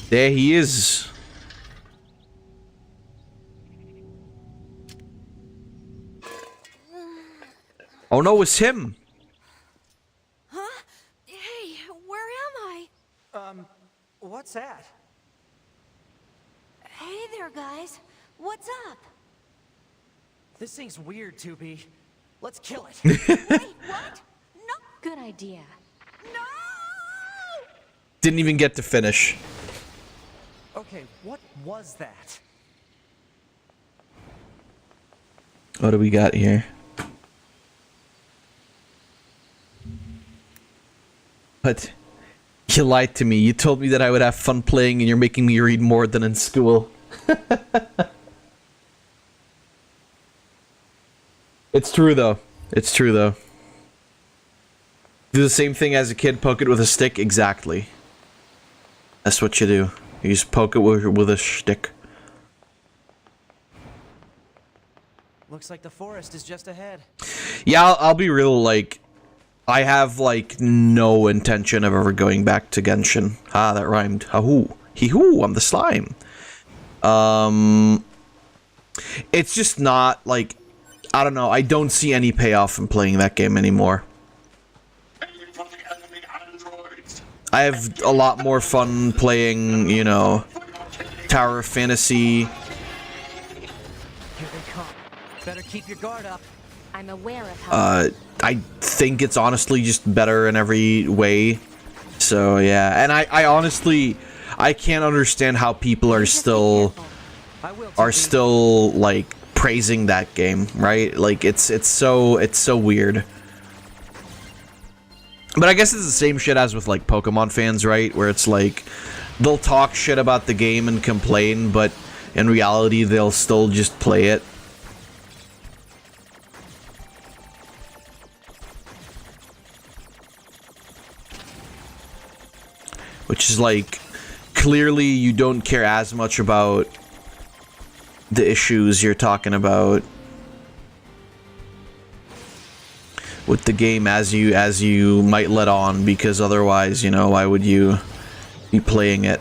There he is. Oh no, it's him. Huh? Hey, where am I? What's that? Hey there, guys. What's up? This thing's weird, 2B. Let's kill it. Wait, what? No. Good idea. Didn't even get to finish. Okay, what was that? What do we got here? What? You lied to me. You told me that I would have fun playing and you're making me read more than in school. It's true though. It's true though. Do the same thing as a kid, poke it with a stick? Exactly. That's what you do. You just poke it with a stick. Looks like the forest is just ahead. Yeah, I'll be real, like, I have, like, no intention of ever going back to Genshin. Ah, that rhymed. Ha-hoo. Hee-hoo, I'm the slime. It's just not, like, I don't know, I don't see any payoff in playing that game anymore. I have a lot more fun playing, you know, Tower of Fantasy. Here they come. Better keep your guard up. I'm aware of how. I think it's honestly just better in every way. So yeah, and I honestly, I can't understand how people are still like praising that game, right? Like it's so weird. But I guess it's the same shit as with like Pokemon fans, right? Where it's like they'll talk shit about the game and complain, but in reality they'll still just play it. Which is like, clearly you don't care as much about the issues you're talking about with the game as you might let on, because otherwise, you know, why would you be playing it?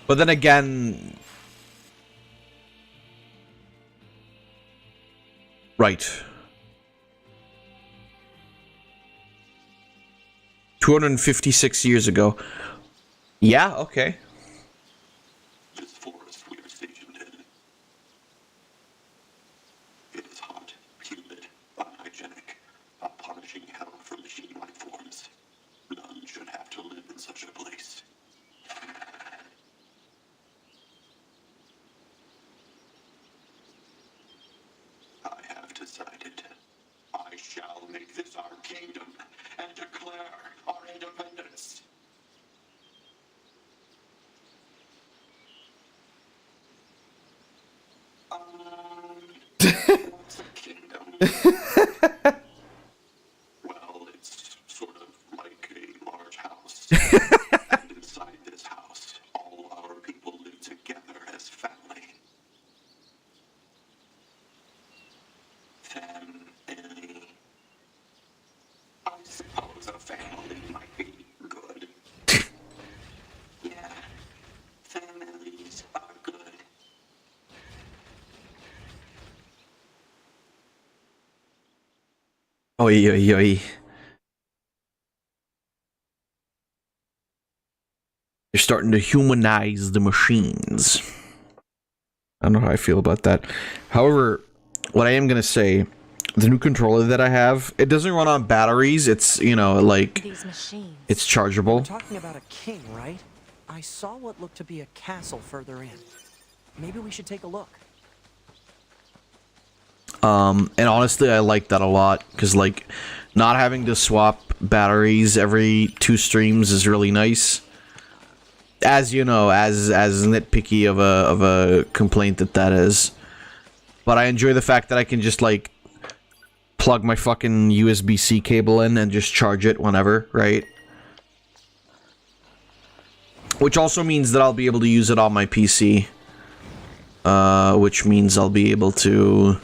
But then again, right. 256 years ago. Yeah, okay. This forest is our kingdom and declare our independence. What's a kingdom? Well, it's sort of like a large house. And inside this house, all our people live together as family. Family. I suppose a family might be good. Yeah, families are good. Oi, oi, oi. You're starting to humanize the machines. I don't know how I feel about that. However, what I am going to say, the new controller that I have, it doesn't run on batteries. It's, you know, like, These machines. it's chargeable. We're talking about a king, right? I saw what looked to be a castle further in. Maybe we should take a look. And honestly, I like that a lot, because, like, not having to swap batteries every 2 streams is really nice. As you know, as nitpicky of a complaint that is. But I enjoy the fact that I can just, like, plug my fucking USB-C cable in and just charge it whenever, right? Which also means that I'll be able to use it on my PC. Which means I'll be able to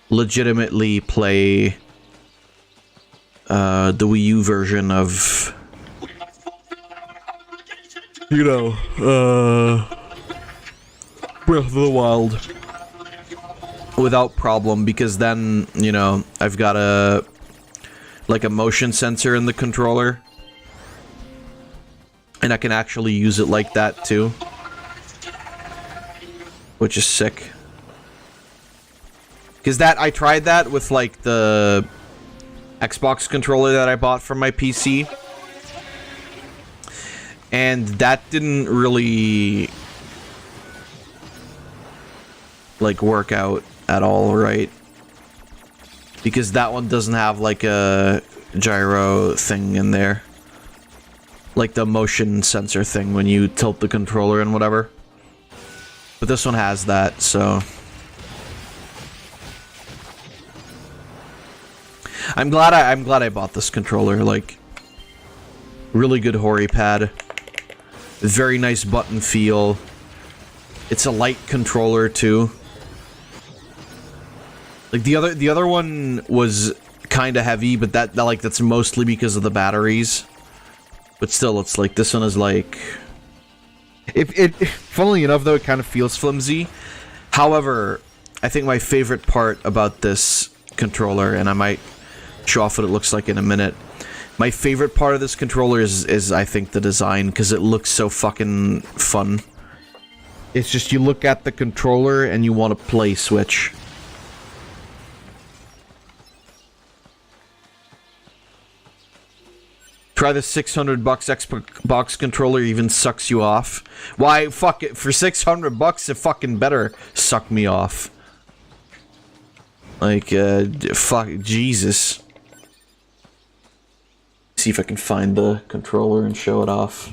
legitimately play the Wii U version of, you know, Breath of the Wild without problem, because then, you know, I've got a motion sensor in the controller, and I can actually use it like that too, which is sick. Because I tried that with, like, the Xbox controller that I bought from my PC. And that didn't really, like, work out at all, right? Because that one doesn't have, like, a gyro thing in there. Like the motion sensor thing when you tilt the controller and whatever. But this one has that, so... I'm glad I bought this controller. Like, really good Hori pad, very nice button feel. It's a light controller too. Like the other one was kind of heavy, but that's mostly because of the batteries. But still, it's like this one is like, funnily enough though, it kind of feels flimsy. However, I think my favorite part about this controller, and I might show off what it looks like in a minute. My favorite part of this controller is I think the design, because it looks so fucking fun. It's just you look at the controller and you want to play Switch. Try the $600 Xbox controller, even sucks you off. Why, fuck it, for $600 it fucking better suck me off. Like, fuck, Jesus. See if I can find the controller and show it off.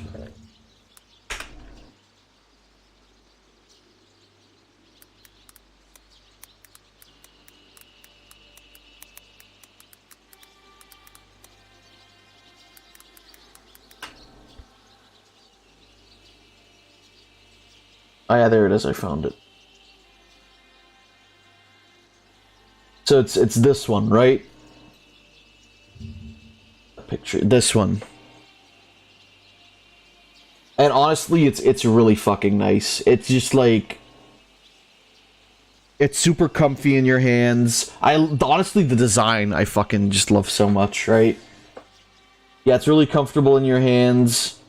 Oh yeah, there it is, I found it. So it's this one, right? Picture this one, and honestly, it's really fucking nice. It's just like, it's super comfy in your hands. Honestly, the design I fucking just love so much, right? Yeah, it's really comfortable in your hands.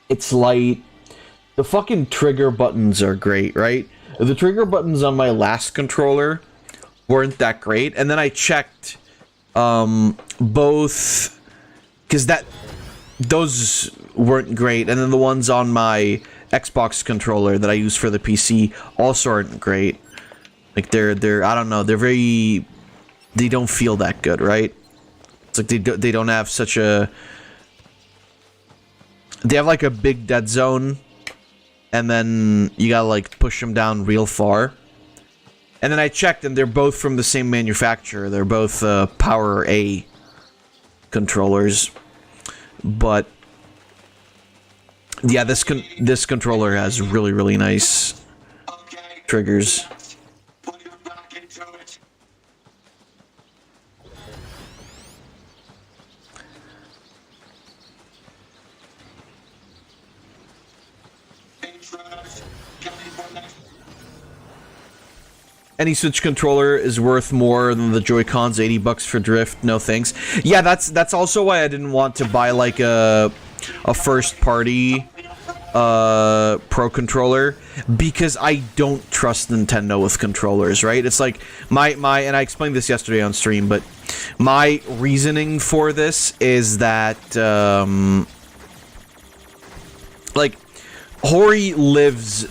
It's light. The fucking trigger buttons are great, right? The trigger buttons on my last controller weren't that great, and then I checked both, because those weren't great, and then the ones on my Xbox controller that I use for the PC also aren't great. Like they're I don't know, they're very they don't feel that good, right? It's like they don't have such a... They have like a big dead zone, and then you gotta like push them down real far. And then I checked, and they're both from the same manufacturer. They're both Power A controllers. But yeah, this controller has really nice triggers. Any Switch controller is worth more than the Joy-Cons, $80 for drift. No thanks. Yeah, that's also why I didn't want to buy like a first party Pro controller, because I don't trust Nintendo with controllers, right? It's like my and I explained this yesterday on stream, but my reasoning for this is that like Hori lives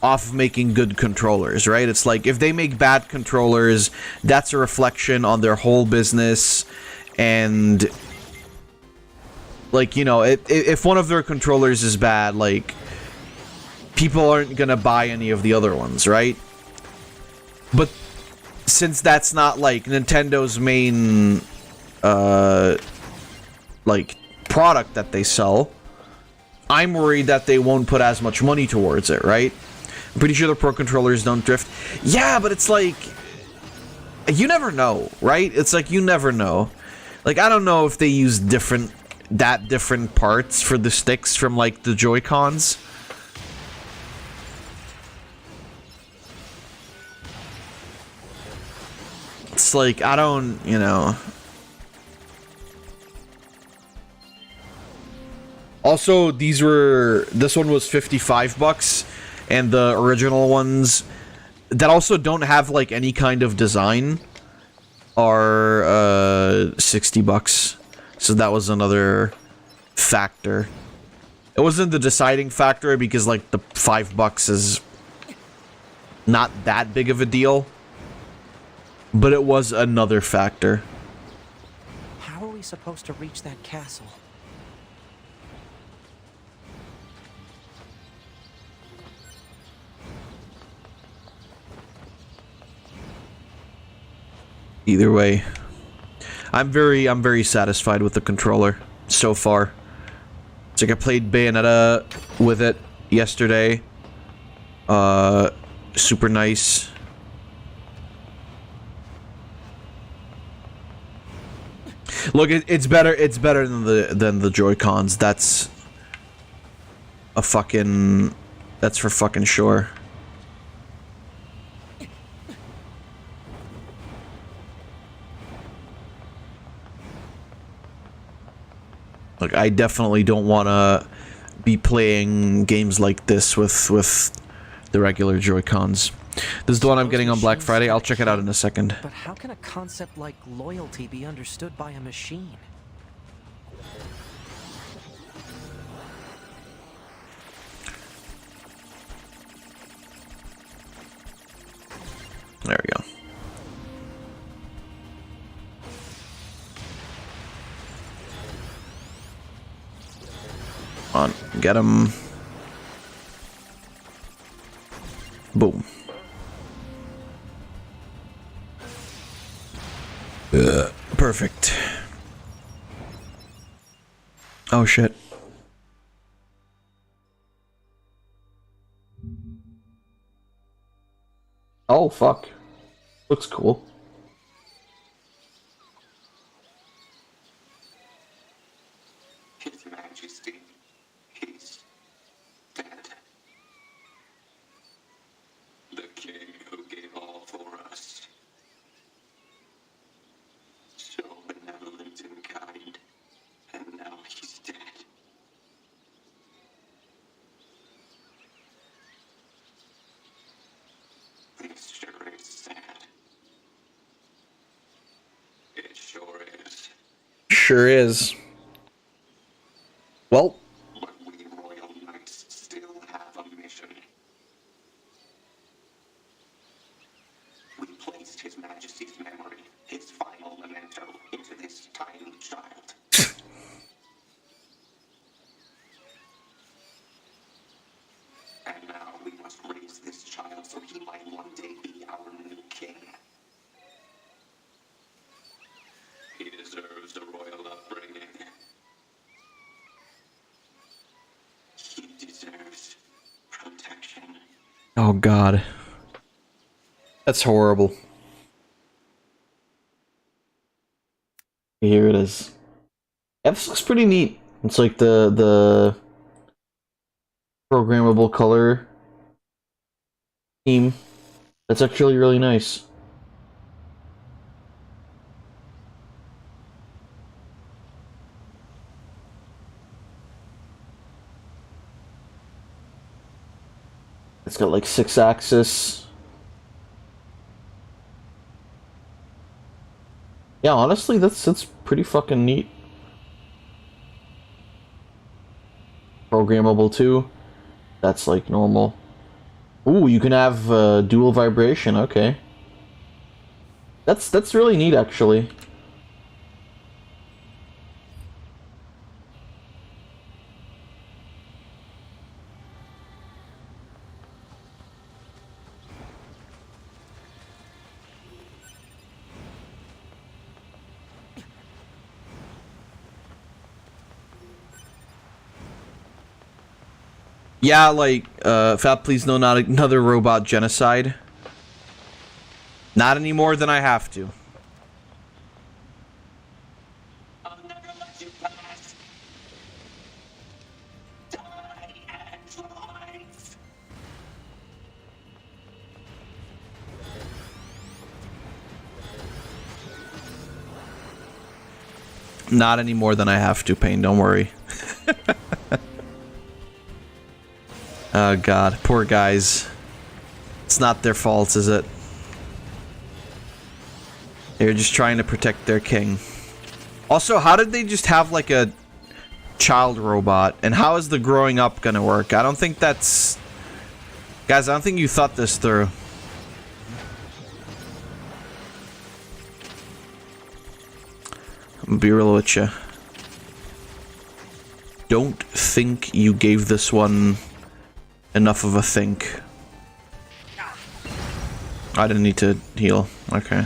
off of making good controllers, right? It's like if they make bad controllers, that's a reflection on their whole business. And like, you know, if one of their controllers is bad, like, people aren't gonna buy any of the other ones, right? But since that's not like Nintendo's main like product that they sell, I'm worried that they won't put as much money towards it, right? I'm pretty sure the Pro controllers don't drift. Yeah, but it's like, you never know, right? It's like, you never know. Like, I don't know if they use different parts for the sticks from, like, the Joy-Cons. It's like, I don't, you know. Also, this one was $55, and the original ones that also don't have like any kind of design are $60. So that was another factor. It wasn't the deciding factor because like the $5 is not that big of a deal, but it was another factor. How are we supposed to reach that castle? Either way, I'm very satisfied with the controller so far. It's like I played Bayonetta with it yesterday. Super nice. Look, it's better than the Joy-Cons. That's for fucking sure. Like, I definitely don't want to be playing games like this with the regular Joy-Cons. This is the one I'm getting on Black Friday. I'll check it out in a second. But how can a concept like loyalty be understood by a machine? There we go. On, get him. Boom. Perfect. Oh shit. Oh fuck. Looks cool. His Majesty, he's dead. The king who gave all for us. So benevolent and kind, and now he's dead. This sure is sad. It sure is. Sure is. Well. But we royal knights still have a mission. We placed His Majesty's memory, Oh god. That's horrible. Here it is. Yeah, this looks pretty neat. It's like the programmable color scheme. That's actually really nice. It's got like 6-axis. Yeah, honestly, that's pretty fucking neat. Programmable too. That's like normal. Ooh, you can have dual vibration. Okay, that's really neat, actually. Yeah, like, Fab, please no, not another robot genocide. Not any more than I have to. Not any more than I have to, Pain, don't worry. Oh god, poor guys. It's not their fault, is it? They're just trying to protect their king. Also, how did they just have like a child robot? And how is the growing up gonna work? I don't think that's... Guys, I don't think you thought this through. I'm gonna be real with you. Don't think you gave this one enough of a think. I didn't need to heal. Okay.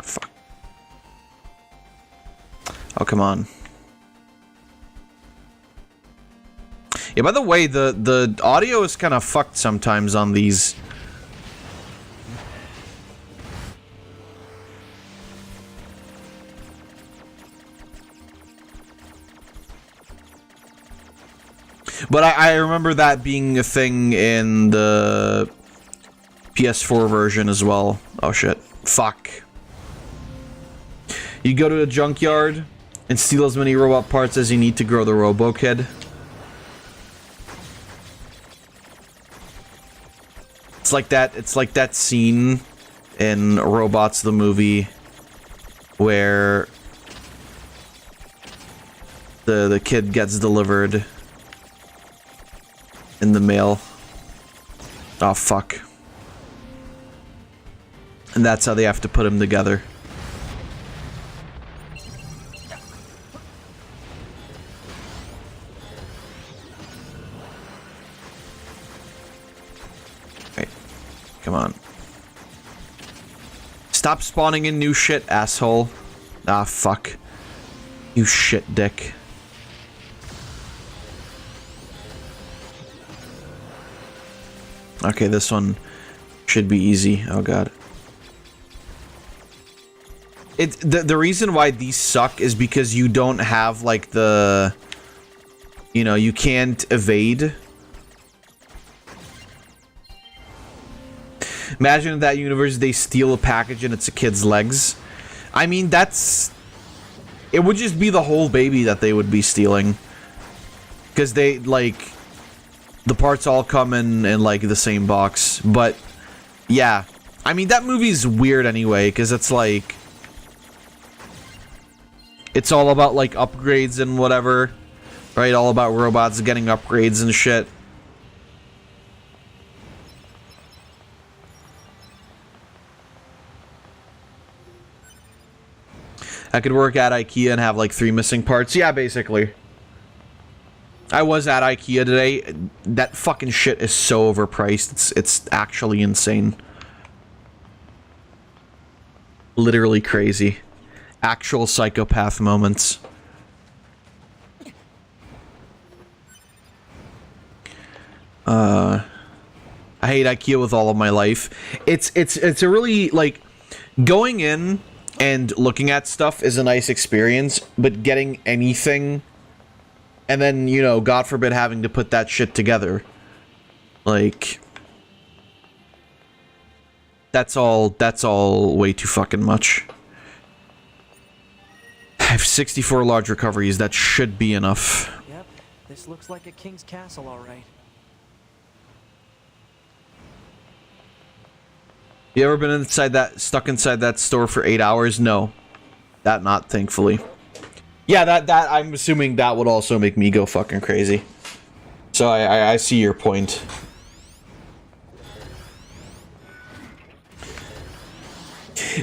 Fuck. Oh, come on. Yeah, by the way, the audio is kind of fucked sometimes on these. But I remember that being a thing in the PS4 version as well. Oh shit. Fuck. You go to a junkyard and steal as many robot parts as you need to grow the Robo Kid. It's like that scene in Robots the movie where the kid gets delivered in the mail. Oh fuck. And that's how they have to put him together. Right. Come on. Stop spawning in new shit, asshole. Ah, fuck. You shit dick. Okay, this one should be easy. Oh god. The reason why these suck is because you don't have like the, you know, you can't evade. Imagine in that universe they steal a package and it's a kid's legs. I mean, it would just be the whole baby that they would be stealing. Because they, like, the parts all come in like the same box. But yeah, I mean, that movie's weird anyway, because it's like, it's all about like upgrades and whatever, right? All about robots getting upgrades and shit. I could work at IKEA and have like 3 missing parts. Yeah, basically. I was at IKEA today. That fucking shit is so overpriced. It's actually insane. Literally crazy. Actual psychopath moments. I hate IKEA with all of my life. It's a really, like, going in and looking at stuff is a nice experience, but getting anything and then, you know, God forbid having to put that shit together, like, that's all way too fucking much. I have 64 large recoveries. That should be enough. Yep, this looks like a king's castle, all right. You ever been stuck inside that store for 8 hours? No. That not, thankfully. Yeah, that I'm assuming that would also make me go fucking crazy. So I see your point.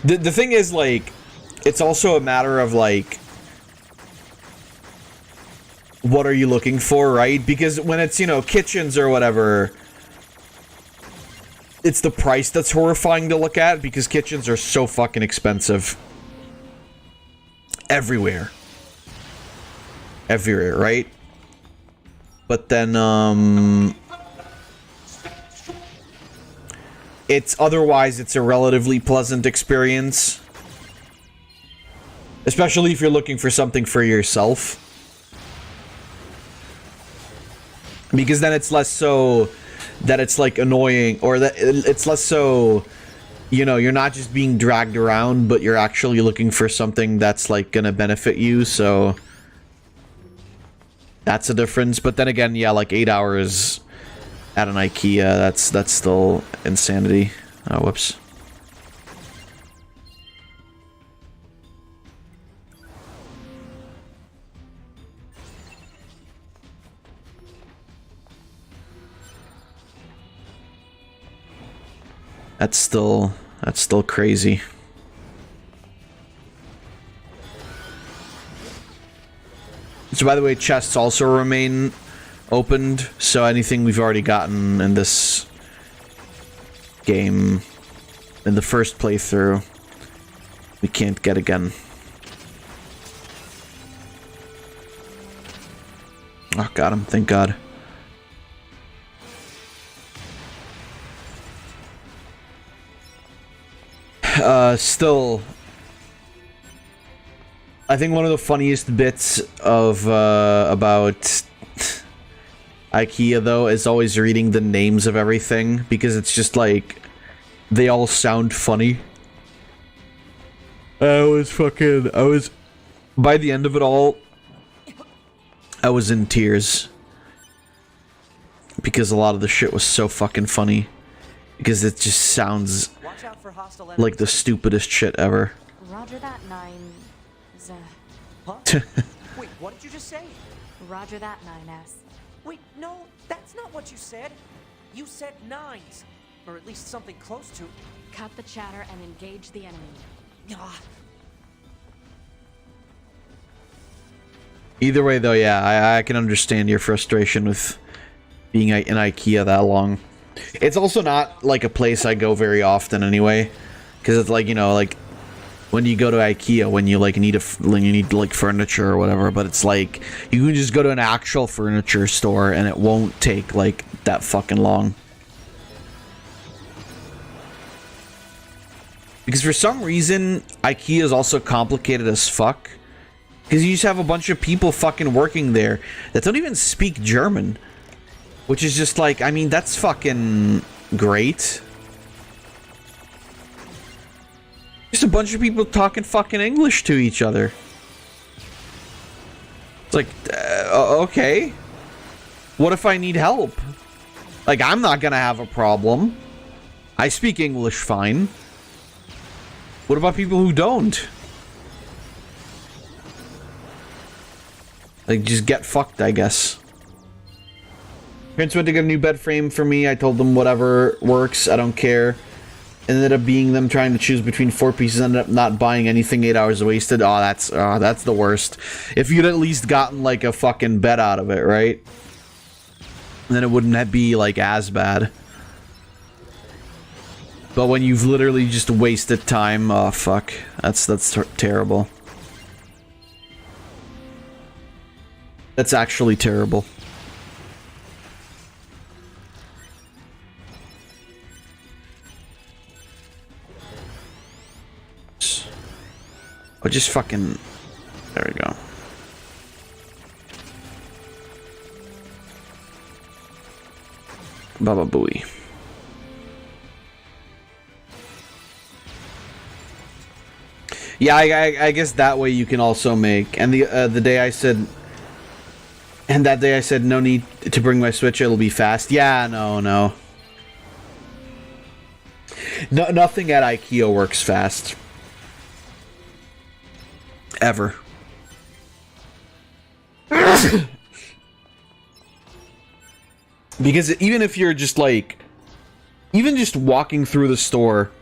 The thing is, like, it's also a matter of, like, what are you looking for, right? Because when it's, you know, kitchens or whatever, it's the price that's horrifying to look at, because kitchens are so fucking expensive. Everywhere. Everywhere, right? But then, it's a relatively pleasant experience. Especially if you're looking for something for yourself. Because then it's less so that it's, like, annoying, or that it's less so, you know, you're not just being dragged around, but you're actually looking for something that's, like, gonna benefit you, so that's a difference. But then again, yeah, like, 8 hours at an IKEA, that's still insanity. Oh, whoops. That's still crazy. So, by the way, chests also remain opened, so anything we've already gotten in this game, in the first playthrough, we can't get again. Oh, got him, thank God. Still, I think one of the funniest bits of about IKEA, though, is always reading the names of everything, because it's just like they all sound funny. By the end of it all, I was in tears, because a lot of the shit was so fucking funny, because it just sounds like the stupidest shit ever. Roger that, 9... Huh? Wait, what did you just say? Roger that, 9S. Wait, no, that's not what you said. You said 9s. Or at least something close to. Cut the chatter and engage the enemy. Ah. Either way, though, yeah, I can understand your frustration with being in IKEA that long. It's also not, like, a place I go very often anyway. Because it's like, you know, like, when you go to IKEA, when you, like, need like, furniture or whatever, but it's like, you can just go to an actual furniture store and it won't take, like, that fucking long. Because for some reason, IKEA is also complicated as fuck. Because you just have a bunch of people fucking working there that don't even speak German. Which is just like, I mean, that's fucking great. Just a bunch of people talking fucking English to each other. It's like, okay. What if I need help? Like, I'm not gonna have a problem. I speak English fine. What about people who don't? Like, just get fucked, I guess. Parents went to get a new bed frame for me. I told them whatever works, I don't care. Ended up being them trying to choose between 4 pieces, ended up not buying anything, 8 hours wasted. Oh, that's the worst. If you'd at least gotten, like, a fucking bed out of it, right? Then it wouldn't be, like, as bad. But when you've literally just wasted time, oh, fuck. That's terrible. That's actually terrible. Or just fucking... There we go. Baba Booey. Yeah, I guess that way you can also make. And the day I said... And that day I said no need to bring my Switch, it'll be fast. Yeah, no. No, nothing at IKEA works fast. Ever. Because even if you're just like... Even just walking through the store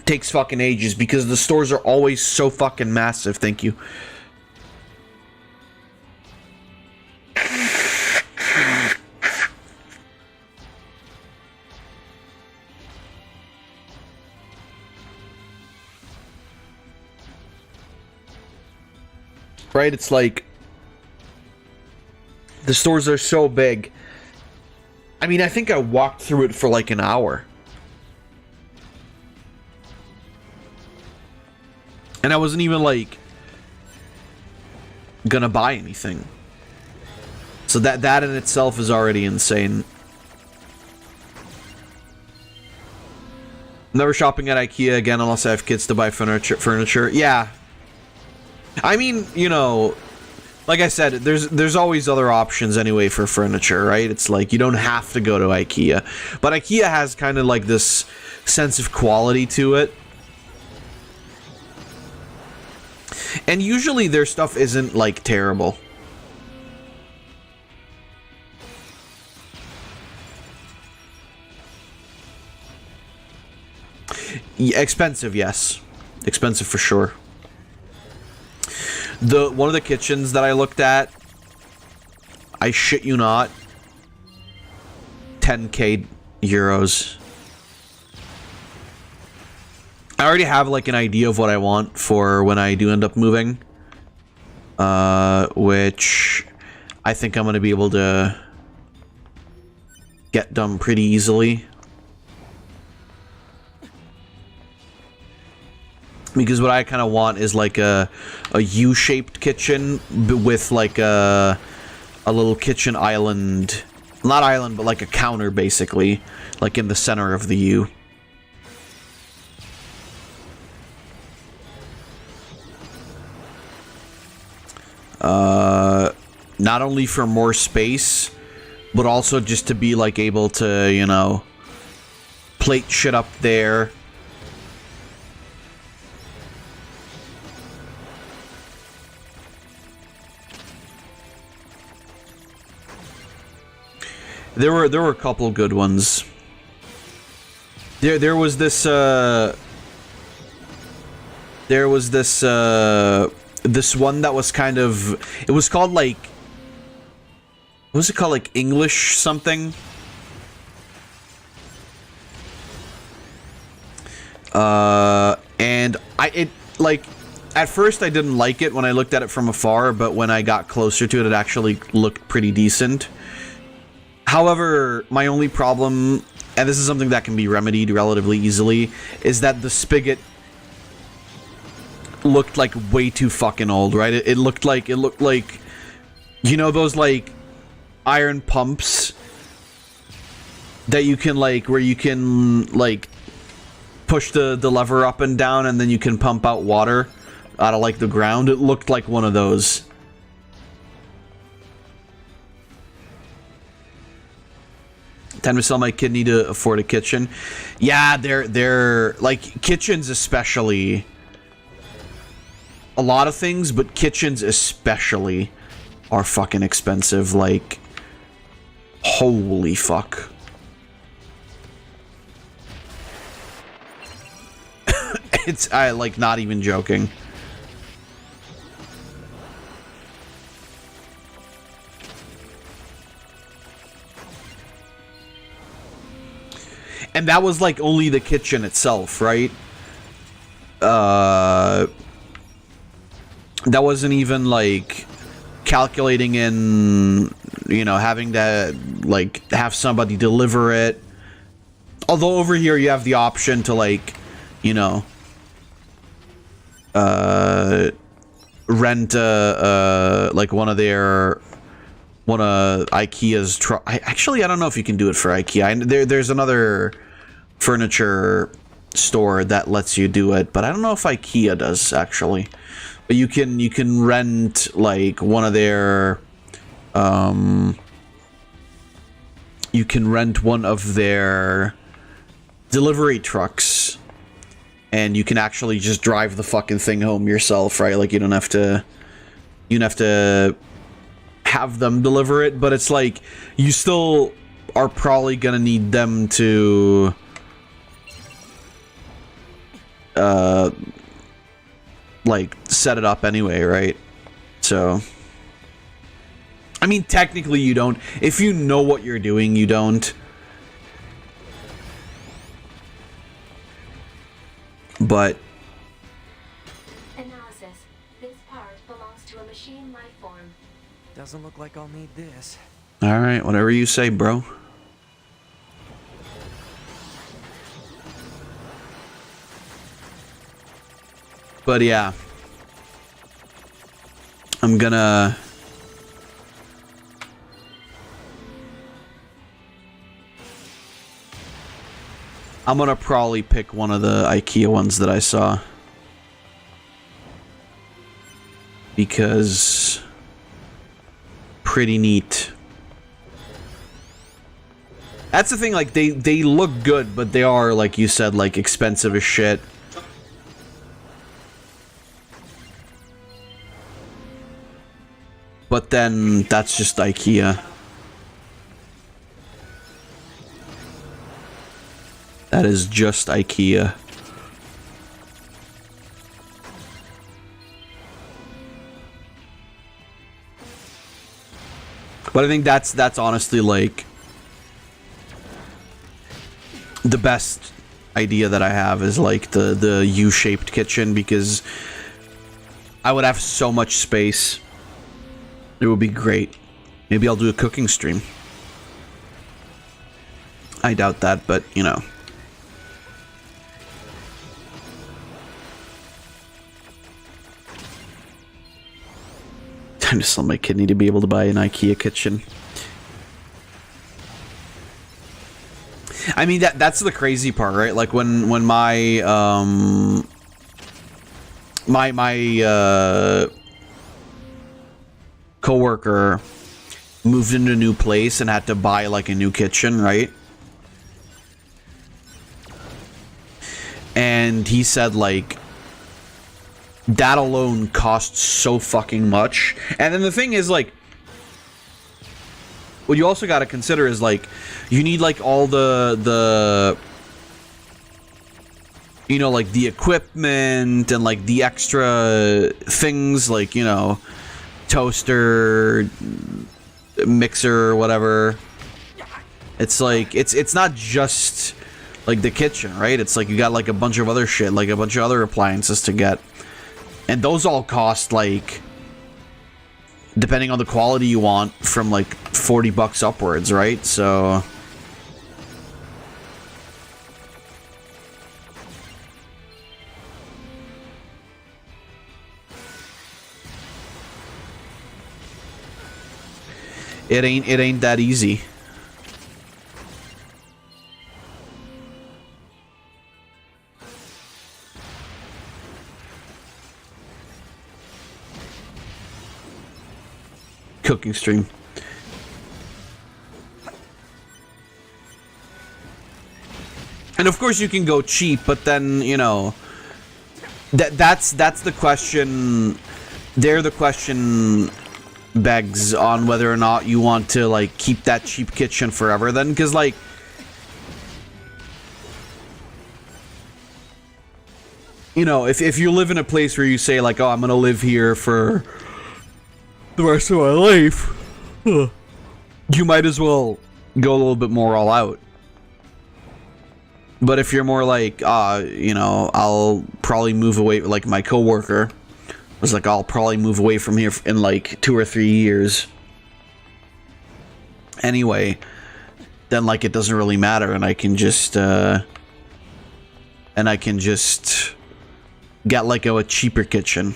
takes fucking ages because the stores are always so fucking massive. Thank you. Right? It's like... The stores are so big. I mean, I think I walked through it for like an hour. And I wasn't even like... gonna buy anything. So that in itself is already insane. Never shopping at IKEA again unless I have kids to buy furniture. Yeah. I mean, you know, like I said, there's always other options anyway for furniture, right? It's like you don't have to go to IKEA. But IKEA has kind of like this sense of quality to it. And usually their stuff isn't like terrible. Yeah, expensive, yes. Expensive for sure. One of the kitchens that I looked at, I shit you not, 10k euros. I already have like an idea of what I want for when I do end up moving, which I think I'm gonna be able to get done pretty easily. Because what I kind of want is like a U-shaped kitchen with like a little kitchen island. Not island, but like a counter, basically. Like in the center of the U. Not only for more space, but also just to be like able to, you know, plate shit up there. There were a couple good ones. There was this this one that was kind of, it was called like, what was it called, like English something? And like at first I didn't like it when I looked at it from afar, but when I got closer to it, it actually looked pretty decent. However, my only problem, and this is something that can be remedied relatively easily, is that the spigot looked like way too fucking old, right? It looked like, you know those like iron pumps that you can like, where you can like push the lever up and down and then you can pump out water out of like the ground? It looked like one of those. Time to sell my kidney to afford a kitchen. Yeah, they're like kitchens especially. A lot of things, but kitchens especially are fucking expensive. Like, holy fuck. I like not even joking. And that was like only the kitchen itself, right? That wasn't even like calculating in, you know, having to like have somebody deliver it. Although over here you have the option to like, you know, rent like one of IKEA's truck. Actually, I don't know if you can do it for IKEA. There's another furniture store that lets you do it, but I don't know if IKEA does actually. But you can rent like one of their you can rent one of their delivery trucks, and you can actually just drive the fucking thing home yourself, right? Like you don't have to have them deliver it, but it's like you still are probably gonna need them to like set it up anyway, right? So I mean, technically you don't. If you know what you're doing, you don't. But analysis. This part belongs to a machine life form. Doesn't look like I'll need this. all right, whatever you say, bro. But yeah, I'm gonna probably pick one of the IKEA ones that I saw, because pretty neat. That's the thing, like they look good, but they are, like you said, like expensive as shit. But then that's just IKEA. That is just IKEA. But I think that's honestly like the best idea that I have, is like the U-shaped kitchen, because I would have so much space. It would be great. Maybe I'll do a cooking stream. I doubt that, but you know. Time to sell my kidney to be able to buy an IKEA kitchen. I mean, that's the crazy part, right? Like when my coworker moved into a new place and had to buy like a new kitchen, right? And he said like that alone costs so fucking much. And then the thing is, like, what you also got to consider is like you need like all the you know, like the equipment and like the extra things, like, you know, toaster, mixer, whatever. It's like it's not just like the kitchen, right? It's like you got like a bunch of other shit, like a bunch of other appliances to get, and those all cost, like, depending on the quality you want, from like $40 upwards, right? So it ain't that easy. Cooking stream. And of course you can go cheap, but then, you know, that's the question. There the question begs on whether or not you want to like keep that cheap kitchen forever then, because like you know, if you live in a place where you say like, oh, I'm gonna live here for the rest of my life, you might as well go a little bit more all out. But if you're more like, you know, I'll probably move away, like my coworker was like, I'll probably move away from here in like 2 or 3 years anyway, then like it doesn't really matter, and I can just get like a cheaper kitchen.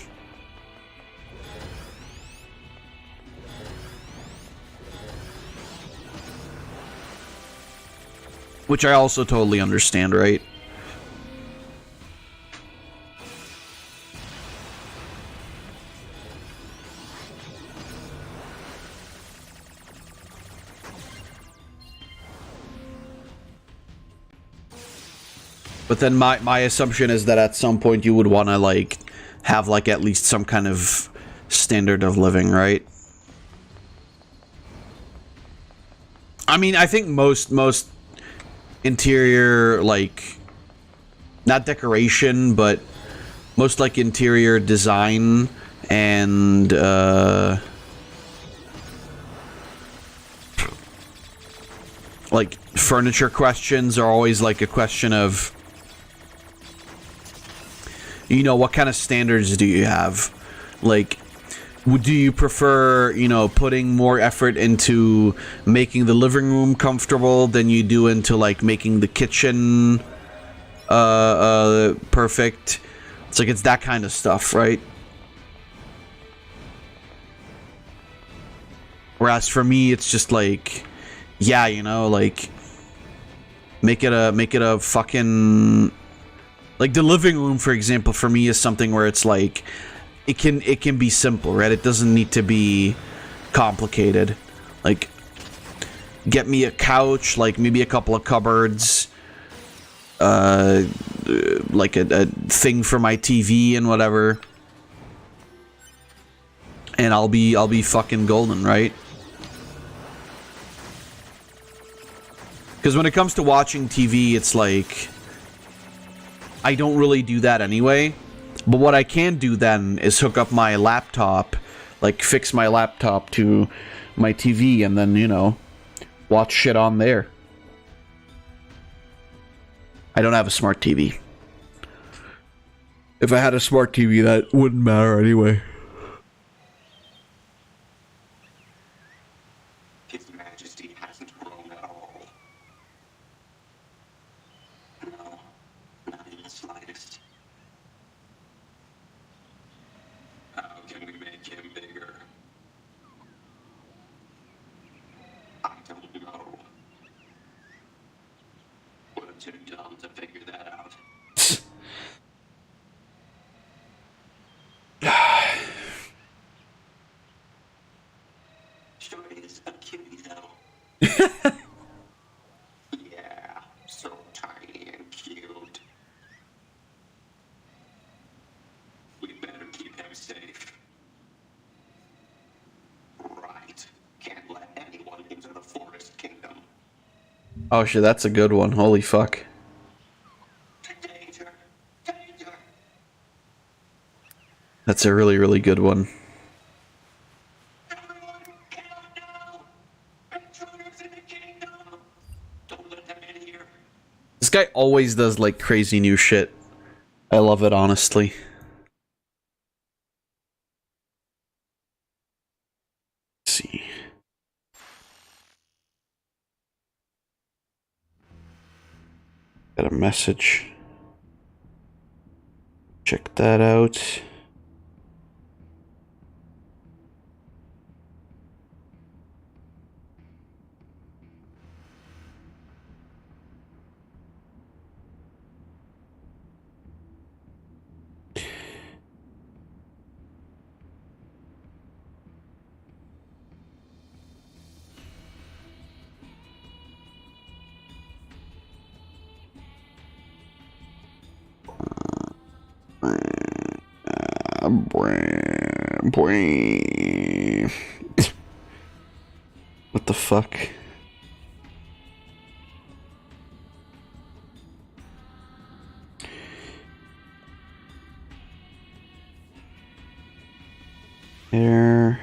Which I also totally understand, right? But then my assumption is that at some point you would want to like have like at least some kind of standard of living, right? I mean, I think most interior, like, not decoration, but most like interior design and like furniture questions are always like a question of, you know, what kind of standards do you have? Like, do you prefer, you know, putting more effort into making the living room comfortable than you do into like making the kitchen perfect? It's like, it's that kind of stuff, right? Whereas for me, it's just like, yeah, you know, like make it a fucking, like the living room, for example, for me is something where it's like it can be simple, right? It doesn't need to be complicated. Like, get me a couch, like maybe a couple of cupboards, like a thing for my TV and whatever, and I'll be fucking golden, right? Because when it comes to watching TV, it's like, I don't really do that anyway. But what I can do then is hook up my laptop, like fix my laptop to my TV, and then, you know, watch shit on there. I don't have a smart TV. If I had a smart TV, that wouldn't matter anyway. His Majesty hasn't grown at all. No, not in the slightest. How can we make him bigger? I don't know. We're too dumb to figure that out. Shorty is a cutie, though. Yeah, so tiny and cute. We better keep him safe. Right. Can't let anyone into the Forest Kingdom. Oh shit, that's a good one. Holy fuck. Danger! Danger! That's a really, really good one. This guy always does like crazy new shit. I love it, honestly. Let's see. Got a message. Check that out. What the fuck? There.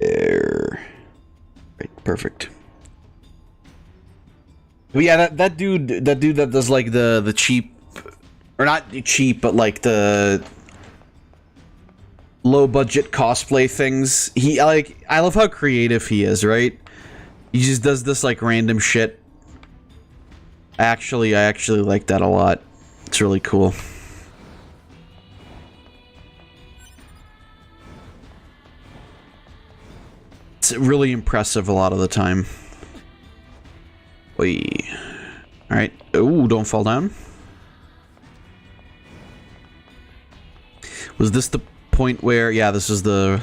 Right, perfect. But yeah, that dude that does like the cheap, or not cheap, but like the low budget cosplay things. I love how creative he is, right? He just does this like random shit. I actually like that a lot. It's really cool. It's really impressive a lot of the time. Wait. Alright. Oh, don't fall down. Was this the point where... Yeah, this is the...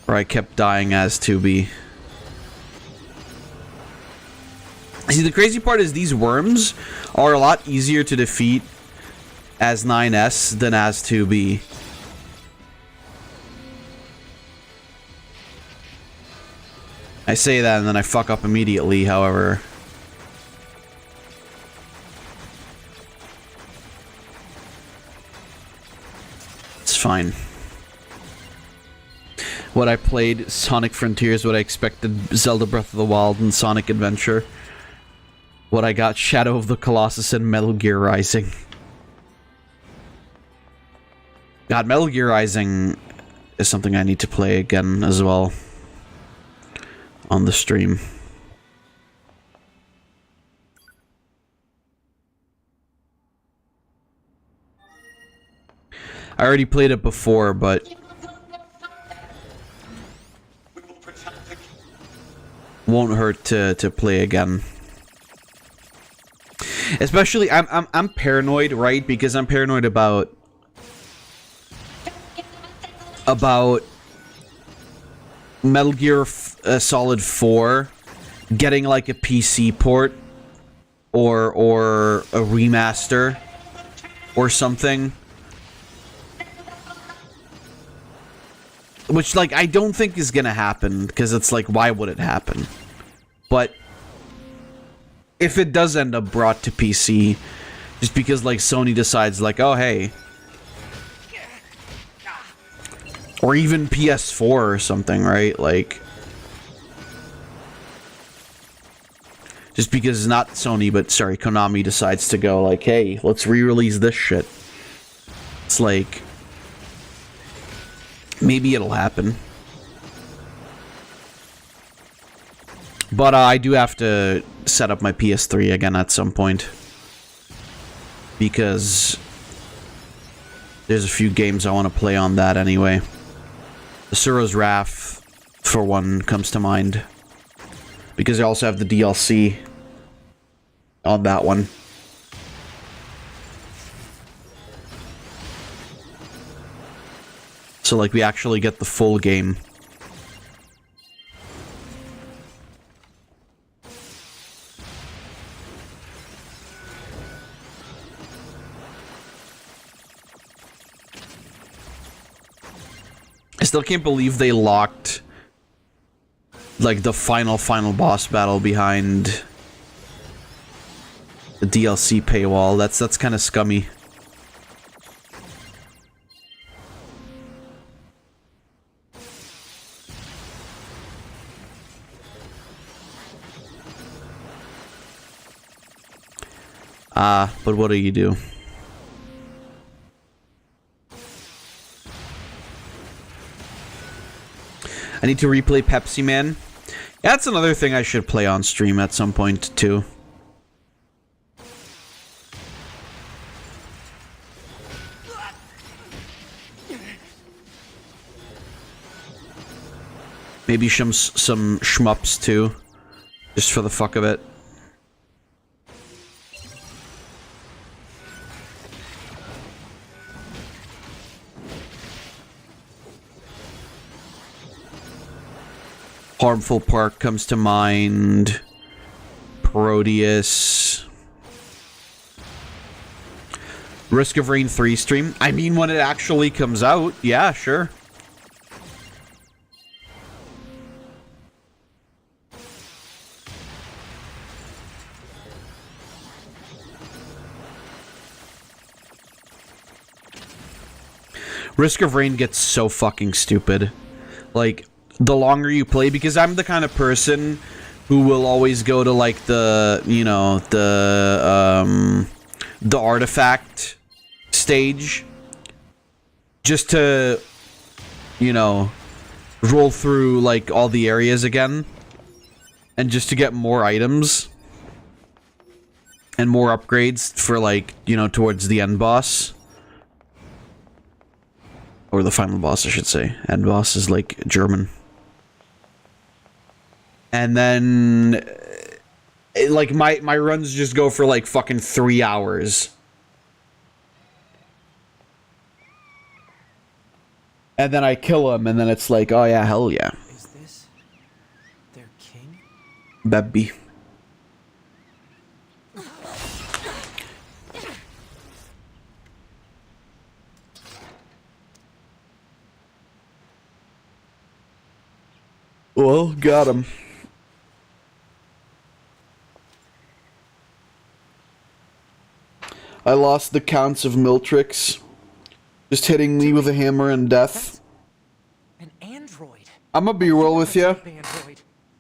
where I kept dying as 2B. See, the crazy part is these worms are a lot easier to defeat as 9S than as 2B. I say that and then I fuck up immediately, however. It's fine. What I played, Sonic Frontiers, what I expected, Zelda Breath of the Wild and Sonic Adventure. What I got, Shadow of the Colossus and Metal Gear Rising. God, Metal Gear Rising is something I need to play again as well. On the stream. I already played it before, but won't hurt to play again. Especially, I'm paranoid, right? Because I'm paranoid about Metal Gear Solid 4 getting like a PC port or a remaster or something. Which, like, I don't think is gonna happen, because it's like, why would it happen? But if it does end up brought to PC, just because, like, Sony decides, like, oh, hey. Or even PS4 or something, right? Like, just because not Sony, but, sorry, Konami decides to go, like, hey, let's re-release this shit. It's like, maybe it'll happen. But I do have to set up my PS3 again at some point. Because there's a few games I want to play on that anyway. Asura's Wrath, for one, comes to mind. Because I also have the DLC on that one. So, like, we actually get the full game. I still can't believe they locked, like, the final boss battle behind the DLC paywall. That's kind of scummy. But what do you do? I need to replay Pepsi Man. Yeah, that's another thing I should play on stream at some point, too. Maybe some shmups, too. Just for the fuck of it. Harmful Park comes to mind. Proteus. Risk of Rain 3 stream. I mean, when it actually comes out, yeah, sure. Risk of Rain gets so fucking stupid. Like, the longer you play, because I'm the kind of person who will always go to, like, the, you know, the artifact stage just to, you know, roll through, like, all the areas again and just to get more items. and more upgrades for, like, you know, towards the end boss. Or the final boss, I should say. End boss is, like, German. And then, like, my runs just go for, like, fucking 3 hours. And then I kill him, and then it's like, oh yeah, hell yeah. Is this their king? Baby. Well, got him. I lost the counts of Miltrix. Just hitting me with a hammer and death. An android. I'm gonna be real with you.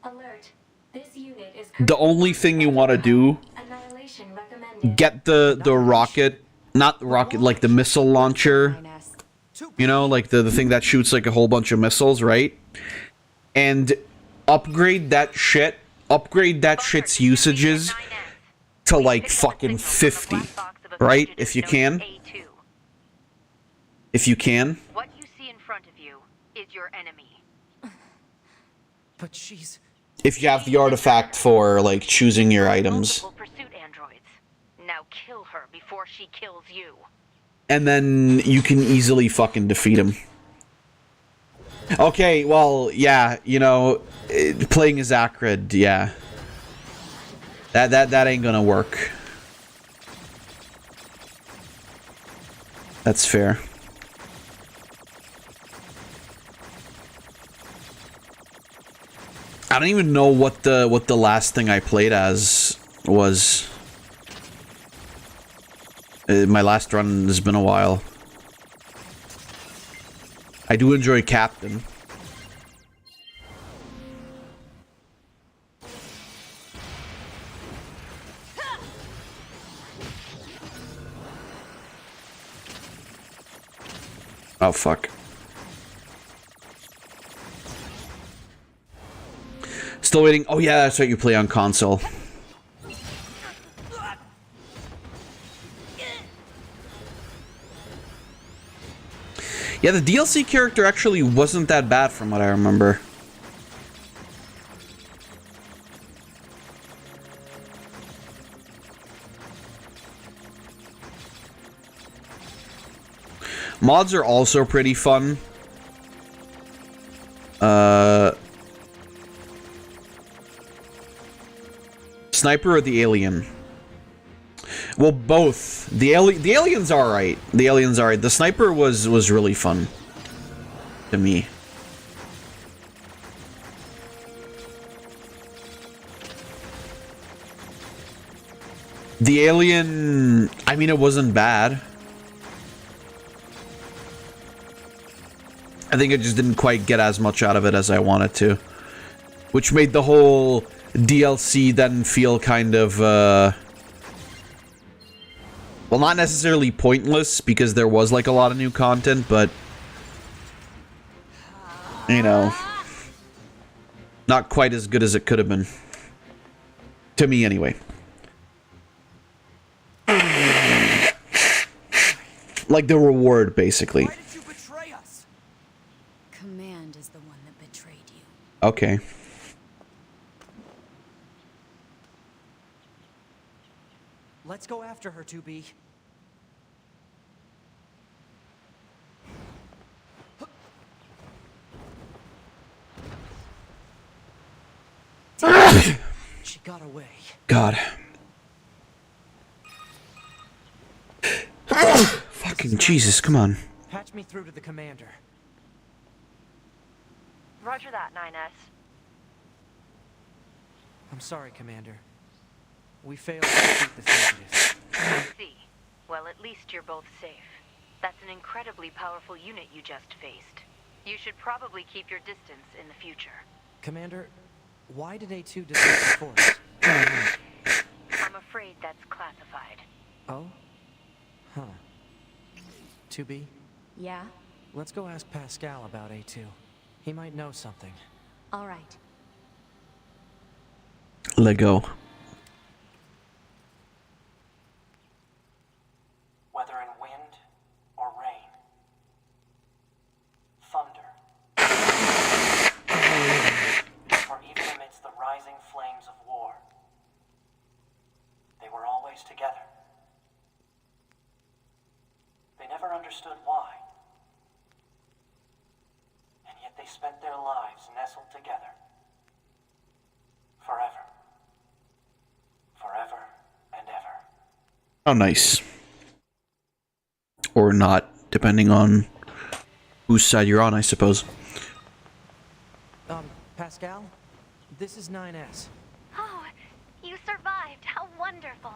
Alert. This unit is The only thing you want to do, annihilation recommended. get the rocket, not the rocket, like the missile launcher. You know, like the thing that shoots like a whole bunch of missiles, right? And upgrade that shit. Upgrade that shit's usages to like fucking 50, right? If you can. If you can. What you see in front of you is your enemy. But she's... If you have the artifact for, like, choosing your items. Pursuit androids. Now kill her before she kills you. And then you can easily fucking defeat him. Okay, well, yeah, you know, playing as Acrid, yeah. That ain't gonna work. That's fair. I don't even know what the last thing I played as was. My last run has been a while. I do enjoy Captain. Oh fuck. Still waiting. Oh yeah, that's right, you play on console. Yeah, the DLC character actually wasn't that bad from what I remember. Mods are also pretty fun. Sniper or the alien? Well, both. The alien's alright. The alien's alright. The sniper was really fun to me. The alien, I mean, it wasn't bad. I think I just didn't quite get as much out of it as I wanted to. Which made the whole DLC then feel kind of, well, not necessarily pointless, because there was, like, a lot of new content, but, you know, not quite as good as it could have been. To me, anyway. Like the reward, basically. Why did you betray us? Command is the one that betrayed you. Okay. Let's go after her, 2B. She got away. God. Fucking Jesus, come on. Patch me through to the commander. Roger that, 9S. I'm sorry, Commander. We failed to defeat the fugitive. I see. Well, at least you're both safe. That's an incredibly powerful unit you just faced. You should probably keep your distance in the future. Commander, why did A2 dismiss the force? I'm afraid that's classified. Oh? Huh. 2B? Yeah? Let's go ask Pascal about A2. He might know something. All right. Let go. Oh, nice. Or not, depending on whose side you're on, I suppose. Pascal? This is 9S. Oh, you survived. How wonderful.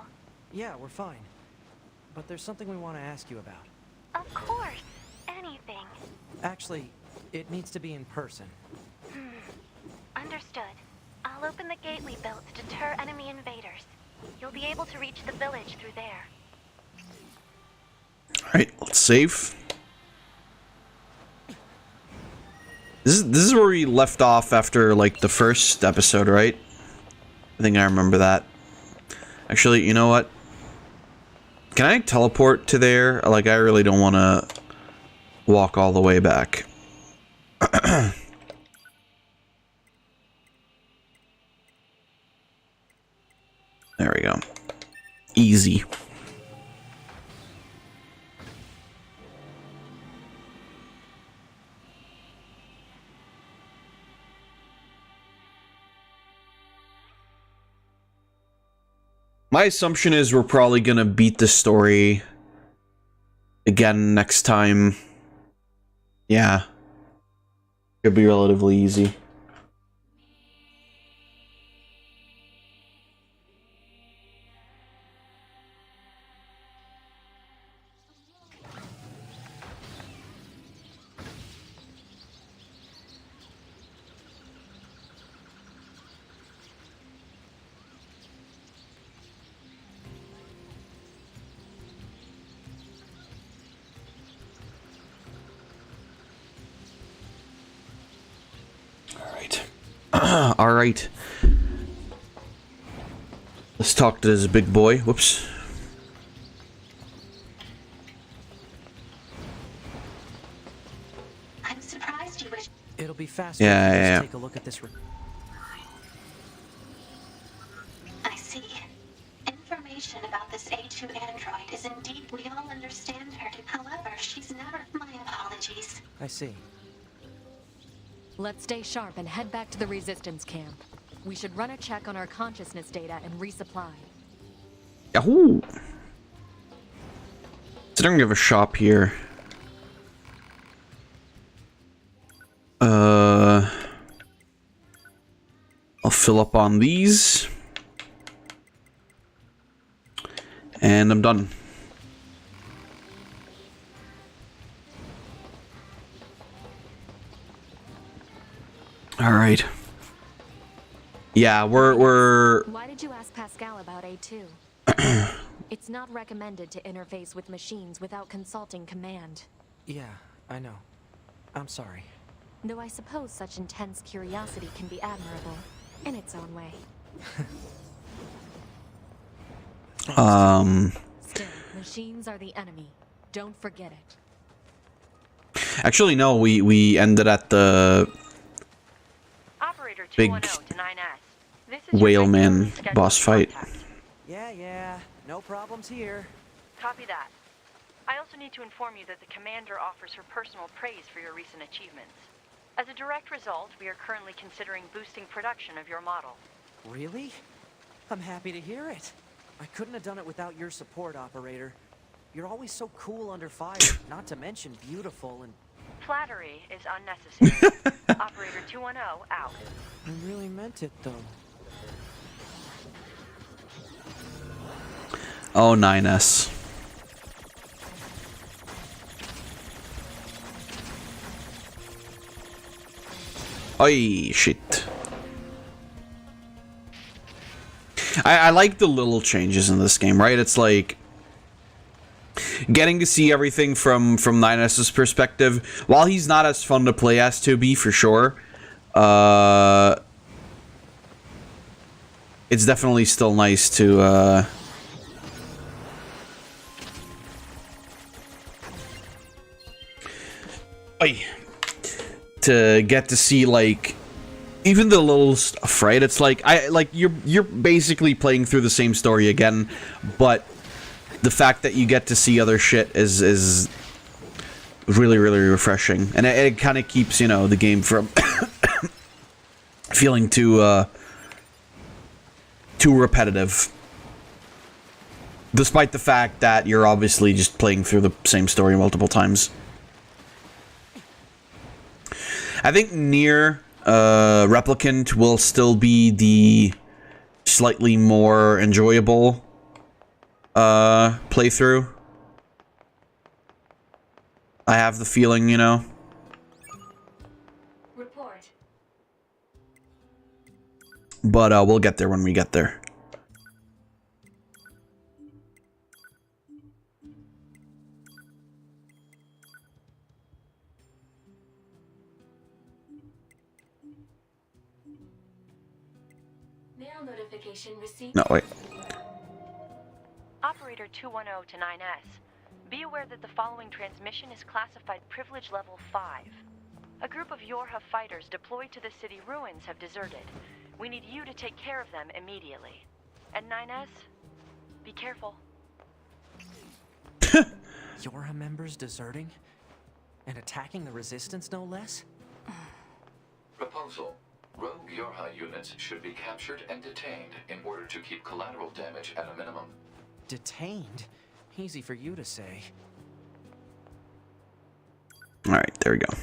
Yeah, we're fine. But there's something we want to ask you about. Of course. Anything. Actually, it needs to be in person. Understood. I'll open the gate we built to deter enemy invaders. You'll be able to reach the village through there. Alright, let's save. This is where we left off after, like, the first episode, right? I think I remember that. Actually, you know what? Can I teleport to there? Like, I really don't want to walk all the way back. There we go. Easy. My assumption is we're probably gonna beat the story again next time. Yeah. Should be relatively easy. Alright. Let's talk to this big boy. Whoops. I'm surprised you wish. It'll be faster Yeah, if you yeah, just yeah. take a look at this. I see. Information about this A2 android is indeed we all understand her. However, she's never. My apologies. I see. Let's stay sharp and head back to the resistance camp. We should run a check on our consciousness data and resupply. Yahoo! So I don't have a shop here. I'll fill up on these. And I'm done. Alright. Yeah, we're... Why did you ask Pascal about A2? It's not recommended to interface with machines without consulting command. Yeah, I know. I'm sorry. Though I suppose such intense curiosity can be admirable, in its own way. Still, machines are the enemy. Don't forget it. Actually, no, we ended at the Operator big 210 to 9S. This is your whale regularly man scheduled boss fight. contact. Yeah, no problems here. Copy that. I also need to inform you that the commander offers her personal praise for your recent achievements. As a direct result, we are currently considering boosting production of your model. Really? I'm happy to hear it. I couldn't have done it without your support, Operator. You're always so cool under fire, not to mention beautiful and... Flattery is unnecessary. Operator 210 out. I really meant it, though. Oh, 9S. Oi, shit. I like the little changes in this game, right? It's like getting to see everything from 9S's perspective. While he's not as fun to play as 2B for sure, it's definitely still nice to to get to see, like, even the little stuff, right? It's like you're basically playing through the same story again, but the fact that you get to see other shit is really, really refreshing, and it kind of keeps, you know, the game from feeling too repetitive. Despite the fact that you're obviously just playing through the same story multiple times. I think NieR Replicant will still be the slightly more enjoyable playthrough. I have the feeling, you know. Report. But we'll get there when we get there. Mail notification received. No, wait. Operator 210 to 9S. Be aware that the following transmission is classified privilege level 5. A group of Yorha fighters deployed to the city ruins have deserted. We need you to take care of them immediately. And 9S, be careful. Yorha members deserting? And attacking the resistance, no less? Proposal. Rogue Yorha units should be captured and detained in order to keep collateral damage at a minimum. Detained? Easy for you to say. Alright, there we go.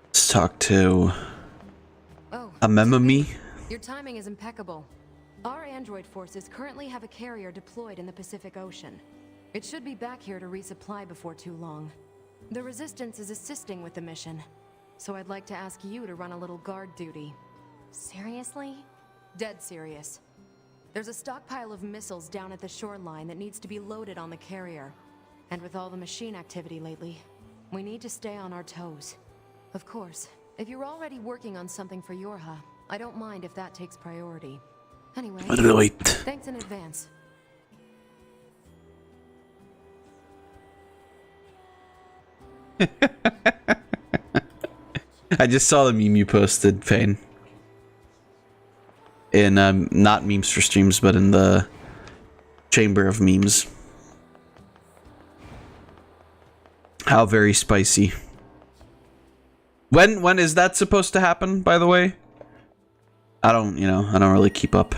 Let's talk to Amemami. Your timing is impeccable. Our android forces currently have a carrier deployed in the Pacific Ocean. It should be back here to resupply before too long. The Resistance is assisting with the mission, so I'd like to ask you to run a little guard duty. Seriously? Dead serious. There's a stockpile of missiles down at the shoreline that needs to be loaded on the carrier. And with all the machine activity lately, we need to stay on our toes. Of course, if you're already working on something for Yorha, I don't mind if that takes priority. Anyway, Wait. Thanks in advance. I just saw the meme you posted, Payne. In, not memes for streams, but in the chamber of memes. How very spicy. When is that supposed to happen, by the way? I don't really keep up.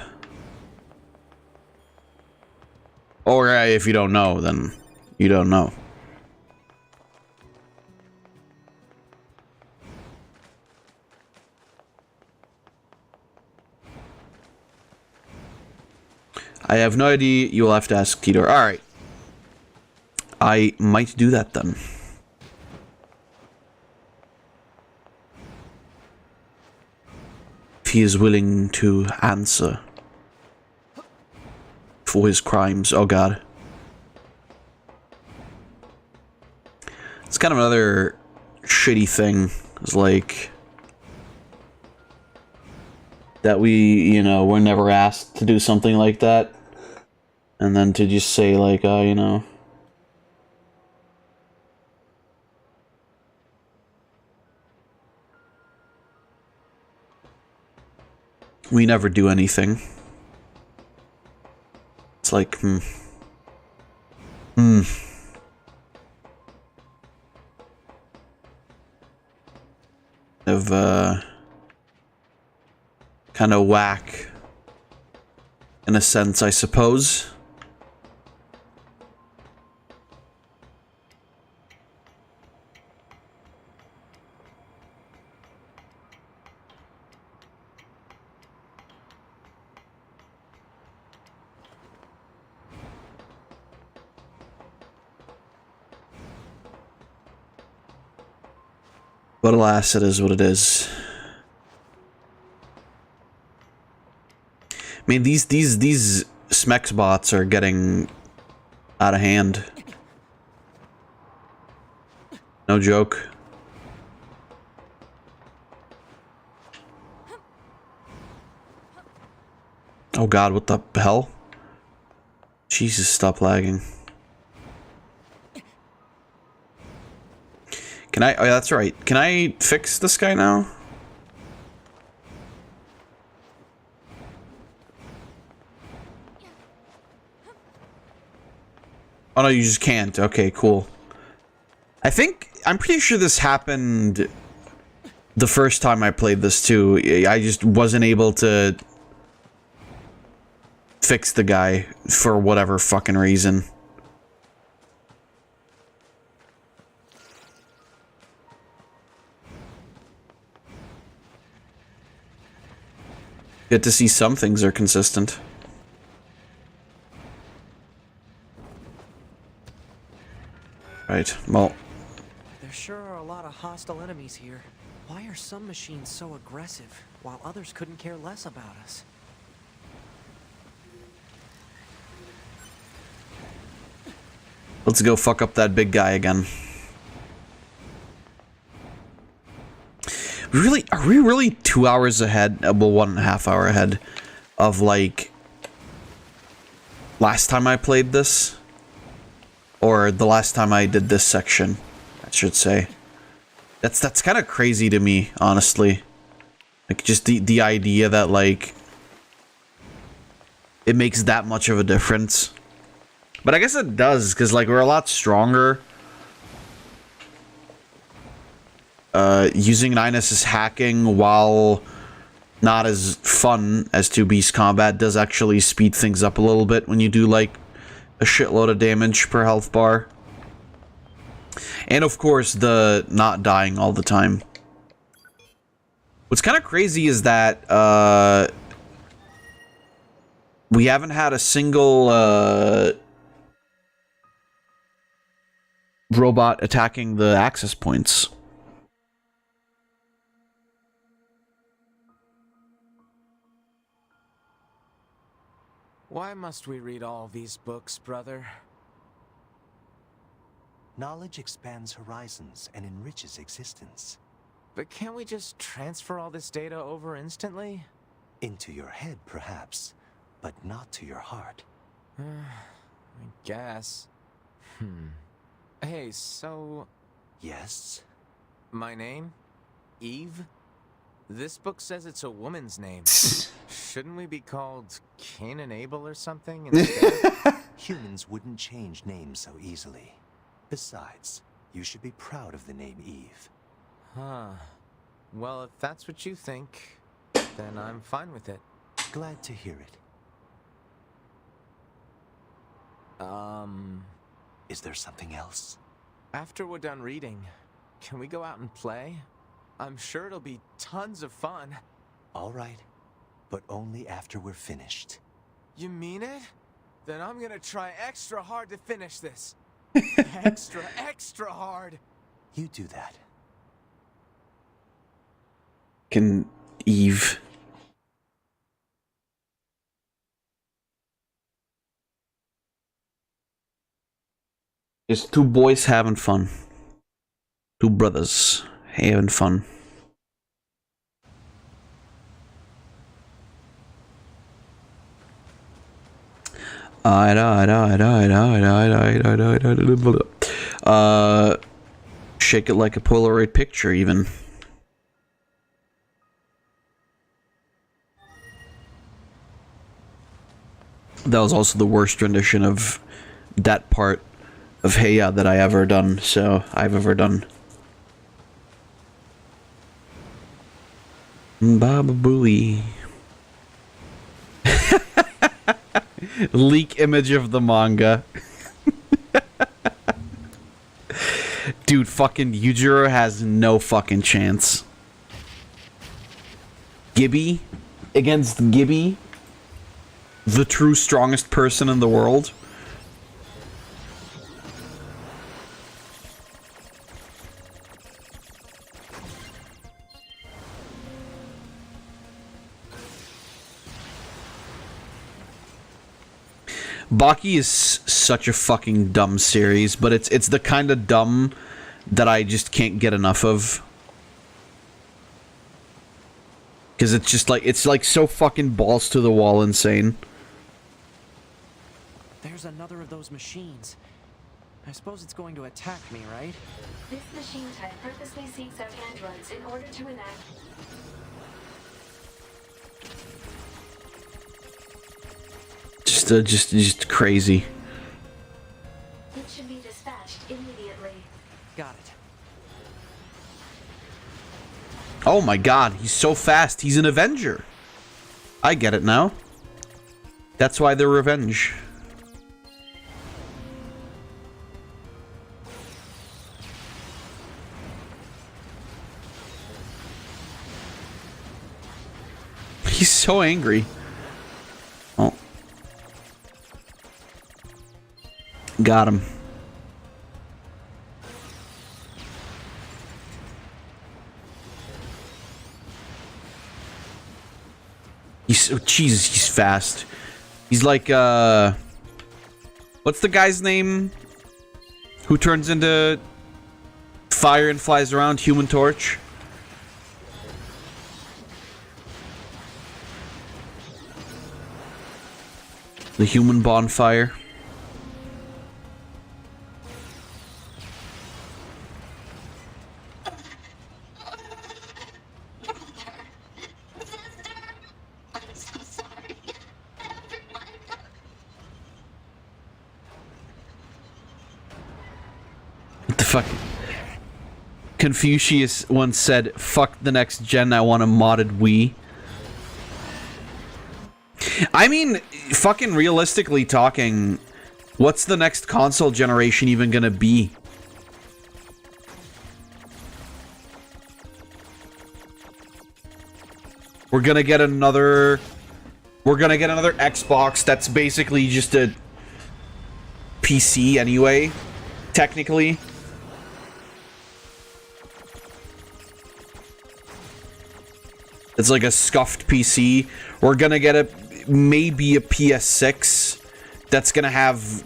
Or if you don't know, then you don't know. I have no idea. You will have to ask Tidor. Alright. I might do that then. If he is willing to answer for his crimes. Oh god. It's kind of another shitty thing. It's like that we, we're never asked to do something like that. And then to just say like, we never do anything. It's like, of, kind of whack, in a sense, I suppose. But alas, it is what it is. I mean, these Smex bots are getting out of hand. No joke. Oh god, what the hell? Jesus, stop lagging. Can I? Oh, yeah, that's right. Can I fix this guy now? Oh no, you just can't. Okay, cool. I'm pretty sure this happened the first time I played this too. I just wasn't able to fix the guy for whatever fucking reason. Good to see some things are consistent. Right, well. There sure are a lot of hostile enemies here. Why are some machines so aggressive, while others couldn't care less about us? Let's go fuck up that big guy again. Really, are we really 2 hours ahead? Well, 1.5 hour ahead of like last time I played this, or the last time I did this section, I should say. That's kind of crazy to me, honestly. Like just the idea that like it makes that much of a difference. But I guess it does, because like we're a lot stronger. Using 9S's hacking, while not as fun as 2B's combat, does actually speed things up a little bit when you do like a shitload of damage per health bar. And of course, the not dying all the time. What's kind of crazy is that we haven't had a single robot attacking the access points. Why must we read all these books, brother? Knowledge expands horizons and enriches existence. But can't we just transfer all this data over instantly? Into your head, perhaps, but not to your heart. I guess. Hey, so... Yes? My name? Eve? This book says it's a woman's name. Shouldn't we be called Cain and Abel or something instead? Humans wouldn't change names so easily. Besides, you should be proud of the name Eve. Huh. Well, if that's what you think, then I'm fine with it. Glad to hear it. Is there something else? After we're done reading, can we go out and play? I'm sure it'll be tons of fun. All right, but only after we're finished. You mean it? Then I'm gonna try extra hard to finish this. Extra hard. You do that. Can Eve... Just two boys having fun. Two brothers having fun. Shake it like a Polaroid picture, even. That was also the worst rendition of that part of Hey Ya that I've ever done. Baba Booey. Leak image of the manga. Dude, fucking Yujiro has no fucking chance. Gibby against Gibby, the true strongest person in the world. Baki is such a fucking dumb series, but it's the kind of dumb that I just can't get enough of. Because it's just like, it's like so fucking balls to the wall insane. There's another of those machines. I suppose it's going to attack me, right? This machine type purposely seeks out androids in order to enact... Just crazy. It should be dispatched immediately. Got it. Oh my god, he's so fast. He's an Avenger. I get it now. That's why they're revenge. He's so angry. Oh. Got him. He's, oh, Jesus, he's fast. He's like, what's the guy's name? Who turns into fire and flies around? Human Torch? The human bonfire. What the fuck? Confucius once said, "Fuck the next gen, I want a modded Wii." I mean, fucking realistically talking, what's the next console generation even gonna be? We're gonna get another Xbox that's basically just a PC anyway, technically. It's like a scuffed PC. We're gonna get maybe a PS6 that's gonna have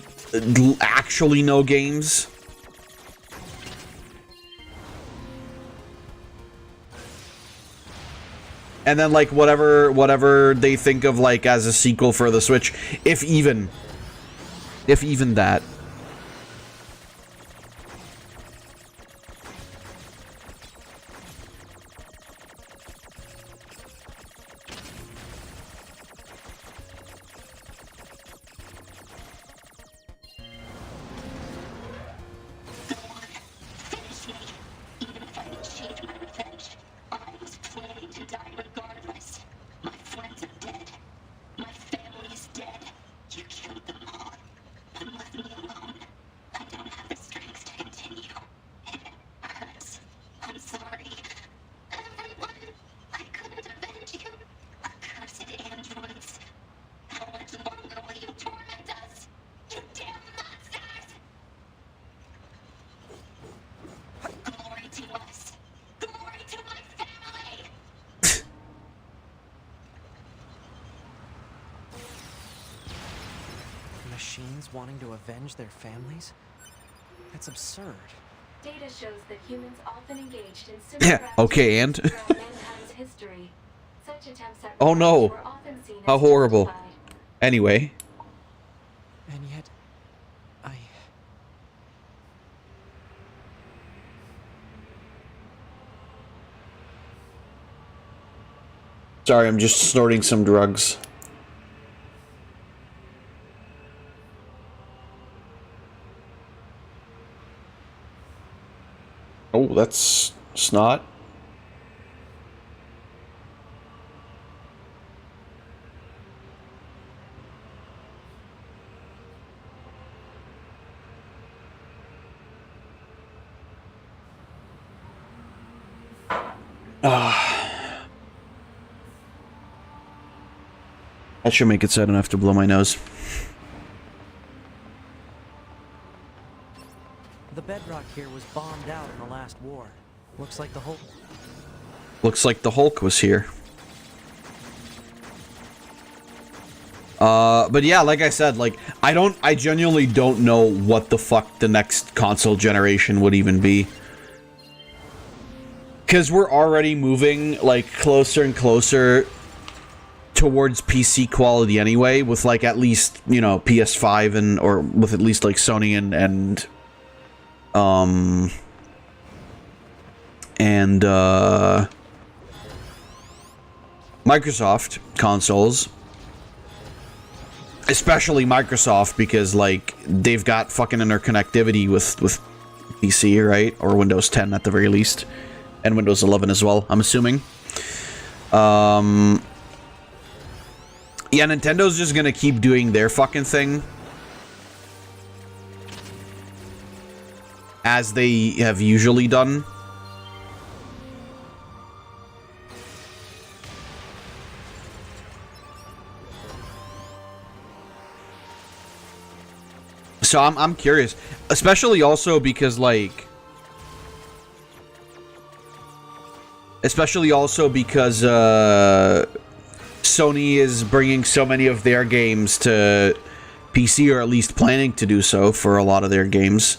actually no games. And then like whatever they think of like as a sequel for the Switch, if even that. Machines wanting to avenge their families? That's absurd. Data shows that humans often engaged in similar okay, and throughout mankind's history. Such attempts at oh no, were often seen how as horrible. justified. Anyway, And yet, sorry, I'm just snorting some drugs. Oh, that's snot. That should make it so I don't have to blow my nose. the bedrock here was bombed out in the last war. Looks like the Hulk. Looks like the Hulk was here. But yeah, like I said, like, I genuinely don't know what the fuck the next console generation would even be. Because we're already moving, like, closer and closer towards PC quality anyway, with, like, at least, you know, PS5 and, or with at least, like, Sony and Microsoft consoles. Especially Microsoft, because, like, they've got fucking interconnectivity with PC, right? Or Windows 10 at the very least. And Windows 11 as well, I'm assuming. Yeah, Nintendo's just gonna keep doing their fucking thing. As they have usually done. So I'm curious, especially also because like, Sony is bringing so many of their games to PC, or at least planning to do so for a lot of their games.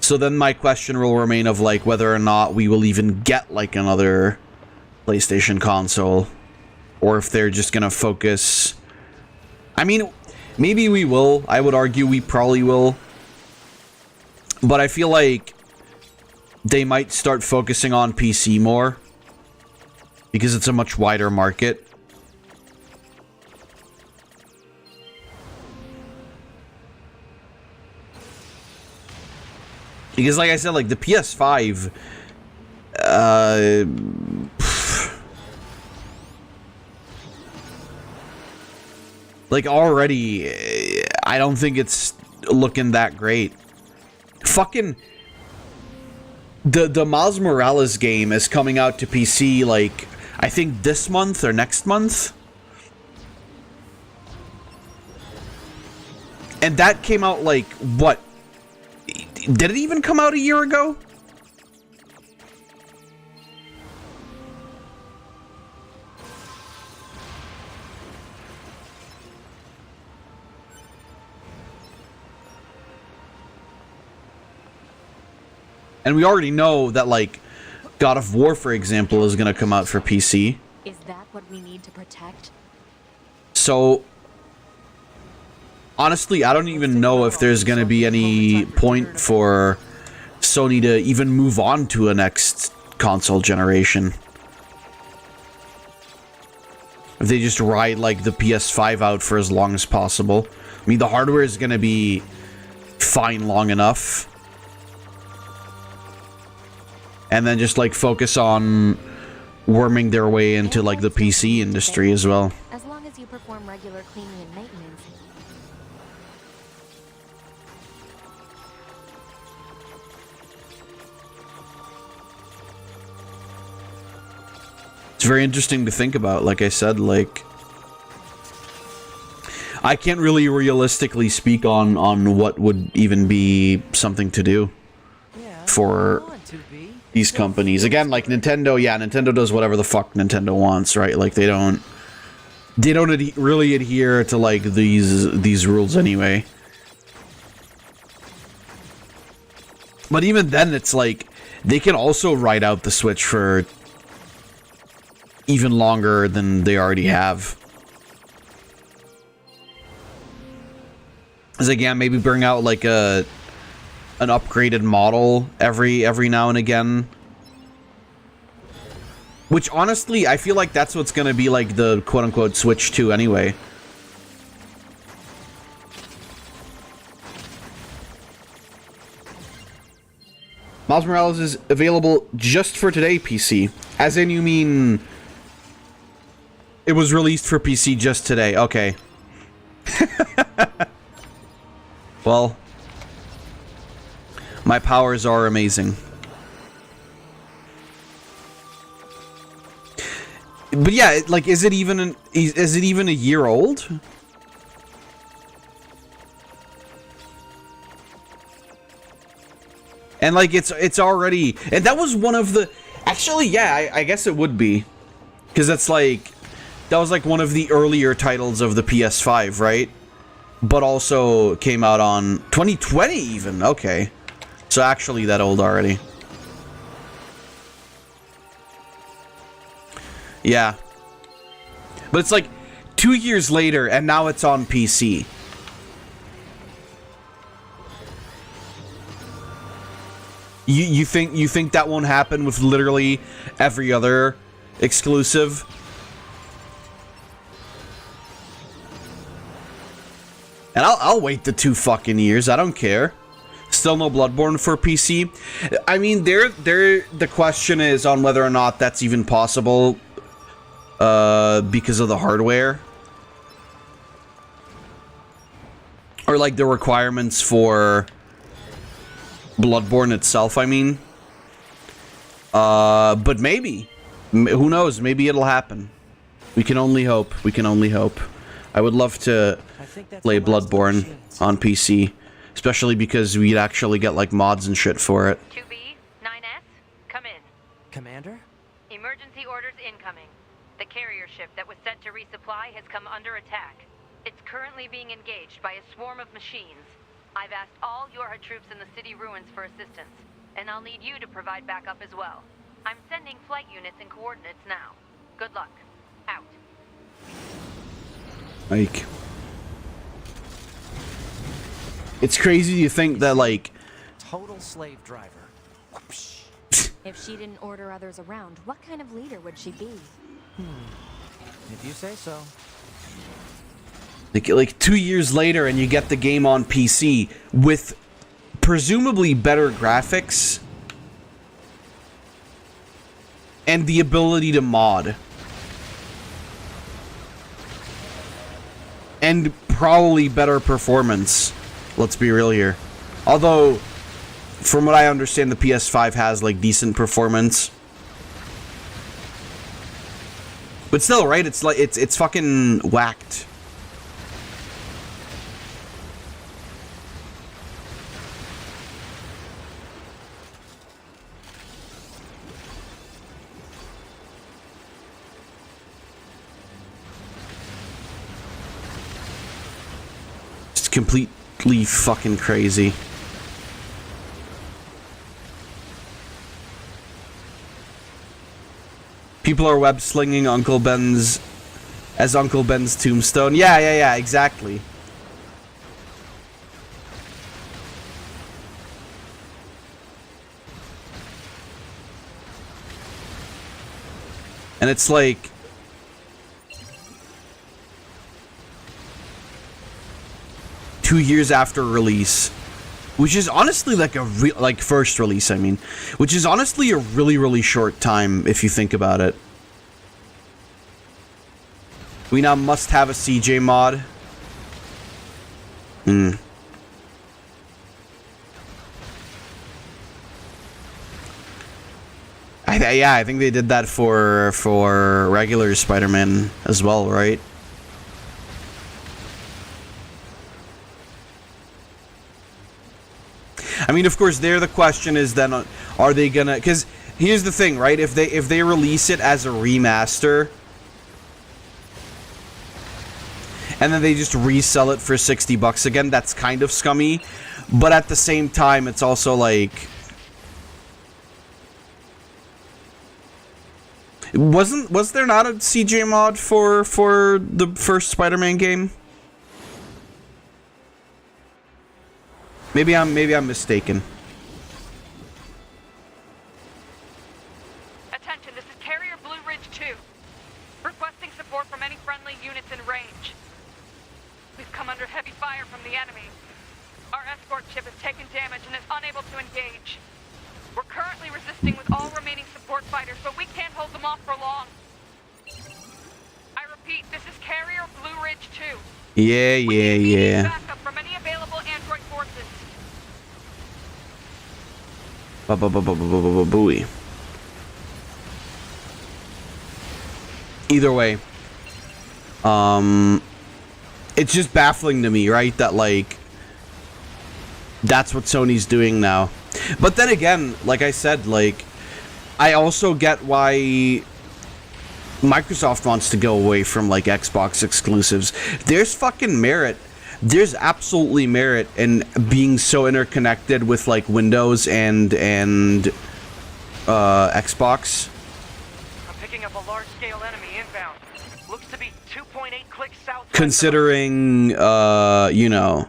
So then my question will remain of like whether or not we will even get like another PlayStation console, or if they're just gonna focus. I mean, maybe we will. I would argue we probably will. But I feel like they might start focusing on PC more, because it's a much wider market. Because like I said, like the PS5, like already, I don't think it's looking that great. Fucking the Miles Morales game is coming out to PC like I think this month or next month. And that came out like what? Did it even come out a year ago? And we already know that, like, God of War, for example, is going to come out for PC. Is that what we need to protect? So, honestly, I don't even know if there's going to be any point for Sony to even move on to a next console generation. If they just ride, like, the PS5 out for as long as possible. I mean, the hardware is going to be fine long enough. And then just, like, focus on worming their way into, like, the PC industry as well. As long as you perform regular cleaning and maintenance. It's very interesting to think about. Like I said, like, I can't really realistically speak on what would even be something to do for these companies. Again, like Nintendo, yeah, Nintendo does whatever the fuck Nintendo wants, right? Like they don't really adhere to like these rules anyway. But even then, it's like they can also ride out the Switch for even longer than they already have. As again, maybe bring out like an upgraded model every now and again. Which honestly, I feel like that's what's gonna be like the quote-unquote Switch 2 anyway. Miles Morales is available just for today, PC. As in, you mean it was released for PC just today? Okay. Well, my powers are amazing. But yeah, like, is it even a year old? And like it's already, and that was one of the, actually, yeah, I guess it would be, because that's like, that was like one of the earlier titles of the PS5, right? But also came out on 2020 even. Okay, so actually that old already. Yeah, but it's like 2 years later, and now it's on PC. You think that won't happen with literally every other exclusive? And I'll wait the 2 fucking years. I don't care. Still no Bloodborne for PC. I mean, the question is on whether or not that's even possible because of the hardware. Or like the requirements for Bloodborne itself, I mean. But maybe. Who knows? Maybe it'll happen. We can only hope. We can only hope. I would love to play Bloodborne on PC. Especially because we'd actually get like mods and shit for it. 2B, 9S, come in. Commander? Emergency orders incoming. The carrier ship that was sent to resupply has come under attack. It's currently being engaged by a swarm of machines. I've asked all Yorha troops in the city ruins for assistance, and I'll need you to provide backup as well. I'm sending flight units and coordinates now. Good luck. Out. Like, it's crazy to think that, like, total slave driver. If she didn't order others around, what kind of leader would she be? If you say so. Like 2 years later, and you get the game on PC with presumably better graphics and the ability to mod. And probably better performance. Let's be real here. Although, from what I understand, the PS5 has like decent performance. But still, right? It's like it's fucking whacked. It's completely fucking crazy. People are web slinging Uncle Ben's as Uncle Ben's tombstone. Yeah, exactly. And it's like, two years after release, which is honestly like a first release, I mean, which is honestly a really short time if you think about it. We now must have a CJ mod. I think they did that for regular Spider-Man as well, right? I mean, of course, there the question is then, are they gonna? Because here's the thing, right? If they release it as a remaster, and then they just resell it for $60 again, that's kind of scummy. But at the same time, it's also like, was there not a CJ mod for the first Spider-Man game? Maybe I'm mistaken. Attention, this is Carrier Blue Ridge 2. Requesting support from any friendly units in range. We've come under heavy fire from the enemy. Our escort ship has taken damage and is unable to engage. We're currently resisting with all remaining support fighters, but we can't hold them off for long. I repeat, this is Carrier Blue Ridge 2. Yeah. Backup from any available android forces. Booey. Either way, it's just baffling to me, right? That like, that's what Sony's doing now. But then again, like I said, like, I also get why Microsoft wants to go away from like Xbox exclusives. There's fucking merit. There's absolutely merit in being so interconnected with like Windows and Xbox. I'm picking up a large-scale enemy inbound. Looks to be 2.8 clicks south. Considering, you know,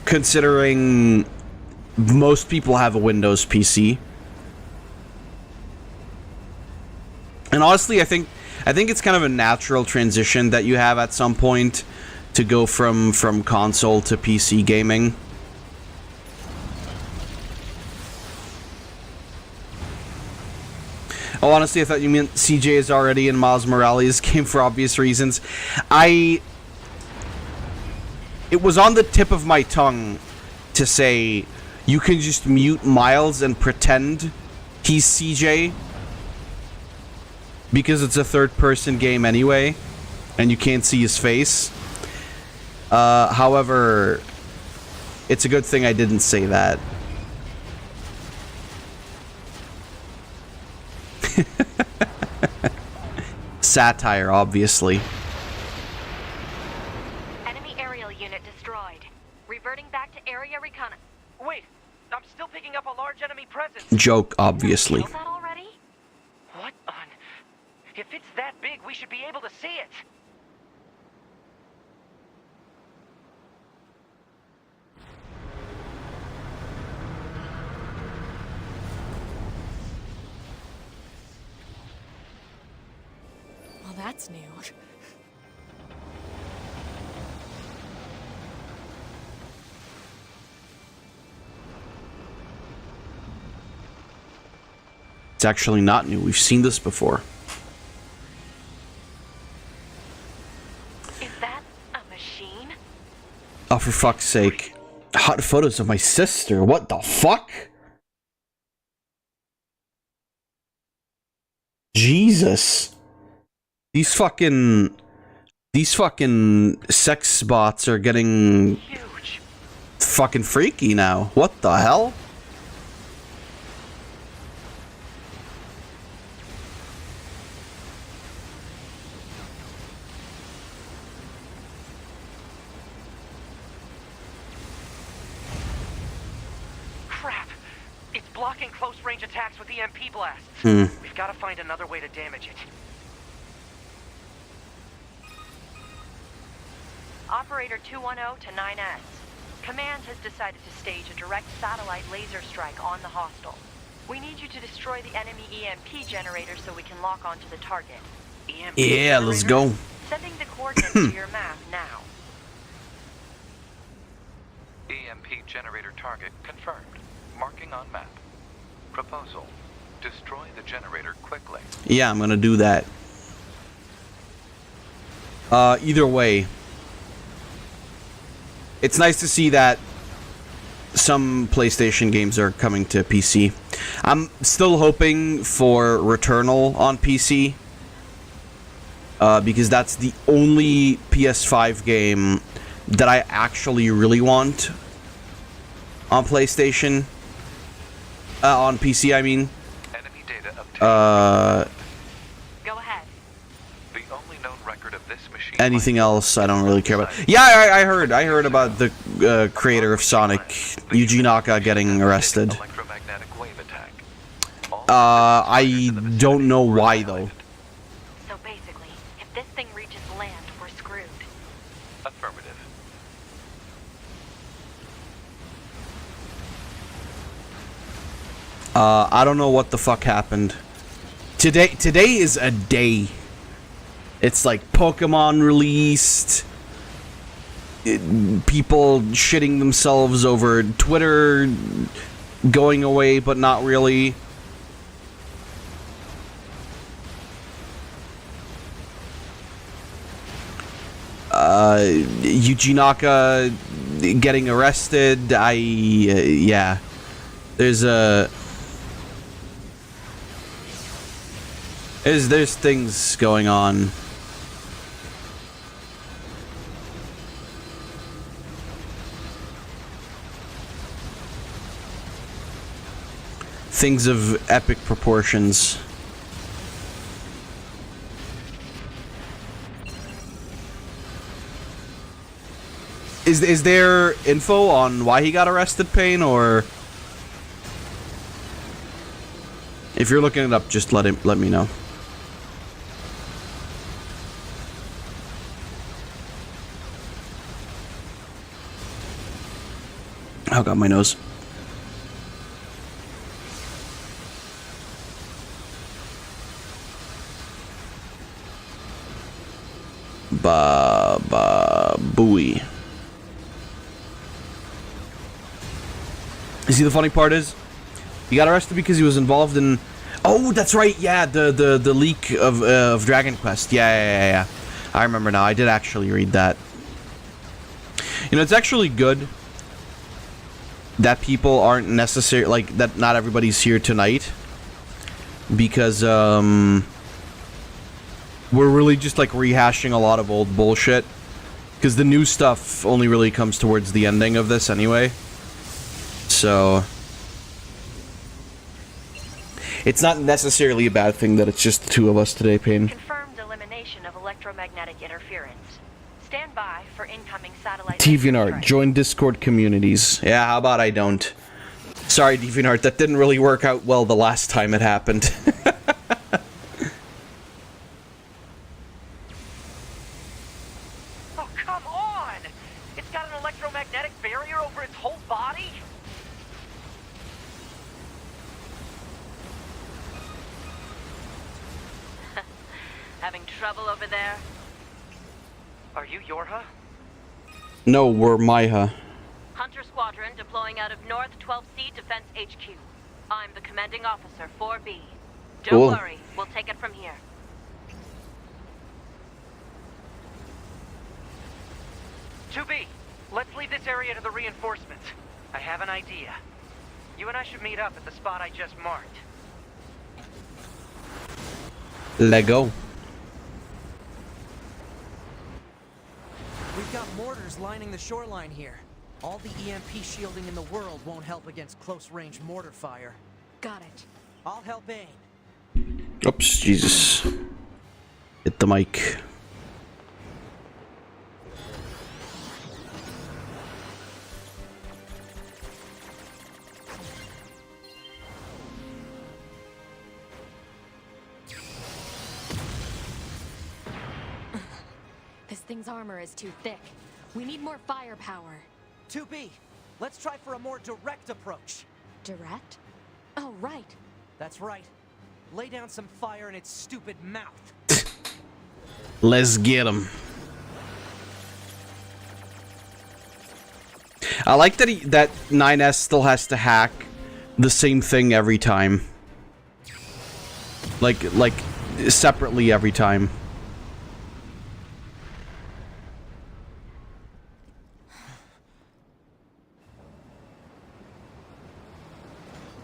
considering most people have a Windows PC. And honestly, I think it's kind of a natural transition that you have at some point to go from console to PC gaming. Oh, honestly, I thought you meant CJ is already in Miles Morales' game for obvious reasons. It was on the tip of my tongue to say you can just mute Miles and pretend he's CJ because it's a third-person game anyway, and you can't see his face. However, it's a good thing I didn't say that. Satire, obviously. Enemy aerial unit destroyed. Reverting back to area recon. Wait, I'm still picking up a large enemy presence. Joke, obviously. Kill that already? What on? If it's that big, we should be able to see it. Well, that's new. It's actually not new. We've seen this before. Is that a machine? Oh, for fuck's sake. Hot photos of my sister. What the fuck? Jesus. These fucking sex bots are getting huge. Fucking freaky now. What the hell? Crap! It's blocking close-range attacks with EMP blasts. We've got to find another way to damage it. Operator 210 to 9S. Command has decided to stage a direct satellite laser strike on the hostile. We need you to destroy the enemy EMP generator so we can lock onto the target. EMP yeah, let's go. Sending the coordinates to your map now. EMP generator target confirmed. Marking on map. Proposal. Destroy the generator quickly. Yeah, I'm gonna do that. Either way, it's nice to see that some PlayStation games are coming to PC. I'm still hoping for Returnal on PC, because that's the only PS5 game that I actually really want on PlayStation. On PC, I mean. Enemy data obtained. Go ahead. The only known record of this machine. Anything else, I don't really care about. Yeah, I heard about the creator of Sonic, Yuji Naka, getting arrested. Electromagnetic wave attack. I don't know why though. So basically, if this thing reaches land, we're screwed. Affirmative. I don't know what the fuck happened. Today is a day. It's like Pokemon released. People shitting themselves over Twitter going away, but not really. Yuji Naka getting arrested. Yeah. There's things going on. Things of epic proportions. Is there info on why he got arrested, Payne, or if you're looking it up, just let me know. Oh god, my nose. buoy. You see, the funny part is, he got arrested because he was involved in... Oh, that's right, yeah, the leak of Dragon Quest. Yeah. I remember now, I did actually read that. You know, it's actually good that people aren't necessarily... Like, that not everybody's here tonight. Because, we're really just, like, rehashing a lot of old bullshit. Because the new stuff only really comes towards the ending of this anyway. So... It's not necessarily a bad thing that it's just the two of us today, Payne. Confirmed elimination of electromagnetic interference. Stand by for incoming satellite... DeviantArt, join Discord communities. Yeah, how about I don't? Sorry, DeviantArt, that didn't really work out well the last time it happened. Oh, come on! It's got an electromagnetic barrier over its whole body? Having trouble over there? Are you Yorha? No, we're Maiha. Hunter Squadron deploying out of North 12C Defense HQ. I'm the commanding officer, 4B. Don't Cool. worry, we'll take it from here. Let's leave this area to the reinforcements. I have an idea. You and I should meet up at the spot I just marked. Let go. We've got mortars lining the shoreline here. All the EMP shielding in the world won't help against close-range mortar fire. Got it. I'll help aim. Oops, Jesus. Hit the mic. This thing's armor is too thick. We need more firepower. 2B, let's try for a more direct approach. Direct? Oh, right. That's right. Lay down some fire in its stupid mouth. Let's get him. I like that that 9S still has to hack the same thing every time. Like separately every time.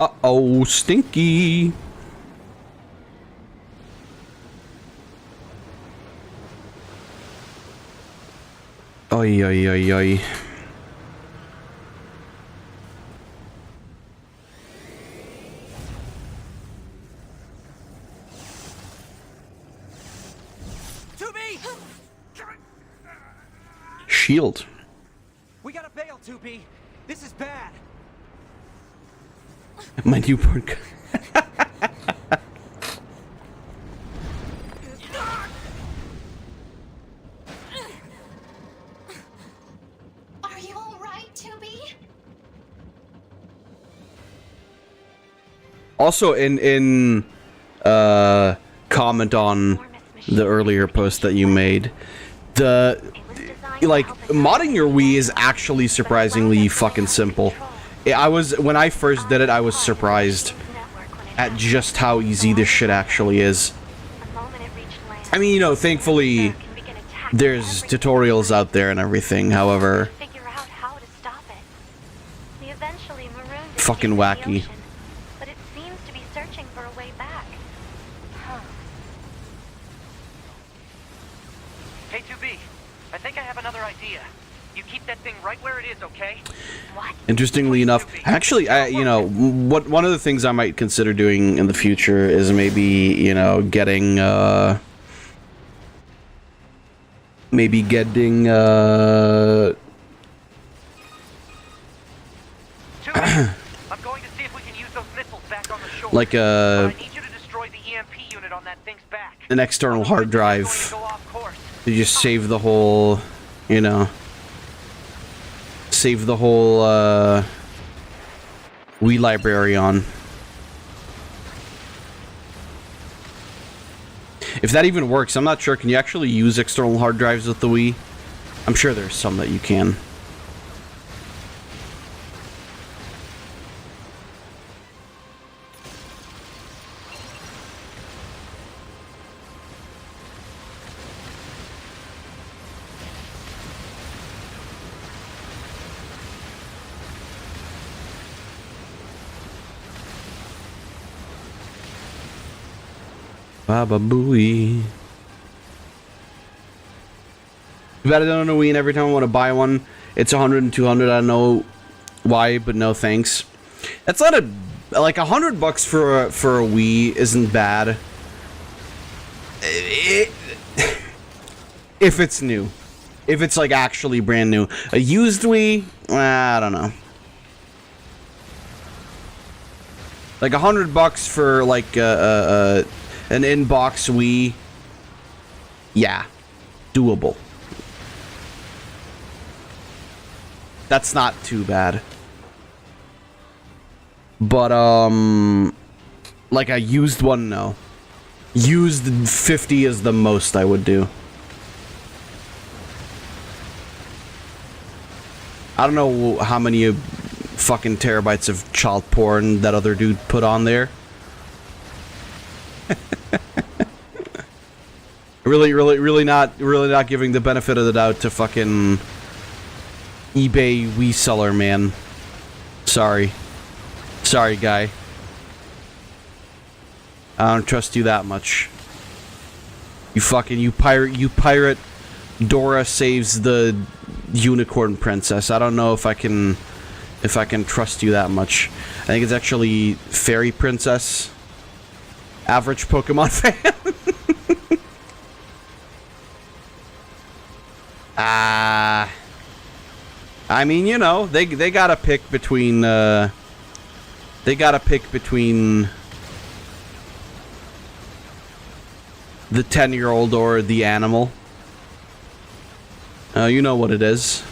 Uh-oh, stinky. Oi, oi, oi, oi. Shield. We gotta bail, 2B. This is bad. My newborn. Are you all right, 2B? Also, in comment on the earlier post that you made, like modding your Wii is actually surprisingly fucking simple. When I first did it, I was surprised at just how easy this shit actually is. I mean, you know, thankfully there's tutorials out there and everything, however, fucking wacky. But it seems to be searching for a way back. Huh. Hey, 2B, I think I have another idea. You keep that thing right where it is, okay? What? Interestingly enough, actually, one of the things I might consider doing in the future is maybe, you know, getting I'm going to see if we can use those missiles back on the shore. like I need you to destroy the EMP unit on that thing's back. an external hard drive to just save the whole, you know, save the whole Wii library on. If that even works, I'm not sure. Can you actually use external hard drives with the Wii? I'm sure there's some that you can. Baba Booey. But I don't know, Ween. Every time I want to buy one, it's 100 and 200. I don't know why, but no thanks. That's not a like $100 for a Wii isn't bad. If it's new, if it's like actually brand new, a used Wii, I don't know. Like $100 for like an in-box Wii, yeah, doable. That's not too bad. But, like a used one, no. Used 50 is the most I would do. I don't know how many fucking terabytes of child porn that other dude put on there. really not giving the benefit of the doubt to fucking eBay reseller, man. Sorry, guy. I don't trust you that much. You pirate. Dora saves the unicorn princess. I don't know if I can trust you that much. I think it's actually fairy princess. Average Pokemon fan. I mean, you know, they gotta pick between the 10-year-old or the animal. You know what it is.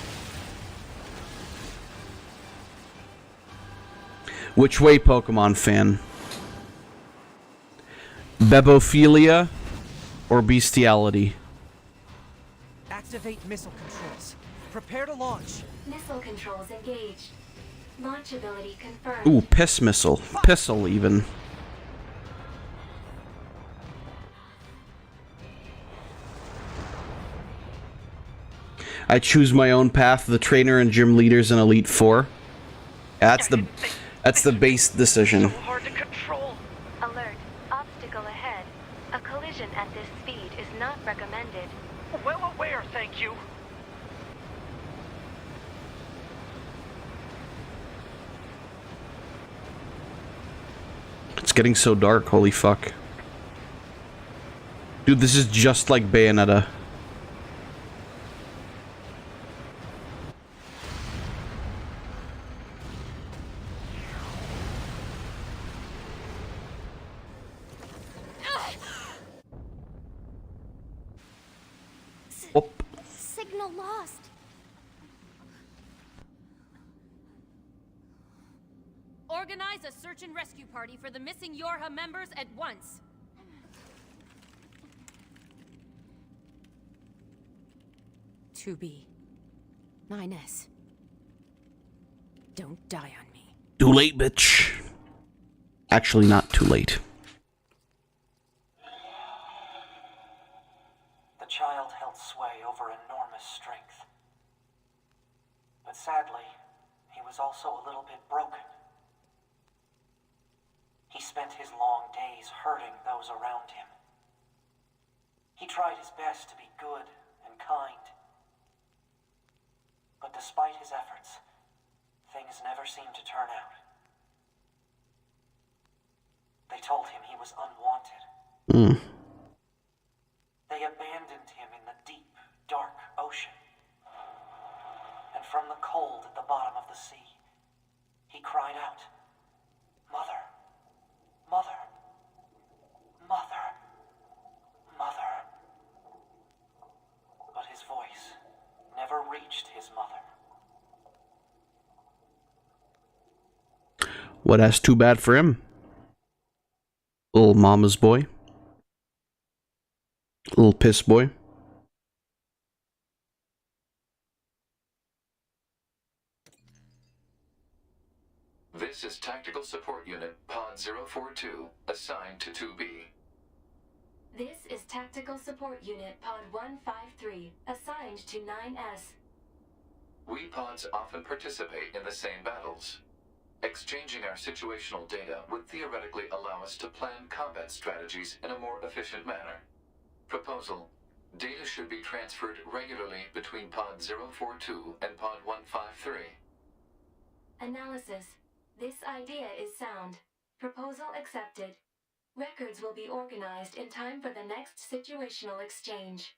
Which way, Pokemon fan? Bebophilia or bestiality? Activate missile controls. Prepare to launch. Missile controls engaged. Launch ability confirmed. Ooh, piss missile. Pistol, even. I choose my own path. The trainer and gym leaders in Elite Four. That's the base decision. Hard to control. Alert. Obstacle ahead. A collision at this speed is not recommended. Well aware, thank you. It's getting so dark, holy fuck. Dude, this is just like Bayonetta. Signal lost. Organize a search and rescue party for the missing Yorha members at once. To be. 9S. Don't die on me. Too late, bitch. Actually, not too late. The child held sway over enormous strength. But sadly, he was also a little bit broken. He spent his long days hurting those around him. He tried his best to be good and kind. But despite his efforts, things never seemed to turn out. They told him he was unwanted. They abandoned him in the deep, dark ocean. And from the cold at the bottom of the sea, he cried out, "Mother, Mother, Mother, Mother." But his voice never reached his mother. Well, that's too bad for him. Little mama's boy. Little piss boy. This is Tactical Support Unit Pod 042, assigned to 2B. This is Tactical Support Unit Pod 153, assigned to 9S. We pods often participate in the same battles. Exchanging our situational data would theoretically allow us to plan combat strategies in a more efficient manner. Proposal: data should be transferred regularly between Pod 042 and Pod 153. Analysis. This idea is sound. Proposal accepted. Records will be organized in time for the next situational exchange.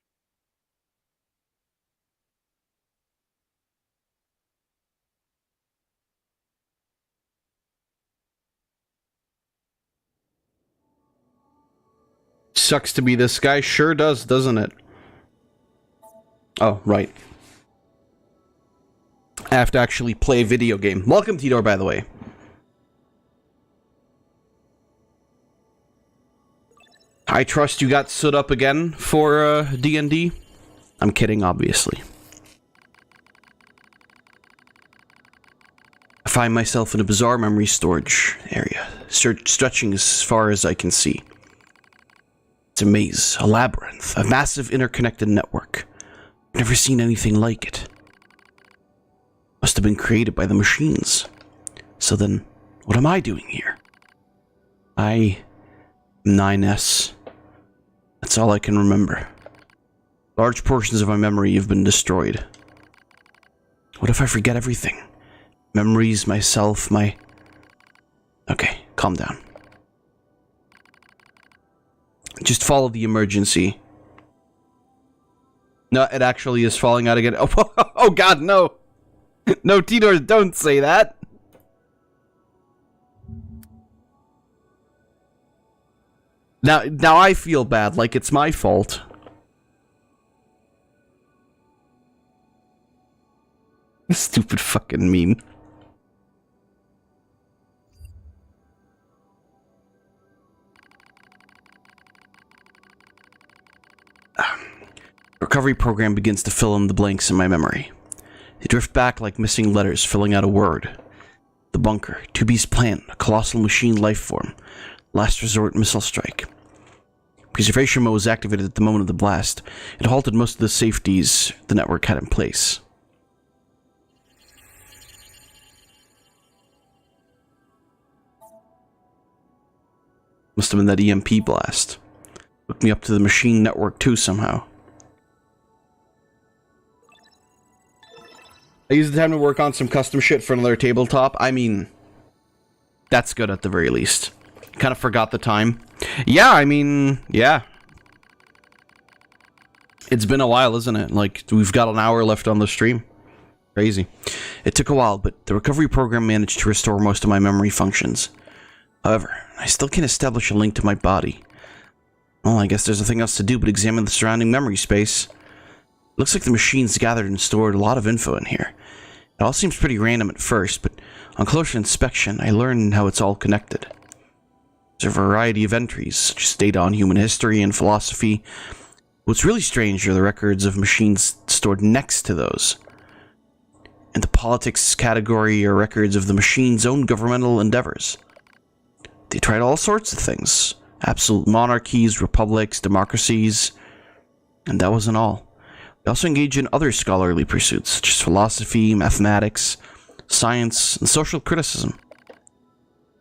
Sucks to be this guy. Sure does, doesn't it? Oh, right. I have to actually play a video game. Welcome, Tidor, by the way. I trust you got stood up again for D&D? I'm kidding, obviously. I find myself in a bizarre memory storage area, stretching as far as I can see. It's a maze, a labyrinth, a massive interconnected network. I've never seen anything like it. Must have been created by the machines. So then, what am I doing here? I am 9S. That's all I can remember. Large portions of my memory have been destroyed. What if I forget everything? Memories, myself, my... Okay, calm down. Just follow the emergency. No, it actually is falling out again. Oh God, no! No, Tidor, don't say that! Now I feel bad, like it's my fault. Stupid fucking meme. Recovery program begins to fill in the blanks in my memory. They drift back like missing letters filling out a word. The bunker, 2B's plan, a colossal machine life form, last resort missile strike. Preservation mode was activated at the moment of the blast. It halted most of the safeties the network had in place. Must have been that EMP blast. Hooked me up to the machine network too somehow. I used the time to work on some custom shit for another tabletop. I mean, that's good at the very least. Kind of forgot the time. Yeah, I mean, yeah. It's been a while, isn't it? Like, we've got an hour left on the stream. Crazy. It took a while, but the recovery program managed to restore most of my memory functions. However, I still can't establish a link to my body. Well, I guess there's nothing else to do but examine the surrounding memory space. It looks like the machines gathered and stored a lot of info in here. It all seems pretty random at first, but on closer inspection, I learned how it's all connected. There's a variety of entries, such as data on human history and philosophy. What's really strange are the records of machines stored next to those. In the politics category are records of the machine's own governmental endeavors. They tried all sorts of things. Absolute monarchies, republics, democracies. And that wasn't all. They also engaged in other scholarly pursuits, such as philosophy, mathematics, science, and social criticism.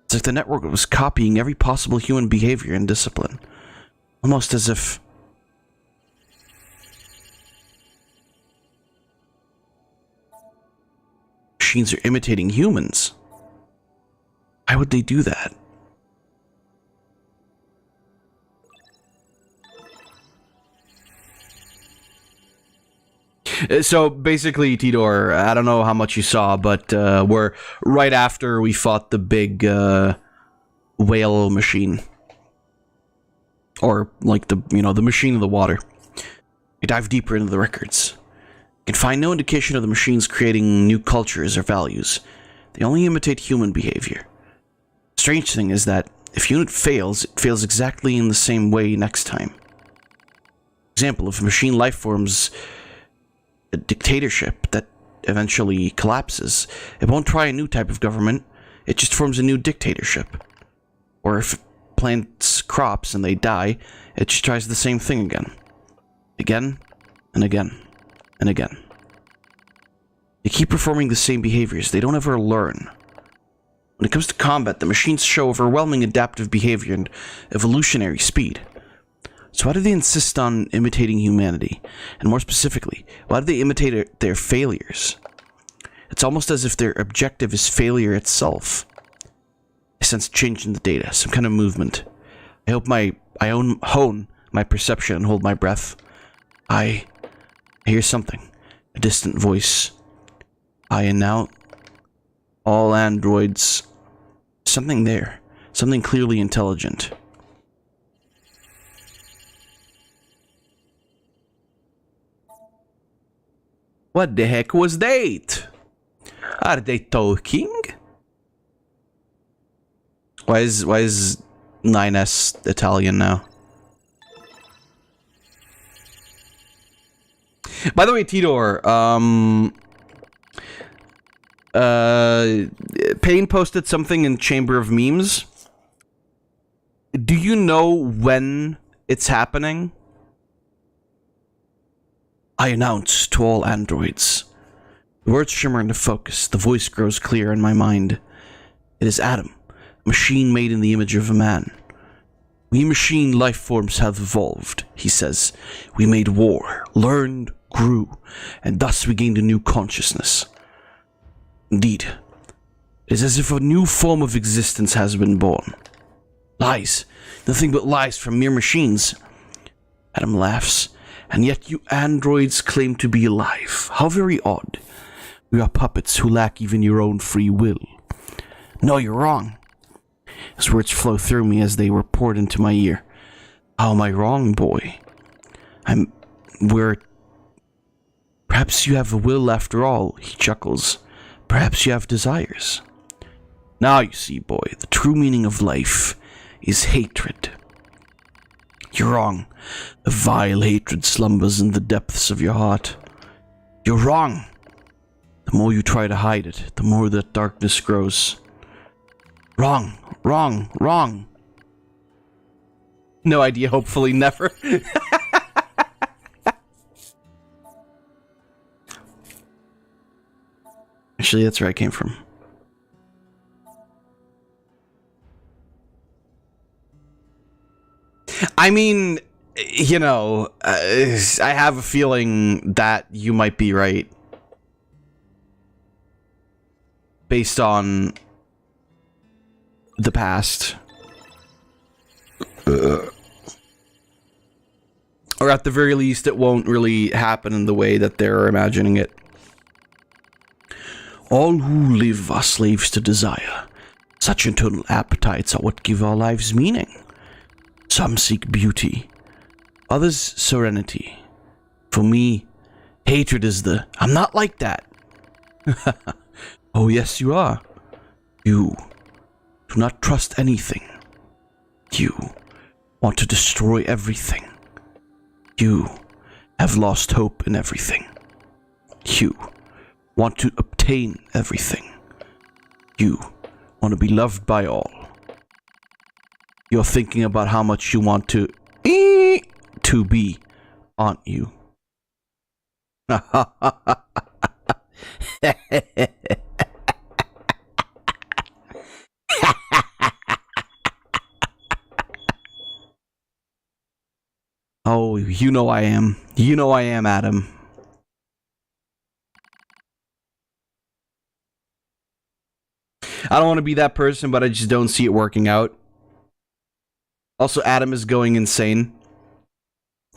It's like the network was copying every possible human behavior and discipline. Almost as if... machines are imitating humans. Why would they do that? So basically, Tidor, I don't know how much you saw, but we're right after we fought the big whale machine, or like the the machine of the water. We dive deeper into the records. You can find no indication of the machines creating new cultures or values. They only imitate human behavior. The strange thing is that if unit fails, it fails exactly in the same way next time. For example, if a machine life forms a dictatorship that eventually collapses, it won't try a new type of government. it just forms a new dictatorship. Or if it plants crops and they die, it just tries the same thing again. Again, and again, and again. They keep performing the same behaviors. They don't ever learn. When it comes to combat, the machines show overwhelming adaptive behavior and evolutionary speed. So why do they insist on imitating humanity? And more specifically, why do they imitate their failures? It's almost as if their objective is failure itself. I sense change in the data, some kind of movement. I hope I hone my perception and hold my breath. I hear something, a distant voice. And now, all androids, something there, something clearly intelligent. What the heck was that? Are they talking? Why is 9S Italian now? By the way, Tidor, Payne posted something in Chamber of Memes. Do you know when it's happening? I announce to all androids. The words shimmer into focus. The voice grows clear in my mind. It is Adam, a machine made in the image of a man. We machine life forms have evolved, he says. We made war, learned, grew, and thus we gained a new consciousness. Indeed, it is as if a new form of existence has been born. Lies, nothing but lies from mere machines. Adam laughs. And yet you androids claim to be alive. How very odd. We are puppets who lack even your own free will. No, you're wrong. His words flow through me as they were poured into my ear. How am I wrong, boy? Perhaps you have a will after all, he chuckles. Perhaps you have desires. Now you see, boy, the true meaning of life is hatred. You're wrong. A vile hatred slumbers in the depths of your heart. You're wrong. The more you try to hide it, the more that darkness grows. Wrong, wrong, wrong. No idea, hopefully never. Actually, that's where I came from. I mean, you know, I have a feeling that you might be right. Based on the past. Or at the very least, it won't really happen in the way that they're imagining it. All who live are slaves to desire. Such internal appetites are what give our lives meaning. Some seek beauty, others serenity. For me, hatred is I'm not like that. Oh yes, you are. You do not trust anything. You want to destroy everything. You have lost hope in everything. You want to obtain everything. You want to be loved by all. You're thinking about how much you want to be, aren't you? Oh, you know I am. You know I am, Adam. I don't want to be that person, but I just don't see it working out. Also, Adam is going insane.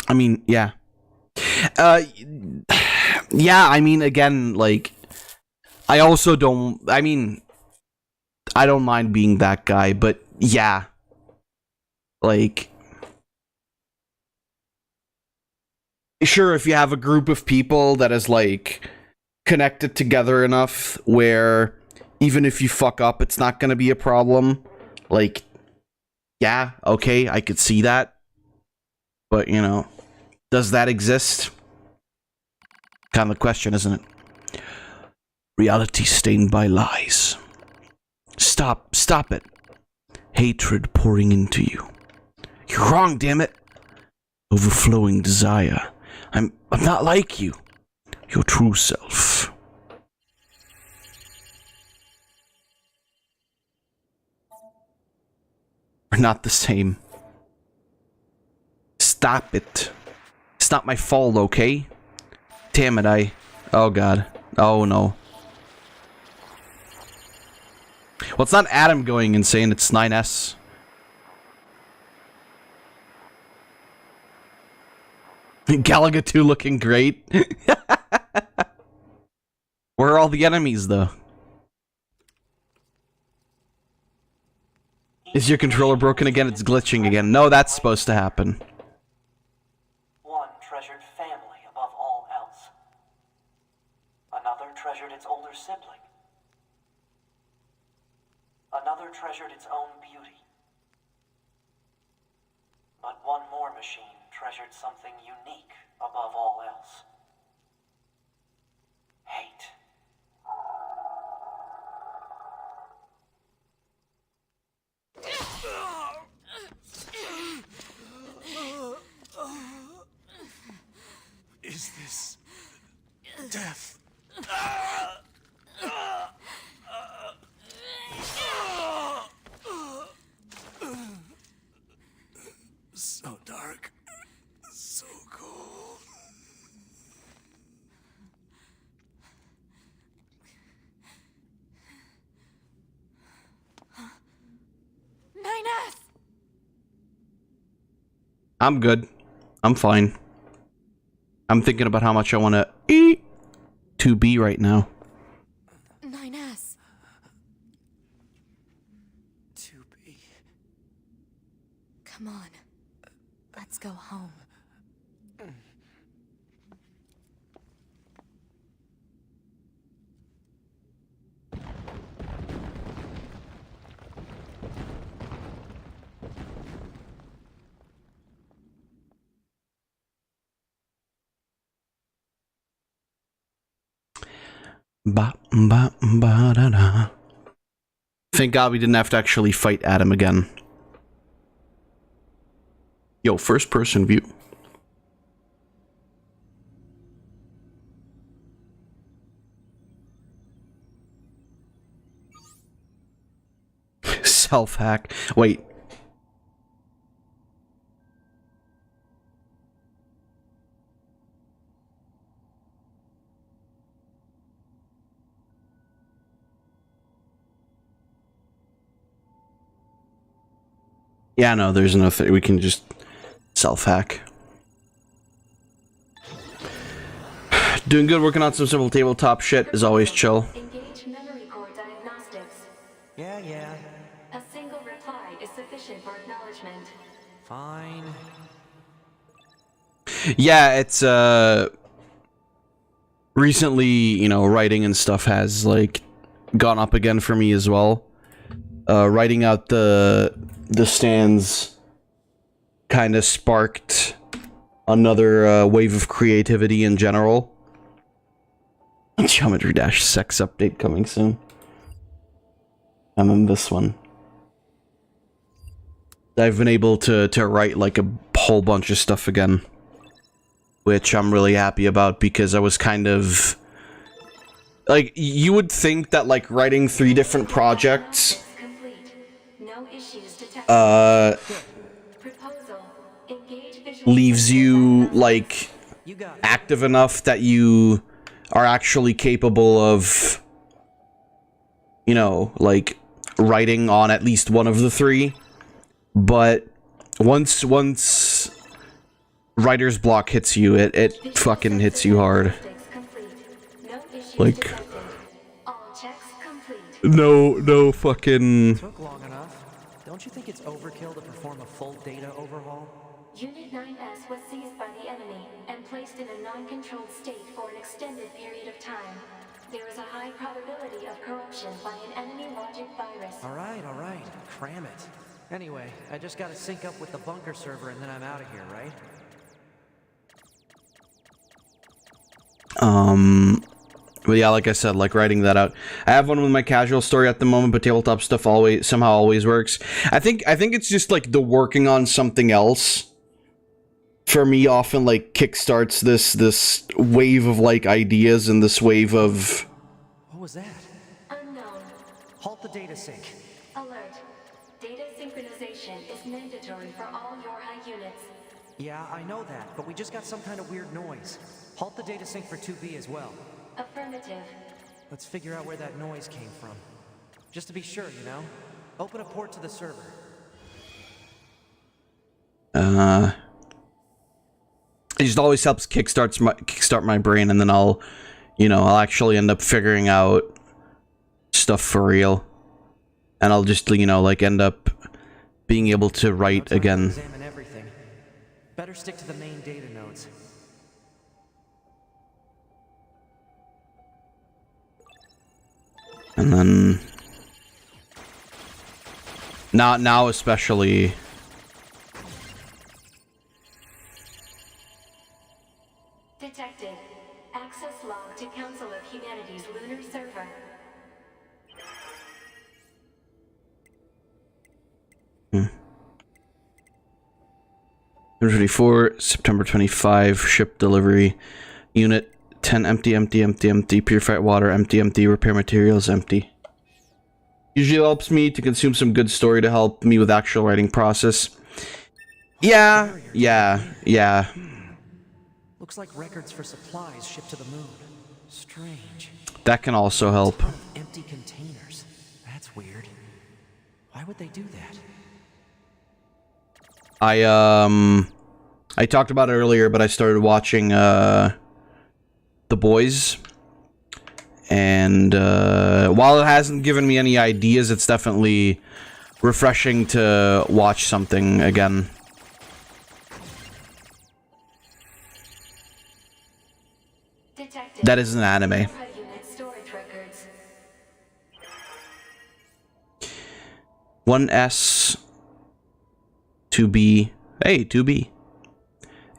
I mean, yeah. Yeah, I mean, again, like, I also don't, I mean, I don't mind being that guy, but yeah. Like, sure, if you have a group of people that is, like, connected together enough where even if you fuck up, it's not gonna be a problem. Like, yeah, okay, I could see that. But, you know, does that exist? Kind of the question, isn't it? Reality stained by lies. Stop it. Hatred pouring into you. You're wrong, damn it. Overflowing desire. I'm not like you. Your true self. We're not the same. Stop it. It's not my fault, okay? Damn it, oh god. Oh no. Well, it's not Adam going insane, it's 9S. Galaga 2 looking great. Where are all the enemies, though? Is your controller broken again? It's glitching again. No, that's supposed to happen. One treasured family above all else. Another treasured its older sibling. Another treasured its own beauty. But one more machine treasured something unique above all else. Hate. Is this death? So dark, so cold. I'm good. I'm fine. I'm thinking about how much I want to eat to be right now. 9S. To be. Come on. Let's go home. Ba-da-da. Thank God we didn't have to actually fight Adam again. Yo, first person view. Self-hack. Wait. Yeah, no, there's no thing. We can just self-hack. Doing good, working on some simple tabletop shit is always chill. Engage memory core diagnostics. Yeah. A single reply is sufficient for acknowledgement. Fine. Yeah, it's, recently, you know, writing and stuff has, like, gone up again for me as well. Writing out the stands kind of sparked another wave of creativity in general. Geometry Dash sex update coming soon. I'm in this one. I've been able to write like a whole bunch of stuff again, which I'm really happy about because I was kind of like, you would think that like writing 3 different projects leaves you like active enough that you are actually capable of, you know, like writing on at least one of the 3. But once writer's block hits you, it fucking hits you hard. Like, no fucking. Took long enough. Don't you think it's overkill to perform a full data overhaul? Unit 9S was seized by the enemy and placed in a non-controlled state for an extended period of time. There is a high probability of corruption by an enemy logic virus. All right. Cram it. Anyway, I just gotta sync up with the bunker server and then I'm out of here, right? But yeah, like I said, like writing that out. I have one with my casual story at the moment, but tabletop stuff always works. I think it's just like the working on something else for me often like kickstarts this wave of like ideas and this wave of. What was that? Unknown. Halt the data sync. Alert. Data synchronization is mandatory for all Yorha units. Yeah, I know that, but we just got some kind of weird noise. Halt the data sync for 2B as well. Affirmative. Let's figure out where that noise came from. Just to be sure, you know? Open a port to the server. It just always helps kickstart my brain, and then I'll actually end up figuring out stuff for real. And I'll just, like end up being able to write again. Examine everything. Better stick to the main data nodes. And then now especially Detected. Access log to Council of Humanity's lunar server. Hmm. September 25, ship delivery. Unit 10 empty, purified water empty, repair materials empty. Usually helps me to consume some good story to help me with actual writing process. Yeah. Looks like records for supplies shipped to the moon. Strange. That can also help. Empty containers. That's weird. Why would they do that? I talked about it earlier, but I started watching The Boys, and while it hasn't given me any ideas, it's definitely refreshing to watch something again. That is an anime. 1S, 2B, hey, 2B,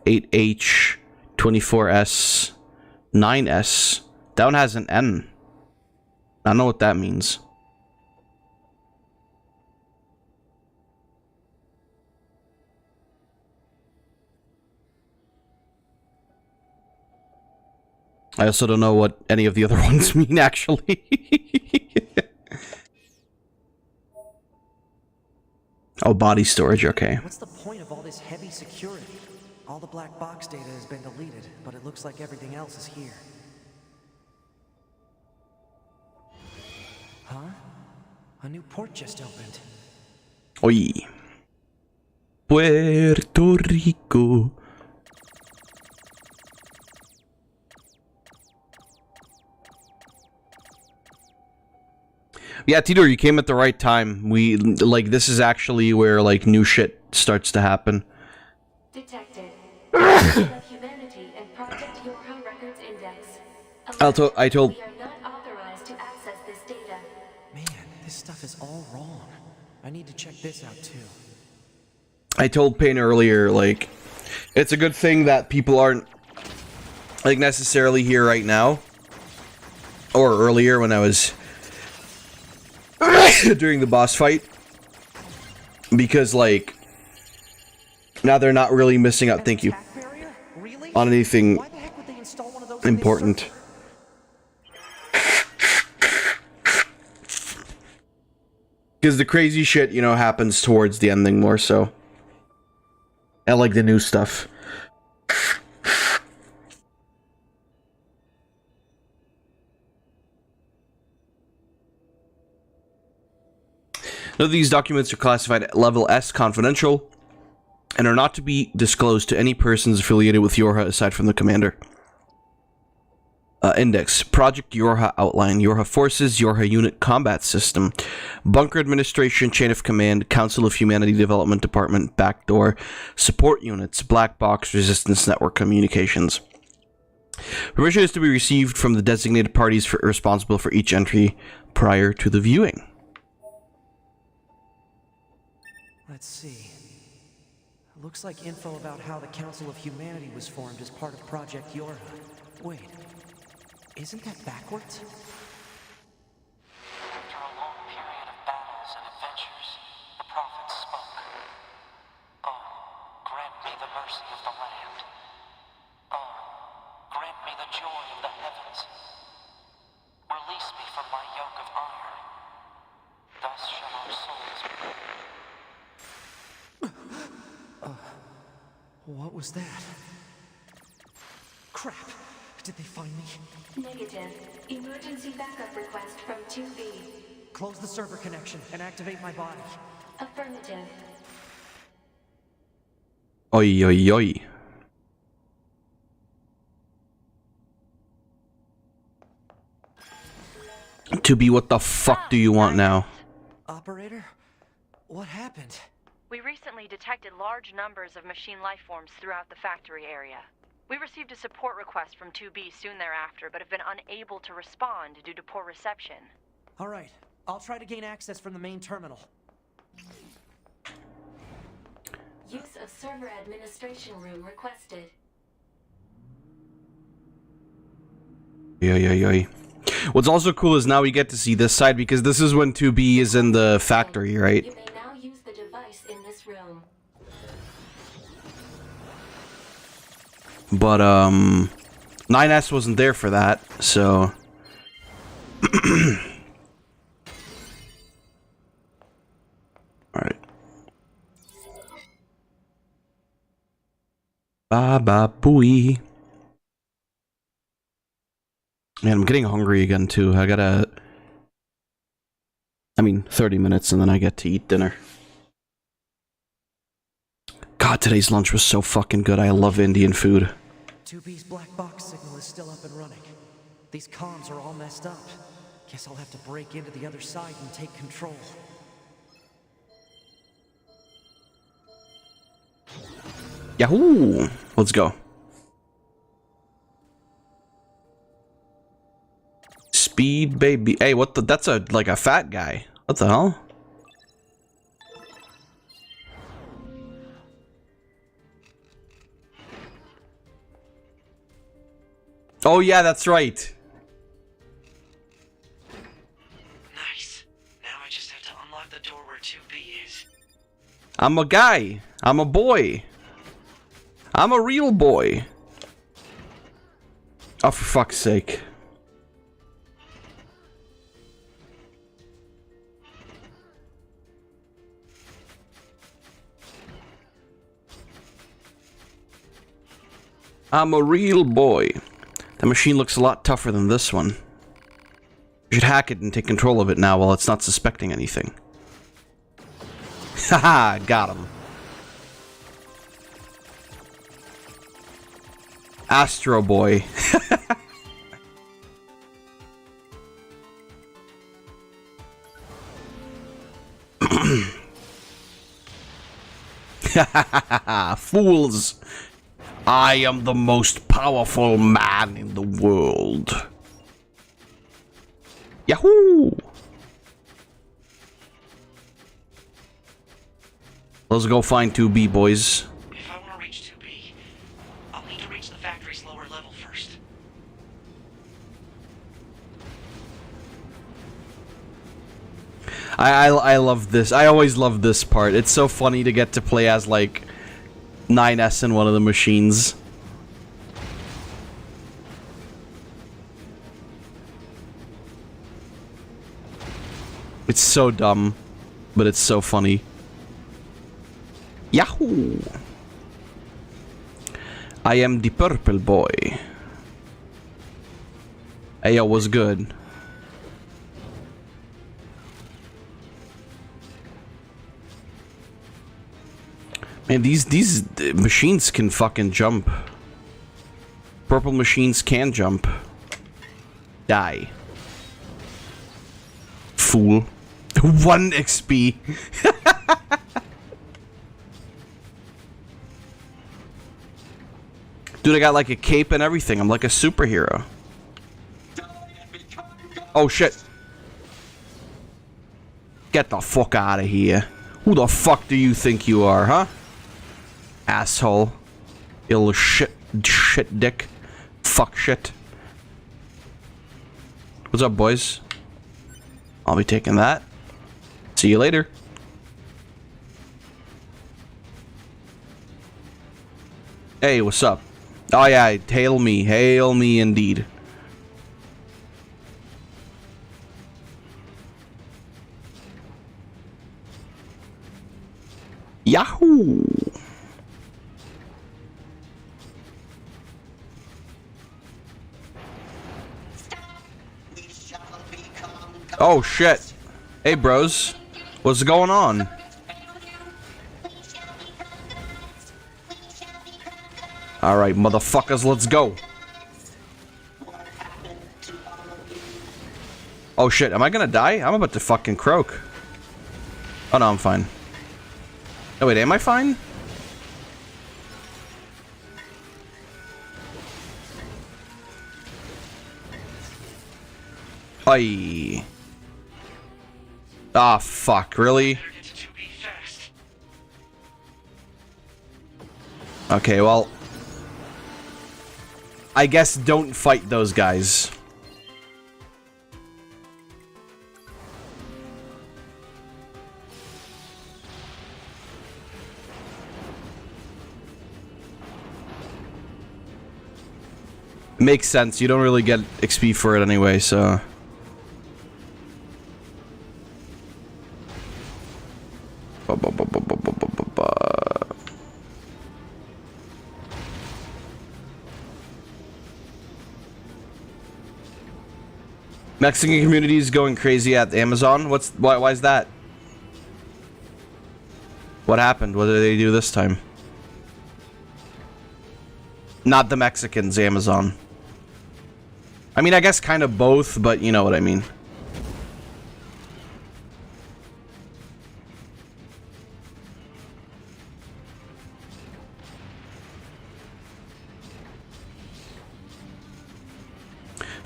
8H, 24S, 9S. That one has an N. I don't know what that means. I also don't know what any of the other ones mean, actually. Oh, body storage, okay. What's the point of all this heavy security? All the black box data has been deleted, but it looks like everything else is here. Huh? A new port just opened. Oy. Puerto Rico. Yeah, Tidor, you came at the right time. This is actually where, new shit starts to happen. Detected. Humanity and Project Yorha Records Index. I told... We are not authorized to access this data. Man, this stuff is all wrong. I need to check this out, too. I told Payne earlier, it's a good thing that people aren't, necessarily here right now. Or earlier when I was... during the boss fight, because now they're not really missing out, thank you, on anything important. Because the crazy shit, happens towards the ending more so. And the new stuff. None of these documents are classified at level S confidential and are not to be disclosed to any persons affiliated with Yorha aside from the commander. Index. Project Yorha outline. Yorha forces, Yorha unit combat system. Bunker administration, chain of command, Council of Humanity Development Department, backdoor. Support units, black box, resistance network communications. Permission is to be received from the designated parties responsible for each entry prior to the viewing. Let's see. Looks like info about how the Council of Humanity was formed as part of Project Yorha. Wait. Isn't that backwards? After a long period of battles and adventures, the prophet spoke. Oh, grant me the mercy of the land. Oh, grant me the joy of the heavens. Release me from my yoke of iron. Thus shall our souls be. What was that? Crap! Did they find me? Negative. Emergency backup request from 2B. Close the server connection and activate my body. Affirmative. Oi, oi, oi. To be, what the fuck do you want now? Operator? What happened? We recently detected large numbers of machine lifeforms throughout the factory area. We received a support request from 2B soon thereafter, but have been unable to respond due to poor reception. All right, I'll try to gain access from the main terminal. Use of server administration room requested. Oi. What's also cool is now we get to see this side because this is when 2B is in the factory, right? You may now use the device in this room. But 9S wasn't there for that, so alright. Ba booey. Man, I'm getting hungry again too. I gotta 30 minutes and then I get to eat dinner. God, today's lunch was so fucking good. I love Indian food. 2B's black box signal is still up and running. These comms are all messed up. Guess I'll have to break into the other side and take control. Yahoo! Let's go. Speed baby. Hey, what the? That's like a fat guy. What the hell? Oh yeah, that's right. Nice. Now I just have to unlock the door where 2B is. I'm a guy. I'm a boy. I'm a real boy. Oh, for fuck's sake. I'm a real boy. The machine looks a lot tougher than this one. You should hack it and take control of it now while it's not suspecting anything. Haha, got him. Astro Boy. Fools. I am the most powerful man in the world. Yahoo! Let's go find 2B, boys. If I want to reach 2B, I'll need to reach the factory's lower level first. I love this. I always love this part. It's so funny to get to play as, like, 9S in one of the machines. It's so dumb, but it's so funny. Yahoo! I am the purple boy. Hey, yo, what's good? Man, these machines can fucking jump. Purple machines can jump. Die. Fool. 1 XP. Dude, I got like a cape and everything. I'm like a superhero. Oh shit. Get the fuck out of here. Who the fuck do you think you are, huh? Asshole. You little shit dick. Fuck shit. What's up, boys? I'll be taking that. See you later. Hey, what's up? Oh yeah, hail me indeed. Yahoo! Oh shit. Hey bros. What's going on? Alright, motherfuckers, let's go. Oh shit, am I gonna die? I'm about to fucking croak. Oh no, I'm fine. Oh wait, am I fine? Hi. Ah, fuck, really? Okay, well, I guess don't fight those guys. Makes sense, you don't really get XP for it anyway, so... Mexican community is going crazy at Amazon. Why is that? What happened? What did they do this time? Not the Mexicans, Amazon. I mean, I guess kind of both, but you know what I mean.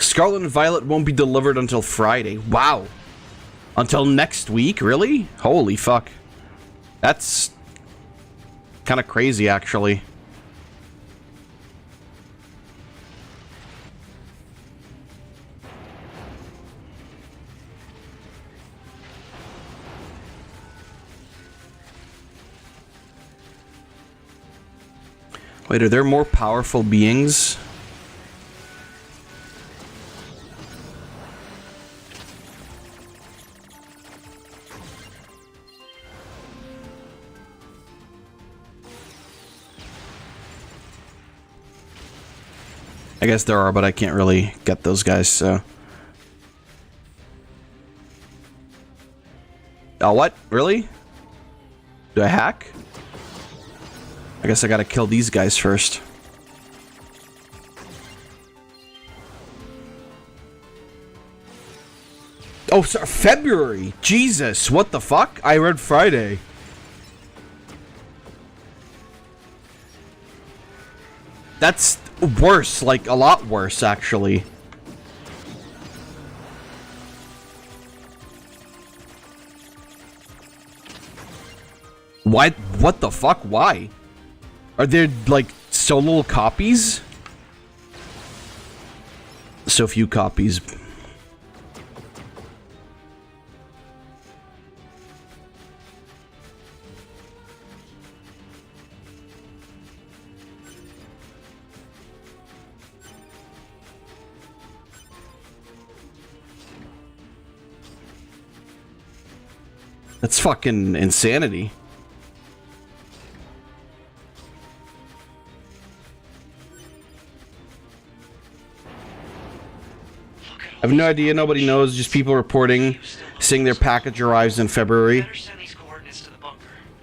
Scarlet and Violet won't be delivered until Friday. Wow. Until next week? Really? Holy fuck. That's kind of crazy, actually. Wait, are there more powerful beings? I guess there are, but I can't really get those guys, so... Oh, what? Really? Do I hack? I guess I gotta kill these guys first. Oh, sorry, February! Jesus, what the fuck? I read Friday. That's worse, like a lot worse, actually. Why? What the fuck? Why? Are there, like, so little copies? So few copies. That's fucking insanity. I have no idea, nobody knows, just people reporting, saying their package arrives in February.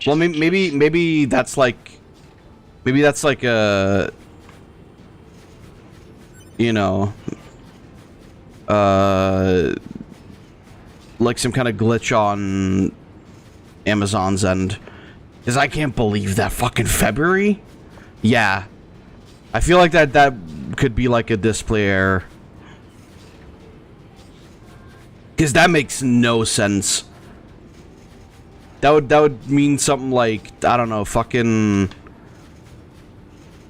Well, maybe that's like... Maybe that's like a... You know... Like some kind of glitch on Amazon's end. Because I can't believe that fucking February? Yeah. I feel like that could be like a display error. Because that makes no sense. That would mean something like, I don't know, fucking...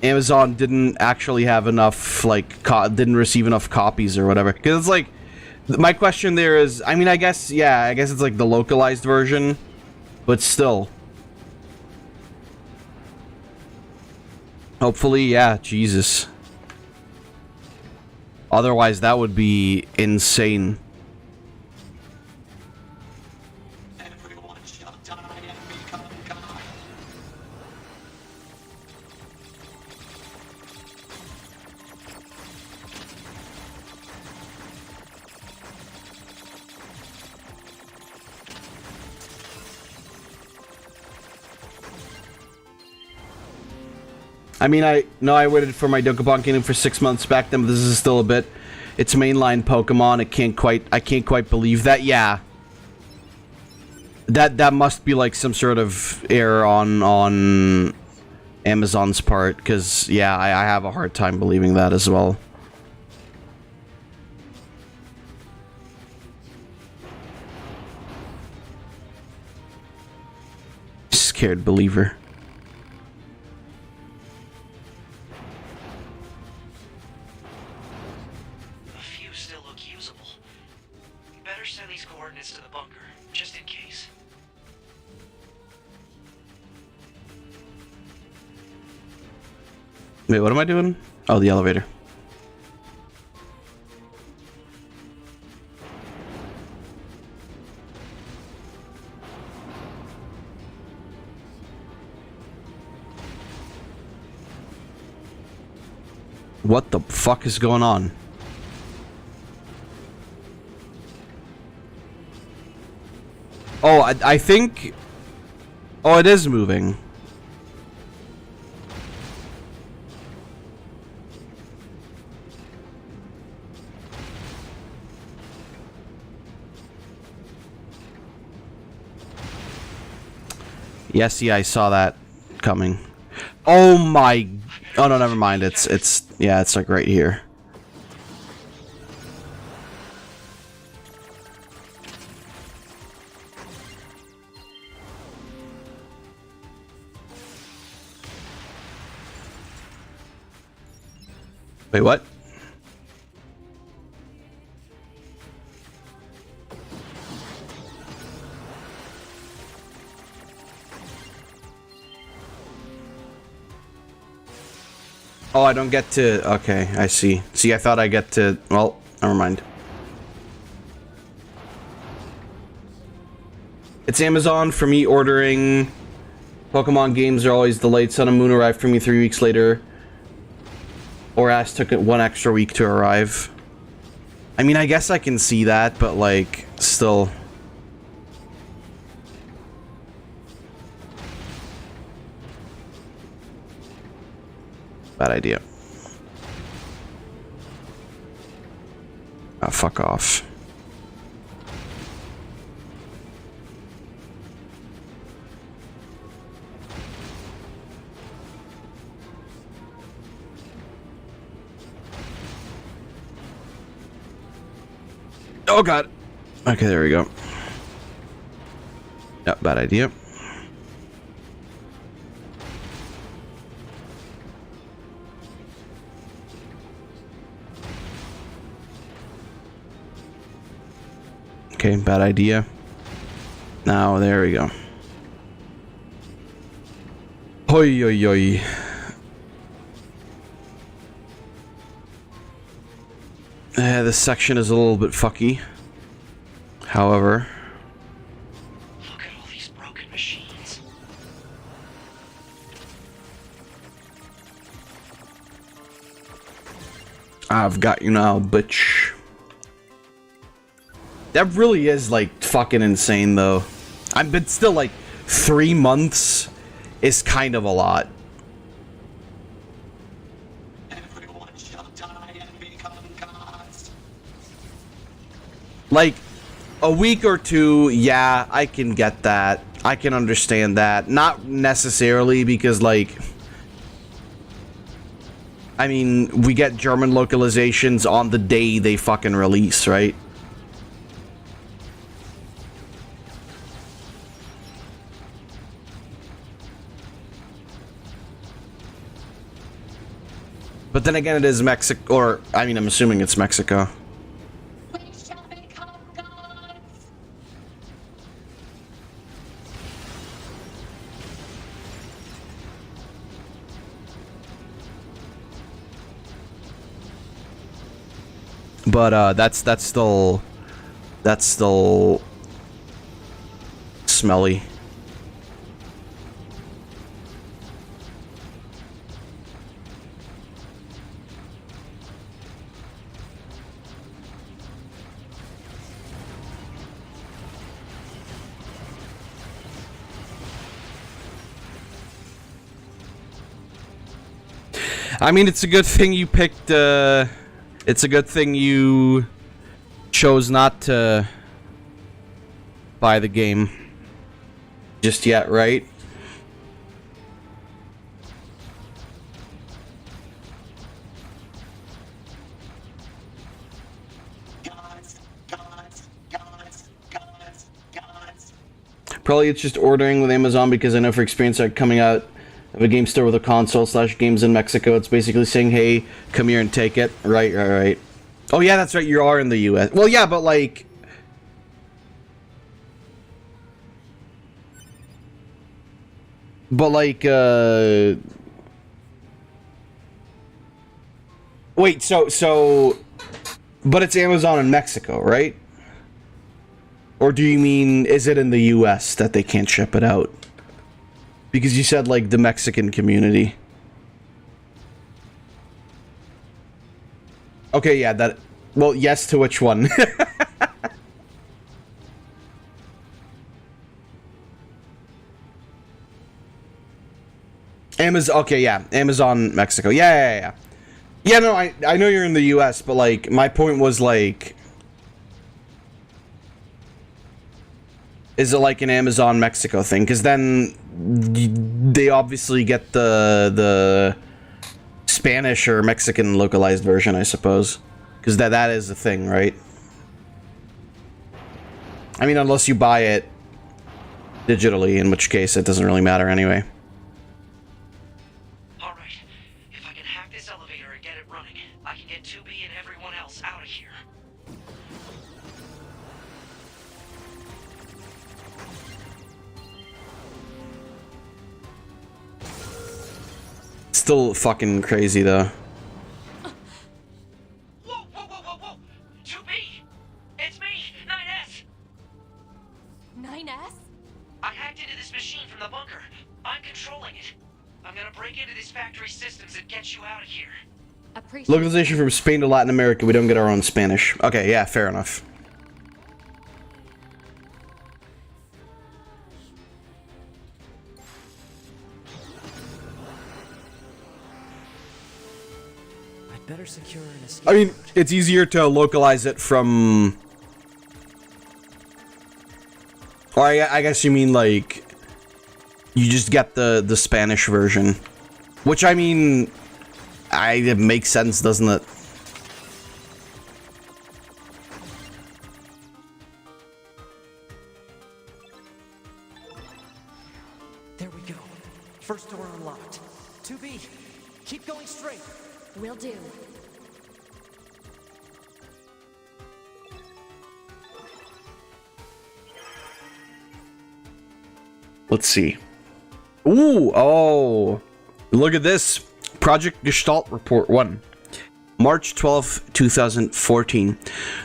Amazon didn't actually have enough, like, didn't receive enough copies or whatever. Because it's like, My question there is, I mean, I guess it's like the localized version, but still. Hopefully, yeah, Jesus. Otherwise, that would be insane. I mean, I waited for my Dokapon Kingdom for 6 months back then, but this is still a bit. It's mainline Pokemon. I can't quite believe that. Yeah. That must be like some sort of error on Amazon's part, because yeah, I have a hard time believing that as well. Scared believer. Wait, what am I doing? Oh, the elevator. What the fuck is going on? Oh, I think... Oh, it is moving. Yes, yeah, I saw that coming. Oh my... Oh no, never mind. It's like right here. Wait, what? Oh, I don't get to... Okay, I see. See, I thought I get to... Well, never mind. It's Amazon. For me, ordering Pokemon games are always delayed. Sun and Moon arrived for me 3 weeks later. Or Ash took it 1 extra week to arrive. I mean, I guess I can see that, but, like, still... Bad idea. Ah, fuck off. Oh god. Okay, there we go. Yep, bad idea. Okay, bad idea. Now, there we go. Hoi, oi, oi. This section is a little bit fucky. However... Look at all these broken machines. I've got you now, bitch. That really is, like, fucking insane, though. But still, like, 3 months is kind of a lot. Everyone shall die and become gods. Like, a week or two, yeah, I can get that. I can understand that. Not necessarily because, like... I mean, we get German localizations on the day they fucking release, right? But then again, it is Mexico, or, I mean, I'm assuming it's Mexico. We shall be But that's still smelly. I mean, it's a good thing you picked, it's a good thing you chose not to buy the game just yet, right? Probably it's just ordering with Amazon because I know for experience that coming out of a game store with a console / games in Mexico, it's basically saying, hey, come here and take it. Right. Oh yeah, that's right, you are in the US. Well, yeah, but like... But like, Wait, so... But it's Amazon in Mexico, right? Or do you mean, is it in the US that they can't ship it out? Because you said, like, the Mexican community. Okay, yeah, that... Well, yes to which one? Amazon... Okay, yeah. Amazon, Mexico. Yeah. Yeah, no, I know you're in the US, but, like, my point was, like... Is it like an Amazon Mexico thing? Because then they obviously get the Spanish or Mexican localized version, I suppose. Because that is a thing, right? I mean, unless you buy it digitally, in which case it doesn't really matter anyway. Alright, if I can hack this elevator and get it running, I can get 2B and everyone else out of here. Still fucking crazy, though. Whoa! 2B! It's me, 9S! 9S? I hacked into this machine from the bunker. I'm controlling it. I'm gonna break into these factory systems and get you out of here. Localization from Spain to Latin America. We don't get our own Spanish. Okay, yeah, fair enough. Better secure an escape. I mean, it's easier to localize it from... Or I guess you mean, like... You just get the Spanish version. Which, I mean... It makes sense, doesn't it? There we go. First door unlocked. 2B, keep going straight. Will do. Let's see. Ooh, oh. Look at this. Project Gestalt Report 1. March 12, 2014.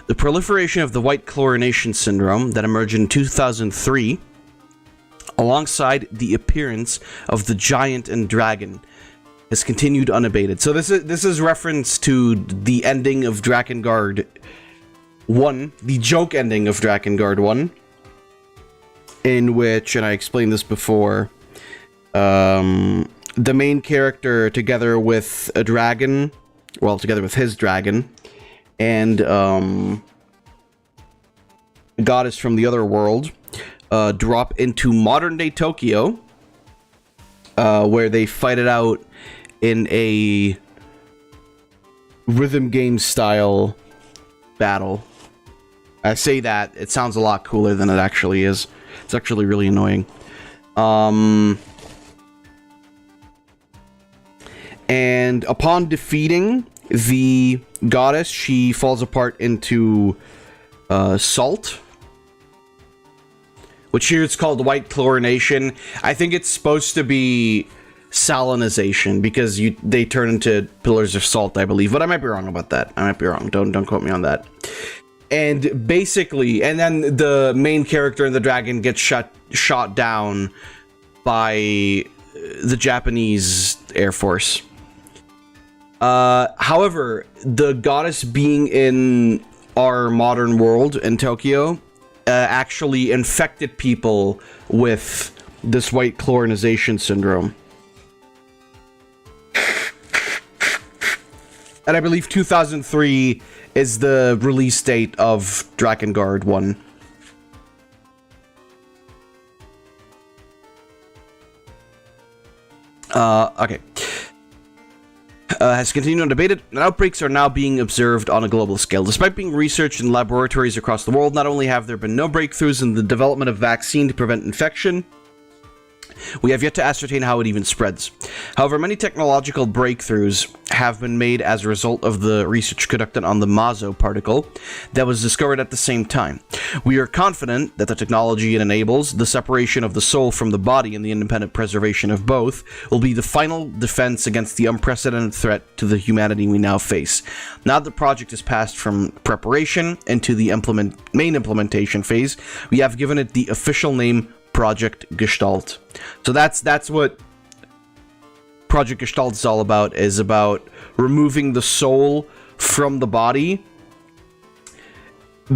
The proliferation of the white chlorination syndrome that emerged in 2003, alongside the appearance of the giant and dragon, has continued unabated. So this is reference to the ending of Drakengard 1, the joke ending of Drakengard 1, in which, and I explained this before, the main character, together with a dragon, well, together with his dragon, and a goddess from the other world, drop into modern-day Tokyo, where they fight it out in a rhythm game style battle. I say that, it sounds a lot cooler than it actually is. It's actually really annoying. And upon defeating the goddess, she falls apart into salt, which here it's called white chlorination. I think it's supposed to be salinization, because they turn into pillars of salt, I believe. But I might be wrong about that. I might be wrong. Don't quote me on that. And basically, and then the main character in the dragon gets shot down by the Japanese Air Force. However, the goddess being in our modern world in Tokyo actually infected people with this white chlorinization syndrome. And I believe 2003 is the release date of Drakengard 1. Okay. Has continued unabated, and outbreaks are now being observed on a global scale. Despite being researched in laboratories across the world, not only have there been no breakthroughs in the development of vaccine to prevent infection, we have yet to ascertain how it even spreads. However, many technological breakthroughs have been made as a result of the research conducted on the Mazo particle that was discovered at the same time. We are confident that the technology it enables, the separation of the soul from the body and the independent preservation of both, will be the final defense against the unprecedented threat to the humanity we now face. Now that the project has passed from preparation into the main implementation phase, we have given it the official name Project Gestalt. So that's what Project Gestalt is all about, is about removing the soul from the body,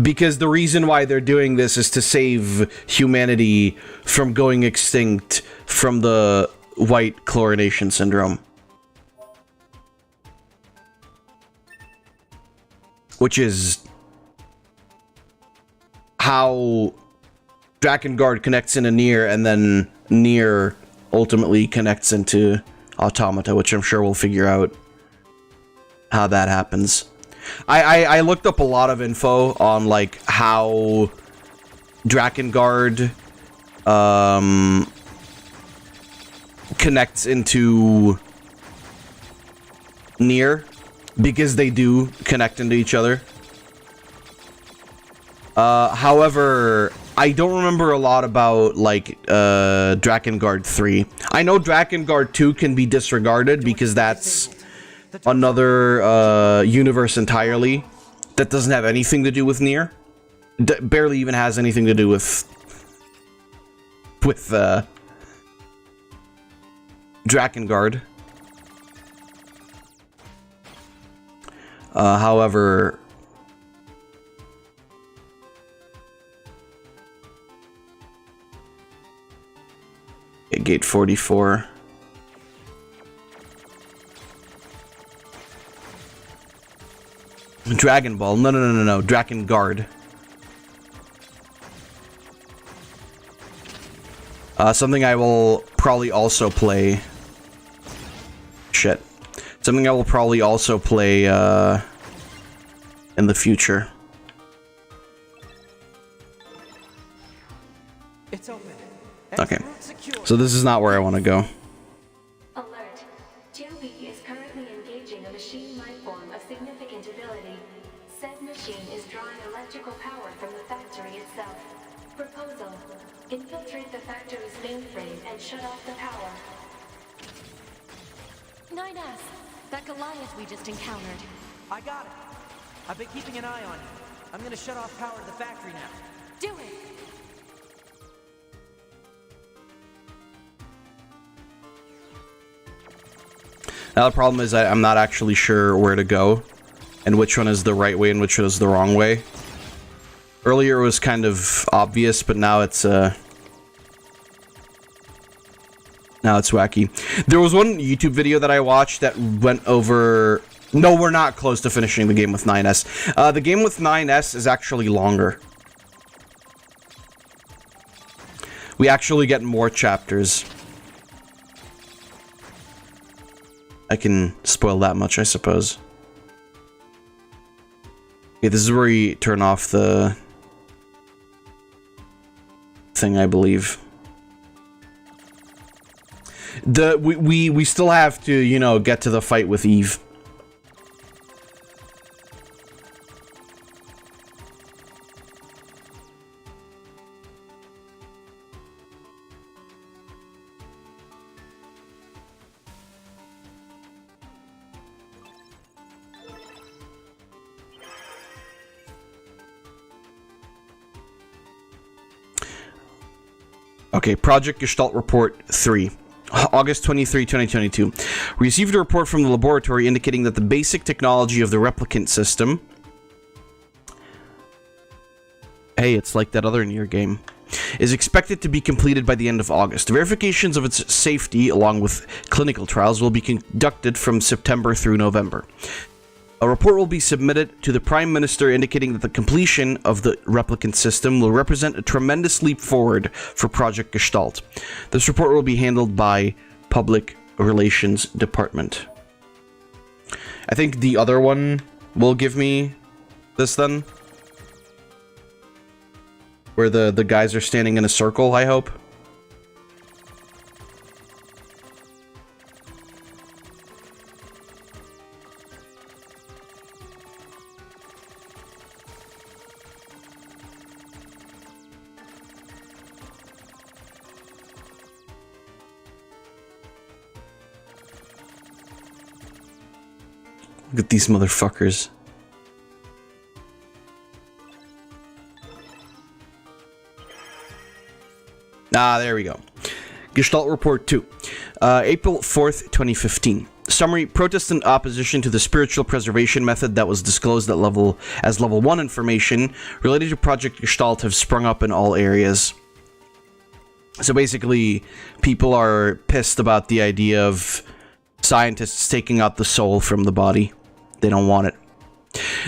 because the reason why they're doing this is to save humanity from going extinct from the white chlorination syndrome, which is how Drakengard connects into NieR, and then NieR ultimately connects into Automata, which I'm sure we'll figure out how that happens. I looked up a lot of info on like how Drakengard connects into NieR, because they do connect into each other. However, I don't remember a lot about, like, Drakengard 3. I know Drakengard 2 can be disregarded because that's another universe entirely that doesn't have anything to do with NieR. Barely even has anything to do with Drakengard. However, Gate 44. Dragon Ball. No. Drakengard. Something I will probably also play. Shit. Something I will probably also play in the future. It's open. Okay. So this is not where I want to go. Alert. 2B is currently engaging a machine life form of significant ability. Said machine is drawing electrical power from the factory itself. Proposal. Infiltrate the factory's mainframe and shut off the power. 9S, that Goliath we just encountered. I got it. I've been keeping an eye on you. I'm gonna shut off power to the factory now. Do it! Now the problem is I'm not actually sure where to go, and which one is the right way and which one is the wrong way. Earlier it was kind of obvious, but now it's wacky. There was one YouTube video that I watched that went over... No, we're not close to finishing the game with 9S. The game with 9S is actually longer. We actually get more chapters. I can spoil that much, I suppose. Okay, this is where you turn off the thing, I believe. We still have to, you know, get to the fight with Eve. Okay, Project Gestalt Report 3. August 23, 2022. We received a report from the laboratory indicating that the basic technology of the replicant system... Hey, it's like that other NieR game. Is expected to be completed by the end of August. Verifications of its safety, along with clinical trials, will be conducted from September through November. A report will be submitted to the Prime Minister indicating that the completion of the replicant system will represent a tremendous leap forward for Project Gestalt. This report will be handled by Public Relations Department. I think the other one will give me this then. Where the guys are standing in a circle, I hope. Look at these motherfuckers. Ah, there we go. Gestalt Report 2. April 4th, 2015. Summary: protest and opposition to the spiritual preservation method that was disclosed at level 1 information related to Project Gestalt have sprung up in all areas. So basically, people are pissed about the idea of scientists taking out the soul from the body. They don't want it.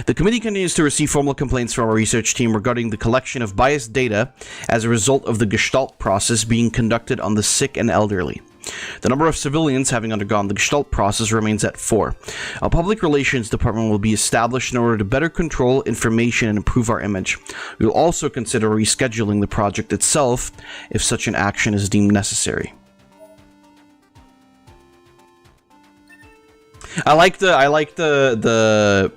The committee continues to receive formal complaints from our research team regarding the collection of biased data as a result of the Gestalt process being conducted on the sick and elderly. The number of civilians having undergone the Gestalt process remains at 4. A public relations department will be established in order to better control information and improve our image. We will also consider rescheduling the project itself if such an action is deemed necessary. I like the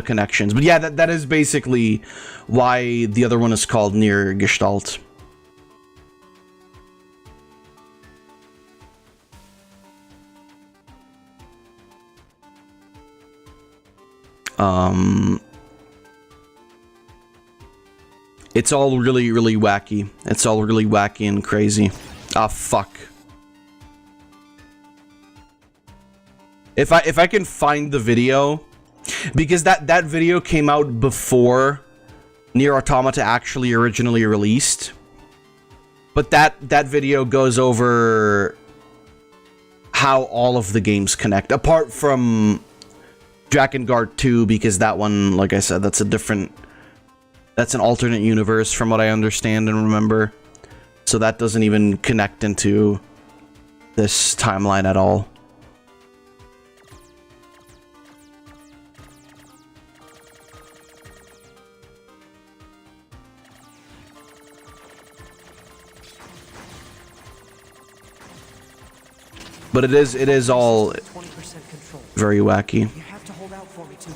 connections, but yeah, that is basically why the other one is called NieR Gestalt. It's all really wacky. It's all really wacky and crazy. Ah, fuck. If I can find the video, because that video came out before NieR Automata actually originally released, but that video goes over how all of the games connect, apart from Drakengard 2, because that one, like I said, that's an alternate universe from what I understand and remember, so that doesn't even connect into this timeline at all. But it is all very wacky. You have to hold out for me, 2B.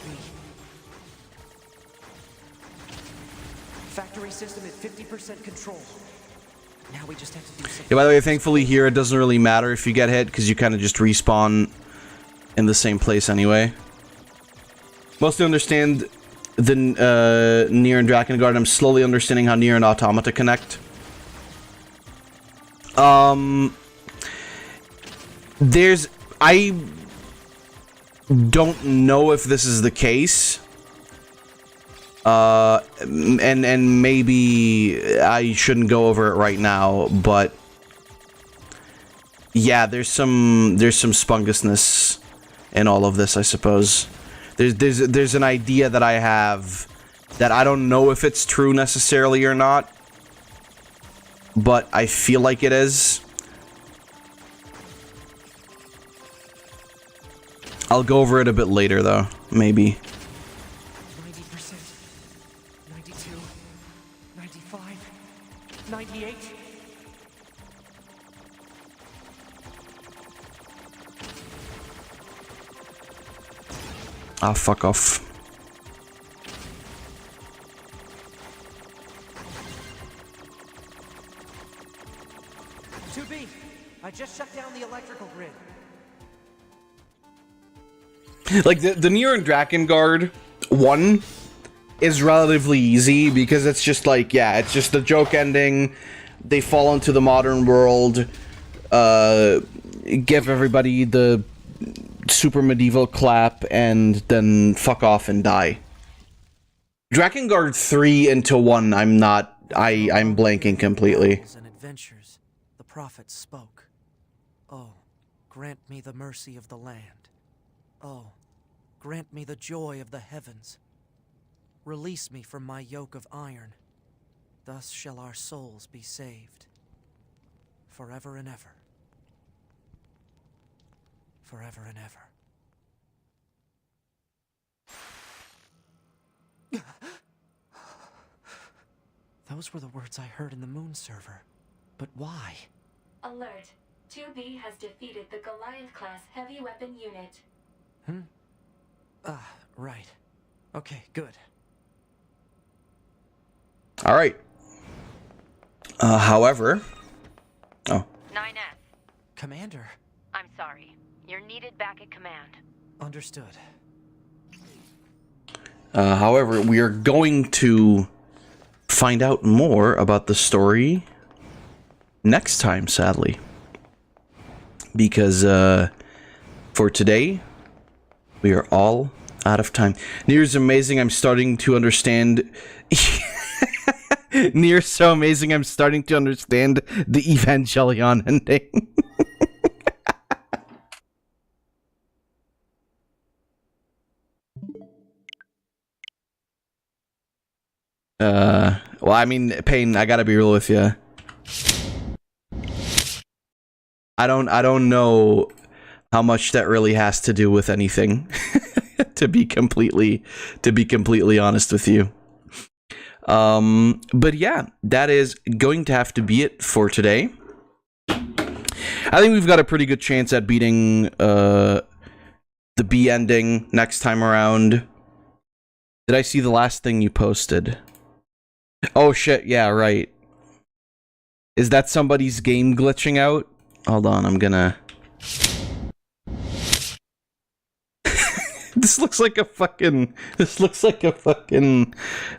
Factory system at 50% control. Now we just have to do something. Yeah, by the way, thankfully here it doesn't really matter if you get hit, because you kind of just respawn in the same place anyway. Mostly understand the NieR and Drakengard. I'm slowly understanding how NieR and Automata connect. I don't know if this is the case. And maybe I shouldn't go over it right now, but yeah, there's some spungusness in all of this, I suppose. There's an idea that I have that I don't know if it's true necessarily or not, but I feel like it is. I'll go over it a bit later, though. Maybe. 90%, 92, 95, 98. Ah, fuck off. I just shut down the electrical grid. Like, the NieR and Drakengard 1 is relatively easy because it's just like, yeah, it's just the joke ending. they fall into the modern world, give everybody the super medieval clap, and then fuck off and die. Drakengard 3 into 1, I'm blanking completely. And adventures, the prophet spoke. Oh, grant me the mercy of the land. Oh, grant me the joy of the heavens. Release me from my yoke of iron. Thus shall our souls be saved. Forever and ever. Forever and ever. Those were the words I heard in the moon server. But why? Alert. 2B has defeated the Goliath-class heavy weapon unit. Right. Okay, good. Alright. However... Oh. 9S. Commander. I'm sorry. You're needed back at command. Understood. However, we are going to find out more about the story next time, sadly. Because, for today, we are all out of time. NieR's amazing, I'm starting to understand... NieR's so amazing, I'm starting to understand the Evangelion ending. Well, I mean, Payne, I gotta be real with you. I don't know how much that really has to do with anything. to be completely honest with you. But yeah, that is going to have to be it for today. I think we've got a pretty good chance at beating the B ending next time around. Did I see the last thing you posted? Oh shit, yeah, right. Is that somebody's game glitching out? Hold on, I'm gonna... This looks like a fucking...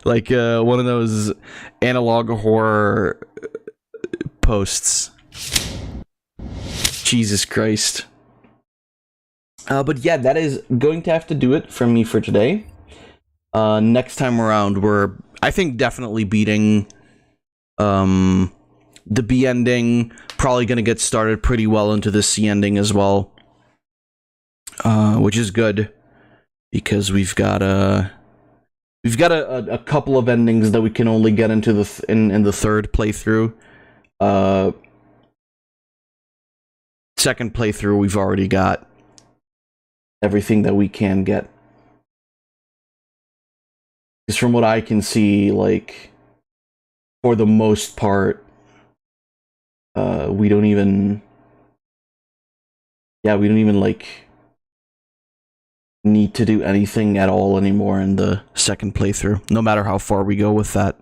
Like, one of those analog horror posts. Jesus Christ. But yeah, that is going to have to do it from me for today. Next time around, we're, I think, definitely beating the B ending. Probably going to get started pretty well into the C ending as well. Which is good. Because we've got a couple of endings that we can only get into in the third playthrough. Second playthrough, we've already got everything that we can get. Because from what I can see, like, for the most part, we don't even like need to do anything at all anymore in the second playthrough, no matter how far we go with that.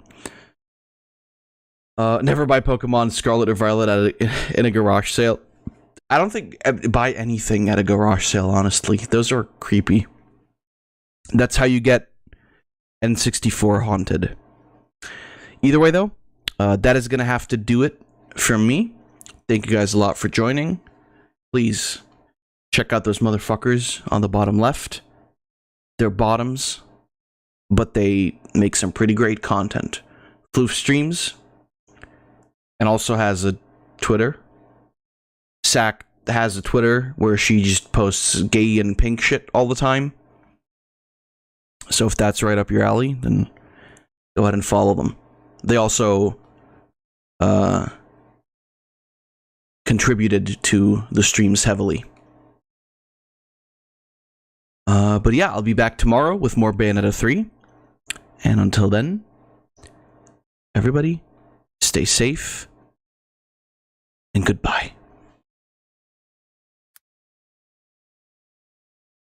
Never buy Pokemon Scarlet or Violet in a garage sale. I don't think buy anything at a garage sale, honestly. Those are creepy. That's how you get N64 haunted. Either way, though, that is going to have to do it from me. Thank you guys a lot for joining. Please check out those motherfuckers on the bottom left. They're bottoms, but they make some pretty great content. Floof streams, and also has a Twitter. Sack has a Twitter where she just posts gay and pink shit all the time. So if that's right up your alley, then go ahead and follow them. They also contributed to the streams heavily. But yeah, I'll be back tomorrow with more Bayonetta 3. And until then, everybody, stay safe and goodbye.